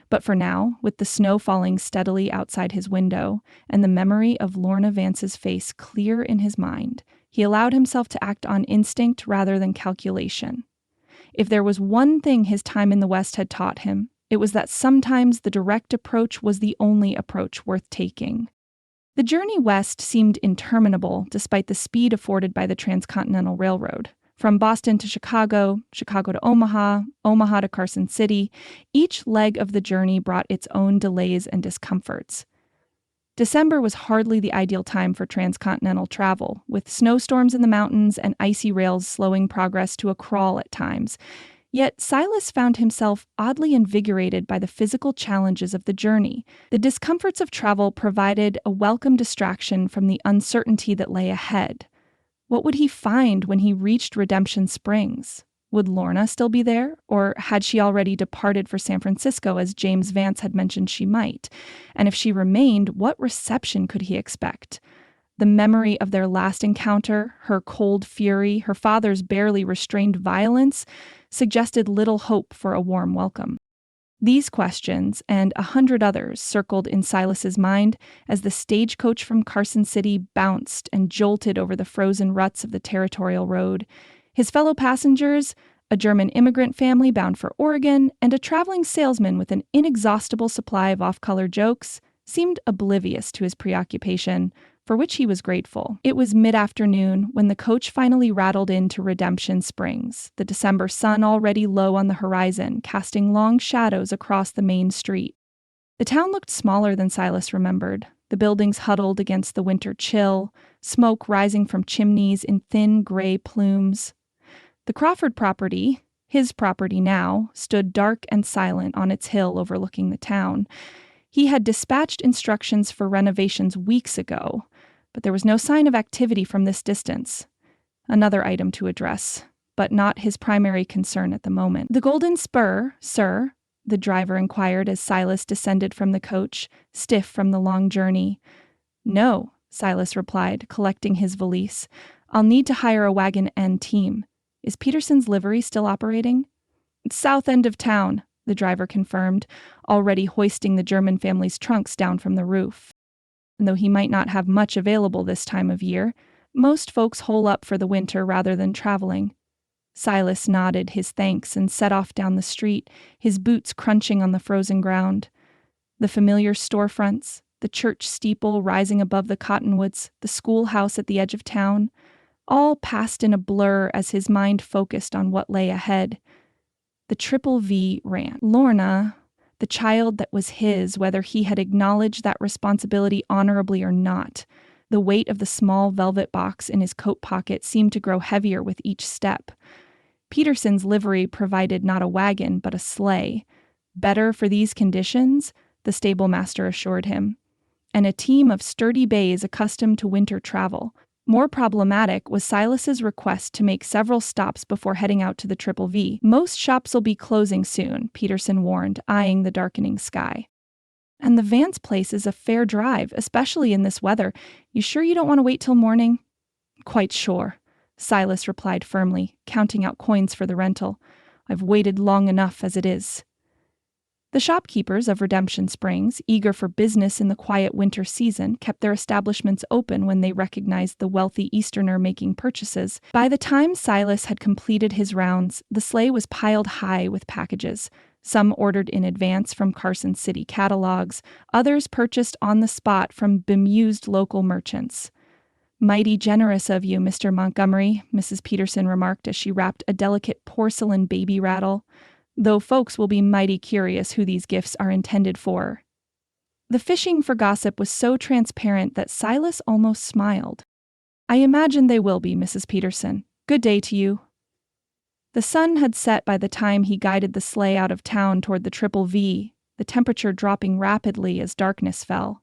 But for now, with the snow falling steadily outside his window and the memory of Lorna Vance's face clear in his mind, he allowed himself to act on instinct rather than calculation. If there was one thing his time in the West had taught him, it was that sometimes the direct approach was the only approach worth taking. The journey west seemed interminable despite the speed afforded by the Transcontinental Railroad. From Boston to Chicago, Chicago to Omaha, Omaha to Carson City, each leg of the journey brought its own delays and discomforts. December was hardly the ideal time for transcontinental travel, with snowstorms in the mountains and icy rails slowing progress to a crawl at times. Yet Silas found himself oddly invigorated by the physical challenges of the journey. The discomforts of travel provided a welcome distraction from the uncertainty that lay ahead. What would he find when he reached Redemption Springs? Would Lorna still be there, or had she already departed for San Francisco as James Vance had mentioned she might? And if she remained, what reception could he expect? The memory of their last encounter, her cold fury, her father's barely restrained violence, suggested little hope for a warm welcome. These questions, and 100 others, circled in Silas's mind as the stagecoach from Carson City bounced and jolted over the frozen ruts of the territorial road. His fellow passengers, a German immigrant family bound for Oregon, and a traveling salesman with an inexhaustible supply of off-color jokes, seemed oblivious to his preoccupation, for which he was grateful. It was mid-afternoon when the coach finally rattled into Redemption Springs, the December sun already low on the horizon, casting long shadows across the main street. The town looked smaller than Silas remembered, the buildings huddled against the winter chill, smoke rising from chimneys in thin gray plumes. The Crawford property, his property now, stood dark and silent on its hill overlooking the town. He had dispatched instructions for renovations weeks ago, but there was no sign of activity from this distance. Another item to address, but not his primary concern at the moment. "The Golden Spur, sir?" the driver inquired as Silas descended from the coach, stiff from the long journey. "No," Silas replied, collecting his valise. "I'll need to hire a wagon and team. Is Peterson's livery still operating?" "South end of town," the driver confirmed, already hoisting the German family's trunks down from the roof. And though he might not have much available this time of year, most folks hole up for the winter rather than traveling. Silas nodded his thanks and set off down the street, his boots crunching on the frozen ground. The familiar storefronts, the church steeple rising above the cottonwoods, the schoolhouse at the edge of town, all passed in a blur as his mind focused on what lay ahead. The Triple V Ranch. Lorna, the child that was his, whether he had acknowledged that responsibility honorably or not. The weight of the small velvet box in his coat pocket seemed to grow heavier with each step. Peterson's livery provided not a wagon, but a sleigh. Better for these conditions, the stable master assured him, and a team of sturdy bays accustomed to winter travel. More problematic was Silas's request to make several stops before heading out to the Triple V. Most shops will be closing soon, Peterson warned, eyeing the darkening sky. And the Vance place is a fair drive, especially in this weather. You sure you don't want to wait till morning? Quite sure, Silas replied firmly, counting out coins for the rental. I've waited long enough as it is. The shopkeepers of Redemption Springs, eager for business in the quiet winter season, kept their establishments open when they recognized the wealthy Easterner making purchases. By the time Silas had completed his rounds, the sleigh was piled high with packages. Some ordered in advance from Carson City catalogs, others purchased on the spot from bemused local merchants. Mighty generous of you, Mr. Montgomery, Mrs. Peterson remarked as she wrapped a delicate porcelain baby rattle, though folks will be mighty curious who these gifts are intended for. The fishing for gossip was so transparent that Silas almost smiled. I imagine they will be, Mrs. Peterson. Good day to you. The sun had set by the time he guided the sleigh out of town toward the Triple V, the temperature dropping rapidly as darkness fell.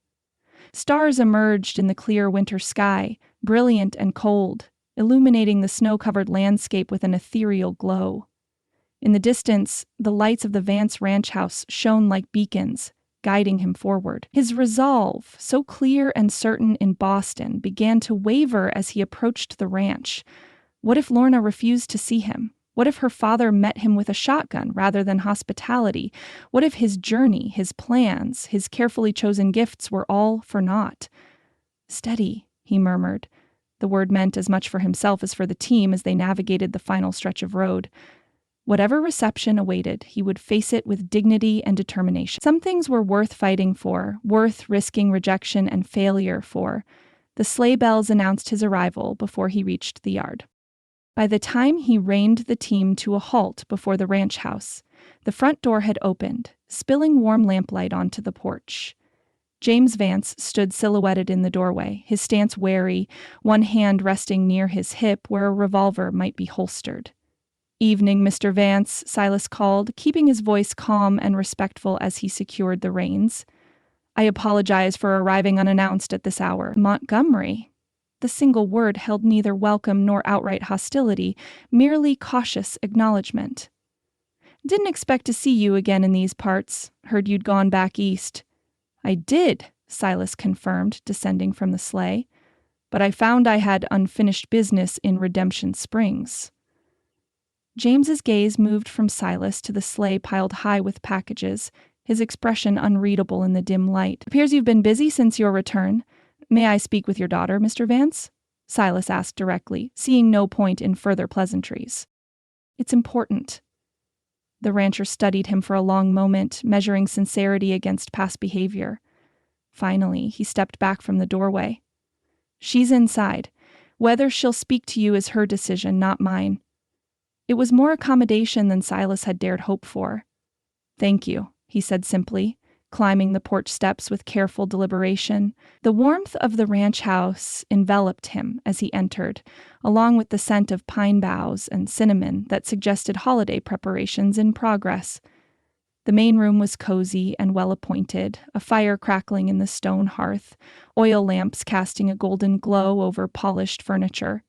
Stars emerged in the clear winter sky, brilliant and cold, illuminating the snow-covered landscape with an ethereal glow. In the distance, the lights of the Vance ranch house shone like beacons, guiding him forward. His resolve, so clear and certain in Boston, began to waver as he approached the ranch. What if Lorna refused to see him? What if her father met him with a shotgun rather than hospitality? What if his journey, his plans, his carefully chosen gifts were all for naught? Steady, he murmured. The word meant as much for himself as for the team as they navigated the final stretch of road. Whatever reception awaited, he would face it with dignity and determination. Some things were worth fighting for, worth risking rejection and failure for. The sleigh bells announced his arrival before he reached the yard. By the time he reined the team to a halt before the ranch house, the front door had opened, spilling warm lamplight onto the porch. James Vance stood silhouetted in the doorway, his stance wary, one hand resting near his hip where a revolver might be holstered. Evening, Mr. Vance, Silas called, keeping his voice calm and respectful as he secured the reins. I apologize for arriving unannounced at this hour. Montgomery. The single word held neither welcome nor outright hostility, merely cautious acknowledgement. Didn't expect to see you again in these parts. Heard you'd gone back east. I did, Silas confirmed, descending from the sleigh. But I found I had unfinished business in Redemption Springs. James's gaze moved from Silas to the sleigh piled high with packages, his expression unreadable in the dim light. Appears you've been busy since your return. May I speak with your daughter, Mr. Vance? Silas asked directly, seeing no point in further pleasantries. It's important. The rancher studied him for a long moment, measuring sincerity against past behavior. Finally, he stepped back from the doorway. She's inside. Whether she'll speak to you is her decision, not mine. It was more accommodation than Silas had dared hope for. Thank you, he said simply, climbing the porch steps with careful deliberation. The warmth of the ranch house enveloped him as he entered, along with the scent of pine boughs and cinnamon that suggested holiday preparations in progress. The main room was cozy and well-appointed, a fire crackling in the stone hearth, oil lamps casting a golden glow over polished furniture.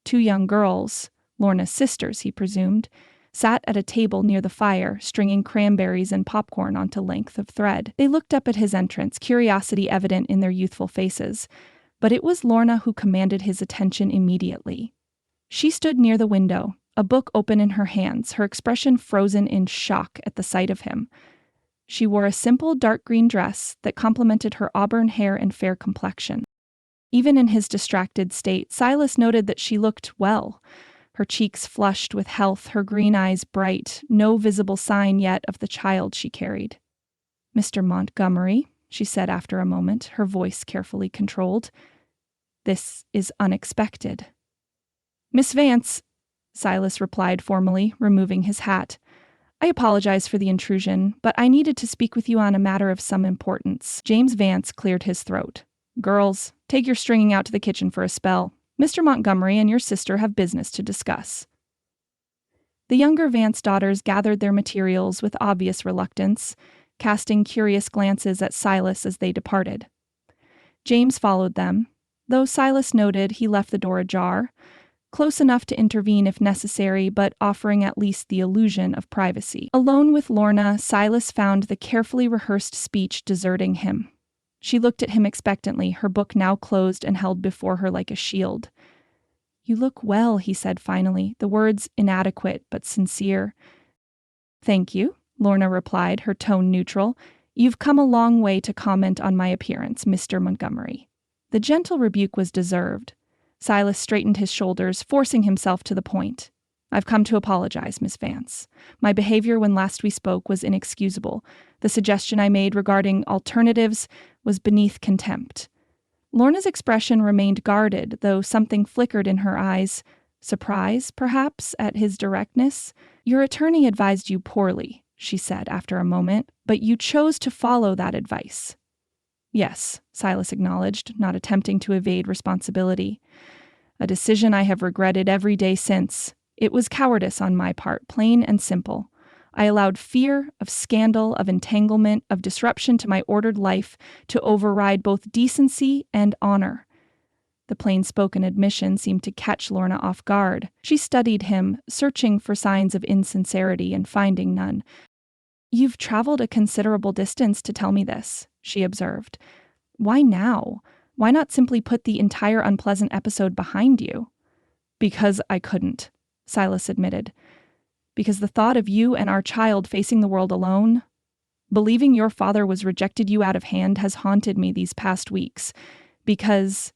Two young girls, Lorna's sisters, he presumed, sat at a table near the fire, stringing cranberries and popcorn onto length of thread. They looked up at his entrance, curiosity evident in their youthful faces, but it was Lorna who commanded his attention immediately. She stood near the window, a book open in her hands, her expression frozen in shock at the sight of him. She wore a simple dark green dress that complemented her auburn hair and fair complexion. Even in his distracted state, Silas noted that she looked well. her cheeks flushed with health, her green eyes bright, no visible sign yet of the child she carried. "Mr. Montgomery," she said after a moment, her voice carefully controlled, "this is unexpected." "Miss Vance," Silas replied formally, removing his hat. "I apologize for the intrusion, but I needed to speak with you on a matter of some importance." James Vance cleared his throat. "Girls, take your stringing out to the kitchen for a spell. Mr. Montgomery and your sister have business to discuss." The younger Vance daughters gathered their materials with obvious reluctance, casting curious glances at Silas as they departed. James followed them, though Silas noted he left the door ajar, close enough to intervene if necessary, but offering at least the illusion of privacy. Alone with Lorna, Silas found the carefully rehearsed speech deserting him. She looked at him expectantly, her book now closed and held before her like a shield. "You look well," he said finally, the words inadequate but sincere. "Thank you," Lorna replied, her tone neutral. "You've come a long way to comment on my appearance, Mr. Montgomery." The gentle rebuke was deserved. Silas straightened his shoulders, forcing himself to the point. "I've come to apologize, Miss Vance. My behavior when last we spoke was inexcusable. The suggestion I made regarding alternatives was beneath contempt." Lorna's expression remained guarded, though something flickered in her eyes. Surprise, perhaps, at his directness? "Your attorney advised you poorly," she said after a moment, "but you chose to follow that advice." "Yes," Silas acknowledged, not attempting to evade responsibility. "A decision I have regretted every day since. It was cowardice on my part, plain and simple. I allowed fear of scandal, of entanglement, of disruption to my ordered life to override both decency and honor." The plain-spoken admission seemed to catch Lorna off guard. She studied him, searching for signs of insincerity and finding none. "You've traveled a considerable distance to tell me this," she observed. "Why now? Why not simply put the entire unpleasant episode behind you?" "Because I couldn't," Silas admitted. "Because the thought of you and our child facing the world alone, believing your father was rejected you out of hand, has haunted me these past weeks. Because..."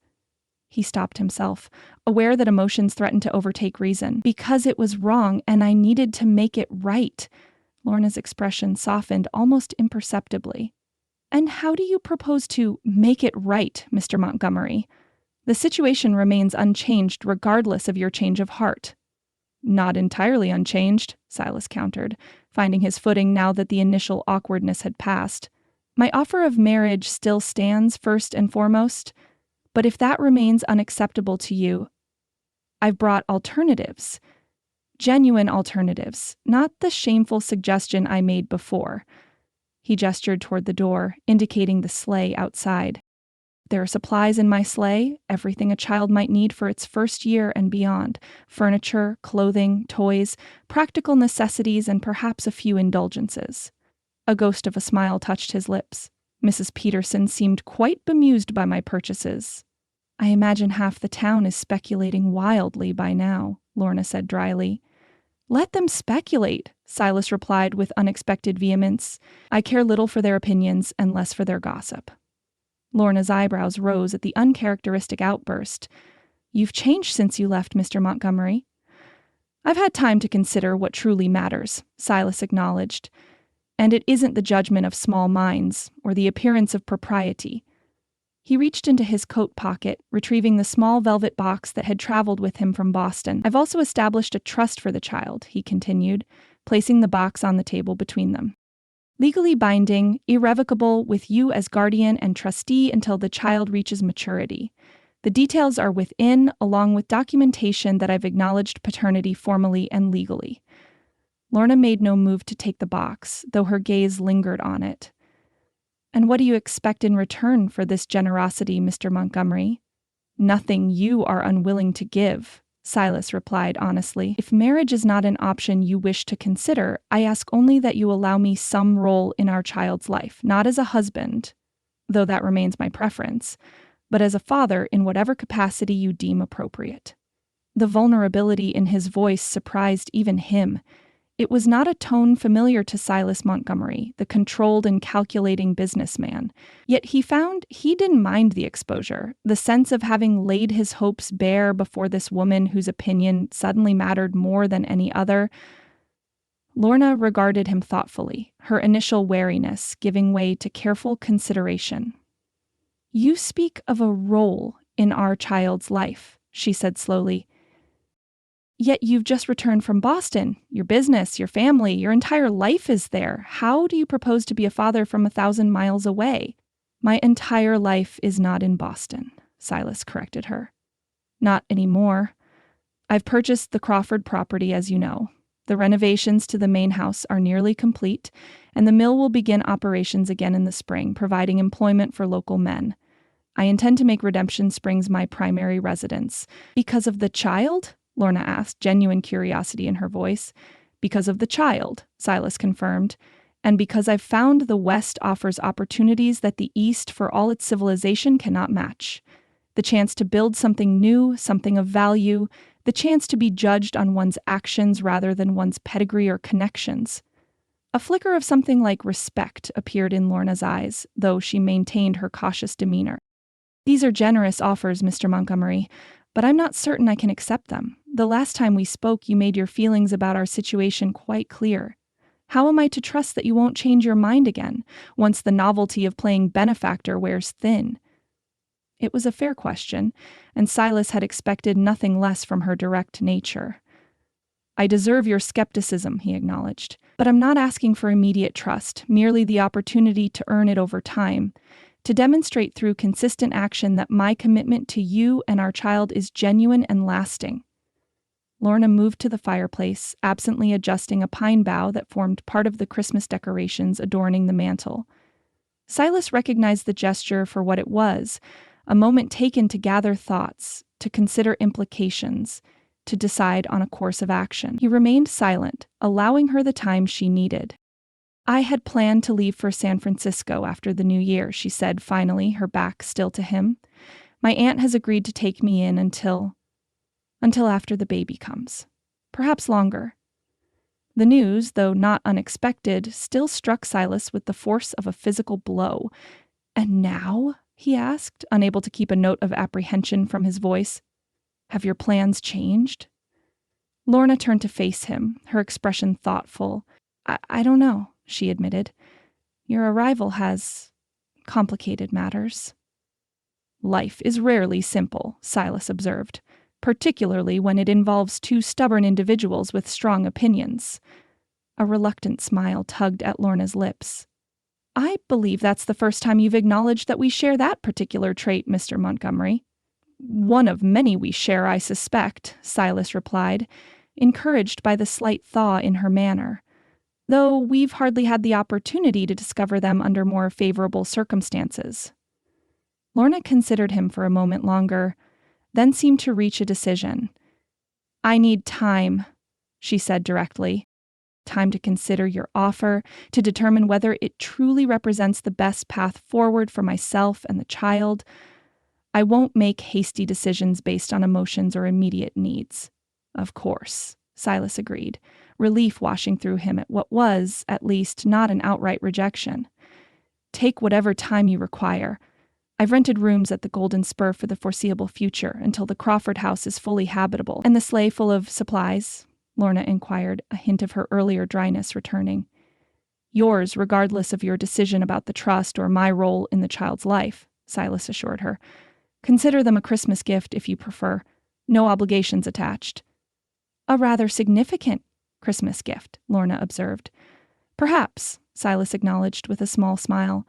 He stopped himself, aware that emotions threatened to overtake reason. "Because it was wrong, and I needed to make it right." Lorna's expression softened almost imperceptibly. "And how do you propose to make it right, Mr. Montgomery? The situation remains unchanged regardless of your change of heart." "Not entirely unchanged," Silas countered, finding his footing now that the initial awkwardness had passed. "My offer of marriage still stands first and foremost, but if that remains unacceptable to you, I've brought alternatives. Genuine alternatives, not the shameful suggestion I made before." He gestured toward the door, indicating the sleigh outside. "There are supplies in my sleigh, everything a child might need for its first year and beyond. Furniture, clothing, toys, practical necessities, and perhaps a few indulgences." A ghost of a smile touched his lips. "Mrs. Peterson seemed quite bemused by my purchases." "I imagine half the town is speculating wildly by now," Lorna said dryly. "Let them speculate," Silas replied with unexpected vehemence. "I care little for their opinions and less for their gossip." Lorna's eyebrows rose at the uncharacteristic outburst. "You've changed since you left, Mr. Montgomery." "I've had time to consider what truly matters," Silas acknowledged. "And it isn't the judgment of small minds or the appearance of propriety." He reached into his coat pocket, retrieving the small velvet box that had traveled with him from Boston. "I've also established a trust for the child," he continued, placing the box on the table between them. "Legally binding, irrevocable, with you as guardian and trustee until the child reaches maturity. The details are within, along with documentation that I've acknowledged paternity formally and legally." Lorna made no move to take the box, though her gaze lingered on it. "And what do you expect in return for this generosity, Mr. Montgomery?" "Nothing you are unwilling to give," Silas replied honestly. "If marriage is not an option you wish to consider, I ask only that you allow me some role in our child's life, not as a husband, though that remains my preference, but as a father in whatever capacity you deem appropriate." The vulnerability in his voice surprised even him. It was not a tone familiar to Silas Montgomery, the controlled and calculating businessman. Yet he found he didn't mind the exposure, the sense of having laid his hopes bare before this woman whose opinion suddenly mattered more than any other. Lorna regarded him thoughtfully, her initial wariness giving way to careful consideration. "You speak of a role in our child's life," she said slowly. "Yet you've just returned from Boston. Your business, your family, your entire life is there. How do you propose to be a father from 1,000 miles away?" "My entire life is not in Boston," Silas corrected her. "Not anymore. I've purchased the Crawford property, as you know. The renovations to the main house are nearly complete, and the mill will begin operations again in the spring, providing employment for local men. I intend to make Redemption Springs my primary residence." "Because of the child?" Lorna asked, genuine curiosity in her voice. "Because of the child," Silas confirmed, "and because I've found the West offers opportunities that the East, for all its civilization, cannot match. The chance to build something new, something of value, the chance to be judged on one's actions rather than one's pedigree or connections." A flicker of something like respect appeared in Lorna's eyes, though she maintained her cautious demeanor. "These are generous offers, Mr. Montgomery, but I'm not certain I can accept them. The last time we spoke, you made your feelings about our situation quite clear. How am I to trust that you won't change your mind again, once the novelty of playing benefactor wears thin?" It was a fair question, and Silas had expected nothing less from her direct nature. "I deserve your skepticism," he acknowledged, "but I'm not asking for immediate trust, merely the opportunity to earn it over time, to demonstrate through consistent action that my commitment to you and our child is genuine and lasting." Lorna moved to the fireplace, absently adjusting a pine bough that formed part of the Christmas decorations adorning the mantel. Silas recognized the gesture for what it was, a moment taken to gather thoughts, to consider implications, to decide on a course of action. He remained silent, allowing her the time she needed. "I had planned to leave for San Francisco after the new year," she said finally, her back still to him. "My aunt has agreed to take me in until after the baby comes. Perhaps longer." The news, though not unexpected, still struck Silas with the force of a physical blow. "And now?" he asked, unable to keep a note of apprehension from his voice. "Have your plans changed?" Lorna turned to face him, her expression thoughtful. I don't know," she admitted. "Your arrival has complicated matters." "Life is rarely simple," Silas observed, "particularly when it involves two stubborn individuals with strong opinions." A reluctant smile tugged at Lorna's lips. "I believe that's the first time you've acknowledged that we share that particular trait, Mr. Montgomery." "One of many we share, I suspect," Silas replied, encouraged by the slight thaw in her manner, "though we've hardly had the opportunity to discover them under more favorable circumstances." Lorna considered him for a moment longer, then seemed to reach a decision. "I need time," she said directly. "Time to consider your offer, to determine whether it truly represents the best path forward for myself and the child. I won't make hasty decisions based on emotions or immediate needs." "Of course," Silas agreed, relief washing through him at what was, at least, not an outright rejection. "Take whatever time you require. I've rented rooms at the Golden Spur for the foreseeable future until the Crawford house is fully habitable." "And the sleigh full of supplies?" Lorna inquired, a hint of her earlier dryness returning. "Yours, regardless of your decision about the trust or my role in the child's life," Silas assured her. "Consider them a Christmas gift if you prefer. No obligations attached." "A rather significant Christmas gift," Lorna observed. "Perhaps," Silas acknowledged with a small smile.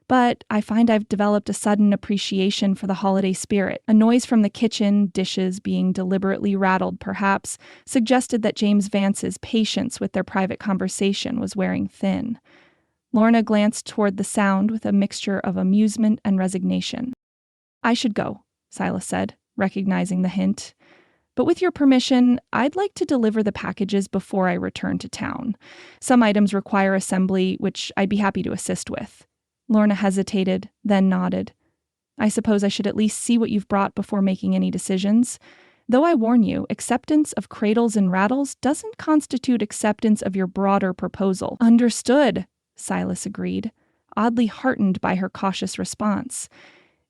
"But I find I've developed a sudden appreciation for the holiday spirit." A noise from the kitchen, dishes being deliberately rattled perhaps, suggested that James Vance's patience with their private conversation was wearing thin. Lorna glanced toward the sound with a mixture of amusement and resignation. "I should go," Silas said, recognizing the hint. "But with your permission, I'd like to deliver the packages before I return to town. Some items require assembly, which I'd be happy to assist with." Lorna hesitated, then nodded. "I suppose I should at least see what you've brought before making any decisions. Though I warn you, acceptance of cradles and rattles doesn't constitute acceptance of your broader proposal. Understood, Silas agreed, oddly heartened by her cautious response.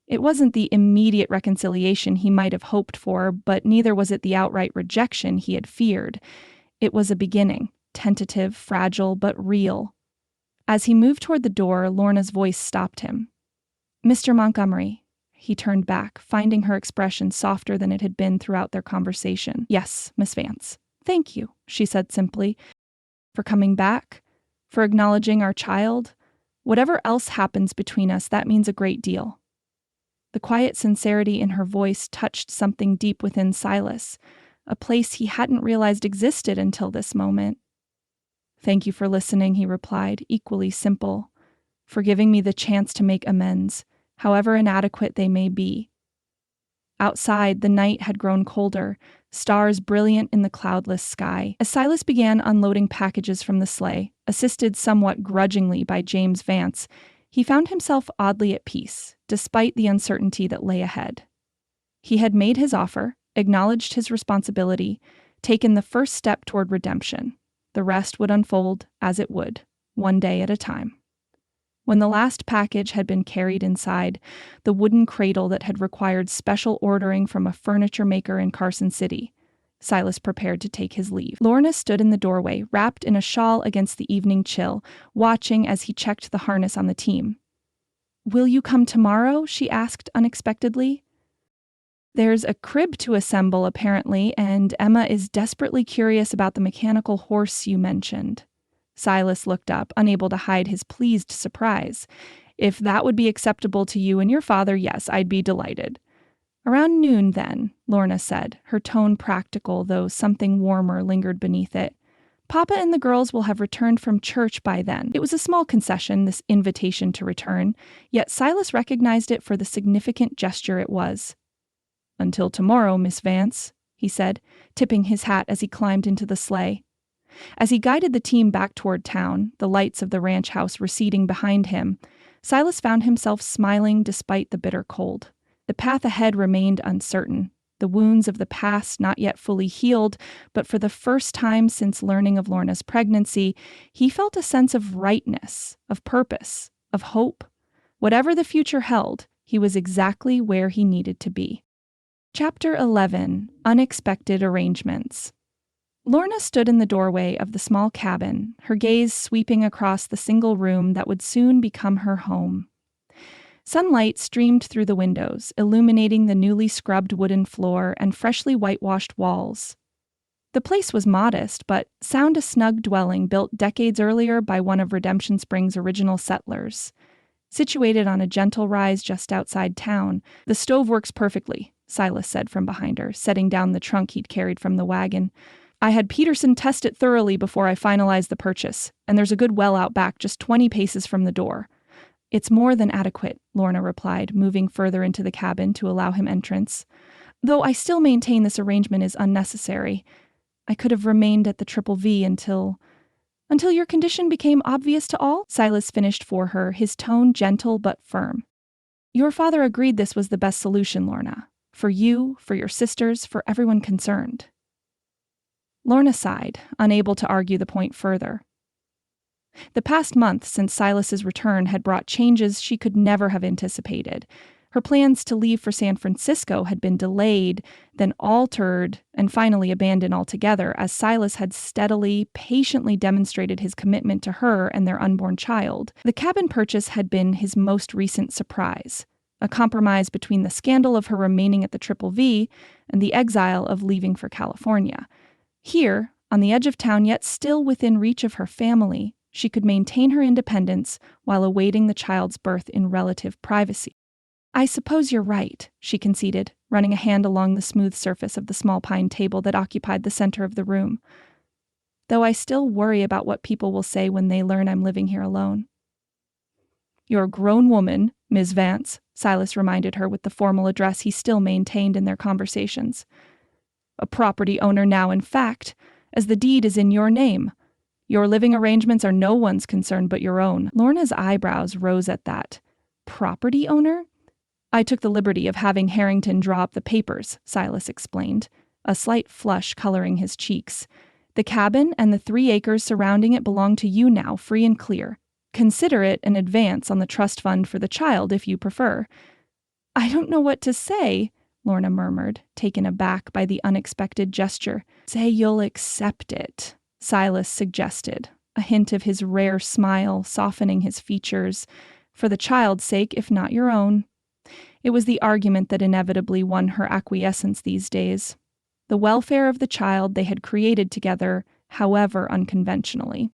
It wasn't the immediate reconciliation he might have hoped for, but neither was it the outright rejection he had feared. It was a beginning, tentative, fragile, but real. As he moved toward the door, Lorna's voice stopped him. "Mr. Montgomery." He turned back, finding her expression softer than it had been throughout their conversation. "Yes, Miss Vance." "Thank you," she said simply, "for coming back, for acknowledging our child. Whatever else happens between us, that means a great deal." The quiet sincerity in her voice touched something deep within Silas, a place he hadn't realized existed until this moment. "Thank you for listening," he replied, equally simple, "for giving me the chance to make amends, however inadequate they may be." Outside, the night had grown colder, stars brilliant in the cloudless sky. As Silas began unloading packages from the sleigh, assisted somewhat grudgingly by James Vance, he found himself oddly at peace, despite the uncertainty that lay ahead. He had made his offer, acknowledged his responsibility, taken the first step toward redemption. The rest would unfold as it would, one day at a time. When the last package had been carried inside, the wooden cradle that had required special ordering from a furniture maker in Carson City, Silas prepared to take his leave. Lorna stood in the doorway, wrapped in a shawl against the evening chill, watching as he checked the harness on the team. "Will you come tomorrow?" she asked unexpectedly. "There's a crib to assemble, apparently, and Emma is desperately curious about the mechanical horse you mentioned." Silas looked up, unable to hide his pleased surprise. "If that would be acceptable to you and your father, yes, I'd be delighted." "Around noon, then," Lorna said, her tone practical, though something warmer lingered beneath it. "Papa and the girls will have returned from church by then." It was a small concession, this invitation to return, yet Silas recognized it for the significant gesture it was. "Until tomorrow, Miss Vance," he said, tipping his hat as he climbed into the sleigh. As he guided the team back toward town, the lights of the ranch house receding behind him, Silas found himself smiling despite the bitter cold. The path ahead remained uncertain, the wounds of the past not yet fully healed, but for the first time since learning of Lorna's pregnancy, he felt a sense of rightness, of purpose, of hope. Whatever the future held, he was exactly where he needed to be. Chapter 11: Unexpected Arrangements. Lorna stood in the doorway of the small cabin, her gaze sweeping across the single room that would soon become her home. Sunlight streamed through the windows, illuminating the newly scrubbed wooden floor and freshly whitewashed walls. The place was modest, but sound a snug dwelling built decades earlier by one of Redemption Springs' original settlers. Situated on a gentle rise just outside town, the stove works perfectly, Silas said from behind her, setting down the trunk he'd carried from the wagon. "I had Peterson test it thoroughly before I finalized the purchase, and there's a good well out back just 20 paces from the door." "It's more than adequate," Lorna replied, moving further into the cabin to allow him entrance. "Though I still maintain this arrangement is unnecessary. I could have remained at the Triple V until your condition became obvious to all," Silas finished for her, his tone gentle but firm. "Your father agreed this was the best solution, Lorna. For you, for your sisters, for everyone concerned." Lorna sighed, unable to argue the point further. The past month since Silas's return had brought changes she could never have anticipated. Her plans to leave for San Francisco had been delayed, then altered, and finally abandoned altogether, as Silas had steadily, patiently demonstrated his commitment to her and their unborn child. The cabin purchase had been his most recent surprise, a compromise between the scandal of her remaining at the Triple V and the exile of leaving for California. Here, on the edge of town yet still within reach of her family, she could maintain her independence while awaiting the child's birth in relative privacy. "I suppose you're right," she conceded, running a hand along the smooth surface of the small pine table that occupied the center of the room. "Though I still worry about what people will say when they learn I'm living here alone." "You're a grown woman, Ms. Vance," Silas reminded her with the formal address he still maintained in their conversations. "A property owner now, in fact, as the deed is in your name. Your living arrangements are no one's concern but your own." Lorna's eyebrows rose at that. "Property owner?" "I took the liberty of having Harrington draw up the papers," Silas explained. a slight flush coloring his cheeks. "The cabin and the 3 acres surrounding it belong to you now, free and clear. Consider it an advance on the trust fund for the child if you prefer." "I don't know what to say," Lorna murmured, taken aback by the unexpected gesture. "Say you'll accept it," Silas suggested, a hint of his rare smile softening his features, "for the child's sake, if not your own." It was the argument that inevitably won her acquiescence these days. The welfare of the child they had created together, however unconventionally.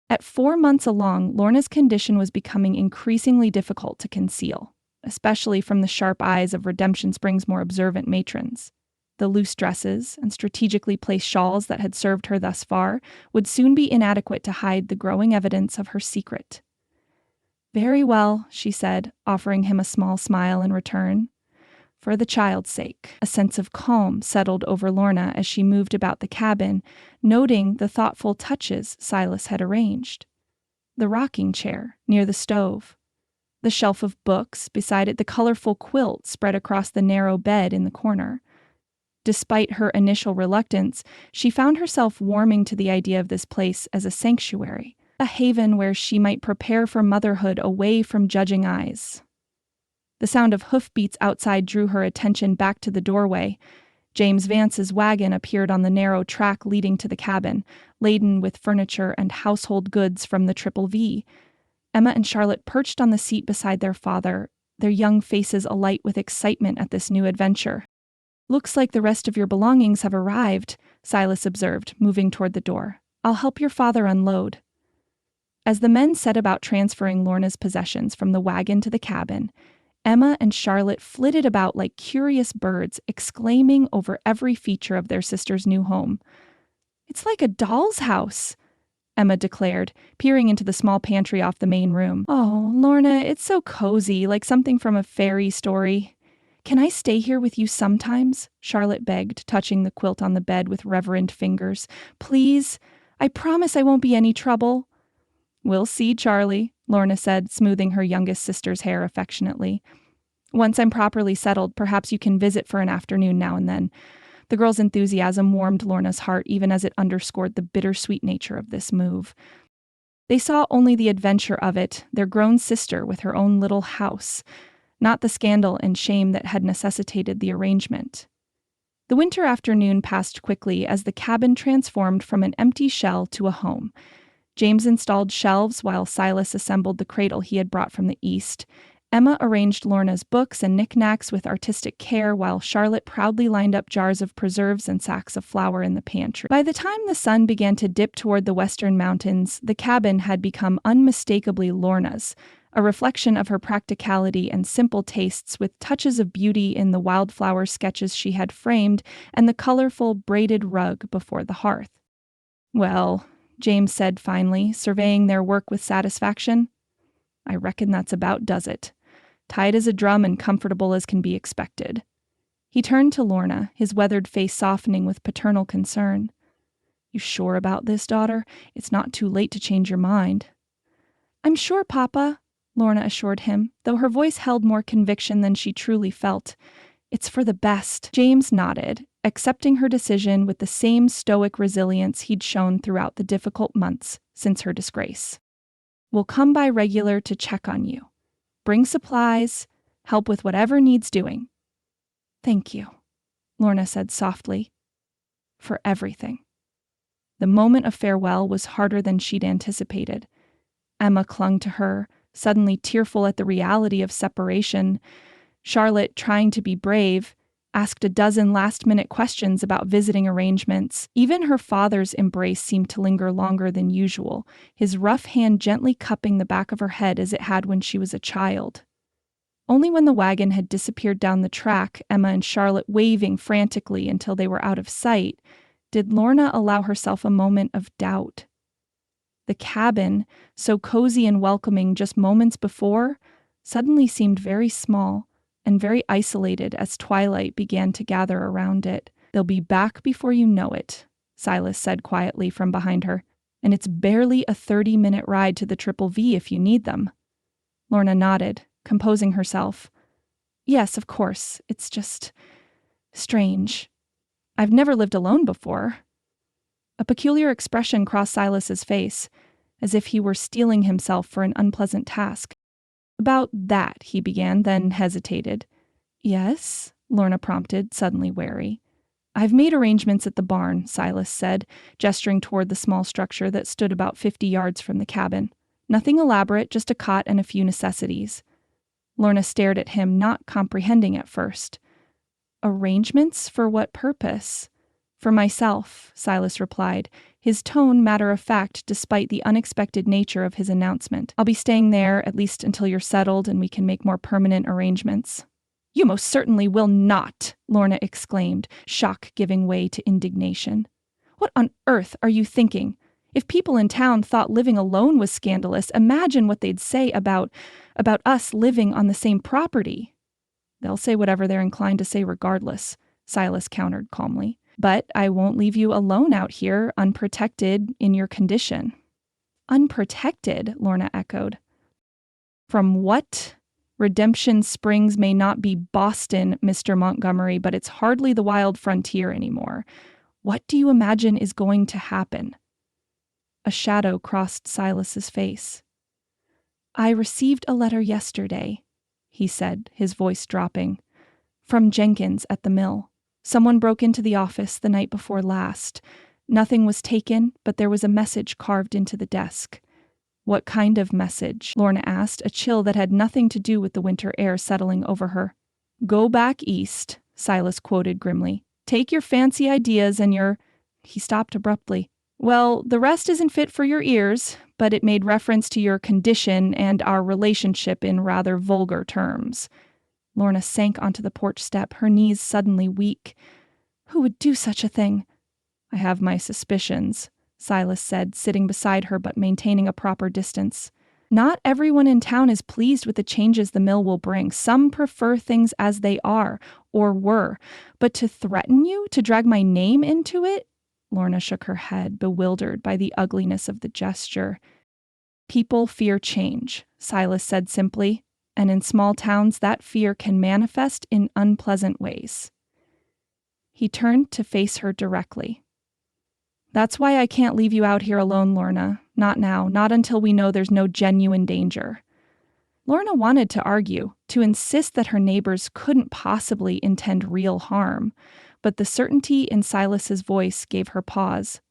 At 4 months along, Lorna's condition was becoming increasingly difficult to conceal, especially from the sharp eyes of Redemption Springs' more observant matrons. The loose dresses and strategically placed shawls that had served her thus far would soon be inadequate to hide the growing evidence of her secret. "Very well," she said, offering him a small smile in return. "For the child's sake." A sense of calm settled over Lorna as she moved about the cabin, noting the thoughtful touches Silas had arranged. The rocking chair near the stove, the shelf of books beside it, the colorful quilt spread across the narrow bed in the corner. Despite her initial reluctance, she found herself warming to the idea of this place as a sanctuary, a haven where she might prepare for motherhood away from judging eyes. The sound of hoofbeats outside drew her attention back to the doorway. James Vance's wagon appeared on the narrow track leading to the cabin, laden with furniture and household goods from the Triple V. Emma and Charlotte perched on the seat beside their father, their young faces alight with excitement at this new adventure. "Looks like the rest of your belongings have arrived," Silas observed, moving toward the door. "I'll help your father unload." As the men set about transferring Lorna's possessions from the wagon to the cabin, Emma and Charlotte flitted about like curious birds, exclaiming over every feature of their sister's new home. "It's like a doll's house," Emma declared, peering into the small pantry off the main room. "Oh, Lorna, it's so cozy, like something from a fairy story." "Can I stay here with you sometimes?" Charlotte begged, touching the quilt on the bed with reverent fingers. "Please? I promise I won't be any trouble." "We'll see, Charlie," Lorna said, smoothing her youngest sister's hair affectionately. "Once I'm properly settled, perhaps you can visit for an afternoon now and then." The girl's enthusiasm warmed Lorna's heart even as it underscored the bittersweet nature of this move. They saw only the adventure of it, their grown sister with her own little house, not the scandal and shame that had necessitated the arrangement. The winter afternoon passed quickly as the cabin transformed from an empty shell to a home. James installed shelves while Silas assembled the cradle he had brought from the east. Emma arranged Lorna's books and knickknacks with artistic care while Charlotte proudly lined up jars of preserves and sacks of flour in the pantry. By the time the sun began to dip toward the western mountains, the cabin had become unmistakably Lorna's, a reflection of her practicality and simple tastes with touches of beauty in the wildflower sketches she had framed and the colorful braided rug before the hearth. "Well," James said finally, surveying their work with satisfaction, "I reckon that's about does it. Tight as a drum and comfortable as can be expected." He turned to Lorna, his weathered face softening with paternal concern. "You sure about this, daughter? It's not too late to change your mind." "I'm sure, Papa," Lorna assured him, though her voice held more conviction than she truly felt. "It's for the best." James nodded, accepting her decision with the same stoic resilience he'd shown throughout the difficult months since her disgrace. "We'll come by regular to check on you. Bring supplies, help with whatever needs doing." "Thank you," Lorna said softly, "for everything." The moment of farewell was harder than she'd anticipated. Emma clung to her, suddenly tearful at the reality of separation. Charlotte, trying to be brave, asked a dozen last-minute questions about visiting arrangements. Even her father's embrace seemed to linger longer than usual, his rough hand gently cupping the back of her head as it had when she was a child. Only when the wagon had disappeared down the track, Emma and Charlotte waving frantically until they were out of sight, did Lorna allow herself a moment of doubt. The cabin, so cozy and welcoming just moments before, suddenly seemed very small and very isolated as twilight began to gather around it. "They'll be back before you know it," Silas said quietly from behind her, "and it's barely a 30-minute ride to the Triple V if you need them." Lorna nodded, composing herself. "Yes, of course. It's just strange." I've never lived alone before. A peculiar expression crossed Silas's face, as if he were steeling himself for an unpleasant task. About that, he began, then hesitated. Yes? Lorna prompted, suddenly wary. I've made arrangements at the barn, Silas said, gesturing toward the small structure that stood about 50 yards from the cabin. Nothing elaborate, just a cot and a few necessities. Lorna stared at him, not comprehending at first. Arrangements for what purpose? For myself, Silas replied, his tone matter-of-fact despite the unexpected nature of his announcement. I'll be staying there, at least until you're settled and we can make more permanent arrangements. You most certainly will not, Lorna exclaimed, shock giving way to indignation. What on earth are you thinking? If people in town thought living alone was scandalous, imagine what they'd say about us living on the same property. They'll say whatever they're inclined to say regardless, Silas countered calmly. But I won't leave you alone out here, unprotected in your condition. Unprotected, Lorna echoed. From what? Redemption Springs may not be Boston, Mr. Montgomery, but it's hardly the wild frontier anymore. What do you imagine is going to happen? A shadow crossed Silas's face. I received a letter yesterday, he said, his voice dropping, from Jenkins at the mill. Someone broke into the office the night before last. Nothing was taken, but there was a message carved into the desk. What kind of message? Lorna asked, a chill that had nothing to do with the winter air settling over her. Go back east, Silas quoted grimly. Take your fancy ideas and your... He stopped abruptly. Well, the rest isn't fit for your ears, but it made reference to your condition and our relationship in rather vulgar terms. Lorna sank onto the porch step, her knees suddenly weak. Who would do such a thing? I have my suspicions, Silas said, sitting beside her but maintaining a proper distance. Not everyone in town is pleased with the changes the mill will bring. Some prefer things as they are, or were. But to threaten you, to drag my name into it? Lorna shook her head, bewildered by the ugliness of the gesture. People fear change, Silas said simply. And in small towns, that fear can manifest in unpleasant ways. He turned to face her directly. That's why I can't leave you out here alone, Lorna. Not now, not until we know there's no genuine danger. Lorna wanted to argue, to insist that her neighbors couldn't possibly intend real harm, but the certainty in Silas's voice gave her pause.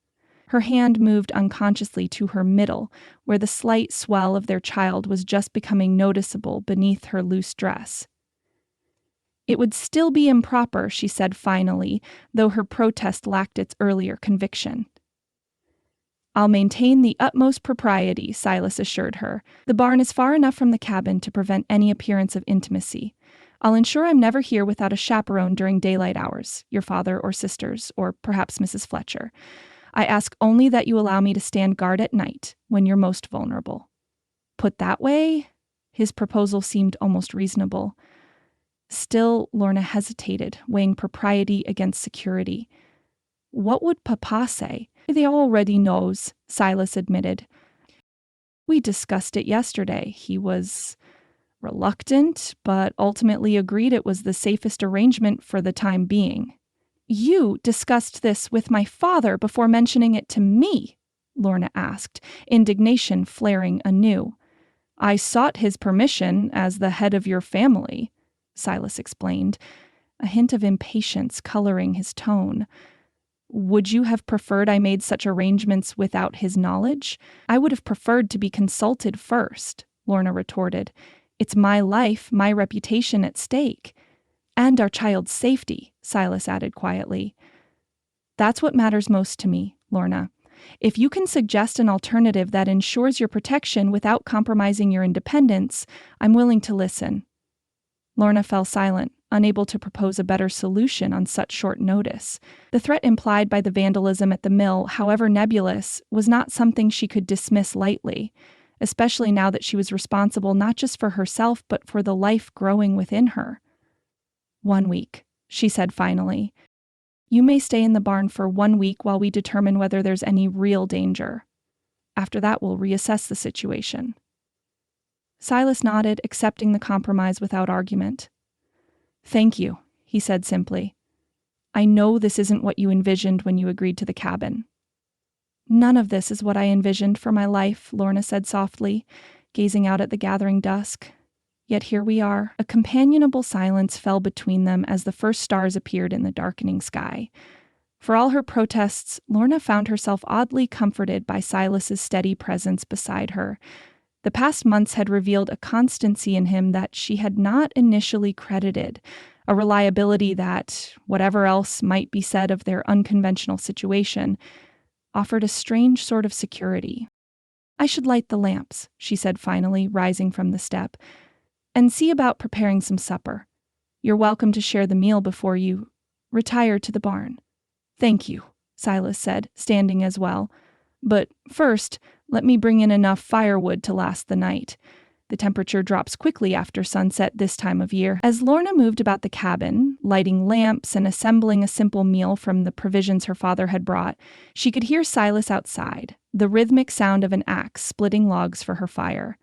Her hand moved unconsciously to her middle, where the slight swell of their child was just becoming noticeable beneath her loose dress. It would still be improper, she said finally, though her protest lacked its earlier conviction. I'll maintain the utmost propriety, Silas assured her. The barn is far enough from the cabin to prevent any appearance of intimacy. I'll ensure I'm never here without a chaperone during daylight hours, your father or sisters, or perhaps Mrs. Fletcher. I ask only that you allow me to stand guard at night, when you're most vulnerable. Put that way, his proposal seemed almost reasonable. Still, Lorna hesitated, weighing propriety against security. What would Papa say? They already knows, Silas admitted. We discussed it yesterday. He was reluctant, but ultimately agreed it was the safest arrangement for the time being. You discussed this with my father before mentioning it to me, Lorna asked, indignation flaring anew. I sought his permission as the head of your family, Silas explained, a hint of impatience coloring his tone. Would you have preferred I made such arrangements without his knowledge? I would have preferred to be consulted first, Lorna retorted. It's my life, my reputation at stake. And our child's safety, Silas added quietly. That's what matters most to me, Lorna. If you can suggest an alternative that ensures your protection without compromising your independence, I'm willing to listen. Lorna fell silent, unable to propose a better solution on such short notice. The threat implied by the vandalism at the mill, however nebulous, was not something she could dismiss lightly, especially now that she was responsible not just for herself but for the life growing within her. 1 week, she said finally. You may stay in the barn for 1 week while we determine whether there's any real danger. After that, we'll reassess the situation. Silas nodded, accepting the compromise without argument. Thank you, he said simply. I know this isn't what you envisioned when you agreed to the cabin." "None of this is what I envisioned for my life," Lorna said softly, gazing out at the gathering dusk. Yet here we are. A companionable silence fell between them as the first stars appeared in the darkening sky. For all her protests, Lorna found herself oddly comforted by Silas's steady presence beside her. The past months had revealed a constancy in him that she had not initially credited, a reliability that, whatever else might be said of their unconventional situation, offered a strange sort of security. "I should light the lamps," she said finally, rising from the step, "and see about preparing some supper. You're welcome to share the meal before you retire to the barn." "Thank you," Silas said, standing as well. "But first, let me bring in enough firewood to last the night. The temperature drops quickly after sunset this time of year." As Lorna moved about the cabin, lighting lamps and assembling a simple meal from the provisions her father had brought, she could hear Silas outside, the rhythmic sound of an axe splitting logs for her fire.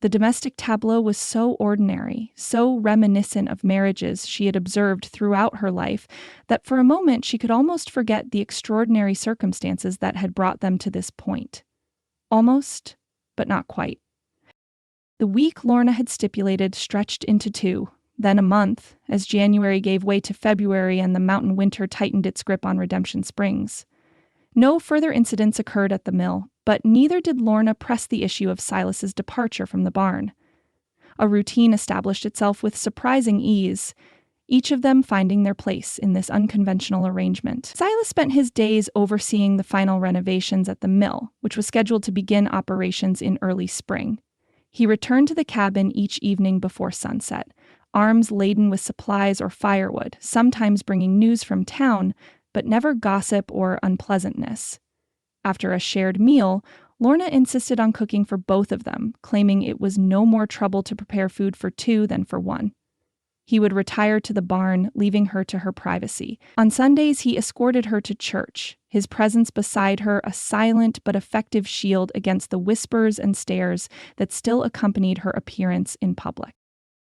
The domestic tableau was so ordinary, so reminiscent of marriages she had observed throughout her life, that for a moment she could almost forget the extraordinary circumstances that had brought them to this point. Almost, but not quite. The week Lorna had stipulated stretched into 2, then a month, as January gave way to February and the mountain winter tightened its grip on Redemption Springs. No further incidents occurred at the mill, but neither did Lorna press the issue of Silas's departure from the barn. A routine established itself with surprising ease, each of them finding their place in this unconventional arrangement. Silas spent his days overseeing the final renovations at the mill, which was scheduled to begin operations in early spring. He returned to the cabin each evening before sunset, arms laden with supplies or firewood, sometimes bringing news from town, but never gossip or unpleasantness. After a shared meal, Lorna insisted on cooking for both of them, claiming it was no more trouble to prepare food for 2 than for 1. He would retire to the barn, leaving her to her privacy. On Sundays, he escorted her to church, his presence beside her a silent but effective shield against the whispers and stares that still accompanied her appearance in public.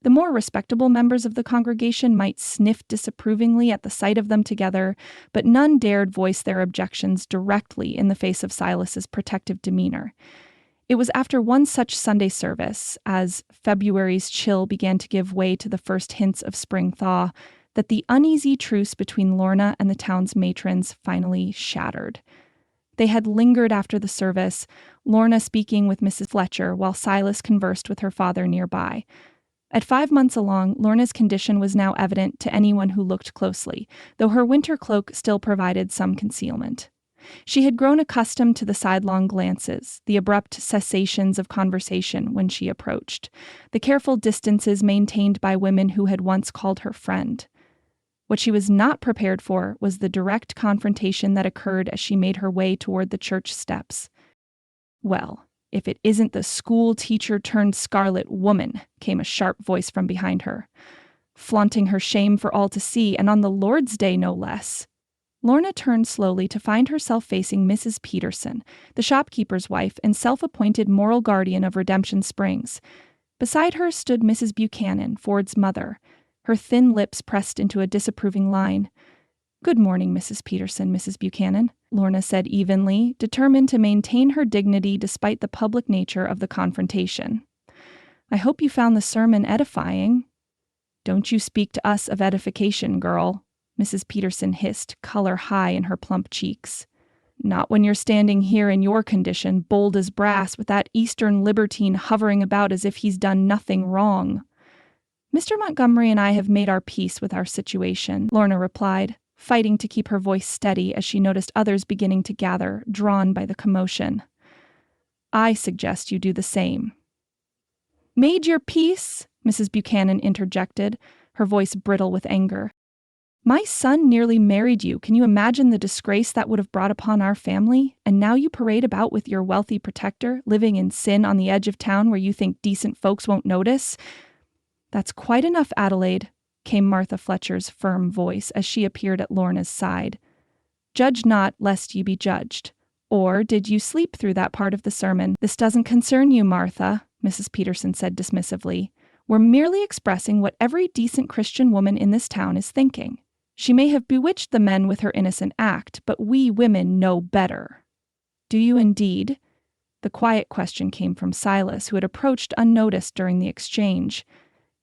The more respectable members of the congregation might sniff disapprovingly at the sight of them together, but none dared voice their objections directly in the face of Silas's protective demeanor. It was after one such Sunday service, as February's chill began to give way to the first hints of spring thaw, that the uneasy truce between Lorna and the town's matrons finally shattered. They had lingered after the service, Lorna speaking with Mrs. Fletcher while Silas conversed with her father nearby. At 5 months along, Lorna's condition was now evident to anyone who looked closely, though her winter cloak still provided some concealment. She had grown accustomed to the sidelong glances, the abrupt cessations of conversation when she approached, the careful distances maintained by women who had once called her friend. What she was not prepared for was the direct confrontation that occurred as she made her way toward the church steps. "Well, if it isn't the school teacher turned scarlet woman," came a sharp voice from behind her. "Flaunting her shame for all to see, and on the Lord's Day no less." Lorna turned slowly to find herself facing Mrs. Peterson, the shopkeeper's wife and self-appointed moral guardian of Redemption Springs. Beside her stood Mrs. Buchanan, Ford's mother, her thin lips pressed into a disapproving line. "Good morning, Mrs. Peterson, Mrs. Buchanan," Lorna said evenly, determined to maintain her dignity despite the public nature of the confrontation. "I hope you found the sermon edifying." "Don't you speak to us of edification, girl," Mrs. Peterson hissed, color high in her plump cheeks. "Not when you're standing here in your condition, bold as brass, with that Eastern libertine hovering about as if he's done nothing wrong." "Mr. Montgomery and I have made our peace with our situation," Lorna replied, fighting to keep her voice steady as she noticed others beginning to gather, drawn by the commotion. "I suggest you do the same." "Made your peace?" Mrs. Buchanan interjected, her voice brittle with anger. "My son nearly married you. Can you imagine the disgrace that would have brought upon our family? And now you parade about with your wealthy protector, living in sin on the edge of town where you think decent folks won't notice." "That's quite enough, Adelaide," came Martha Fletcher's firm voice as she appeared at Lorna's side. "Judge not, lest ye be judged. Or did you sleep through that part of the sermon?" "This doesn't concern you, Martha," Mrs. Peterson said dismissively. "We're merely expressing what every decent Christian woman in this town is thinking." She may have bewitched the men with her innocent act, but we women know better." "Do you indeed?" The quiet question came from Silas, who had approached unnoticed during the exchange.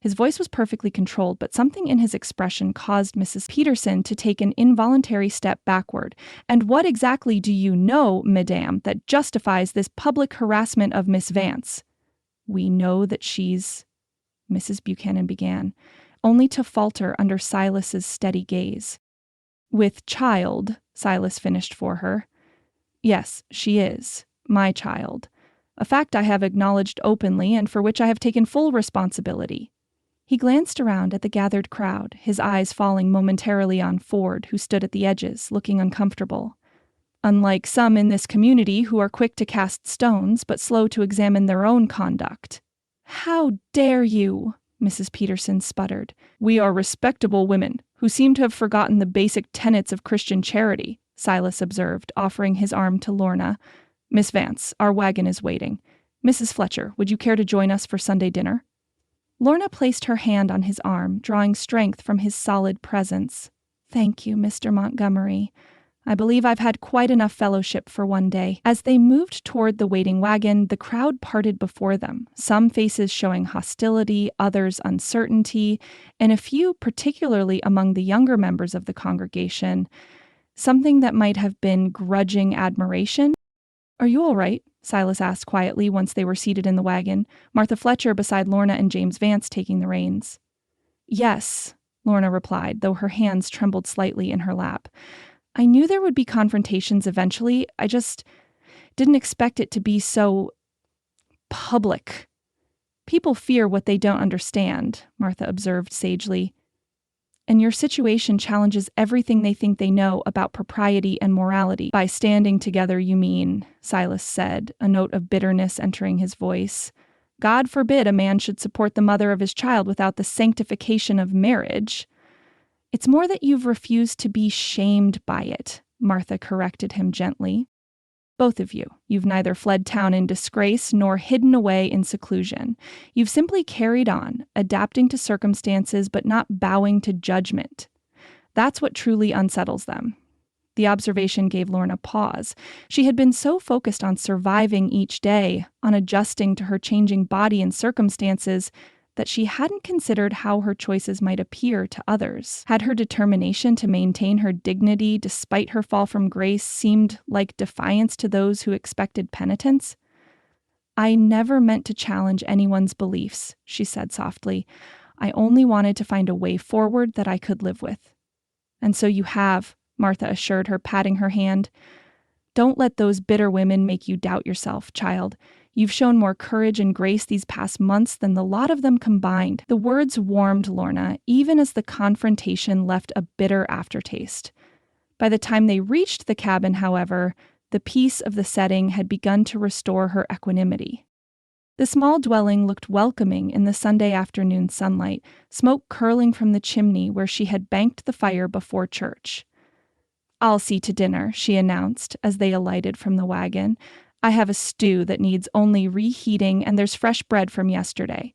His voice was perfectly controlled, but something in his expression caused Mrs. Peterson to take an involuntary step backward. "And what exactly do you know, madame, that justifies this public harassment of Miss Vance?" "We know that she's—" Mrs. Buchanan began, only to falter under Silas's steady gaze. "With child," Silas finished for her. "Yes, she is. My child. A fact I have acknowledged openly and for which I have taken full responsibility." He glanced around at the gathered crowd, his eyes falling momentarily on Ford, who stood at the edges, looking uncomfortable. "Unlike some in this community who are quick to cast stones, but slow to examine their own conduct." "How dare you?" Mrs. Peterson sputtered. "We are respectable women, who seem to have forgotten the basic tenets of Christian charity," Silas observed, offering his arm to Lorna. "Miss Vance, our wagon is waiting. Mrs. Fletcher, would you care to join us for Sunday dinner?" Lorna placed her hand on his arm, drawing strength from his solid presence. "Thank you, Mr. Montgomery. I believe I've had quite enough fellowship for one day." As they moved toward the waiting wagon, the crowd parted before them, some faces showing hostility, others uncertainty, and a few, particularly among the younger members of the congregation, something that might have been grudging admiration. "Are you all right?" Silas asked quietly once they were seated in the wagon, Martha Fletcher beside Lorna and James Vance taking the reins. "Yes," Lorna replied, though her hands trembled slightly in her lap. "I knew there would be confrontations eventually. I just didn't expect it to be so public." "People fear what they don't understand," Martha observed sagely. "And your situation challenges everything they think they know about propriety and morality." "By standing together, you mean," Silas said, a note of bitterness entering his voice. "God forbid a man should support the mother of his child without the sanctification of marriage." "It's more that you've refused to be shamed by it," Martha corrected him gently. "Both of you. You've neither fled town in disgrace nor hidden away in seclusion. You've simply carried on, adapting to circumstances but not bowing to judgment. That's what truly unsettles them." The observation gave Lorna pause. She had been so focused on surviving each day, on adjusting to her changing body and circumstances, that she hadn't considered how her choices might appear to others. Had her determination to maintain her dignity despite her fall from grace seemed like defiance to those who expected penitence? "I never meant to challenge anyone's beliefs," she said softly. "I only wanted to find a way forward that I could live with." "And so you have," Martha assured her, patting her hand. "Don't let those bitter women make you doubt yourself, child. You've shown more courage and grace these past months than the lot of them combined." The words warmed Lorna, even as the confrontation left a bitter aftertaste. By the time they reached the cabin, however, the peace of the setting had begun to restore her equanimity. The small dwelling looked welcoming in the Sunday afternoon sunlight, smoke curling from the chimney where she had banked the fire before church. "I'll see to dinner," she announced as they alighted from the wagon. "I have a stew that needs only reheating, and there's fresh bread from yesterday."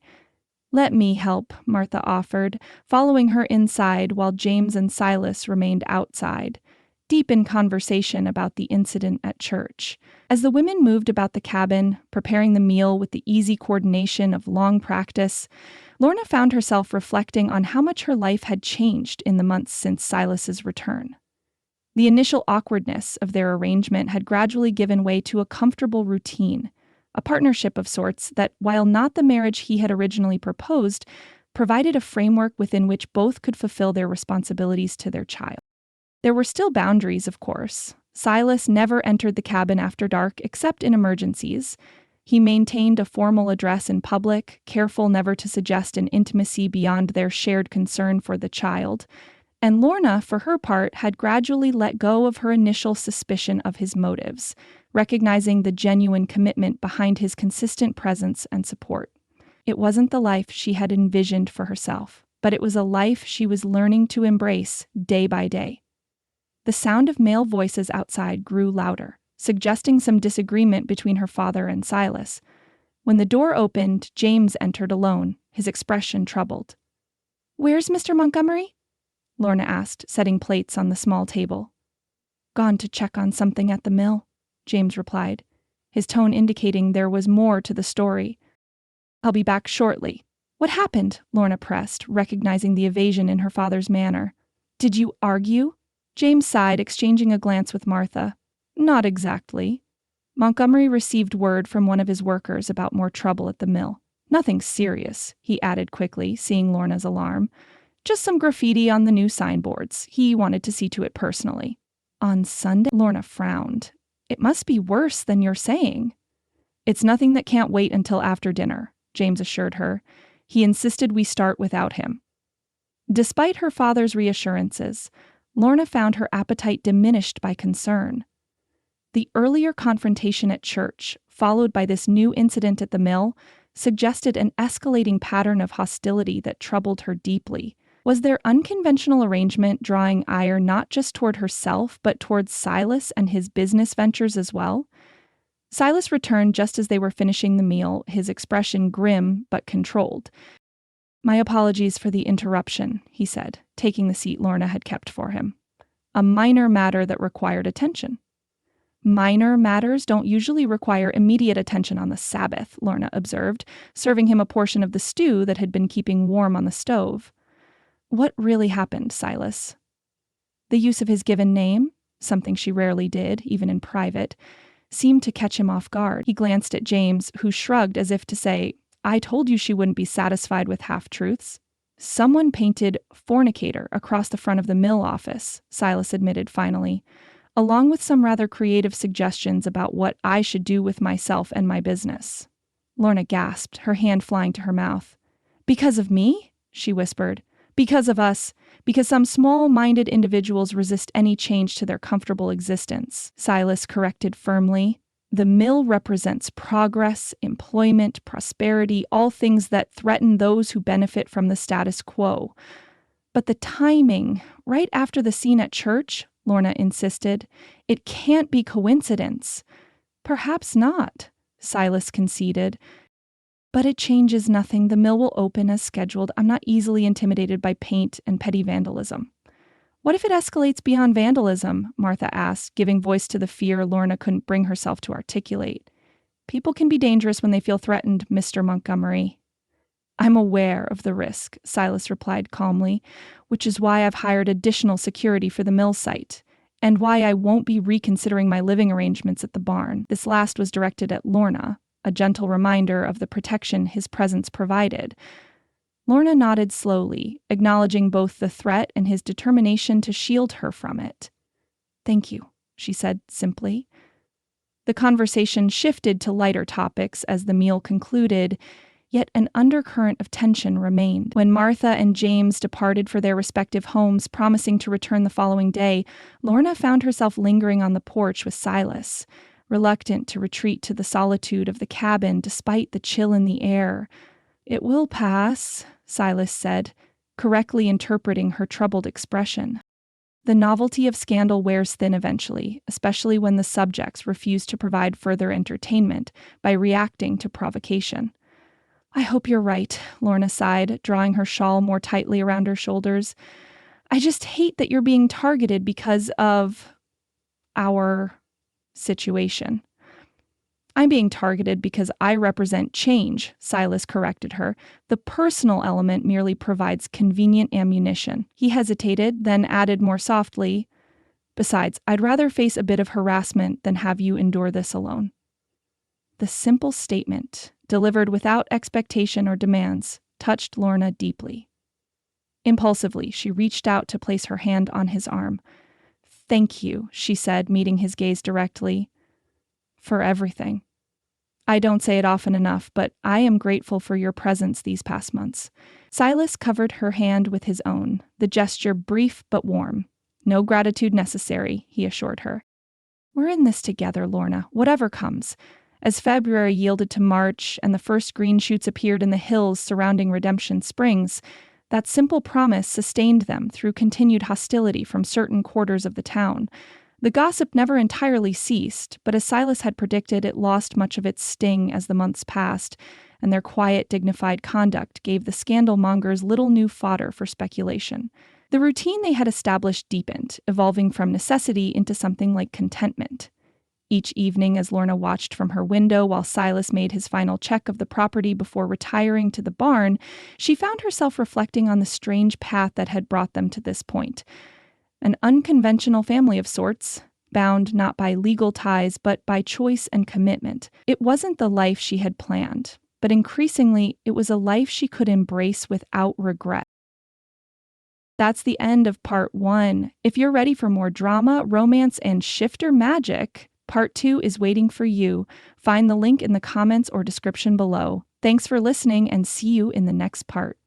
"Let me help," Martha offered, following her inside while James and Silas remained outside, deep in conversation about the incident at church. As the women moved about the cabin, preparing the meal with the easy coordination of long practice, Lorna found herself reflecting on how much her life had changed in the months since Silas's return. The initial awkwardness of their arrangement had gradually given way to a comfortable routine, a partnership of sorts that, while not the marriage he had originally proposed, provided a framework within which both could fulfill their responsibilities to their child. There were still boundaries, of course. Silas never entered the cabin after dark except in emergencies. He maintained a formal address in public, careful never to suggest an intimacy beyond their shared concern for the child. And Lorna, for her part, had gradually let go of her initial suspicion of his motives, recognizing the genuine commitment behind his consistent presence and support. It wasn't the life she had envisioned for herself, but it was a life she was learning to embrace day by day. The sound of male voices outside grew louder, suggesting some disagreement between her father and Silas. When the door opened, James entered alone, his expression troubled. "Where's Mr. Montgomery?" Lorna asked, setting plates on the small table. Gone to check on something at the mill, James replied, his tone indicating there was more to the story. I'll be back shortly. What happened? Lorna pressed, recognizing the evasion in her father's manner. Did you argue? James sighed, exchanging a glance with Martha. Not exactly. Montgomery received word from one of his workers about more trouble at the mill. Nothing serious, he added quickly, seeing Lorna's alarm. Just some graffiti on the new signboards. He wanted to see to it personally. On Sunday? Lorna frowned. It must be worse than you're saying. It's nothing that can't wait until after dinner, James assured her. He insisted we start without him. Despite her father's reassurances, Lorna found her appetite diminished by concern. The earlier confrontation at church, followed by this new incident at the mill, suggested an escalating pattern of hostility that troubled her deeply. Was their unconventional arrangement drawing ire not just toward herself, but towards Silas and his business ventures as well? Silas returned just as they were finishing the meal, his expression grim but controlled. My apologies for the interruption, he said, taking the seat Lorna had kept for him. A minor matter that required attention. Minor matters don't usually require immediate attention on the Sabbath, Lorna observed, serving him a portion of the stew that had been keeping warm on the stove. What really happened, Silas? The use of his given name, something she rarely did, even in private, seemed to catch him off guard. He glanced at James, who shrugged as if to say, I told you she wouldn't be satisfied with half-truths. Someone painted fornicator across the front of the mill office, Silas admitted finally, along with some rather creative suggestions about what I should do with myself and my business. Lorna gasped, her hand flying to her mouth. Because of me? She whispered. Because of us. Because some small-minded individuals resist any change to their comfortable existence, Silas corrected firmly. The mill represents progress, employment, prosperity, all things that threaten those who benefit from the status quo. But the timing, right after the scene at church, Lorna insisted, it can't be coincidence. Perhaps not, Silas conceded. But it changes nothing. The mill will open as scheduled. I'm not easily intimidated by paint and petty vandalism. What if it escalates beyond vandalism? Martha asked, giving voice to the fear Lorna couldn't bring herself to articulate. People can be dangerous when they feel threatened, Mr. Montgomery. I'm aware of the risk, Silas replied calmly, which is why I've hired additional security for the mill site, and why I won't be reconsidering my living arrangements at the barn. This last was directed at Lorna, a gentle reminder of the protection his presence provided. Lorna nodded slowly, acknowledging both the threat and his determination to shield her from it. Thank you, she said simply. The conversation shifted to lighter topics as the meal concluded, yet an undercurrent of tension remained. When Martha and James departed for their respective homes, promising to return the following day, Lorna found herself lingering on the porch with Silas, reluctant to retreat to the solitude of the cabin despite the chill in the air. It will pass, Silas said, correctly interpreting her troubled expression. The novelty of scandal wears thin eventually, especially when the subjects refuse to provide further entertainment by reacting to provocation. I hope you're right, Lorna sighed, drawing her shawl more tightly around her shoulders. I just hate that you're being targeted because of our situation. I'm being targeted because I represent change, Silas corrected her. The personal element merely provides convenient ammunition. He hesitated, then added more softly, besides, I'd rather face a bit of harassment than have you endure this alone. The simple statement, delivered without expectation or demands, touched Lorna deeply. Impulsively, she reached out to place her hand on his arm. Thank you, she said, meeting his gaze directly. For everything. I don't say it often enough, but I am grateful for your presence these past months. Silas covered her hand with his own, the gesture brief but warm. No gratitude necessary, he assured her. We're in this together, Lorna, whatever comes. As February yielded to March and the first green shoots appeared in the hills surrounding Redemption Springs, that simple promise sustained them through continued hostility from certain quarters of the town. The gossip never entirely ceased, but as Silas had predicted, it lost much of its sting as the months passed, and their quiet, dignified conduct gave the scandal mongers little new fodder for speculation. The routine they had established deepened, evolving from necessity into something like contentment. Each evening, as Lorna watched from her window while Silas made his final check of the property before retiring to the barn, she found herself reflecting on the strange path that had brought them to this point. An unconventional family of sorts, bound not by legal ties but by choice and commitment. It wasn't the life she had planned, but increasingly, it was a life she could embrace without regret. That's the end of part 1. If you're ready for more drama, romance, and shifter magic, part 2 is waiting for you. Find the link in the comments or description below. Thanks for listening and see you in the next part.